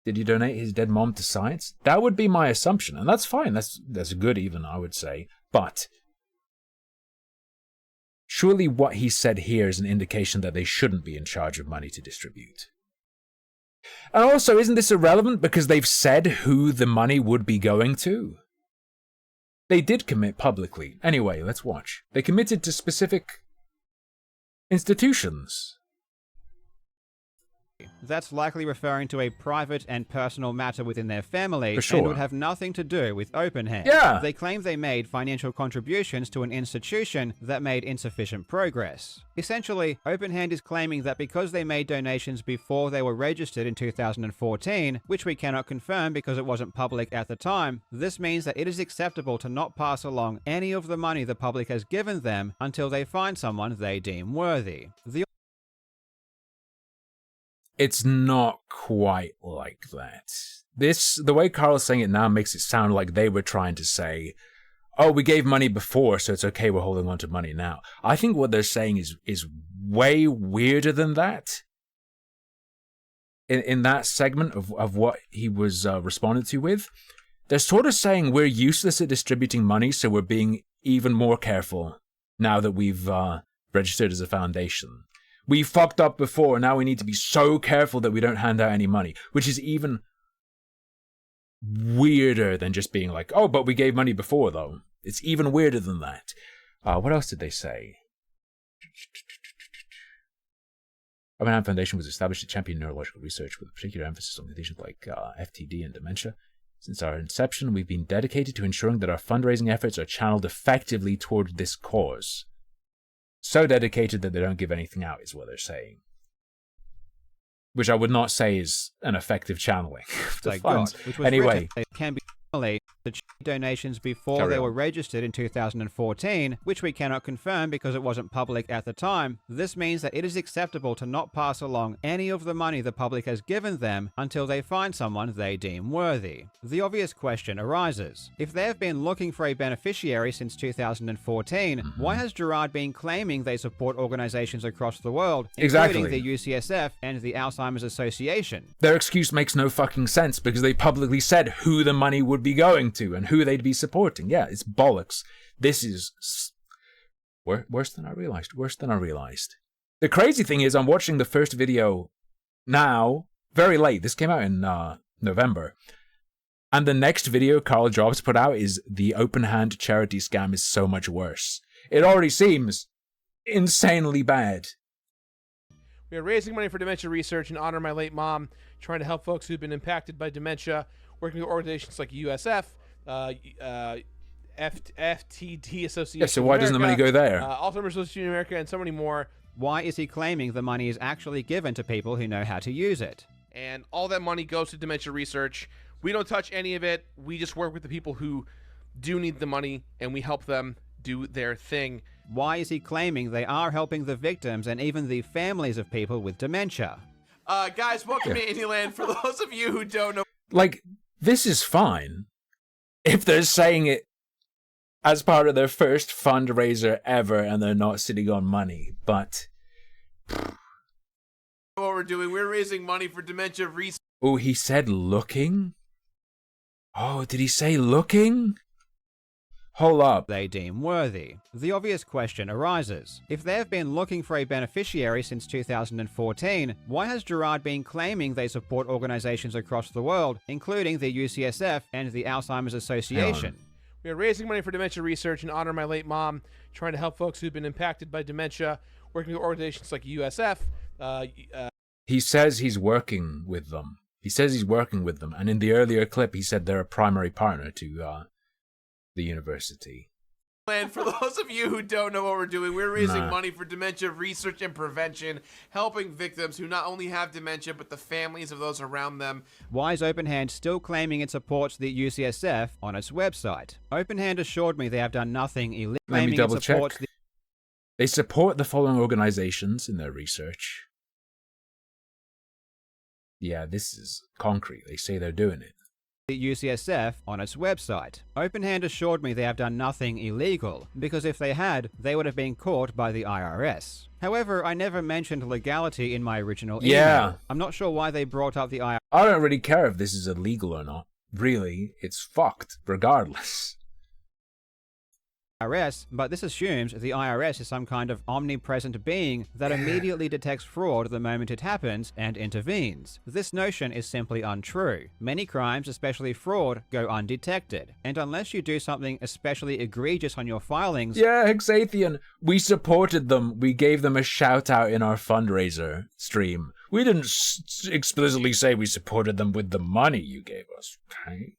S1: Did he donate his dead mom to science? That would be my assumption, and that's fine. That's good even, I would say. But surely what he said here is an indication that they shouldn't be in charge of money to distribute. And also, isn't this irrelevant because they've said who the money would be going to? They did commit publicly. Anyway, let's watch. They committed to specific institutions.
S14: That's likely referring to a private and personal matter within their family,
S1: For sure.
S14: and would have nothing to do with Openhand.
S1: Yeah.
S14: They claim they made financial contributions to an institution that made insufficient progress. Essentially, Openhand is claiming that because they made donations before they were registered in 2014, which we cannot confirm because it wasn't public at the time, this means that it is acceptable to not pass along any of the money the public has given them until they find someone they deem worthy.
S1: It's not quite like that. The way Carl's saying it now makes it sound like they were trying to say, oh, we gave money before, so it's okay, we're holding on to money now. I think what they're saying is way weirder than that. In that segment of what he was responded to with, they're sort of saying we're useless at distributing money, so we're being even more careful now that we've registered as a foundation. We fucked up before, now we need to be so careful that we don't hand out any money, which is even weirder than just being like, oh, but we gave money before, though. It's even weirder than that. What else did they say? Openhand Foundation was established to champion neurological research with a particular emphasis on conditions like FTD and dementia. Since our inception, we've been dedicated to ensuring that our fundraising efforts are channeled effectively toward this cause. So dedicated that they don't give anything out is what they're saying. Which I would not say is an effective channeling of the funds.
S14: Which was
S1: anyway.
S14: Can be the donations before they were registered in 2014, which we cannot confirm because it wasn't public at the time. This means that it is acceptable to not pass along any of the money the public has given them until they find someone they deem worthy. The obvious question arises. If they have been looking for a beneficiary since 2014, why has Gerard been claiming they support organizations across the world, including the UCSF and the Alzheimer's Association?
S1: Their excuse makes no fucking sense because they publicly said who the money would be going to and who they'd be supporting. Yeah, it's bollocks. This is worse than I realized. Worse than I realized. The crazy thing is I'm watching the first video now, very late. This came out in November. And the next video Carl Jobs put out is the Openhand charity scam is so much worse. It already seems insanely bad.
S7: We are raising money for dementia research in honor of my late mom, trying to help folks who've been impacted by dementia, working with organizations like USF, FTD Association.
S1: Yeah, so why doesn't the money go there?
S7: Alzheimer's Association of America, and so many more.
S14: Why is he claiming the money is actually given to people who know how to use it?
S7: And all that money goes to dementia research. We don't touch any of it. We just work with the people who do need the money, and we help them do their thing.
S14: Why is he claiming they are helping the victims and even the families of people with dementia?
S7: Guys, welcome to Indieland. For those of you who don't know...
S1: Like, this is fine if they're saying it as part of their first fundraiser ever and they're not sitting on money, but...
S7: What we're doing, we're raising money for dementia research.
S1: Oh, he said looking? Oh, did he say looking? Hold up.
S14: They deem worthy. The obvious question arises. If they have been looking for a beneficiary since 2014, why has Gerard been claiming they support organizations across the world, including the UCSF and the Alzheimer's Association?
S7: We are raising money for dementia research in honor of my late mom, trying to help folks who've been impacted by dementia, working with organizations like USF.
S1: He says he's working with them. He says he's working with them. And in the earlier clip, he said they're a primary partner to the university.
S7: And for those of you who don't know what we're doing, we're raising money for dementia research and prevention, helping victims who not only have dementia, but the families of those around them.
S14: Why is OpenHand still claiming it supports the UCSF on its website? OpenHand assured me they have done nothing illegal.
S1: Let me double check. They support the following organizations in their research. Yeah, this is concrete. They say they're doing it.
S14: The UCSF on its website. OpenHand assured me they have done nothing illegal, because if they had, they would have been caught by the IRS. However, I never mentioned legality in my original email.
S1: Yeah.
S14: I'm not sure why they brought up the IRS.
S1: I don't really care if this is illegal or not. Really, it's fucked, regardless.
S14: But this assumes the IRS is some kind of omnipresent being that immediately detects fraud the moment it happens and intervenes. This notion is simply untrue. Many crimes, especially fraud, go undetected, and unless you do something especially egregious on your filings...
S1: Yeah, Hexathian, we supported them. We gave them a shout out in our fundraiser stream. We didn't explicitly say we supported them with the money you gave us, okay?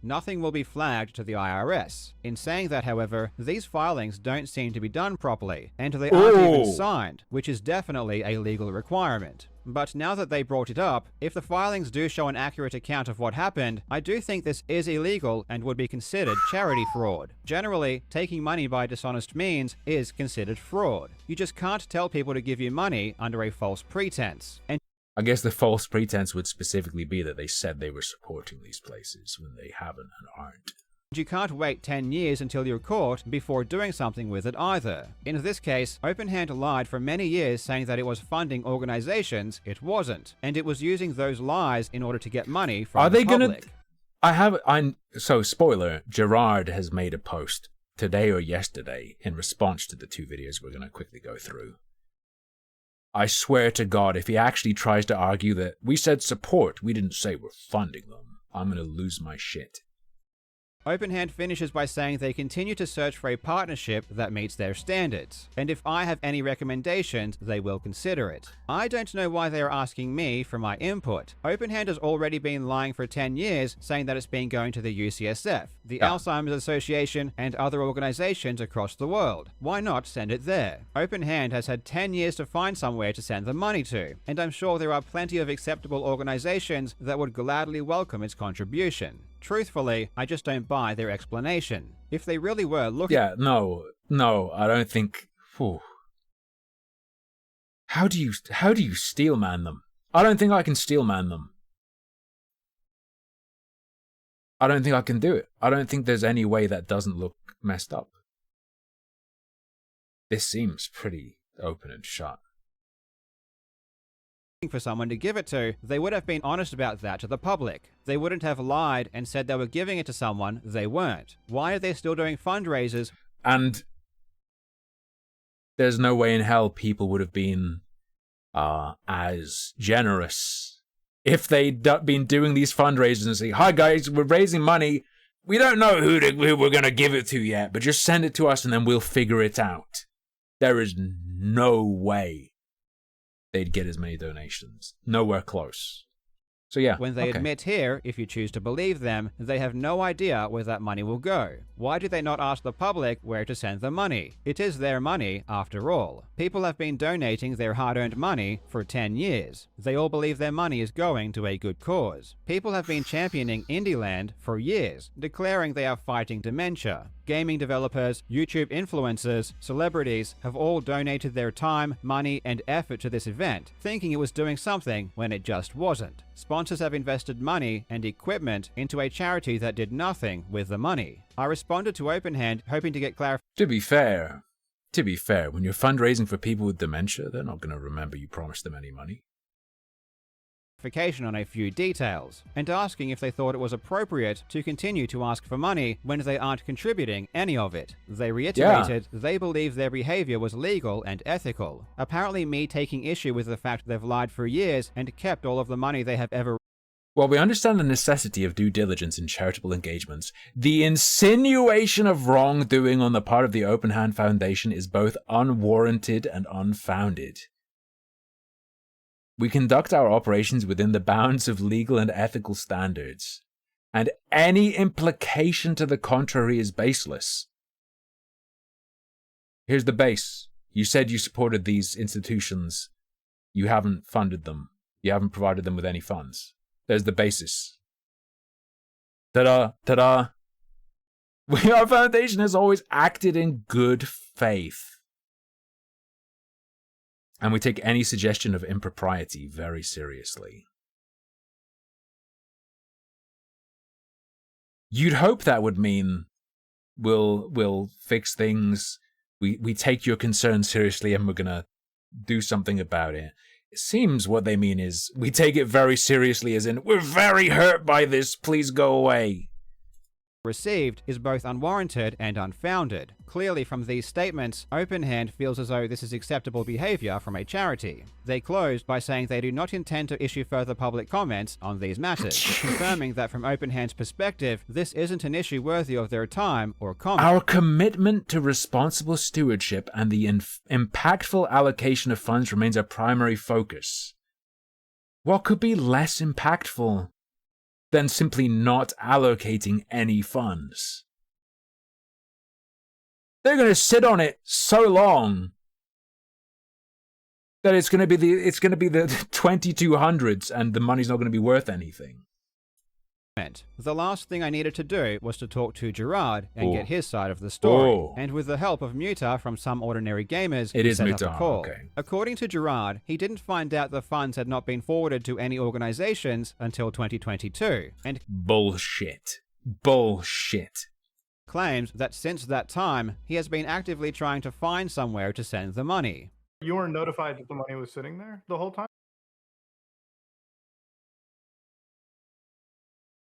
S14: Nothing will be flagged to the IRS. In saying that, however, these filings don't seem to be done properly, and they aren't even signed, which is definitely a legal requirement. But now that they brought it up, if the filings do show an accurate account of what happened, I do think this is illegal and would be considered charity fraud. Generally, taking money by dishonest means is considered fraud. You just can't tell people to give you money under a false pretense. And
S1: I guess the false pretense would specifically be that they said they were supporting these places when they haven't and aren't.
S14: You can't wait 10 years until you're caught before doing something with it either. In this case, OpenHand lied for many years saying that it was funding organizations it wasn't, and it was using those lies in order to get money from the public.
S1: So, spoiler, Gerard has made a post today or yesterday in response to the two videos we're going to quickly go through. I swear to God, if he actually tries to argue that we said support, we didn't say we're funding them, I'm gonna lose my shit.
S14: OpenHand finishes by saying they continue to search for a partnership that meets their standards, and if I have any recommendations, they will consider it. I don't know why they are asking me for my input. OpenHand has already been lying for 10 years, saying that it's been going to the UCSF, the Alzheimer's Association, and other organizations across the world. Why not send it there? OpenHand has had 10 years to find somewhere to send the money to, and I'm sure there are plenty of acceptable organizations that would gladly welcome its contribution. Truthfully, I just don't buy their explanation. If they really were looking...
S1: Yeah, no, I don't think... Whew. How do you steelman them? I don't think I can steelman them. I don't think I can do it. I don't think there's any way that doesn't look messed up. This seems pretty open and shut.
S14: For someone to give it to, they would have been honest about that to the public. They wouldn't have lied and said they were giving it to someone they weren't. Why are they still doing fundraisers?
S1: And there's no way in hell people would have been as generous if they'd been doing these fundraisers and saying, "Hi guys, we're raising money. We don't know who we're going to give it to yet, but just send it to us and then we'll figure it out." There is no way they'd get as many donations. Nowhere close. So yeah.
S14: When they admit here, if you choose to believe them, they have no idea where that money will go. Why do they not ask the public where to send the money? It is their money, after all. People have been donating their hard-earned money for 10 years. They all believe their money is going to a good cause. People have been championing Indieland for years, declaring they are fighting dementia. Gaming developers, YouTube influencers, celebrities have all donated their time, money, and effort to this event, thinking it was doing something when it just wasn't. Sponsors have invested money and equipment into a charity that did nothing with the money. I responded to OpenHand, hoping to get clarification.
S1: To be fair, when you're fundraising for people with dementia, they're not going to remember you promised them any money.
S14: On a few details, and asking if they thought it was appropriate to continue to ask for money when they aren't contributing any of it. They reiterated they believe their behavior was legal and ethical. Apparently me taking issue with the fact they've lied for years and kept all of the money they have ever...
S1: While we understand the necessity of due diligence in charitable engagements, the insinuation of wrongdoing on the part of the Open Hand Foundation is both unwarranted and unfounded. We conduct our operations within the bounds of legal and ethical standards, and any implication to the contrary is baseless. Here's the base. You said you supported these institutions. You haven't funded them. You haven't provided them with any funds. There's the basis. Ta-da! Ta-da! Our foundation has always acted in good faith. And we take any suggestion of impropriety very seriously. You'd hope that would mean we'll fix things. We take your concerns seriously and we're gonna do something about it. It seems what they mean is we take it very seriously, as in we're very hurt by this, please go away.
S14: Received is both unwarranted and unfounded. Clearly from these statements, Open Hand feels as though this is acceptable behavior from a charity. They closed by saying they do not intend to issue further public comments on these matters, confirming that from Open Hand's perspective, this isn't an issue worthy of their time or comment.
S1: Our commitment to responsible stewardship and the impactful allocation of funds remains our primary focus. What could be less impactful than simply not allocating any funds? They're going to sit on it so long that it's going to be the 2200s and the money's not going to be worth anything.
S14: The last thing I needed to do was to talk to Gerard and get his side of the story. And with the help of Muta from Some Ordinary Gamers,
S1: it is
S14: set
S1: Muta.
S14: up a call.
S1: Okay.
S14: According to Gerard, he didn't find out the funds had not been forwarded to any organizations until 2022, and
S1: bullshit.
S14: Claims that since that time, he has been actively trying to find somewhere to send the money.
S16: You weren't notified that the money was sitting there the whole time?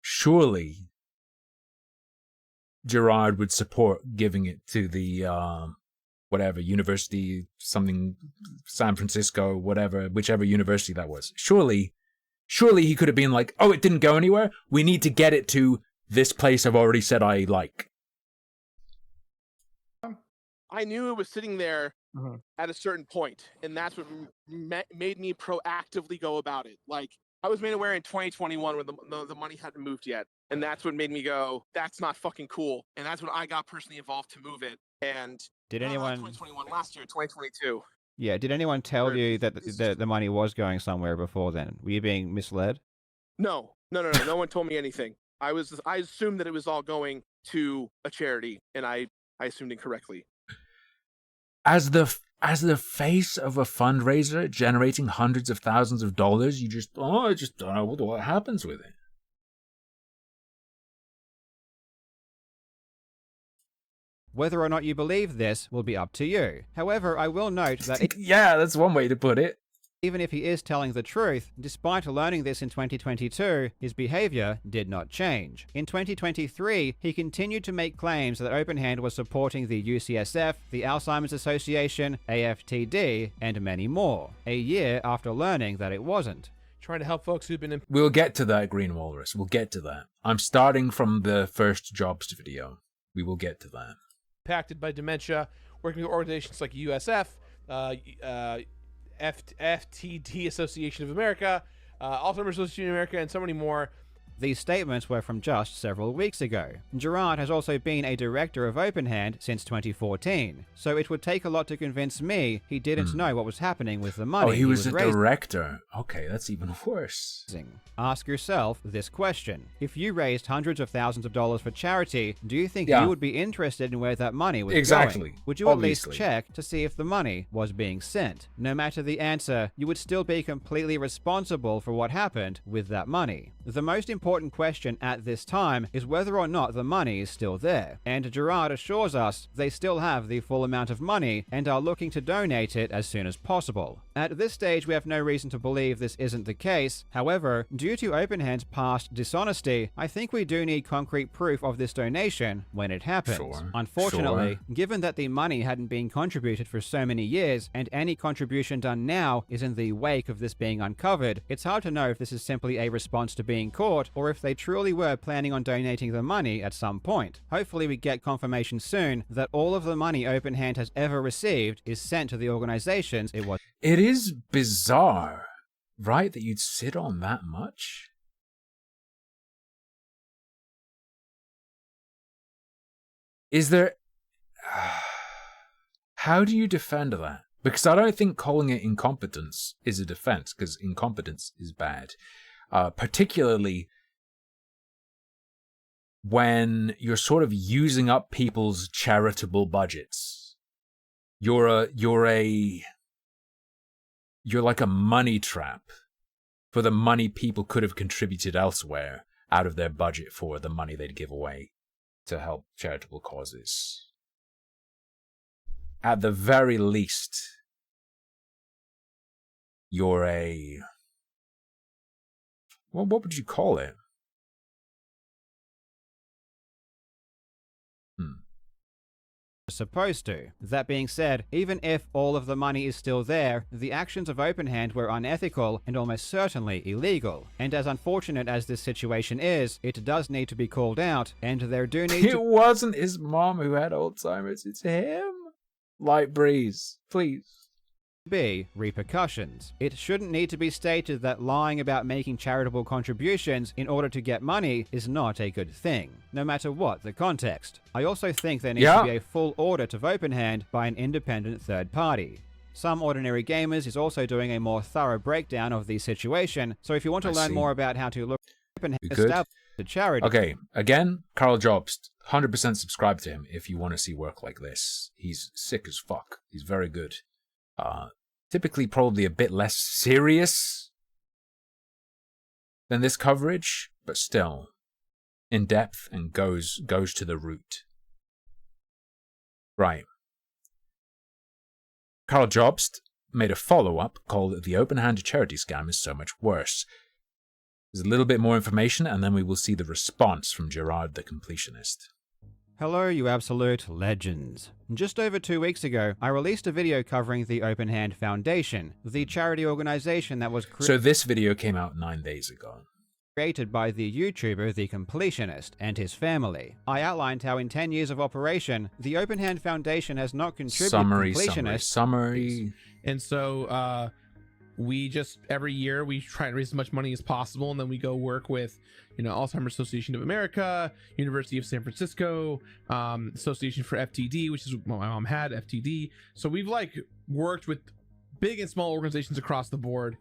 S1: Surely Gerard would support giving it to the whatever university, something, San Francisco, whatever, whichever university that was. Surely he could have been like, oh, it didn't go anywhere, we need to get it to this place I've already said I like.
S7: I knew it was sitting there at a certain point, and that's what made me proactively go about it. Like, I was made aware in 2021 when the money hadn't moved yet, and that's what made me go, that's not fucking cool. And that's when I got personally involved to move it. And
S14: did anyone
S7: 2021 last year, 2022?
S14: Yeah, did anyone tell you that the money was going somewhere before then? Were you being misled?
S7: No. No one told me anything. I assumed that it was all going to a charity, and I assumed incorrectly.
S1: As the face of a fundraiser generating hundreds of thousands of dollars, I just don't know what happens with it.
S14: Whether or not you believe this will be up to you. However, I will note that
S1: yeah, that's one way to put it.
S14: Even if he is telling the truth, despite learning this in 2022, his behavior did not change. In 2023, he continued to make claims that Open Hand was supporting the UCSF, the Alzheimer's Association, AFTD, and many more, a year after learning that it wasn't.
S7: Trying to help folks who've been...
S1: We'll get to that, Green Walrus. We'll get to that. I'm starting from the first jobs video. We will get to that.
S7: Impacted by dementia, working with organizations like USF, FTD Association of America, Alzheimer's Association of America, and so many more.
S14: These statements were from just several weeks ago. Gerard has also been a director of Open Hand since 2014, so it would take a lot to convince me he didn't know what was happening with the money.
S1: Oh, he was a director. Okay, that's even worse.
S14: Ask yourself this question. If you raised hundreds of thousands of dollars for charity, do you think you would be interested in where that money was going? Would you at least check to see if the money was being sent? No matter the answer, you would still be completely responsible for what happened with that money. The most important important question at this time is whether or not the money is still there, and Gerard assures us they still have the full amount of money and are looking to donate it as soon as possible. At this stage, we have no reason to believe this isn't the case. However, due to Openhand's past dishonesty, I think we do need concrete proof of this donation when it happens.
S1: Sure.
S14: Unfortunately, given that the money hadn't been contributed for so many years, and any contribution done now is in the wake of this being uncovered, it's hard to know if this is simply a response to being caught, or if they truly were planning on donating the money at some point. Hopefully we get confirmation soon that all of the money Openhand has ever received is sent to the organizations it was.
S1: It is bizarre, right, that you'd sit on that much? Is there... How do you defend that? Because I don't think calling it incompetence is a defense, because incompetence is bad. Particularly when you're sort of using up people's charitable budgets. You're like a money trap for the money people could have contributed elsewhere out of their budget for the money they'd give away to help charitable causes. At the very least, you're a... Well, what would you call it?
S14: Supposed to. That being said, even if all of the money is still there, the actions of Openhand were unethical and almost certainly illegal. And as unfortunate as this situation is, it does need to be called out, and there do need to...
S1: It wasn't his mom who had Alzheimer's, it's him. Light breeze, please.
S14: Be repercussions. It shouldn't need to be stated that lying about making charitable contributions in order to get money is not a good thing, no matter what the context. I also think there needs to be a full audit of Openhand by an independent third party. Some Ordinary Gamers is also doing a more thorough breakdown of the situation, so if you want to learn more about how to look at Openhand, establish the charity.
S1: Okay, again, Karl Jobst, 100% subscribe to him if you want to see work like this. He's sick as fuck. He's very good. Typically probably a bit less serious than this coverage, but still in depth and goes to the root. Right. Karl Jobst made a follow-up called The Openhand Charity Scam is So Much Worse. There's a little bit more information and then we will see the response from Gerard the Completionist.
S14: Hello, you absolute legends. Just over 2 weeks ago, I released a video covering the Openhand Foundation, the charity organization that was
S1: So this video came out 9 days ago.
S14: Created by the YouTuber The Completionist and his family. I outlined how in 10 years of operation, the Openhand Foundation has not contributed
S1: Summary.
S7: And so we just, every year, we try and raise as much money as possible, and then we go work with, Alzheimer's Association of America, University of San Francisco, Association for FTD, which is what my mom had, FTD. So we've worked with big and small organizations across the board.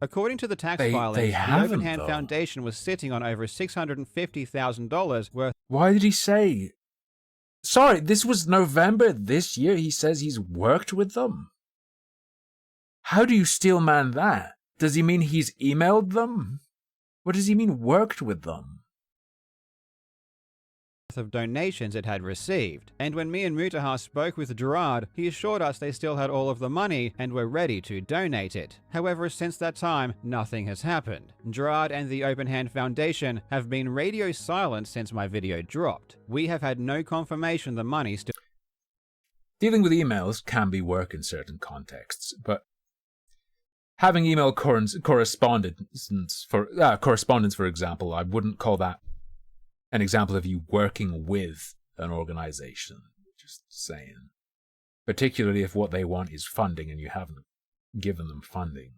S14: According to the tax filings, the Openhand Foundation was sitting on over $650,000 worth.
S1: Why did he say? Sorry, this was November this year. He says he's worked with them. How do you steelman that? Does he mean he's emailed them? What does he mean worked with them?
S14: Of donations it had received, and when me and Mutahar spoke with Gerard, he assured us they still had all of the money and were ready to donate it. However, since that time, nothing has happened. Gerard and the Openhand Foundation have been radio silent since my video dropped. We have had no confirmation the money still...
S1: Dealing with emails can be work in certain contexts, but having email correspondence, for example, I wouldn't call that an example of you working with an organization. Just saying. Particularly if what they want is funding and you haven't given them funding.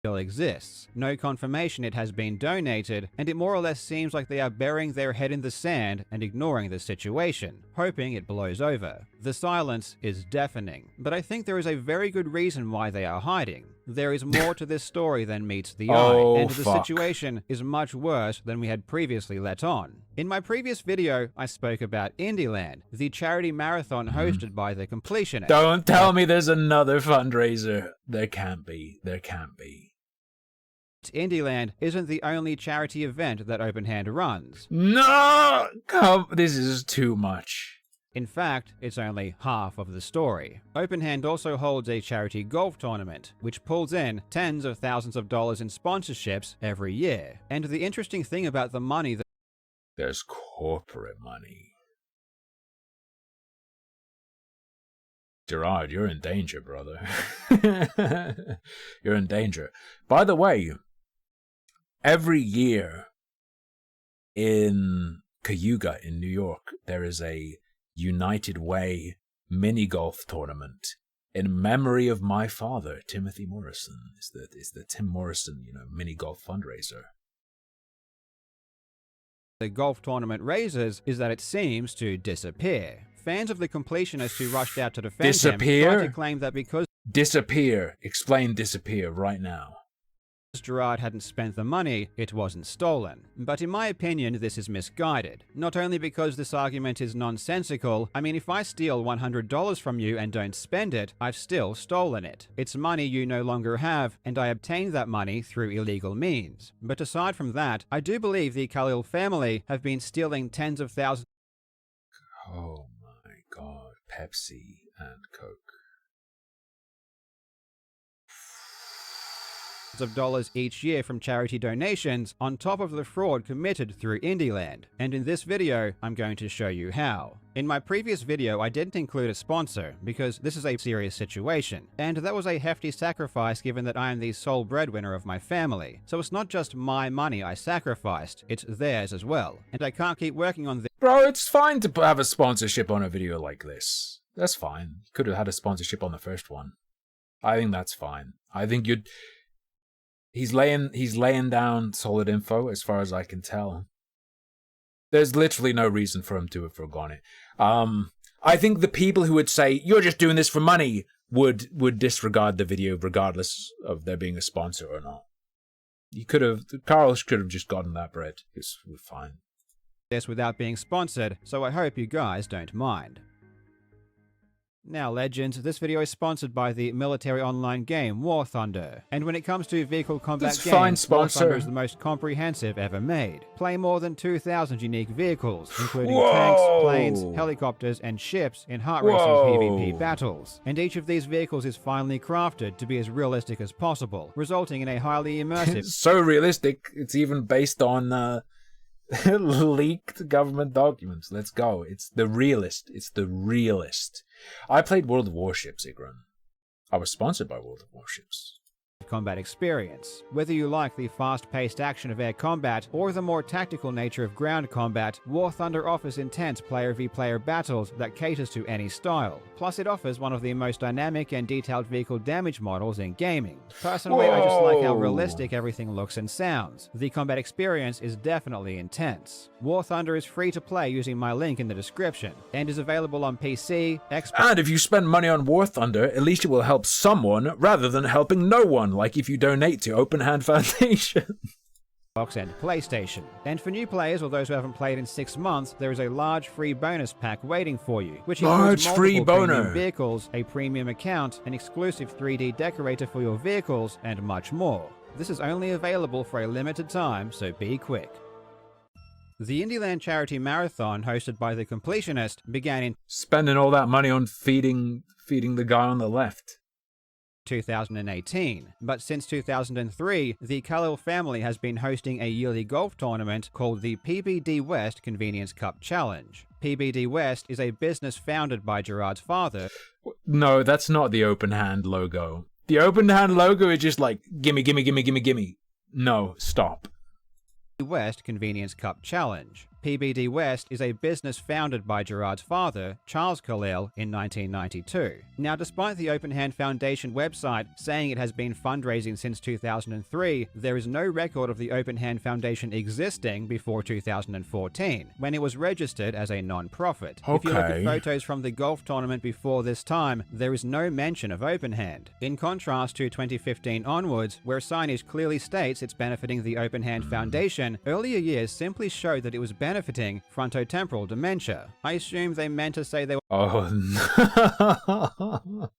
S14: Still exists. No confirmation it has been donated, and it more or less seems like they are burying their head in the sand and ignoring the situation, hoping it blows over. The silence is deafening, but I think there is a very good reason why they are hiding. There is more to this story than meets the eye, and the situation is much worse than we had previously let on. In my previous video, I spoke about Indieland, the charity marathon hosted by The Completionist.
S1: Don't tell me there's another fundraiser. There can't be. There can't be.
S14: Indieland isn't the only charity event that Open Hand runs.
S1: No! This is too much.
S14: In fact, it's only half of the story. Open Hand also holds a charity golf tournament, which pulls in tens of thousands of dollars in sponsorships every year. And the interesting thing about the money that
S1: there's corporate money. Gerard, you're in danger, brother. You're in danger. By the way, every year in Cayuga in New York, there is a United Way mini golf tournament in memory of my father, Timothy Morrison. Is the Tim Morrison, mini golf fundraiser.
S14: The golf tournament raises is that it seems to disappear. Fans of the completionist who rushed out to defend him tried to claim that because
S1: disappear. Explain disappear right now.
S14: Gerard hadn't spent the money, it wasn't stolen. But in my opinion, this is misguided. Not only because this argument is nonsensical, I mean, if I steal $100 from you and don't spend it, I've still stolen it. It's money you no longer have, and I obtained that money through illegal means. But aside from that, I do believe the Khalil family have been stealing tens of thousands.
S1: Oh my God, Pepsi and Coke.
S14: Of dollars each year from charity donations on top of the fraud committed through Indieland. And in this video, I'm going to show you how. In my previous video, I didn't include a sponsor because this is a serious situation, and that was a hefty sacrifice given that I am the sole breadwinner of my family. So it's not just my money I sacrificed, it's theirs as well. And I can't keep working on this.
S1: Bro, it's fine to have a sponsorship on a video like this. That's fine. You could have had a sponsorship on the first one. I think that's fine. I think he's laying down solid info as far as I can tell. There's literally no reason for him to have forgone it. I think the people who would say, you're just doing this for money, would disregard the video regardless of there being a sponsor or not. Carl could have just gotten that bread. It's fine.
S14: This without being sponsored, so I hope you guys don't mind. Now, legends, this video is sponsored by the military online game War Thunder. And when it comes to vehicle combat games, War Thunder is the most comprehensive ever made. Play more than 2,000 unique vehicles, including tanks, planes, helicopters, and ships in heart-racing PvP battles. And each of these vehicles is finely crafted to be as realistic as possible, resulting in a highly immersive...
S1: So realistic, it's even based on... leaked government documents. Let's go. It's the realist. It's the realist. I played World of Warships, Igran. I was sponsored by World of Warships.
S14: Combat experience. Whether you like the fast-paced action of air combat or the more tactical nature of ground combat, War Thunder offers intense player-v-player battles that caters to any style. Plus, it offers one of the most dynamic and detailed vehicle damage models in gaming. Personally, I just like how realistic everything looks and sounds. The combat experience is definitely intense. War Thunder is free to play using my link in the description, and is available on PC, Xbox...
S1: And if you spend money on War Thunder, at least it will help someone rather than helping no one. Like if you donate to Open Hand Foundation.
S14: And PlayStation. And for new players or those who haven't played in 6 months, there is a large free bonus pack waiting for you, which includes multiple premium vehicles, a premium account, an exclusive 3D decorator for your vehicles, and much more. This is only available for a limited time, so be quick. The Indieland Charity Marathon, hosted by The Completionist, began in...
S1: Spending all that money on feeding the guy on the left.
S14: 2018, but since 2003, the Khalil family has been hosting a yearly golf tournament called the PBD West Convenience Cup Challenge. PBD West is a business founded by Gerard's father.
S1: No, that's not the Open Hand logo. The Open Hand logo is just like, gimme, gimme, gimme, gimme, gimme. No, stop.
S14: West Convenience Cup Challenge. PBD West is a business founded by Gerard's father, Charles Khalil, in 1992. Now, despite the Open Hand Foundation website saying it has been fundraising since 2003, there is no record of the Open Hand Foundation existing before 2014, when it was registered as a non-profit.
S1: Okay.
S14: If you look at photos from the golf tournament before this time, there is no mention of Open Hand, in contrast to 2015 onwards, where signage clearly states it's benefiting the Open Hand Foundation. Earlier years simply showed that it was benefiting frontotemporal dementia. I assume they meant to say they were...
S1: Oh, no.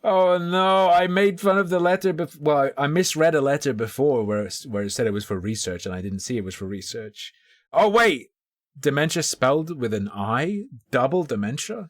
S1: Oh no, I made fun of the letter before. Well, I misread a letter before where it said it was for research, and I didn't see it was for research. Oh wait, dementia spelled with an I? Double dementia?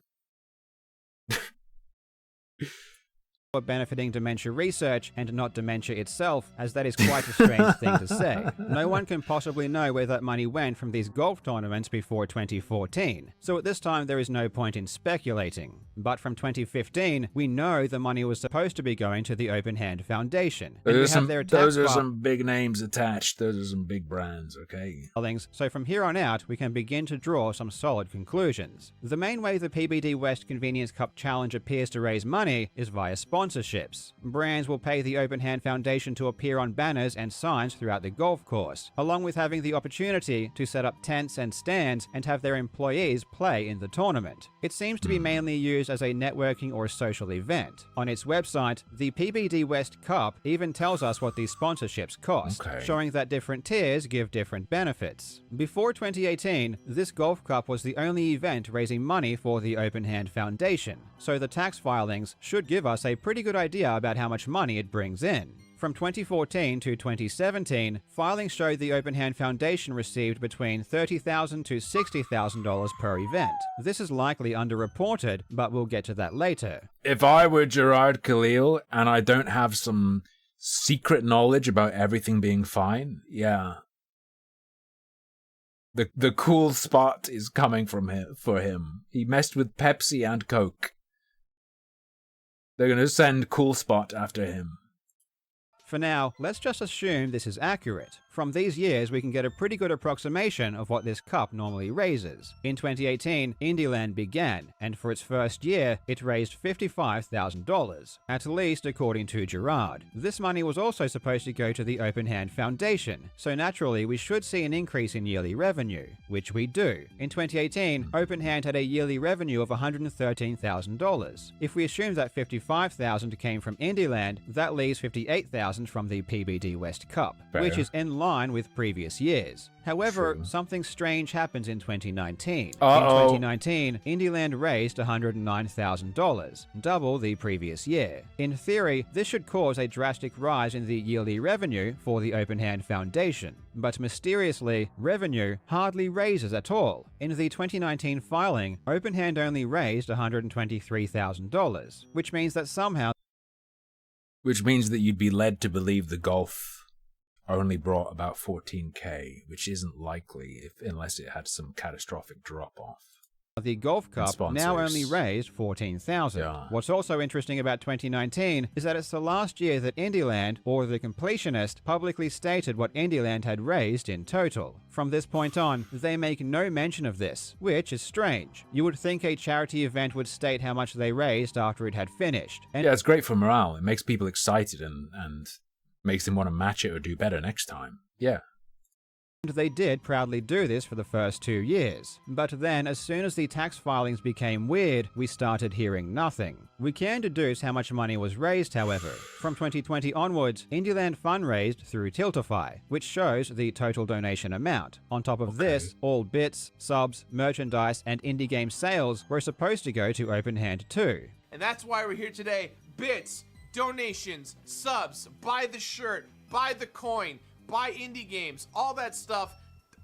S14: Benefiting dementia research and not dementia itself, as that is quite a strange thing to say. No one can possibly know where that money went from these golf tournaments before 2014, so at this time there is no point in speculating. But from 2015, we know the money was supposed to be going to the Open Hand Foundation.
S1: Those are some big names attached. Those are some big brands, okay?
S14: So from here on out, we can begin to draw some solid conclusions. The main way the PBD West Convenience Cup Challenge appears to raise money is via sponsorships. Brands will pay the Open Hand Foundation to appear on banners and signs throughout the golf course, along with having the opportunity to set up tents and stands and have their employees play in the tournament. It seems to be mainly used as a networking or social event. On its website, the PBD West Cup even tells us what these sponsorships cost, showing that different tiers give different benefits. Before 2018, this golf cup was the only event raising money for the Open Hand Foundation, so the tax filings should give us a pretty good idea about how much money it brings in. From 2014 to 2017, filings showed the Open Hand Foundation received between $30,000 to $60,000 per event. This is likely underreported, but we'll get to that later.
S1: If I were Gerard Khalil and I don't have some secret knowledge about everything being fine, yeah. The cool spot is coming from him for him. He messed with Pepsi and Coke. They're going to send Cool Spot after him.
S14: For now, let's just assume this is accurate. From these years, we can get a pretty good approximation of what this cup normally raises. In 2018, Indieland began, and for its first year, it raised $55,000, at least according to Gerard. This money was also supposed to go to the Open Hand Foundation, so naturally we should see an increase in yearly revenue, which we do. In 2018, Open Hand had a yearly revenue of $113,000. If we assume that $55,000 came from Indieland, that leaves $58,000 from the PBD West Cup, which is in line with previous years. However, something strange happens in 2019. In 2019, Indieland raised $109,000, double the previous year. In theory, this should cause a drastic rise in the yearly revenue for the Open Hand Foundation. But mysteriously, revenue hardly raises at all. In the 2019 filing, Open Hand only raised $123,000, which means that somehow
S1: you'd be led to believe the golf only brought about 14k, which isn't likely unless it had some catastrophic drop-off.
S14: The Golf Cup now only raised $14,000.
S1: Yeah.
S14: What's also interesting about 2019 is that it's the last year that Indieland, or the Completionist, publicly stated what Indieland had raised in total. From this point on, they make no mention of this, which is strange. You would think a charity event would state how much they raised after it had finished. And
S1: yeah, it's great for morale. It makes people excited and makes them want to match it or do better next time. Yeah.
S14: And they did proudly do this for the first 2 years. But then, as soon as the tax filings became weird, we started hearing nothing. We can deduce how much money was raised, however. From 2020 onwards, Indieland fundraised through Tiltify, which shows the total donation amount. On top of this, all bits, subs, merchandise, and indie game sales were supposed to go to Open Hand too.
S7: And that's why we're here today. Bits, donations, subs, buy the shirt, buy the coin, buy indie games, all that stuff.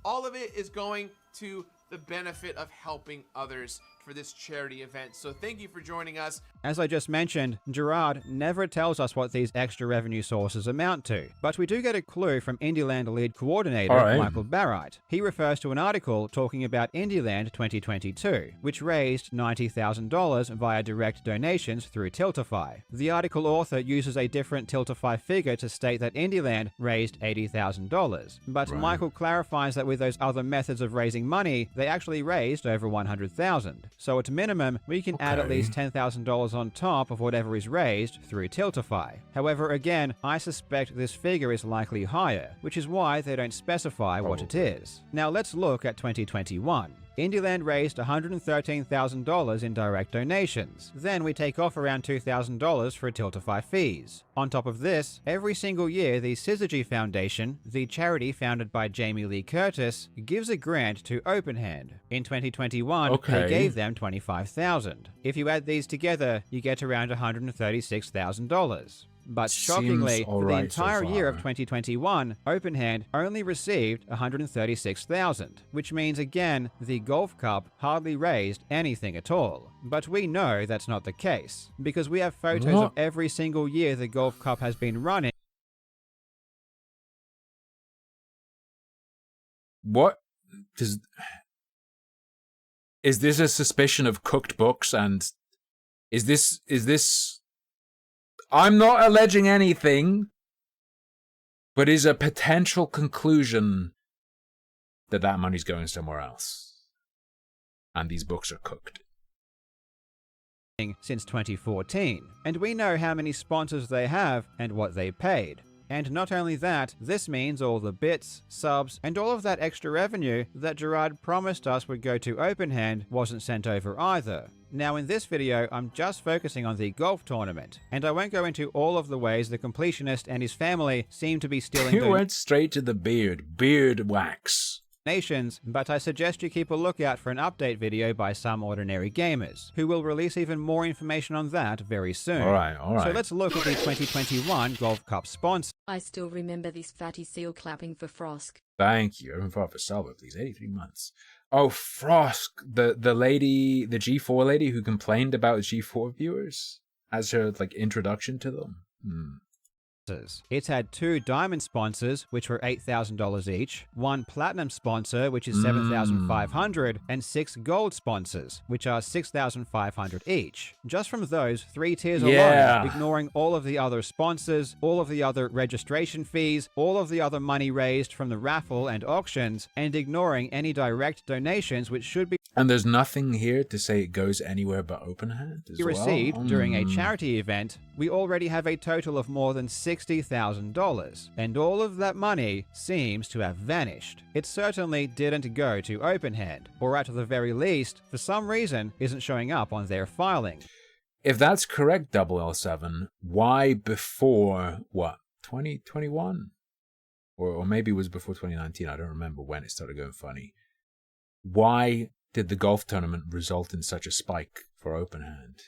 S7: All of it is going to the benefit of helping others for this charity event. So thank you for joining us.
S14: As I just mentioned, Gerard never tells us what these extra revenue sources amount to, but we do get a clue from Indieland lead coordinator Michael Barrett. He refers to an article talking about Indieland 2022, which raised $90,000 via direct donations through Tiltify. The article author uses a different Tiltify figure to state that Indieland raised $80,000, but Michael clarifies that with those other methods of raising money, they actually raised over $100,000. So at minimum, we can add at least $10,000 on top of whatever is raised through Tiltify. However, again, I suspect this figure is likely higher, which is why they don't specify what it is. Now let's look at 2021. Indieland raised $113,000 in direct donations. Then we take off around $2,000 for Tiltify fees. On top of this, every single year the Syzygy Foundation, the charity founded by Jamie Lee Curtis, gives a grant to Openhand. In 2021, they gave them $25,000. If you add these together, you get around $136,000. But shockingly, for the entire year of 2021, Openhand only received $136,000, which means again, the Golf Cup hardly raised anything at all. But we know that's not the case, because we have photos of every single year the Golf Cup has been running.
S1: What? Is this a suspicion of cooked books, and is this I'm not alleging anything, but is a potential conclusion that that money's going somewhere else, and these books are cooked.
S14: Since 2014, and we know how many sponsors they have and what they paid. And not only that, this means all the bits, subs, and all of that extra revenue that Gerard promised us would go to Openhand wasn't sent over either. Now in this video, I'm just focusing on the golf tournament, and I won't go into all of the ways the completionist and his family seem to be stealing
S1: You went straight to the beard wax.
S14: Nations, but I suggest you keep a lookout for an update video by Some Ordinary Gamers, who will release even more information on that very soon.
S1: Alright.
S14: So let's look at the 2021 Golf Cup sponsor.
S15: I still remember this fatty seal clapping for Frosk.
S1: Thank you. Everyone for Salvo, please. 83 months. Oh, Frosk, the lady, the G4 lady who complained about G4 viewers as her introduction to them.
S14: It's had 2 diamond sponsors, which were $8,000 each, 1 platinum sponsor, which is $7,500, and 6 gold sponsors, which are $6,500 each. Just from those 3 tiers alone, ignoring all of the other sponsors, all of the other registration fees, all of the other money raised from the raffle and auctions, and ignoring any direct donations which should be
S1: And there's nothing here to say it goes anywhere but Openhand as well?
S14: Received during a charity event. We already have a total of more than $60,000, and all of that money seems to have vanished. It certainly didn't go to Openhand, or at the very least, for some reason, isn't showing up on their filing.
S1: If that's correct, L7, why before, 2021? Or maybe it was before 2019, I don't remember when it started going funny. Why did the golf tournament result in such a spike for Openhand,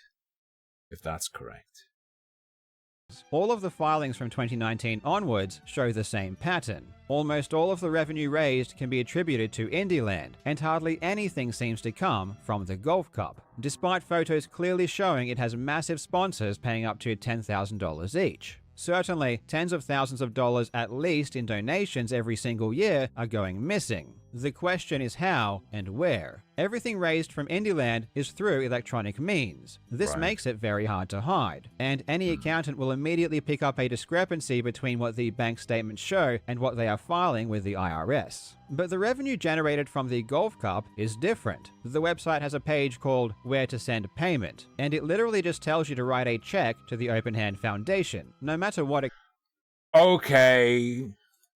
S1: if that's correct?
S14: All of the filings from 2019 onwards show the same pattern. Almost all of the revenue raised can be attributed to Indieland, and hardly anything seems to come from the Golf Cup, despite photos clearly showing it has massive sponsors paying up to $10,000 each. Certainly, tens of thousands of dollars at least in donations every single year are going missing. The question is how and where. Everything raised from Indieland is through electronic means. This makes it very hard to hide, and any accountant will immediately pick up a discrepancy between what the bank statements show and what they are filing with the IRS. But the revenue generated from the Golf Cup is different. The website has a page called Where to Send Payment, and it literally just tells you to write a check to the Openhand Foundation. No matter what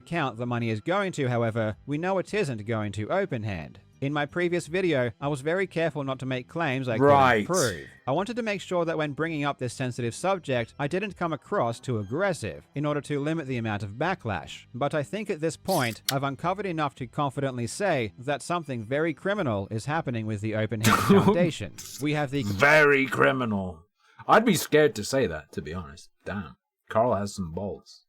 S14: account the money is going to, however, we know it isn't going to Openhand. In my previous video, I was very careful not to make claims I couldn't prove. I wanted to make sure that when bringing up this sensitive subject, I didn't come across too aggressive, in order to limit the amount of backlash. But I think at this point, I've uncovered enough to confidently say that something very criminal is happening with the Openhand Foundation. We have the...
S1: Very criminal. I'd be scared to say that, to be honest. Damn. Carl has some balls.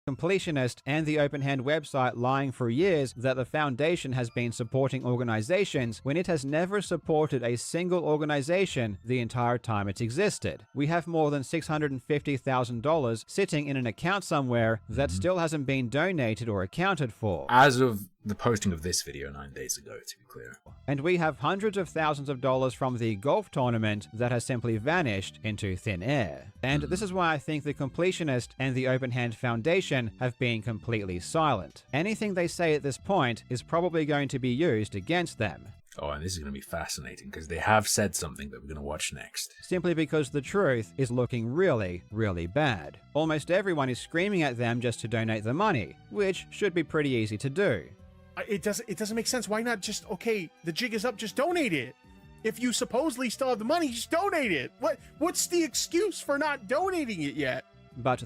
S14: Completionist and the Openhand website lying for years that the Foundation has been supporting organizations when it has never supported a single organization the entire time it's existed. We have more than $650,000 sitting in an account somewhere that still hasn't been donated or accounted for.
S1: As of the posting of this video 9 days ago, to be clear.
S14: And we have hundreds of thousands of dollars from the golf tournament that has simply vanished into thin air. And this is why I think the Completionist and the Openhand Foundation have been completely silent. Anything they say at this point is probably going to be used against them.
S1: Oh, and this is going to be fascinating, because they have said something that we're going to watch next.
S14: Simply because the truth is looking really, really bad. Almost everyone is screaming at them just to donate the money, which should be pretty easy to do.
S17: It doesn't make sense. Why not just, okay, the jig is up, just donate it. If you supposedly still have the money, just donate it. What's the excuse for not donating it yet?
S14: But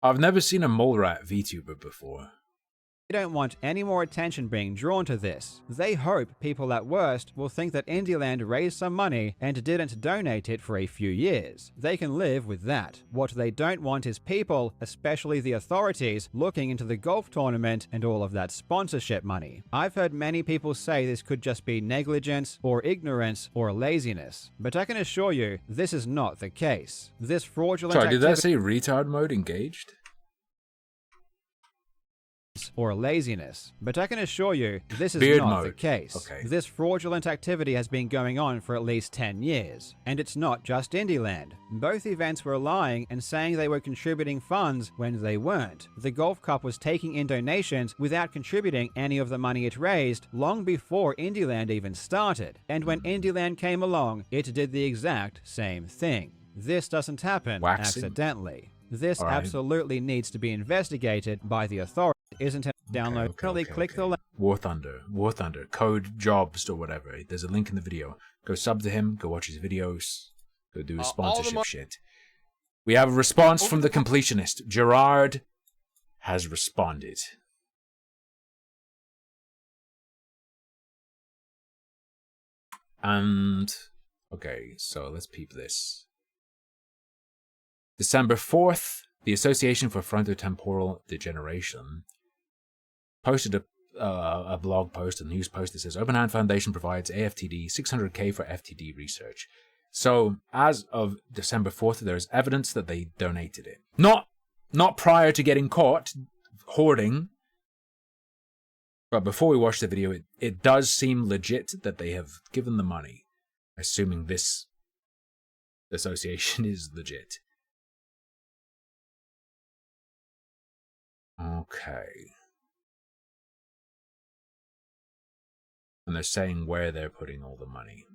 S1: I've never seen a mole rat VTuber before.
S14: They don't want any more attention being drawn to this. They hope people at worst will think that Indieland raised some money and didn't donate it for a few years. They can live with that. What they don't want is people, especially the authorities, looking into the golf tournament and all of that sponsorship money. I've heard many people say this could just be negligence or ignorance or laziness, but I can assure you this is not the case. This fraudulent
S1: Sorry, did that say retard mode engaged?
S14: Or laziness, but I can assure you this is
S1: Beard
S14: not
S1: mode.
S14: the case.
S1: Okay.
S14: This fraudulent activity has been going on for at least 10 years, and it's not just Indieland. Both events were lying and saying they were contributing funds when they weren't. The Golf Cup was taking in donations without contributing any of the money it raised long before Indieland even started, and when Indieland came along, it did the exact same thing. This doesn't happen accidentally. This absolutely needs to be investigated by the authorities. Isn't it? Download. Click the link.
S1: War Thunder, Code Jobs or whatever. There's a link in the video. Go sub to him. Go watch his videos. Go do his sponsorship shit. We have a response from the completionist. Gerard has responded. And okay, so let's peep this. December 4th, the Association for Frontotemporal Degeneration posted a blog post, a news post that says Open Hand Foundation provides AFTD $600K for FTD research. So as of December 4th, there is evidence that they donated it. Not prior to getting caught hoarding, but before we watch the video, it does seem legit that they have given the money, assuming this association is legit. Okay. And they're saying where they're putting all the money.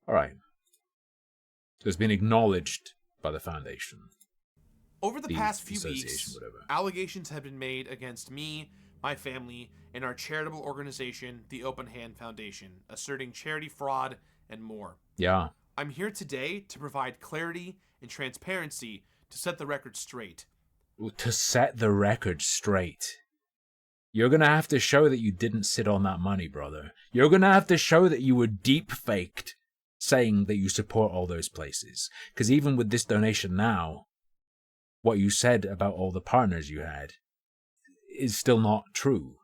S1: All right. So it's been acknowledged by the foundation.
S7: Over the past few weeks, allegations have been made against me, my family, and our charitable organization, the Open Hand Foundation, asserting charity fraud and more.
S1: Yeah.
S7: I'm here today to provide clarity and transparency to set the record straight.
S1: To set the record straight. You're going to have to show that you didn't sit on that money, brother. You're going to have to show that you were deep-faked saying that you support all those places. Because even with this donation now, what you said about all the partners you had is still not true.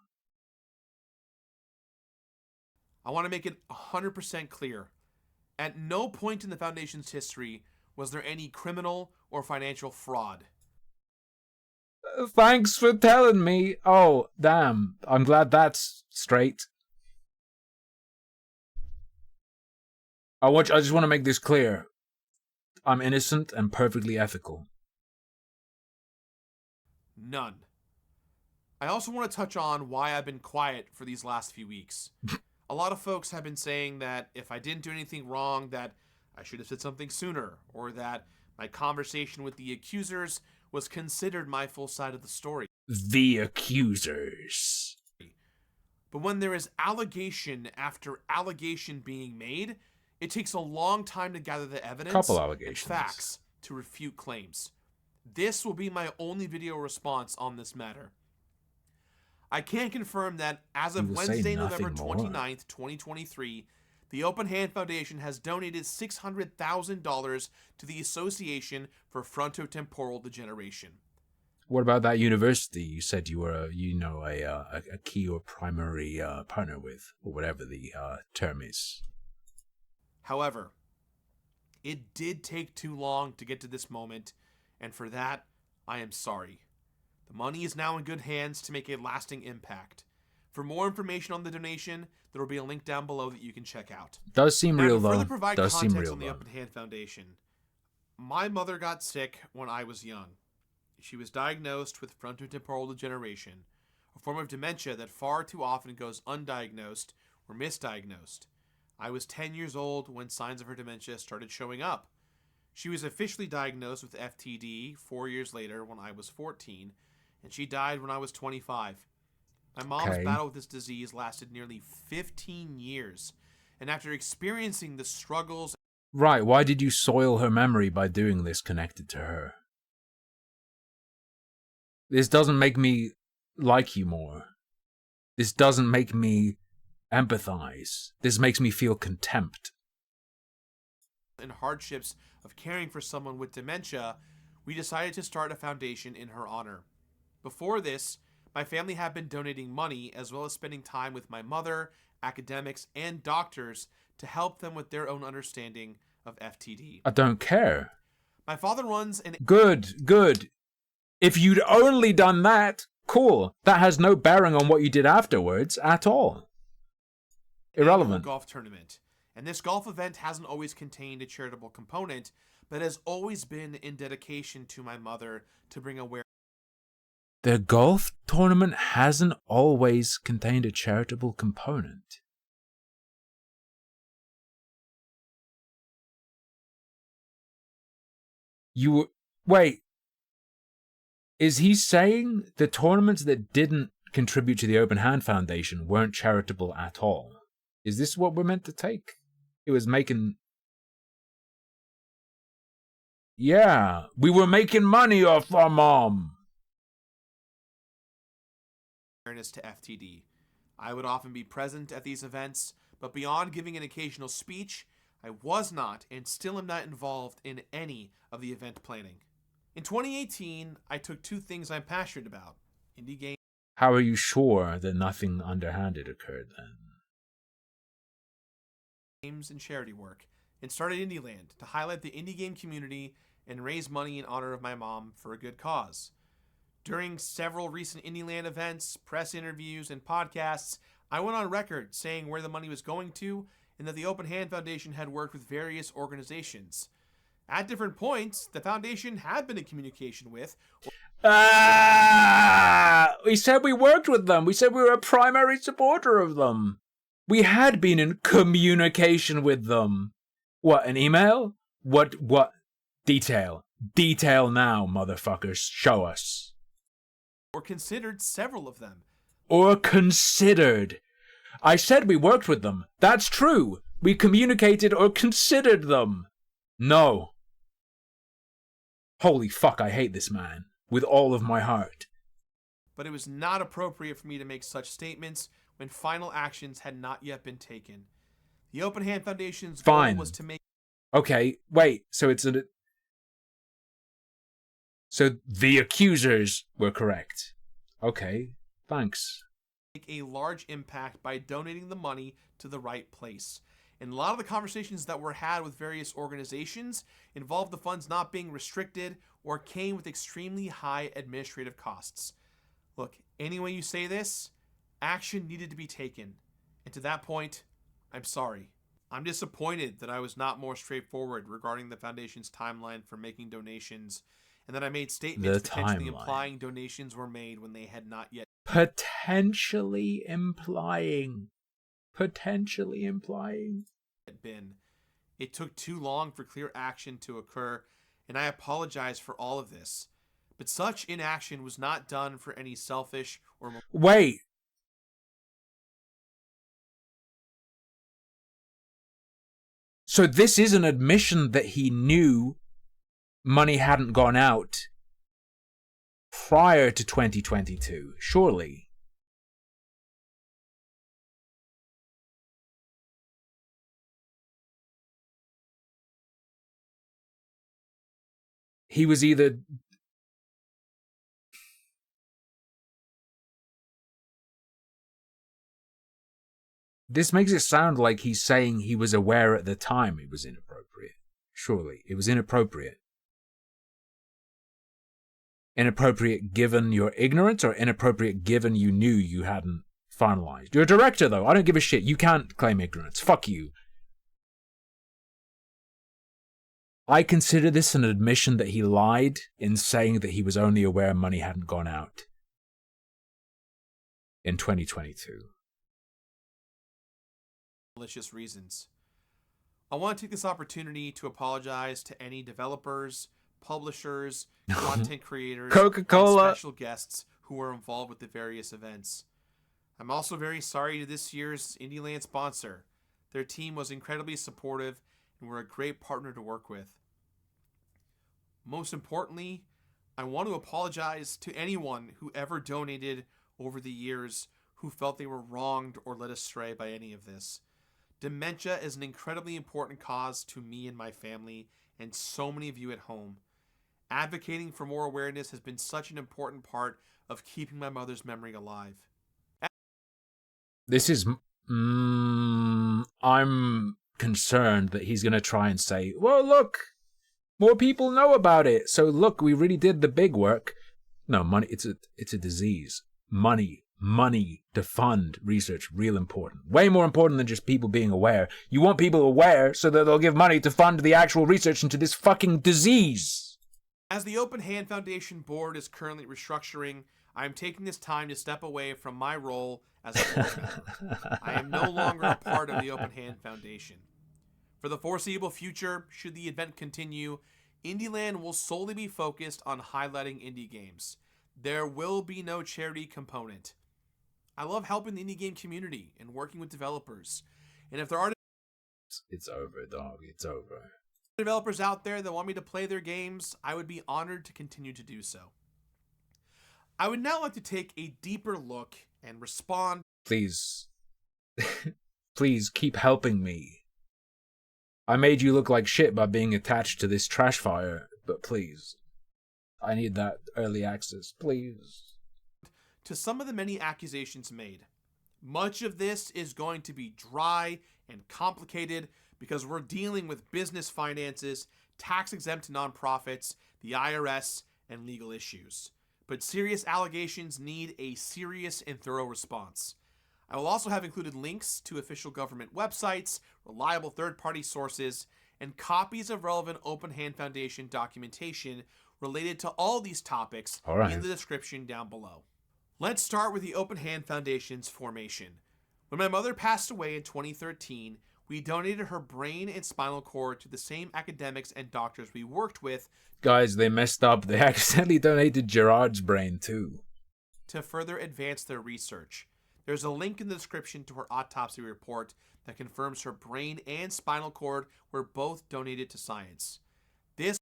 S7: I want to make it 100% clear. At no point in the Foundation's history was there any criminal or financial fraud.
S1: Thanks for telling me. Oh, damn. I'm glad that's straight. I just want to make this clear. I'm innocent and perfectly ethical.
S7: None. I also want to touch on why I've been quiet for these last few weeks. A lot of folks have been saying that if I didn't do anything wrong, that I should have said something sooner, or that my conversation with the accusers was considered my full side of the story.
S1: The accusers.
S7: But when there is allegation after allegation being made, it takes a long time to gather the evidence and facts to refute claims. This will be my only video response on this matter. I can confirm that as of Wednesday, November 29th, 2023, the Open Hand Foundation has donated $600,000 to the Association for Frontotemporal Degeneration.
S1: What about that university you said you were, a key or primary partner with, or whatever the term is?
S7: However, it did take too long to get to this moment, and for that, I am sorry. The money is now in good hands to make a lasting impact. For more information on the donation, there will be a link down below that you can check out.
S1: Does seem real though.
S7: To further provide context on the Open Hand Foundation, my mother got sick when I was young. She was diagnosed with frontotemporal degeneration, a form of dementia that far too often goes undiagnosed or misdiagnosed. I was 10 years old when signs of her dementia started showing up. She was officially diagnosed with FTD 4 years later when I was 14, and she died when I was 25. My mom's battle with this disease lasted nearly 15 years, and after experiencing the struggles...
S1: Right, why did you soil her memory by doing this connected to her? This doesn't make me like you more. This doesn't make me empathize. This makes me feel contempt.
S7: ...and hardships of caring for someone with dementia, we decided to start a foundation in her honor. Before this, my family had been donating money as well as spending time with my mother, academics, and doctors to help them with their own understanding of FTD.
S1: I don't care.
S7: My father runs an...
S1: Good. If you'd only done that, cool. That has no bearing on what you did afterwards at all. Irrelevant.
S7: ...golf tournament. And this golf event hasn't always contained a charitable component, but has always been in dedication to my mother to bring awareness.
S1: The golf tournament hasn't always contained a charitable component. Wait. Is he saying the tournaments that didn't contribute to the Open Hand Foundation weren't charitable at all? Is this what we're meant to take? It was making... Yeah, we were making money off our mom.
S7: ...awareness to FTD. I would often be present at these events, but beyond giving an occasional speech, I was not and still am not involved in any of the event planning. In 2018, I took two things I'm passionate about: indie games.
S1: How are you sure that nothing underhanded occurred then?
S7: Games and charity work, and started IndieLand to highlight the indie game community and raise money in honor of my mom for a good cause. During several recent IndieLand events, press interviews, and podcasts, I went on record saying where the money was going to and that the Open Hand Foundation had worked with various organizations. At different points, the foundation had been in communication with...
S1: We said we worked with them. We said we were a primary supporter of them. We had been in communication with them. What, an email? What? Detail. Detail now, motherfuckers. Show us.
S7: Or considered several of them.
S1: Or considered. I said we worked with them. That's true. We communicated or considered them. No. Holy fuck, I hate this man. With all of my heart.
S7: But it was not appropriate for me to make such statements when final actions had not yet been taken. The Open Hand Foundation's goal was to make...
S1: Okay, wait, so the accusers were correct. Okay, thanks.
S7: Make a large impact by donating the money to the right place. And a lot of the conversations that were had with various organizations involved the funds not being restricted or came with extremely high administrative costs. Look, any way you say this, action needed to be taken. And to that point, I'm sorry. I'm disappointed that I was not more straightforward regarding the Foundation's timeline for making donations, and that I made statements potentially implying donations were made when they had not yet.
S1: Potentially implying.
S7: It took too long for clear action to occur, and I apologize for all of this. But such inaction was not done for any selfish or...
S1: Wait. So this is an admission that he knew money hadn't gone out prior to 2022, surely. He was either... This makes it sound like he's saying he was aware at the time it was inappropriate. Surely, it was inappropriate. Inappropriate given your ignorance, or inappropriate given you knew you hadn't finalized? You're a director, though. I don't give a shit. You can't claim ignorance. Fuck you. I consider this an admission that he lied in saying that he was only aware money hadn't gone out in 2022.
S7: Malicious reasons. I want to take this opportunity to apologize to any developers, publishers, content creators,
S1: Coca-Cola,
S7: and special guests who were involved with the various events. I'm also very sorry to this year's Indieland sponsor. Their team was incredibly supportive and were a great partner to work with. Most importantly, I want to apologize to anyone who ever donated over the years who felt they were wronged or led astray by any of this. Dementia is an incredibly important cause to me and my family and so many of you at home. Advocating for more awareness has been such an important part of keeping my mother's memory alive.
S1: This is... I'm concerned that he's going to try and say, well, look, more people know about it. So look, we really did the big work. No, money, it's a disease. Money to fund research, real important. Way more important than just people being aware. You want people aware so that they'll give money to fund the actual research into this fucking disease.
S7: As the Open Hand Foundation board is currently restructuring, I am taking this time to step away from my role as a board member. I am no longer a part of the Open Hand Foundation. For the foreseeable future, should the event continue, Indieland will solely be focused on highlighting indie games. There will be no charity component. I love helping the indie game community and working with developers. And if there are
S1: It's over, dog. It's over.
S7: developers out there that want me to play their games, I would be honored to continue to do so. I would now like to take a deeper look and respond.
S1: Please. Please keep helping me. I made you look like shit by being attached to this trash fire, but please. I need that early access, please.
S7: To some of the many accusations made. Much of this is going to be dry and complicated because we're dealing with business finances, tax-exempt nonprofits, the IRS, and legal issues. But serious allegations need a serious and thorough response. I will also have included links to official government websites, reliable third-party sources, and copies of relevant Open Hand Foundation documentation related to all these topics in the description down below. Let's start with the Open Hand Foundation's formation. When my mother passed away in 2013, we donated her brain and spinal cord to the same academics and doctors we worked with.
S1: Guys, they messed up. They accidentally donated Gerard's brain too.
S7: To further advance their research. There's a link in the description to her autopsy report that confirms her brain and spinal cord were both donated to science. This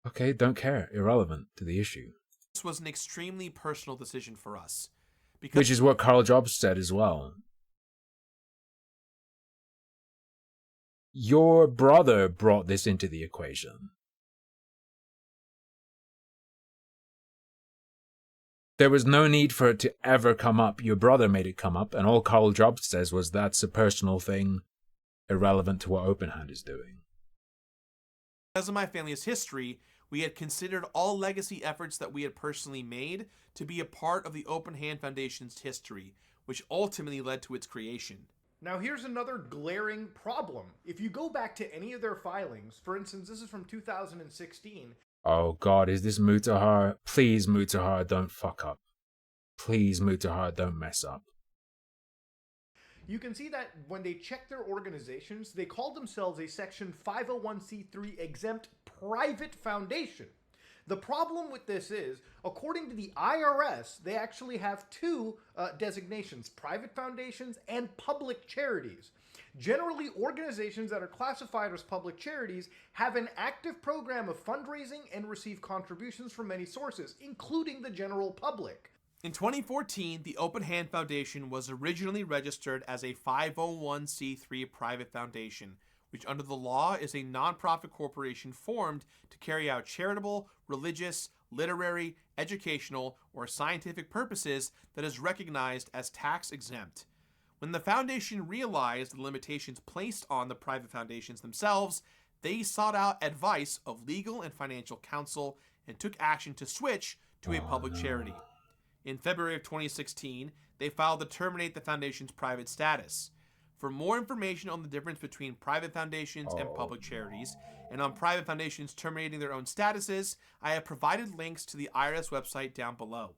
S1: Okay, don't care. Irrelevant to the issue.
S7: was an extremely personal decision for us.
S1: Which is what Carl Jobs said as well. Your brother brought this into the equation. There was no need for it to ever come up. Your brother made it come up, and all Carl Jobs says was that's a personal thing, irrelevant to what Open Hand is doing.
S7: Because of my family's history, we had considered all legacy efforts that we had personally made to be a part of the Open Hand Foundation's history, which ultimately led to its creation.
S17: Now here's another glaring problem. If you go back to any of their filings, for instance, this is from 2016.
S1: Oh god, is this Mutahar? Please, Mutahar, don't fuck up. Please, Mutahar, don't mess up.
S17: You can see that when they check their organizations, they call themselves a Section 501c3 exempt private foundation. The problem with this is, according to the IRS, they actually have two designations, private foundations and public charities. Generally, organizations that are classified as public charities have an active program of fundraising and receive contributions from many sources, including the general public.
S7: In 2014, the Open Hand Foundation was originally registered as a 501c3 private foundation, which under the law is a nonprofit corporation formed to carry out charitable, religious, literary, educational, or scientific purposes that is recognized as tax-exempt. When the foundation realized the limitations placed on the private foundations themselves, they sought out advice of legal and financial counsel and took action to switch to a public charity. In February of 2016, they filed to terminate the foundation's private status. For more information on the difference between private foundations and public charities, and on private foundations terminating their own statuses, I have provided links to the IRS website down below.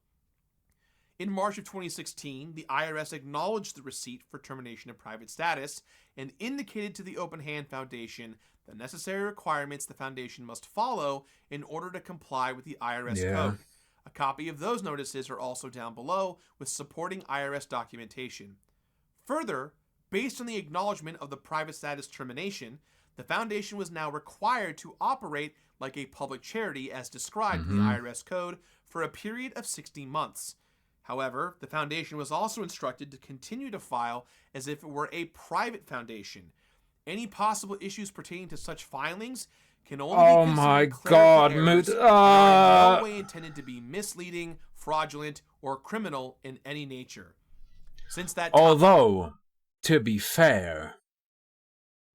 S7: In March of 2016, the IRS acknowledged the receipt for termination of private status and indicated to the Open Hand Foundation the necessary requirements the foundation must follow in order to comply with the IRS code. A copy of those notices are also down below with supporting IRS documentation. Further, based on the acknowledgement of the private status termination, the foundation was now required to operate like a public charity as described in the IRS code for a period of 60 months. However, the foundation was also instructed to continue to file as if it were a private foundation. Any possible issues pertaining to such filings can only be considered clerical errors and are in no way intended to be misleading, fraudulent, or criminal in any nature. Since that time,
S1: although, to be fair,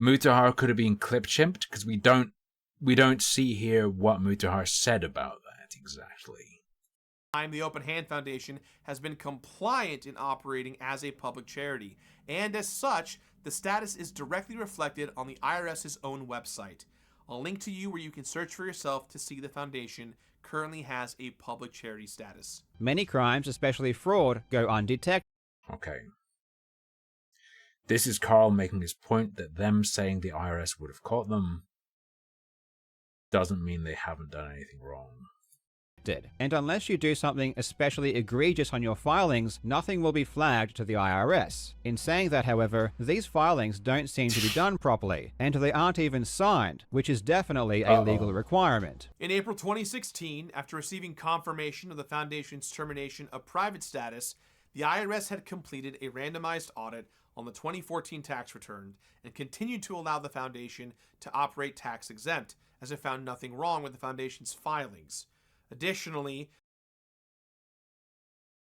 S1: Mutahar could have been clip-chimped because we don't see here what Mutahar said about that exactly.
S7: The Open Hand Foundation has been compliant in operating as a public charity, and as such, the status is directly reflected on the IRS's own website. I'll link to you where you can search for yourself to see the foundation currently has a public charity status.
S14: Many crimes, especially fraud, go undetected.
S1: Okay. This is Carl making his point that them saying the IRS would have caught them doesn't mean they haven't done anything wrong.
S14: And unless you do something especially egregious on your filings, nothing will be flagged to the IRS. In saying that, however, these filings don't seem to be done properly, and they aren't even signed, which is definitely a legal requirement.
S7: In April 2016, after receiving confirmation of the foundation's termination of private status, the IRS had completed a randomized audit on the 2014 tax return and continued to allow the foundation to operate tax-exempt, as it found nothing wrong with the foundation's filings. Additionally,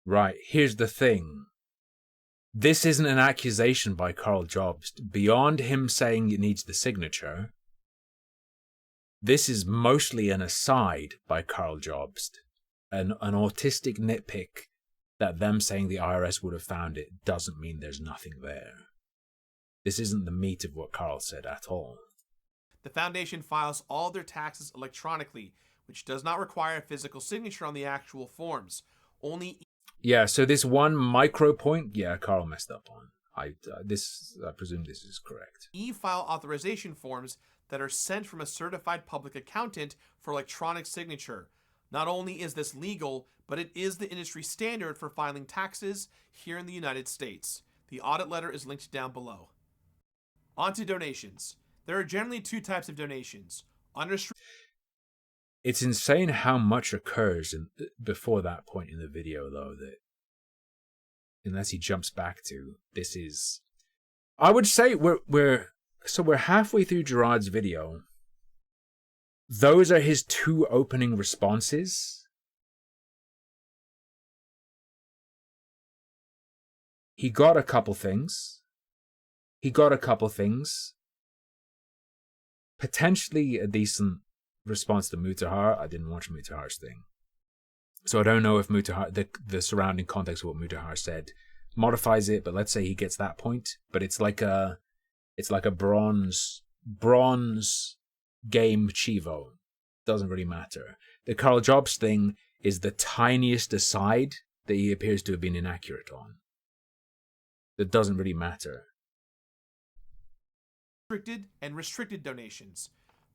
S1: right, here's the thing. This isn't an accusation by Carl Jobst. Beyond him saying it needs the signature, this is mostly an aside by Carl Jobst. An autistic nitpick that them saying the IRS would have found it doesn't mean there's nothing there. This isn't the meat of what Carl said at all.
S7: The foundation files all their taxes electronically, which does not require a physical signature on the actual forms. Only
S1: yeah, so this one micro point, yeah, Carl messed up on. I presume this is correct.
S7: e-file authorization forms that are sent from a certified public accountant for electronic signature. Not only is this legal, but it is the industry standard for filing taxes here in the United States. The audit letter is linked down below. On to donations. There are generally two types of donations.
S1: It's insane how much occurs before that point in the video, though, that unless he jumps back to, this is... I would say we're halfway through Gerard's video. Those are his two opening responses. He got a couple things. Potentially a decent response to Mutahar. I didn't watch Mutahar's thing, so I don't know if Mutahar, the surrounding context of what Mutahar said modifies it, but let's say he gets that point. But it's like a bronze game Chivo. Doesn't really matter. The Carl Jobst thing is the tiniest aside that he appears to have been inaccurate on. That doesn't really matter.
S7: Restricted and restricted donations.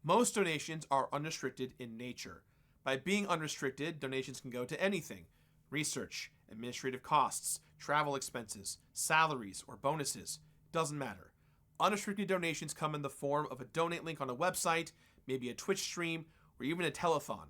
S7: Most donations are unrestricted in nature. By being unrestricted, donations can go to anything: research, administrative costs, travel expenses, salaries, or bonuses. Doesn't matter. Unrestricted donations come in the form of a donate link on a website, maybe a Twitch stream, or even a telethon.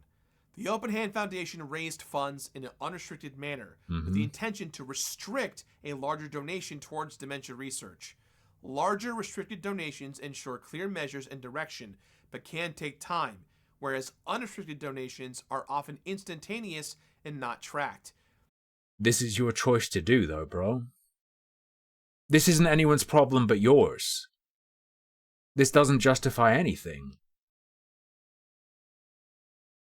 S7: The Open Hand Foundation raised funds in an unrestricted manner with the intention to restrict a larger donation towards dementia research. Larger restricted donations ensure clear measures and direction, but can take time, whereas unrestricted donations are often instantaneous and not tracked.
S1: This is your choice to do, though, bro. This isn't anyone's problem but yours. This doesn't justify anything.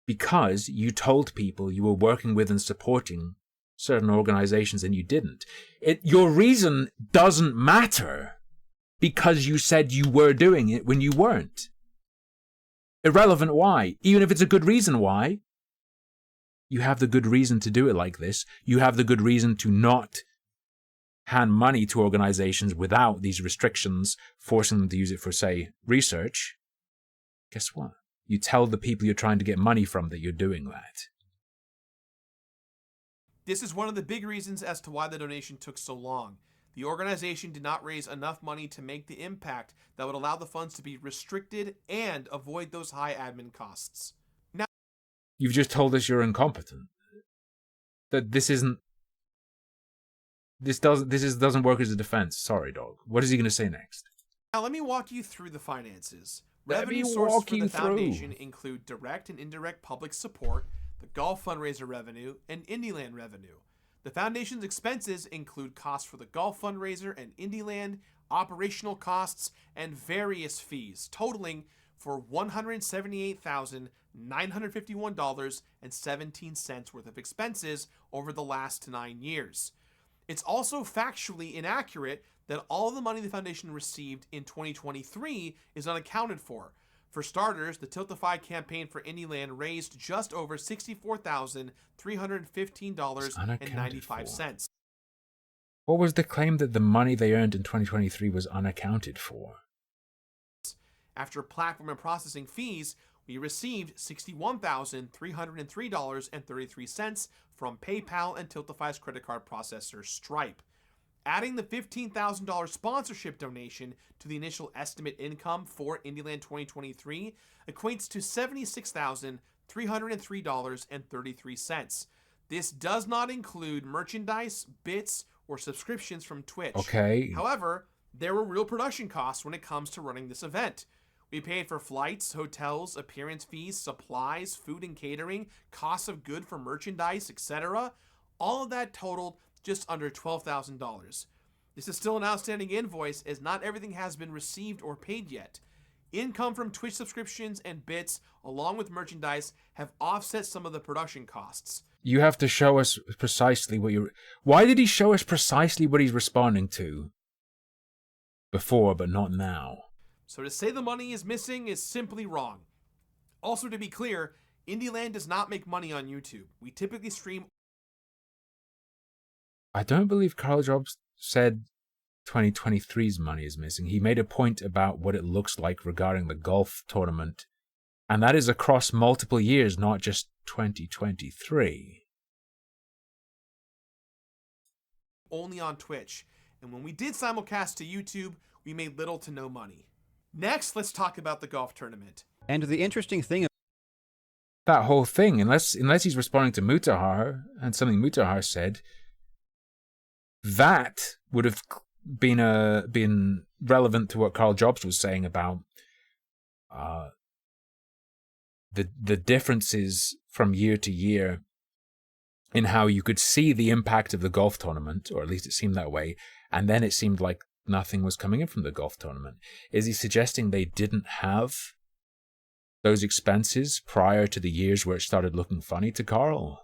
S1: Because you told people you were working with and supporting certain organizations and you didn't. Your reason doesn't matter because you said you were doing it when you weren't. Irrelevant why. Even if it's a good reason why, You have the good reason to do it like this. You have the good reason to not hand money to organizations without these restrictions, forcing them to use it for, say, research. Guess what? You tell the people you're trying to get money from that you're doing that.
S7: This is one of the big reasons as to why the donation took so long. The organization did not raise enough money to make the impact that would allow the funds to be restricted and avoid those high admin costs. Now,
S1: you've just told us you're incompetent. That this doesn't work as a defense. Sorry, dog. What is he going to say next?
S7: Now let me walk you through the finances.
S1: Let me
S7: Revenue sources
S1: walk
S7: for the
S1: you through.
S7: foundation include direct and indirect public support, the golf fundraiser revenue, and Indieland revenue. The foundation's expenses include costs for the golf fundraiser and Indieland, operational costs, and various fees, totaling for $178,951.17 worth of expenses over the last 9 years. It's also factually inaccurate that all of the money the foundation received in 2023 is unaccounted for. For starters, the Tiltify campaign for Indieland raised just over $64,315.95.
S1: What was the claim that the money they earned in 2023 was unaccounted for?
S7: After platform and processing fees, we received $61,303.33 from PayPal and Tiltify's credit card processor Stripe. Adding the $15,000 sponsorship donation to the initial estimate income for Indieland 2023 equates to $76,303.33. This does not include merchandise, bits, or subscriptions from Twitch.
S1: Okay.
S7: However, there were real production costs when it comes to running this event. We paid for flights, hotels, appearance fees, supplies, food and catering, costs of good for merchandise, etc. All of that totaled just under $12,000. This is still an outstanding invoice as not everything has been received or paid yet. Income from Twitch subscriptions and bits, along with merchandise, have offset some of the production costs.
S1: You have to show us precisely what you're... Why did he show us precisely what he's responding to before, but not now?
S7: So to say the money is missing is simply wrong. Also, to be clear, Indieland does not make money on YouTube. We typically stream...
S1: I don't believe Carl Jobs said 2023's money is missing. He made a point about what it looks like regarding the golf tournament, and that is across multiple years, not just 2023.
S7: Only on Twitch, and when we did simulcast to YouTube, we made little to no money. Next, let's talk about the golf tournament.
S14: And the interesting thing...
S1: That whole thing, unless he's responding to Mutahar, and something Mutahar said... That would have been relevant to what Carl Jobs was saying about the differences from year to year in how you could see the impact of the golf tournament, or at least it seemed that way, and then it seemed like nothing was coming in from the golf tournament. Is he suggesting they didn't have those expenses prior to the years where it started looking funny to Carl?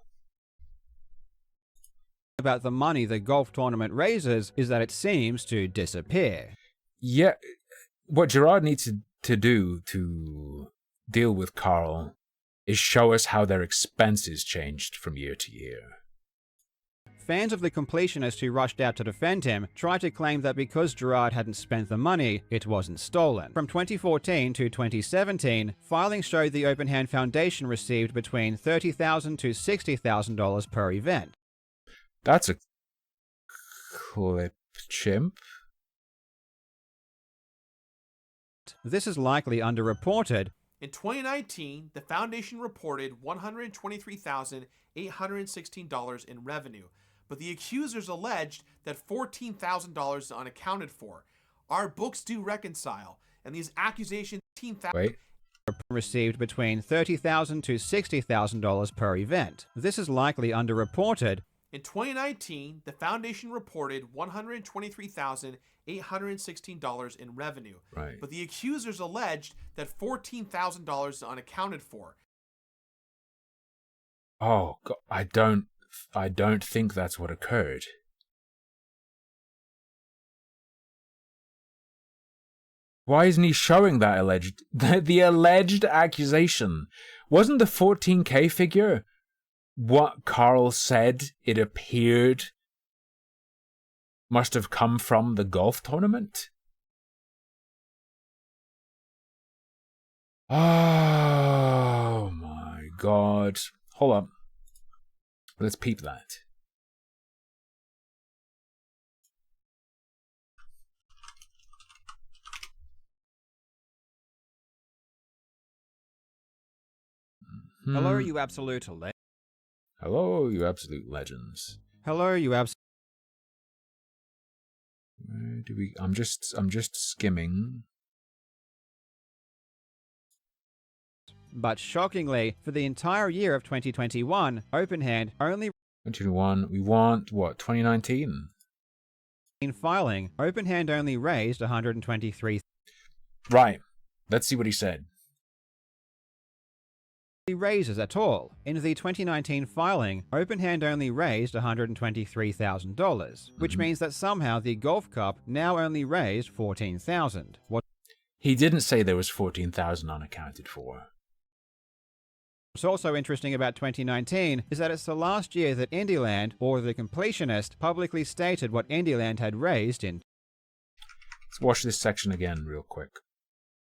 S14: About the money the golf tournament raises is that it seems to disappear.
S1: Yeah, what Gerard needs to do to deal with Carl is show us how their expenses changed from year to year.
S14: Fans of the completionist who rushed out to defend him tried to claim that because Gerard hadn't spent the money, it wasn't stolen. From 2014 to 2017, filings showed the Open Hand Foundation received between $30,000 to $60,000 per event.
S1: That's a clip chimp.
S14: This is likely underreported.
S7: In 2019, the foundation reported $123,816 in revenue, but the accusers alleged that $14,000 is unaccounted for. Our books do reconcile, and these accusations...
S14: received between $30,000 to $60,000 per event. This is likely underreported.
S7: In 2019, the foundation reported $123,816 in revenue, but the accusers alleged that $14,000 is unaccounted for.
S1: Oh, God, I don't think that's what occurred. Why isn't he showing that alleged... the alleged accusation? Wasn't the 14K figure what Carl said, it appeared, must have come from the golf tournament? Oh my god. Hold up. Let's peep that.
S14: Hello, you absolute
S1: Hello, you absolute legends.
S14: Hello, you absolute.
S1: Where do we? I'm just skimming.
S14: But shockingly, for the entire year of 2021, Openhand only
S1: 2021. We want what? 2019.
S14: In filing, Openhand only raised 123.
S1: Right. Let's see what he said.
S14: Raises at all. In the 2019 filing, Openhand only raised $123,000, which means that somehow the Golf Cup now only raised $14,000. What
S1: He didn't say there was 14,000 unaccounted for.
S14: What's also interesting about 2019 is that it's the last year that Indieland, or The Completionist, publicly stated what Indieland had raised in
S1: Let's watch this section again real quick.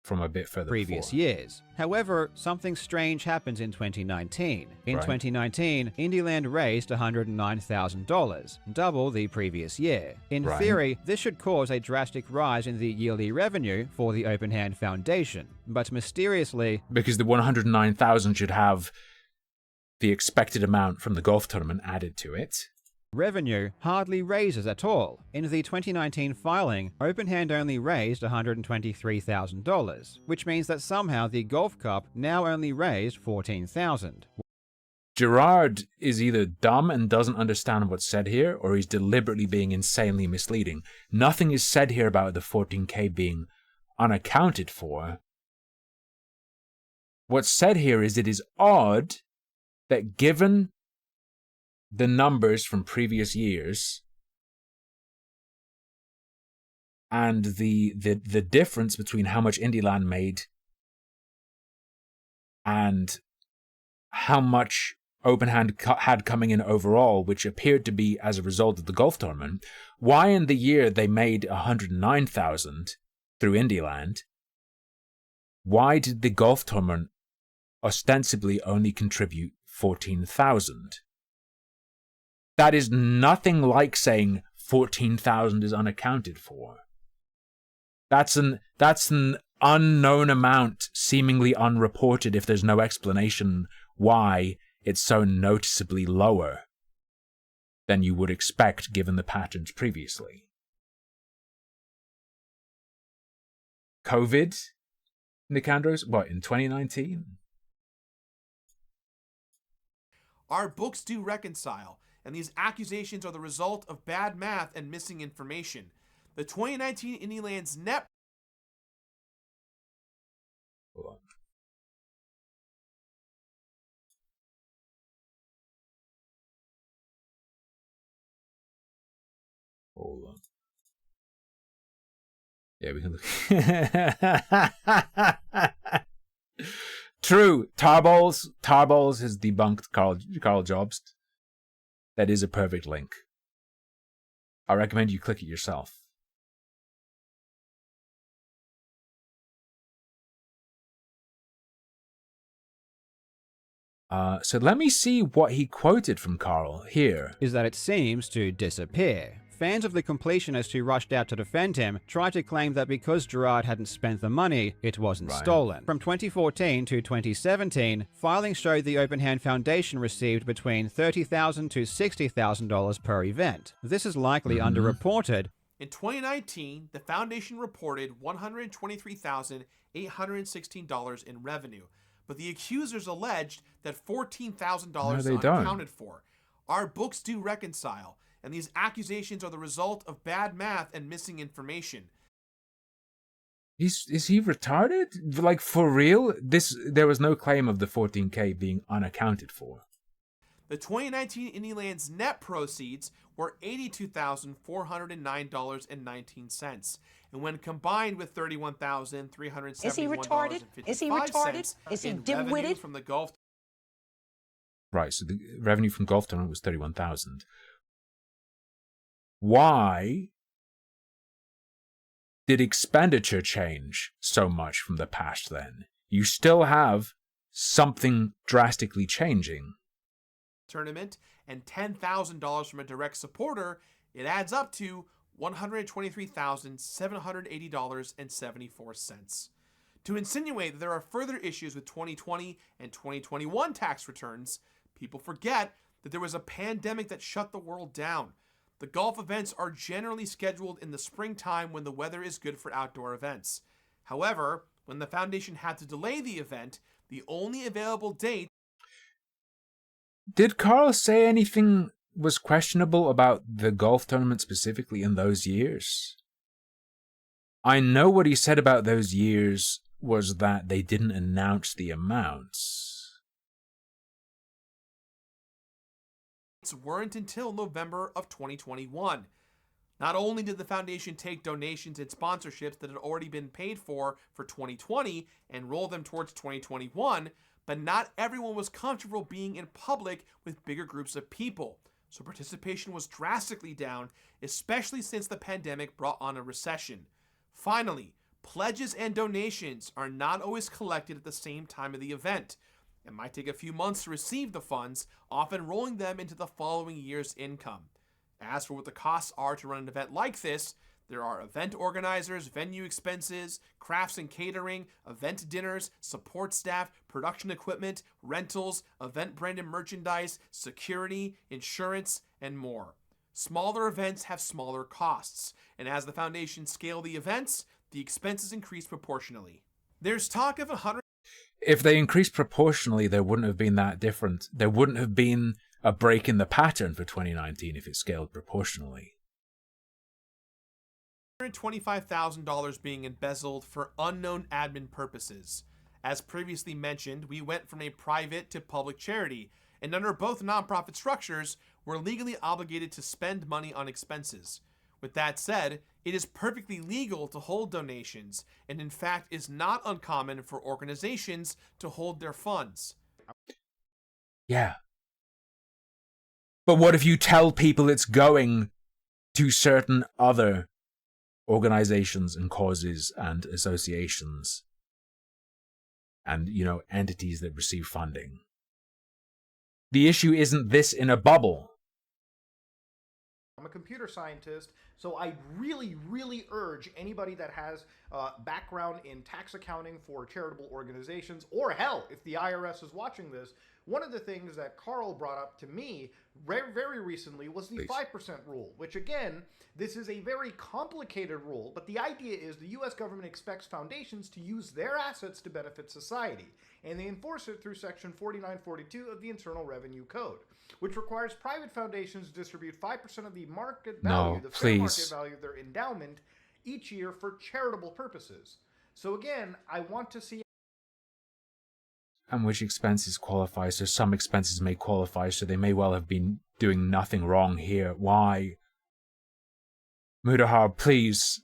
S1: From a bit further
S14: previous
S1: before.
S14: years. However, something strange happens in 2019. In
S1: Right.
S14: 2019, Indieland raised $109,000, double the previous year. In
S1: Right.
S14: theory, this should cause a drastic rise in the yearly revenue for the Openhand Foundation, but mysteriously,
S1: Because the 109,000 should have the expected amount from the golf tournament added to it.
S14: revenue hardly raises at all. In the 2019 filing, Openhand only raised $123,000, which means that somehow the Golf Cup now only raised $14,000.
S1: Gerard is either dumb and doesn't understand what's said here, or he's deliberately being insanely misleading. Nothing is said here about the 14K being unaccounted for. What's said here is it is odd that given the numbers from previous years and the difference between how much Indieland made and how much Openhand had coming in overall, which appeared to be as a result of the golf tournament, why in the year they made 109,000 through Indieland, why did the golf tournament ostensibly only contribute 14,000? That is nothing like saying 14,000 is unaccounted for. That's an unknown amount, seemingly unreported if there's no explanation why it's so noticeably lower than you would expect given the patterns previously. COVID, Nicandros? What, in 2019?
S7: Our books do reconcile, and these accusations are the result of bad math and missing information. The 2019 Indieland's net...
S1: Hold on. Hold on. Yeah, we can look. True. Tarballs has debunked Carl Jobst. That is a perfect link. I recommend you click it yourself. So let me see what he quoted from Carl here.
S14: Is that it seems to disappear. Fans of The Completionist who rushed out to defend him tried to claim that because Gerard hadn't spent the money, it wasn't stolen. From 2014 to 2017, filings showed the Openhand Foundation received between $30,000 to $60,000 per event. This is likely underreported.
S7: In 2019, the foundation reported $123,816 in revenue, but the accusers alleged that $14,000 is unaccounted for. Our books do reconcile, and these accusations are the result of bad math and missing information.
S1: Is he retarded? Like, for real? There was no claim of the 14K being unaccounted for.
S7: The 2019 Indieland's net proceeds were $82,409.19, and when combined with $31,371.55
S9: Is he retarded? Is he dimwitted?
S7: From the golf
S1: Right, so the revenue from golf tournament was 31,000. Why did expenditure change so much from the past then? You still have something drastically changing.
S7: Tournament and $10,000 from a direct supporter, it adds up to $123,780.74. To insinuate that there are further issues with 2020 and 2021 tax returns, people forget that there was a pandemic that shut the world down. The golf events are generally scheduled in the springtime when the weather is good for outdoor events. However, when the foundation had to delay the event, the only available date...
S1: Did Carl say anything was questionable about the golf tournament specifically in those years? I know what he said about those years was that they didn't announce the amounts.
S7: Weren't until November of 2021. Not only did the foundation take donations and sponsorships that had already been paid for 2020 and roll them towards 2021, but not everyone was comfortable being in public with bigger groups of people. So participation was drastically down, especially since the pandemic brought on a recession. Finally, pledges and donations are not always collected at the same time of the event. It might take a few months to receive the funds, often rolling them into the following year's income. As for what the costs are to run an event like this, there are event organizers, venue expenses, crafts and catering, event dinners, support staff, production equipment, rentals, event-branded merchandise, security, insurance, and more. Smaller events have smaller costs, and as the foundation scale the events, the expenses increase proportionally. There's talk of 100...
S1: If they increased proportionally, there wouldn't have been that different. There wouldn't have been a break in the pattern for 2019 if it scaled proportionally.
S7: $125,000 being embezzled for unknown admin purposes. As previously mentioned, we went from a private to public charity, and under both nonprofit structures, we're legally obligated to spend money on expenses. With that said, it is perfectly legal to hold donations, and in fact is not uncommon for organizations to hold their funds.
S1: Yeah. But what if you tell people it's going to certain other organizations and causes and associations and, entities that receive funding? The issue isn't this in a bubble.
S17: I'm a computer scientist, so I really, really urge anybody that has background in tax accounting for charitable organizations, or hell, if the IRS is watching this, one of the things that Carl brought up to me very recently was the 5% rule, which again, this is a very complicated rule, but the idea is the US government expects foundations to use their assets to benefit society, and they enforce it through section 4942 of the Internal Revenue Code, which requires private foundations to distribute 5% of the market value, the fair market value of their endowment each year for charitable purposes. So again, I want to see...
S1: And which expenses qualify, so some expenses may qualify, so they may well have been doing nothing wrong here. Why? Mutahar, please.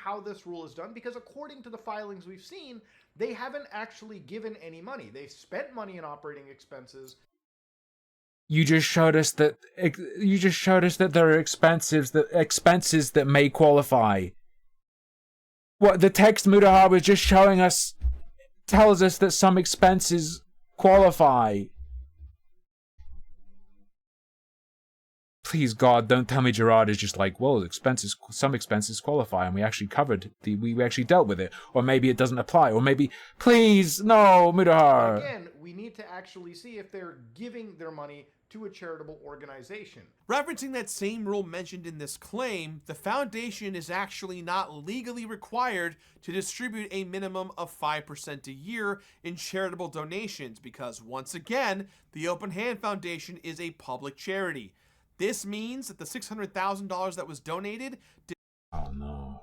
S17: How this rule is done, because according to the filings we've seen, they haven't actually given any money. They've spent money in operating expenses.
S1: You just showed us that there are expenses that may qualify. What the text Mutahar was just showing us tells us that some expenses qualify. Please God, don't tell me Gerard is just like, well, some expenses qualify, and we actually we actually dealt with it, or maybe it doesn't apply, or maybe, please, no, Mutahar.
S17: Again, we need to actually see if they're giving their money to a charitable organization.
S7: Referencing that same rule mentioned in this claim, the foundation is actually not legally required to distribute a minimum of 5% a year in charitable donations because, once again, the Open Hand Foundation is a public charity. This means that the $600,000 that was donated...
S1: Oh, no.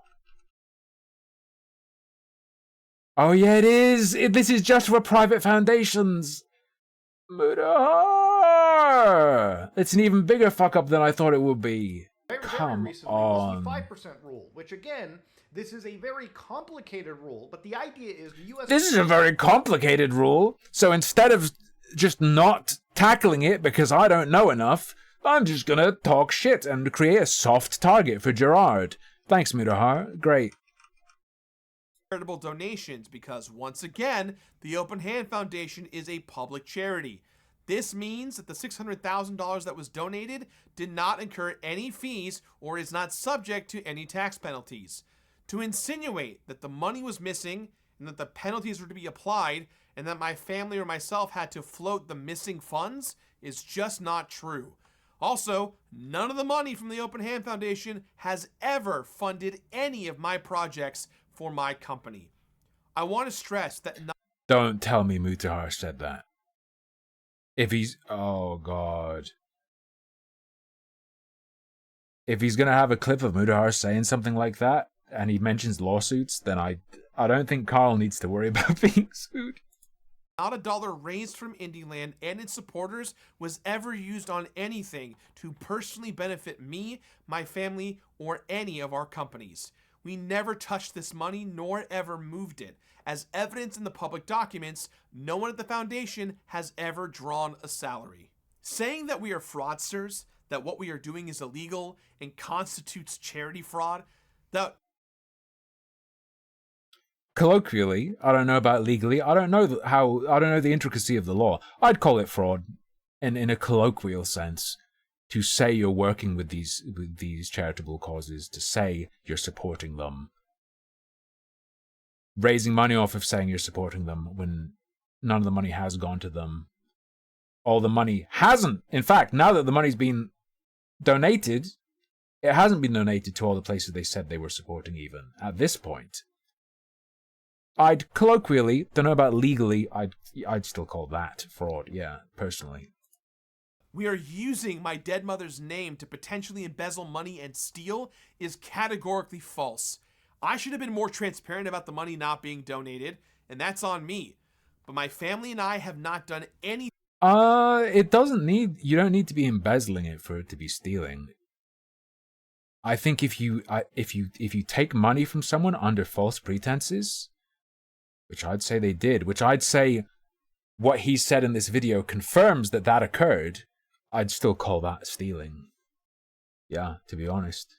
S1: Oh, yeah, it is! This is just for private foundations! Mutahar! It's an even bigger fuck-up than I thought it would be. Come on.
S17: Was the 5% rule, which again, this is a very complicated rule, but the idea is the U.S.
S1: This is a very complicated rule. So instead of just not tackling it because I don't know enough. I'm just gonna talk shit and create a soft target for Gerard. Thanks, Mutahar. Great.
S7: Charitable donations because, once again, the Open Hand Foundation is a public charity. This means that the $600,000 that was donated did not incur any fees or is not subject to any tax penalties. To insinuate that the money was missing and that the penalties were to be applied and that my family or myself had to float the missing funds is just not true. Also, none of the money from the Open Hand Foundation has ever funded any of my projects for my company. I want to stress that
S1: Don't tell me Mutahar said that. If he's... Oh, God. If he's going to have a clip of Mutahar saying something like that, and he mentions lawsuits, then I don't think Carl needs to worry about being sued.
S7: not a dollar raised from Indieland and its supporters was ever used on anything to personally benefit me, my family, or any of our companies. We never touched this money nor ever moved it. As evidence in the public documents, no one at the foundation has ever drawn a salary. Saying that we are fraudsters, that what we are doing is illegal and constitutes charity fraud, that
S1: colloquially, I don't know about legally, I don't know the intricacy of the law. I'd call it fraud in a colloquial sense. To say you're working with these charitable causes, to say you're supporting them. Raising money off of saying you're supporting them when none of the money has gone to them. All the money hasn't. In fact, now that the money's been donated, it hasn't been donated to all the places they said they were supporting even at this point. I'd colloquially, don't know about legally, I'd still call that fraud, yeah, personally.
S7: We are using my dead mother's name to potentially embezzle money and steal is categorically false. I should have been more transparent about the money not being donated, and that's on me. But my family and I have not done any.
S1: You don't need to be embezzling it for it to be stealing. I think if you take money from someone under false pretenses, which I'd say they did, which I'd say what he said in this video confirms that occurred, I'd still call that stealing. Yeah, to be honest.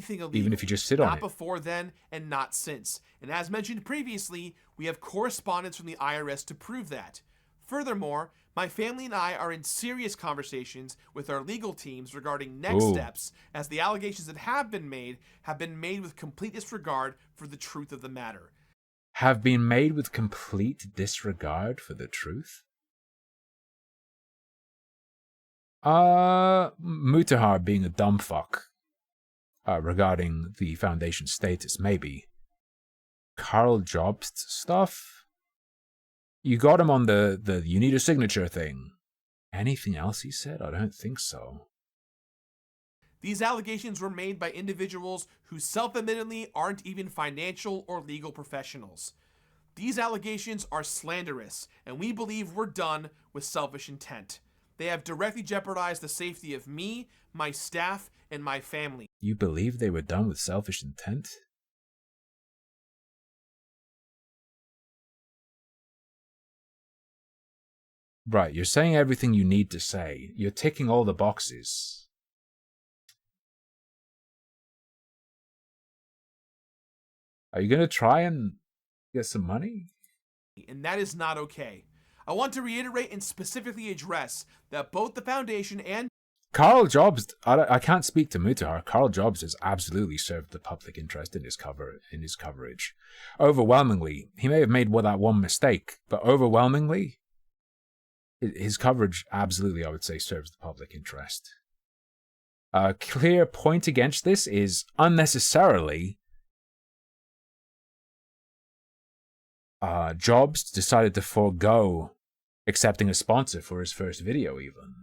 S7: Illegal,
S1: even if you just sit on it.
S7: Not before then and not since. And as mentioned previously, we have correspondence from the IRS to prove that. Furthermore, my family and I are in serious conversations with our legal teams regarding next steps, as the allegations that have been made with complete disregard for the truth of the matter.
S1: Have been made with complete disregard for the truth? Mutahar being a dumb fuck regarding the Foundation status, maybe. Karl Jobst stuff? You got him on the you need a signature thing. Anything else he said? I don't think so.
S7: These allegations were made by individuals who self-admittedly aren't even financial or legal professionals. These allegations are slanderous, and we believe were done with selfish intent. They have directly jeopardized the safety of me, my staff, and my family.
S1: You believe they were done with selfish intent? Right, you're saying everything you need to say. You're ticking all the boxes. Are you going to try and get some money?
S7: And that is not okay. I want to reiterate and specifically address that both the Foundation and
S1: Karl Jobst, I can't speak to Mutahar. Karl Jobst has absolutely served the public interest in his coverage. Overwhelmingly, he may have made that one mistake, but overwhelmingly, his coverage absolutely, I would say, serves the public interest. A clear point against this is unnecessarily Jobst decided to forego accepting a sponsor for his first video even.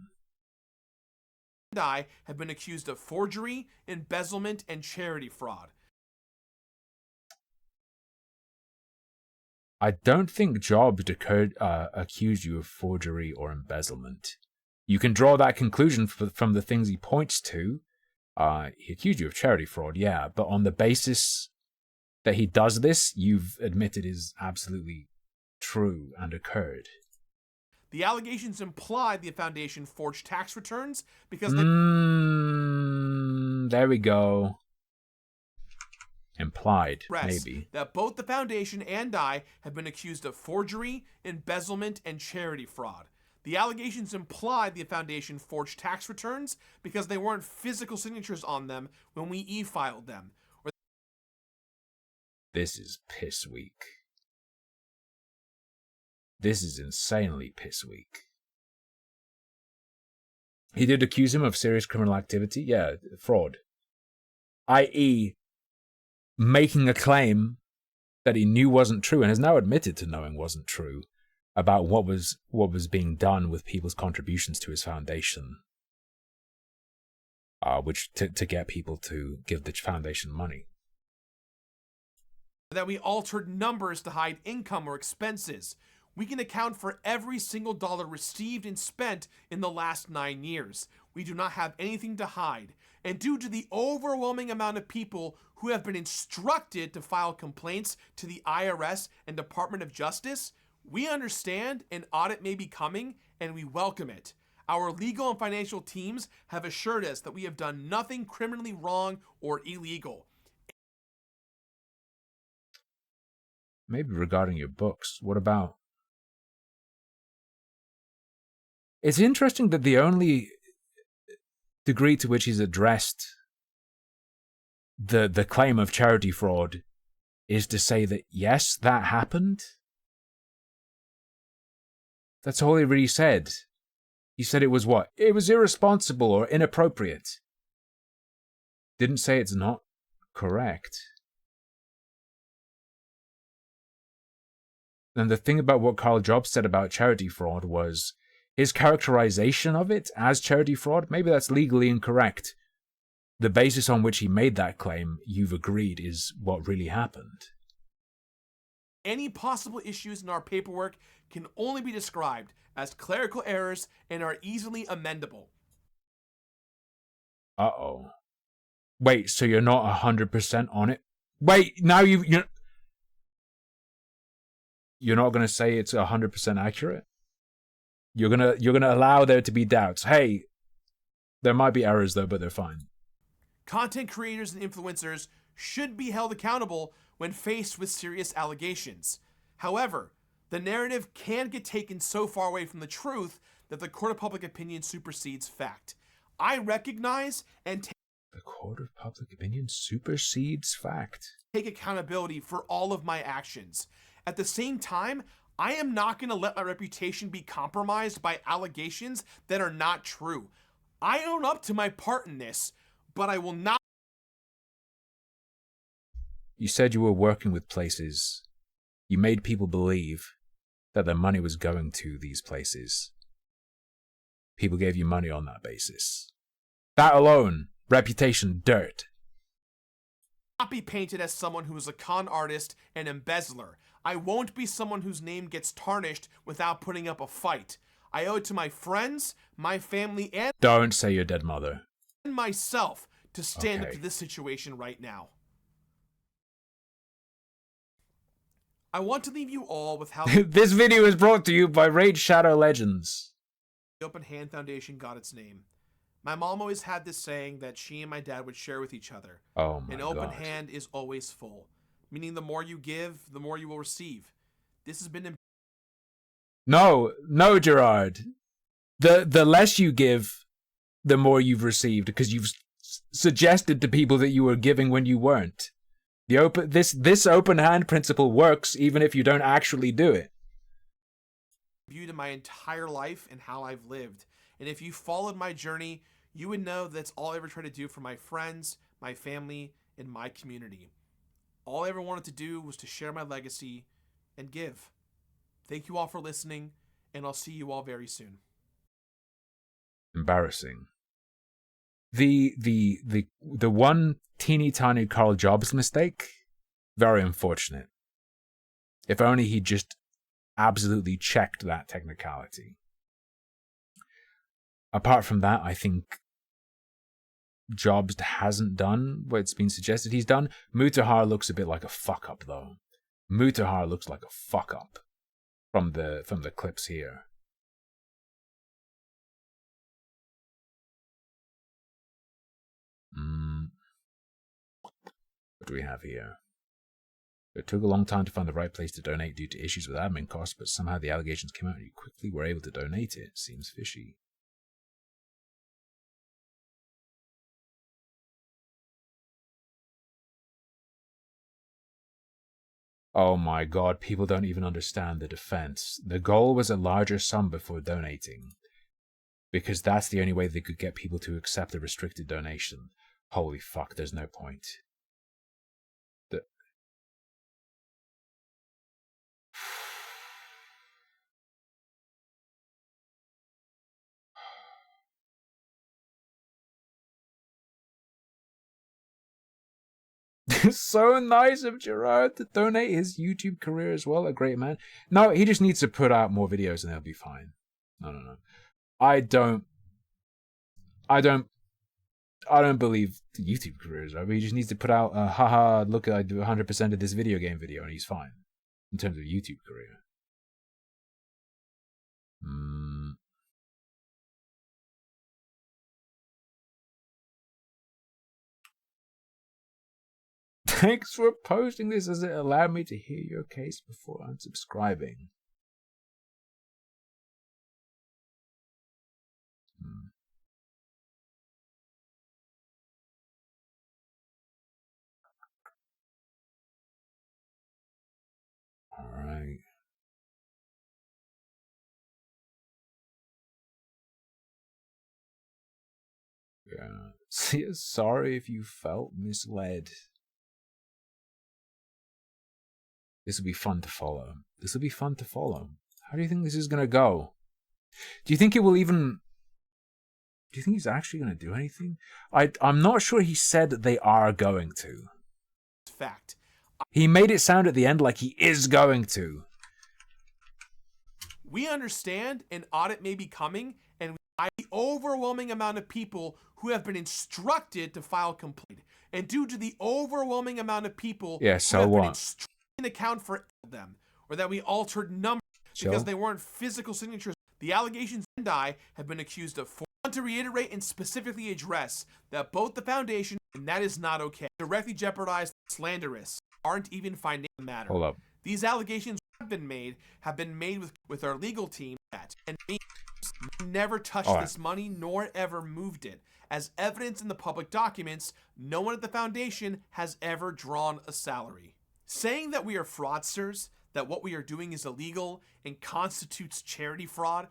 S7: I have been accused of forgery, embezzlement, and charity fraud.
S1: I don't think Jobst accused you of forgery or embezzlement. You can draw that conclusion from the things he points to. He accused you of charity fraud, yeah, but on the basis that he does this, you've admitted is absolutely true and occurred.
S7: The allegations imply the foundation forged tax returns because they...
S1: There we go. Implied, maybe.
S7: That both the foundation and I have been accused of forgery, embezzlement, and charity fraud. The allegations imply the foundation forged tax returns because they weren't physical signatures on them when we e-filed them.
S1: This is piss weak. This is insanely piss weak. He did accuse him of serious criminal activity. Yeah, fraud. i.e., making a claim that he knew wasn't true and has now admitted to knowing wasn't true about what was being done with people's contributions to his foundation, which to get people to give the foundation money.
S7: That we altered numbers to hide income or expenses. We can account for every single dollar received and spent in the last 9 years. We do not have anything to hide. And due to the overwhelming amount of people who have been instructed to file complaints to the IRS and Department of Justice, we understand an audit may be coming and we welcome it. Our legal and financial teams have assured us that we have done nothing criminally wrong or illegal.
S1: Maybe regarding your books, what about... It's interesting that the only degree to which he's addressed the claim of charity fraud is to say that, yes, that happened. That's all he really said. He said it was what? It was irresponsible or inappropriate. Didn't say it's not correct. And the thing about what Carl Jobs said about charity fraud was his characterization of it as charity fraud. Maybe that's legally incorrect. The basis on which he made that claim, you've agreed, is what really happened.
S7: Any possible issues in our paperwork can only be described as clerical errors and are easily amendable.
S1: Uh-oh. Wait, so you're not 100% on it? Wait, now you're not going to say it's 100% accurate? You're gonna allow there to be doubts. Hey, there might be errors though, but they're fine.
S7: Content creators and influencers should be held accountable when faced with serious allegations. However, the narrative can get taken so far away from the truth that the court of public opinion supersedes fact. I recognize and
S1: the court of public opinion supersedes fact.
S7: Take accountability for all of my actions. At the same time, I am not going to let my reputation be compromised by allegations that are not true. I own up to my part in this, but I will not.
S1: You said you were working with places. You made people believe that their money was going to these places. People gave you money on that basis. That alone, reputation dirt.
S7: Not be painted as someone who is a con artist and embezzler. I won't be someone whose name gets tarnished without putting up a fight. I owe it to my friends, my family, and
S1: don't say your dead mother.
S7: And myself to stand up to this situation right now. I want to leave you all with how
S1: this video is brought to you by Raid Shadow Legends.
S7: The Open Hand Foundation got its name. My mom always had this saying that she and my dad would share with each other.
S1: Oh my God.
S7: An open hand is always full. Meaning the more you give, the more you will receive. This has been...
S1: No, Gerard. The less you give, the more you've received, because you've suggested to people that you were giving when you weren't. This open hand principle works even if you don't actually do it.
S7: Viewed in my entire life and how I've lived. And if you followed my journey, you would know that's all I ever tried to do for my friends, my family, and my community. All I ever wanted to do was to share my legacy and give. Thank you all for listening, and I'll see you all very soon.
S1: Embarrassing. The one teeny tiny Carl Jobs mistake, very unfortunate. If only he just absolutely checked that technicality. Apart from that, I think Jobs hasn't done what it's been suggested he's done. Mutahar looks a bit like a fuck up though. Mutahar looks like a fuck up from the clips here. What do we have here? It took a long time to find the right place to donate due to issues with admin costs, but somehow the allegations came out and you quickly were able to donate it. Seems fishy. Oh my god, people don't even understand the defense. The goal was a larger sum before donating, because that's the only way they could get people to accept a restricted donation. Holy fuck, there's no point. So nice of Gerard to donate his YouTube career as well. A great man. No, he just needs to put out more videos and they'll be fine. No. I don't believe the YouTube career is over. He just needs to put out a haha, look, I do 100% of this video game video and he's fine. In terms of YouTube career. Thanks for posting this as it allowed me to hear your case before unsubscribing. Alright. Yeah. Sorry if you felt misled. This will be fun to follow. This will be fun to follow. How do you think this is going to go? Do you think it will even... Do you think he's actually going to do anything? I'm not sure he said that they are going to.
S7: Fact.
S1: He made it sound at the end like he is going to.
S7: We understand an audit may be coming, and the overwhelming amount of people who have been instructed to file complaint. And due to the overwhelming amount of people
S1: who have been
S7: instructed to account for them, or that we altered numbers because they weren't physical signatures, the allegations and I have been accused of. I want to reiterate and specifically address that both the Foundation, and that is not okay, directly jeopardize slanderous, aren't even financial matter.
S1: Hold up.
S7: These allegations have been made with our legal team and we never touched this money nor ever moved it. As evidence in the public documents, no one at the Foundation has ever drawn a salary. Saying that we are fraudsters, that what we are doing is illegal and constitutes charity fraud,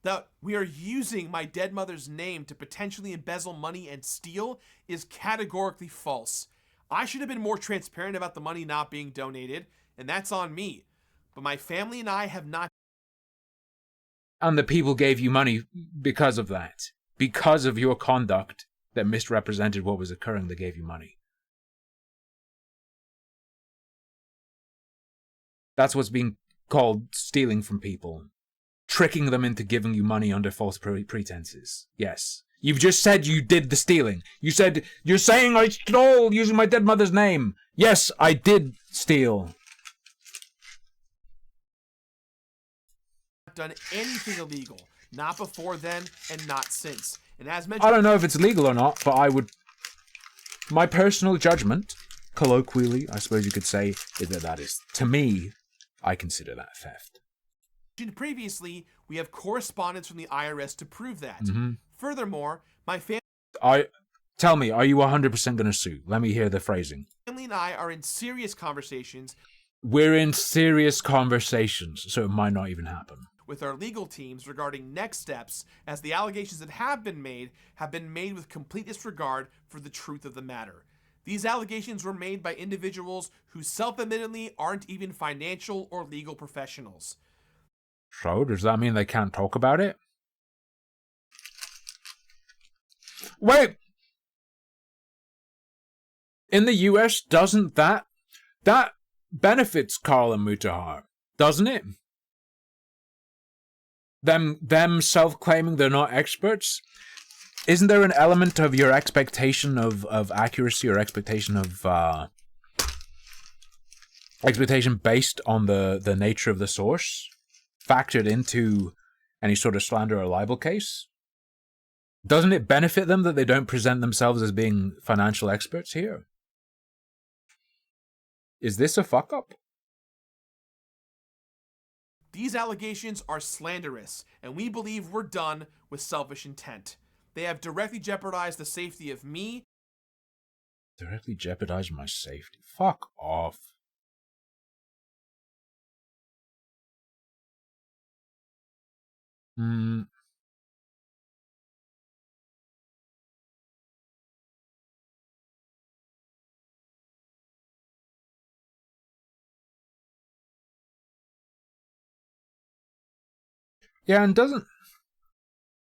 S7: that we are using my dead mother's name to potentially embezzle money and steal is categorically false. I should have been more transparent about the money not being donated, and that's on me. But my family and I have not.
S1: And the people gave you money because of that. Because of your conduct that misrepresented what was occurring, they gave you money. That's what's being called stealing from people. Tricking them into giving you money under false pretenses. Yes. You've just said you did the stealing. You said, you're saying I stole using my dead mother's name. Yes, I did steal.
S7: Done anything illegal. Not before then and not since. And as mentioned,
S1: I don't know if it's legal or not, but I would... My personal judgment, colloquially, I suppose you could say, is that is, to me, I consider that theft.
S7: Previously, we have correspondence from the IRS to prove that. Furthermore, my family...
S1: Tell me, are you 100% going to sue? Let me hear the phrasing.
S7: Family and I are in serious conversations.
S1: We're in serious conversations, so it might not even happen.
S7: With our legal teams regarding next steps, as the allegations that have been made with complete disregard for the truth of the matter. These allegations were made by individuals who self-admittedly aren't even financial or legal professionals.
S1: So, does that mean they can't talk about it? Wait! In the US, doesn't that benefits Carl and Mutahar, doesn't it? Them self-claiming they're not experts? Isn't there an element of your expectation of accuracy or expectation of expectation based on the nature of the source factored into any sort of slander or libel case? Doesn't it benefit them that they don't present themselves as being financial experts here? Is this a fuck up?
S9: These allegations are slanderous, and we believe we're done with selfish intent. They have directly jeopardized the safety of me.
S1: Directly jeopardize my safety. Fuck off. Yeah, and doesn't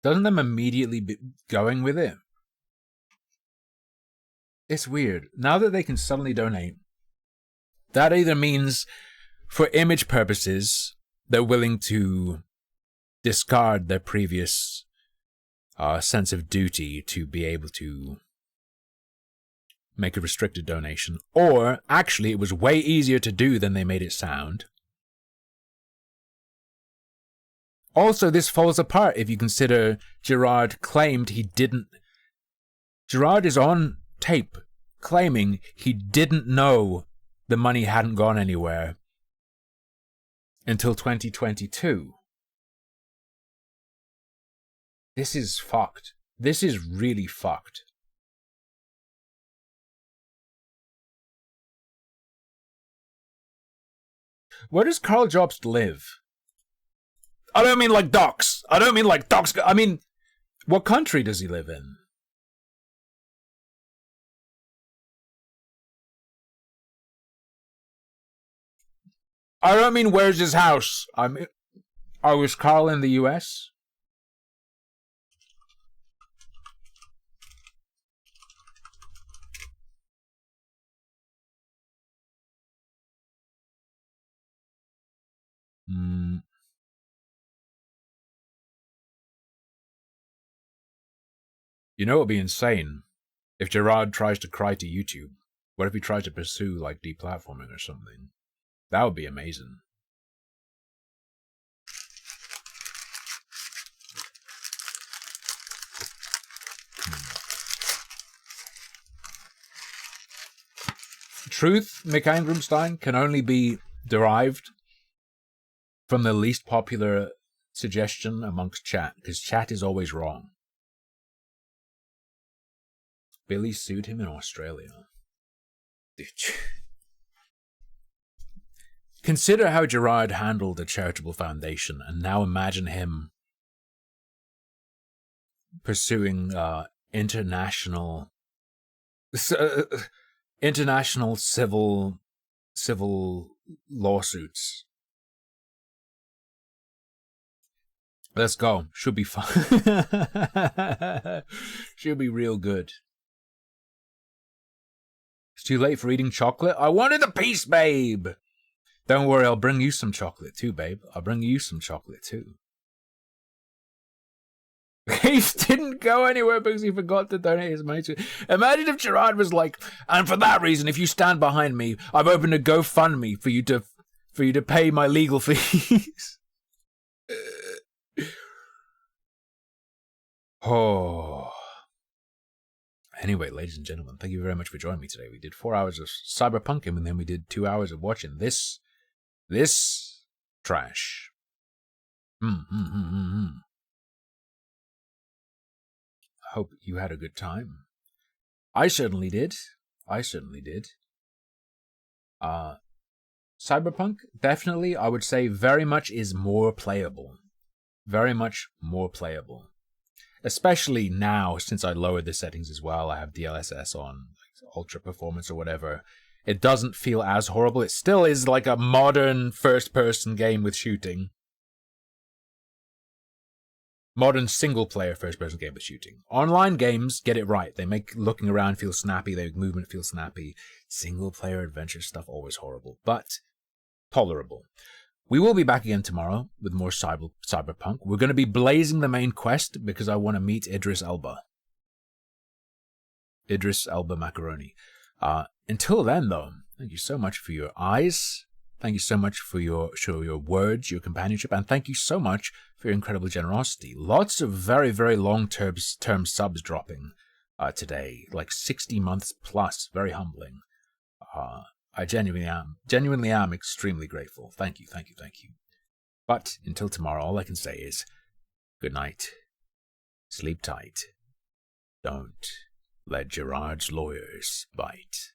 S1: them immediately be going with it? It's weird. Now that they can suddenly donate, that either means for image purposes, they're willing to discard their previous sense of duty to be able to make a restricted donation, or actually it was way easier to do than they made it sound. Also, this falls apart if you consider Gerard claimed he didn't... Gerard is on tape claiming he didn't know the money hadn't gone anywhere until 2022. This is fucked. This is really fucked. Where does Karl Jobst live? I don't mean like Docs. I don't mean like Docs. I mean, what country does he live in? I don't mean where's his house. I mean, was Karl in the US? You know it would be insane if Gerard tries to cry to YouTube. What if he tries to pursue like deplatforming or something? That would be amazing. Truth, Mick Angramstein, can only be derived from the least popular suggestion amongst chat, because chat is always wrong. Billy sued him in Australia. Consider how Gerard handled a charitable foundation, and now imagine him pursuing international civil lawsuits. Let's go. Should be fun. Should be real good. It's too late for eating chocolate. I wanted a piece, babe. Don't worry, I'll bring you some chocolate too, babe. I'll bring you some chocolate too. He didn't go anywhere because he forgot to donate his money to... Imagine if Gerard was like, and for that reason, if you stand behind me, I've opened a GoFundMe for you to pay my legal fees. Oh. Anyway, ladies and gentlemen, thank you very much for joining me today. We did 4 hours of cyberpunking, and then we did 2 hours of watching this trash. I hope you had a good time. I certainly did. Cyberpunk, definitely, I would say very much is more playable. Very much more playable. Especially now, since I lowered the settings as well. I have DLSS on, like ultra performance or whatever. It doesn't feel as horrible. It still is like a modern first-person game with shooting. Modern single-player first-person game with shooting. Online games get it right. They make looking around feel snappy. They make movement feel snappy. Single-player adventure stuff, always horrible. But tolerable. We will be back again tomorrow with more cyberpunk. We're going to be blazing the main quest because I want to meet Idris Elba. Idris Elba Macaroni. Until then, though, thank you so much for your eyes. Thank you so much for your words, your companionship, and thank you so much for your incredible generosity. Lots of very, very long-term subs dropping today, like 60 months plus. Very humbling. I genuinely am extremely grateful. Thank you. But until tomorrow, all I can say is good night. Sleep tight. Don't let Gerard's lawyers bite.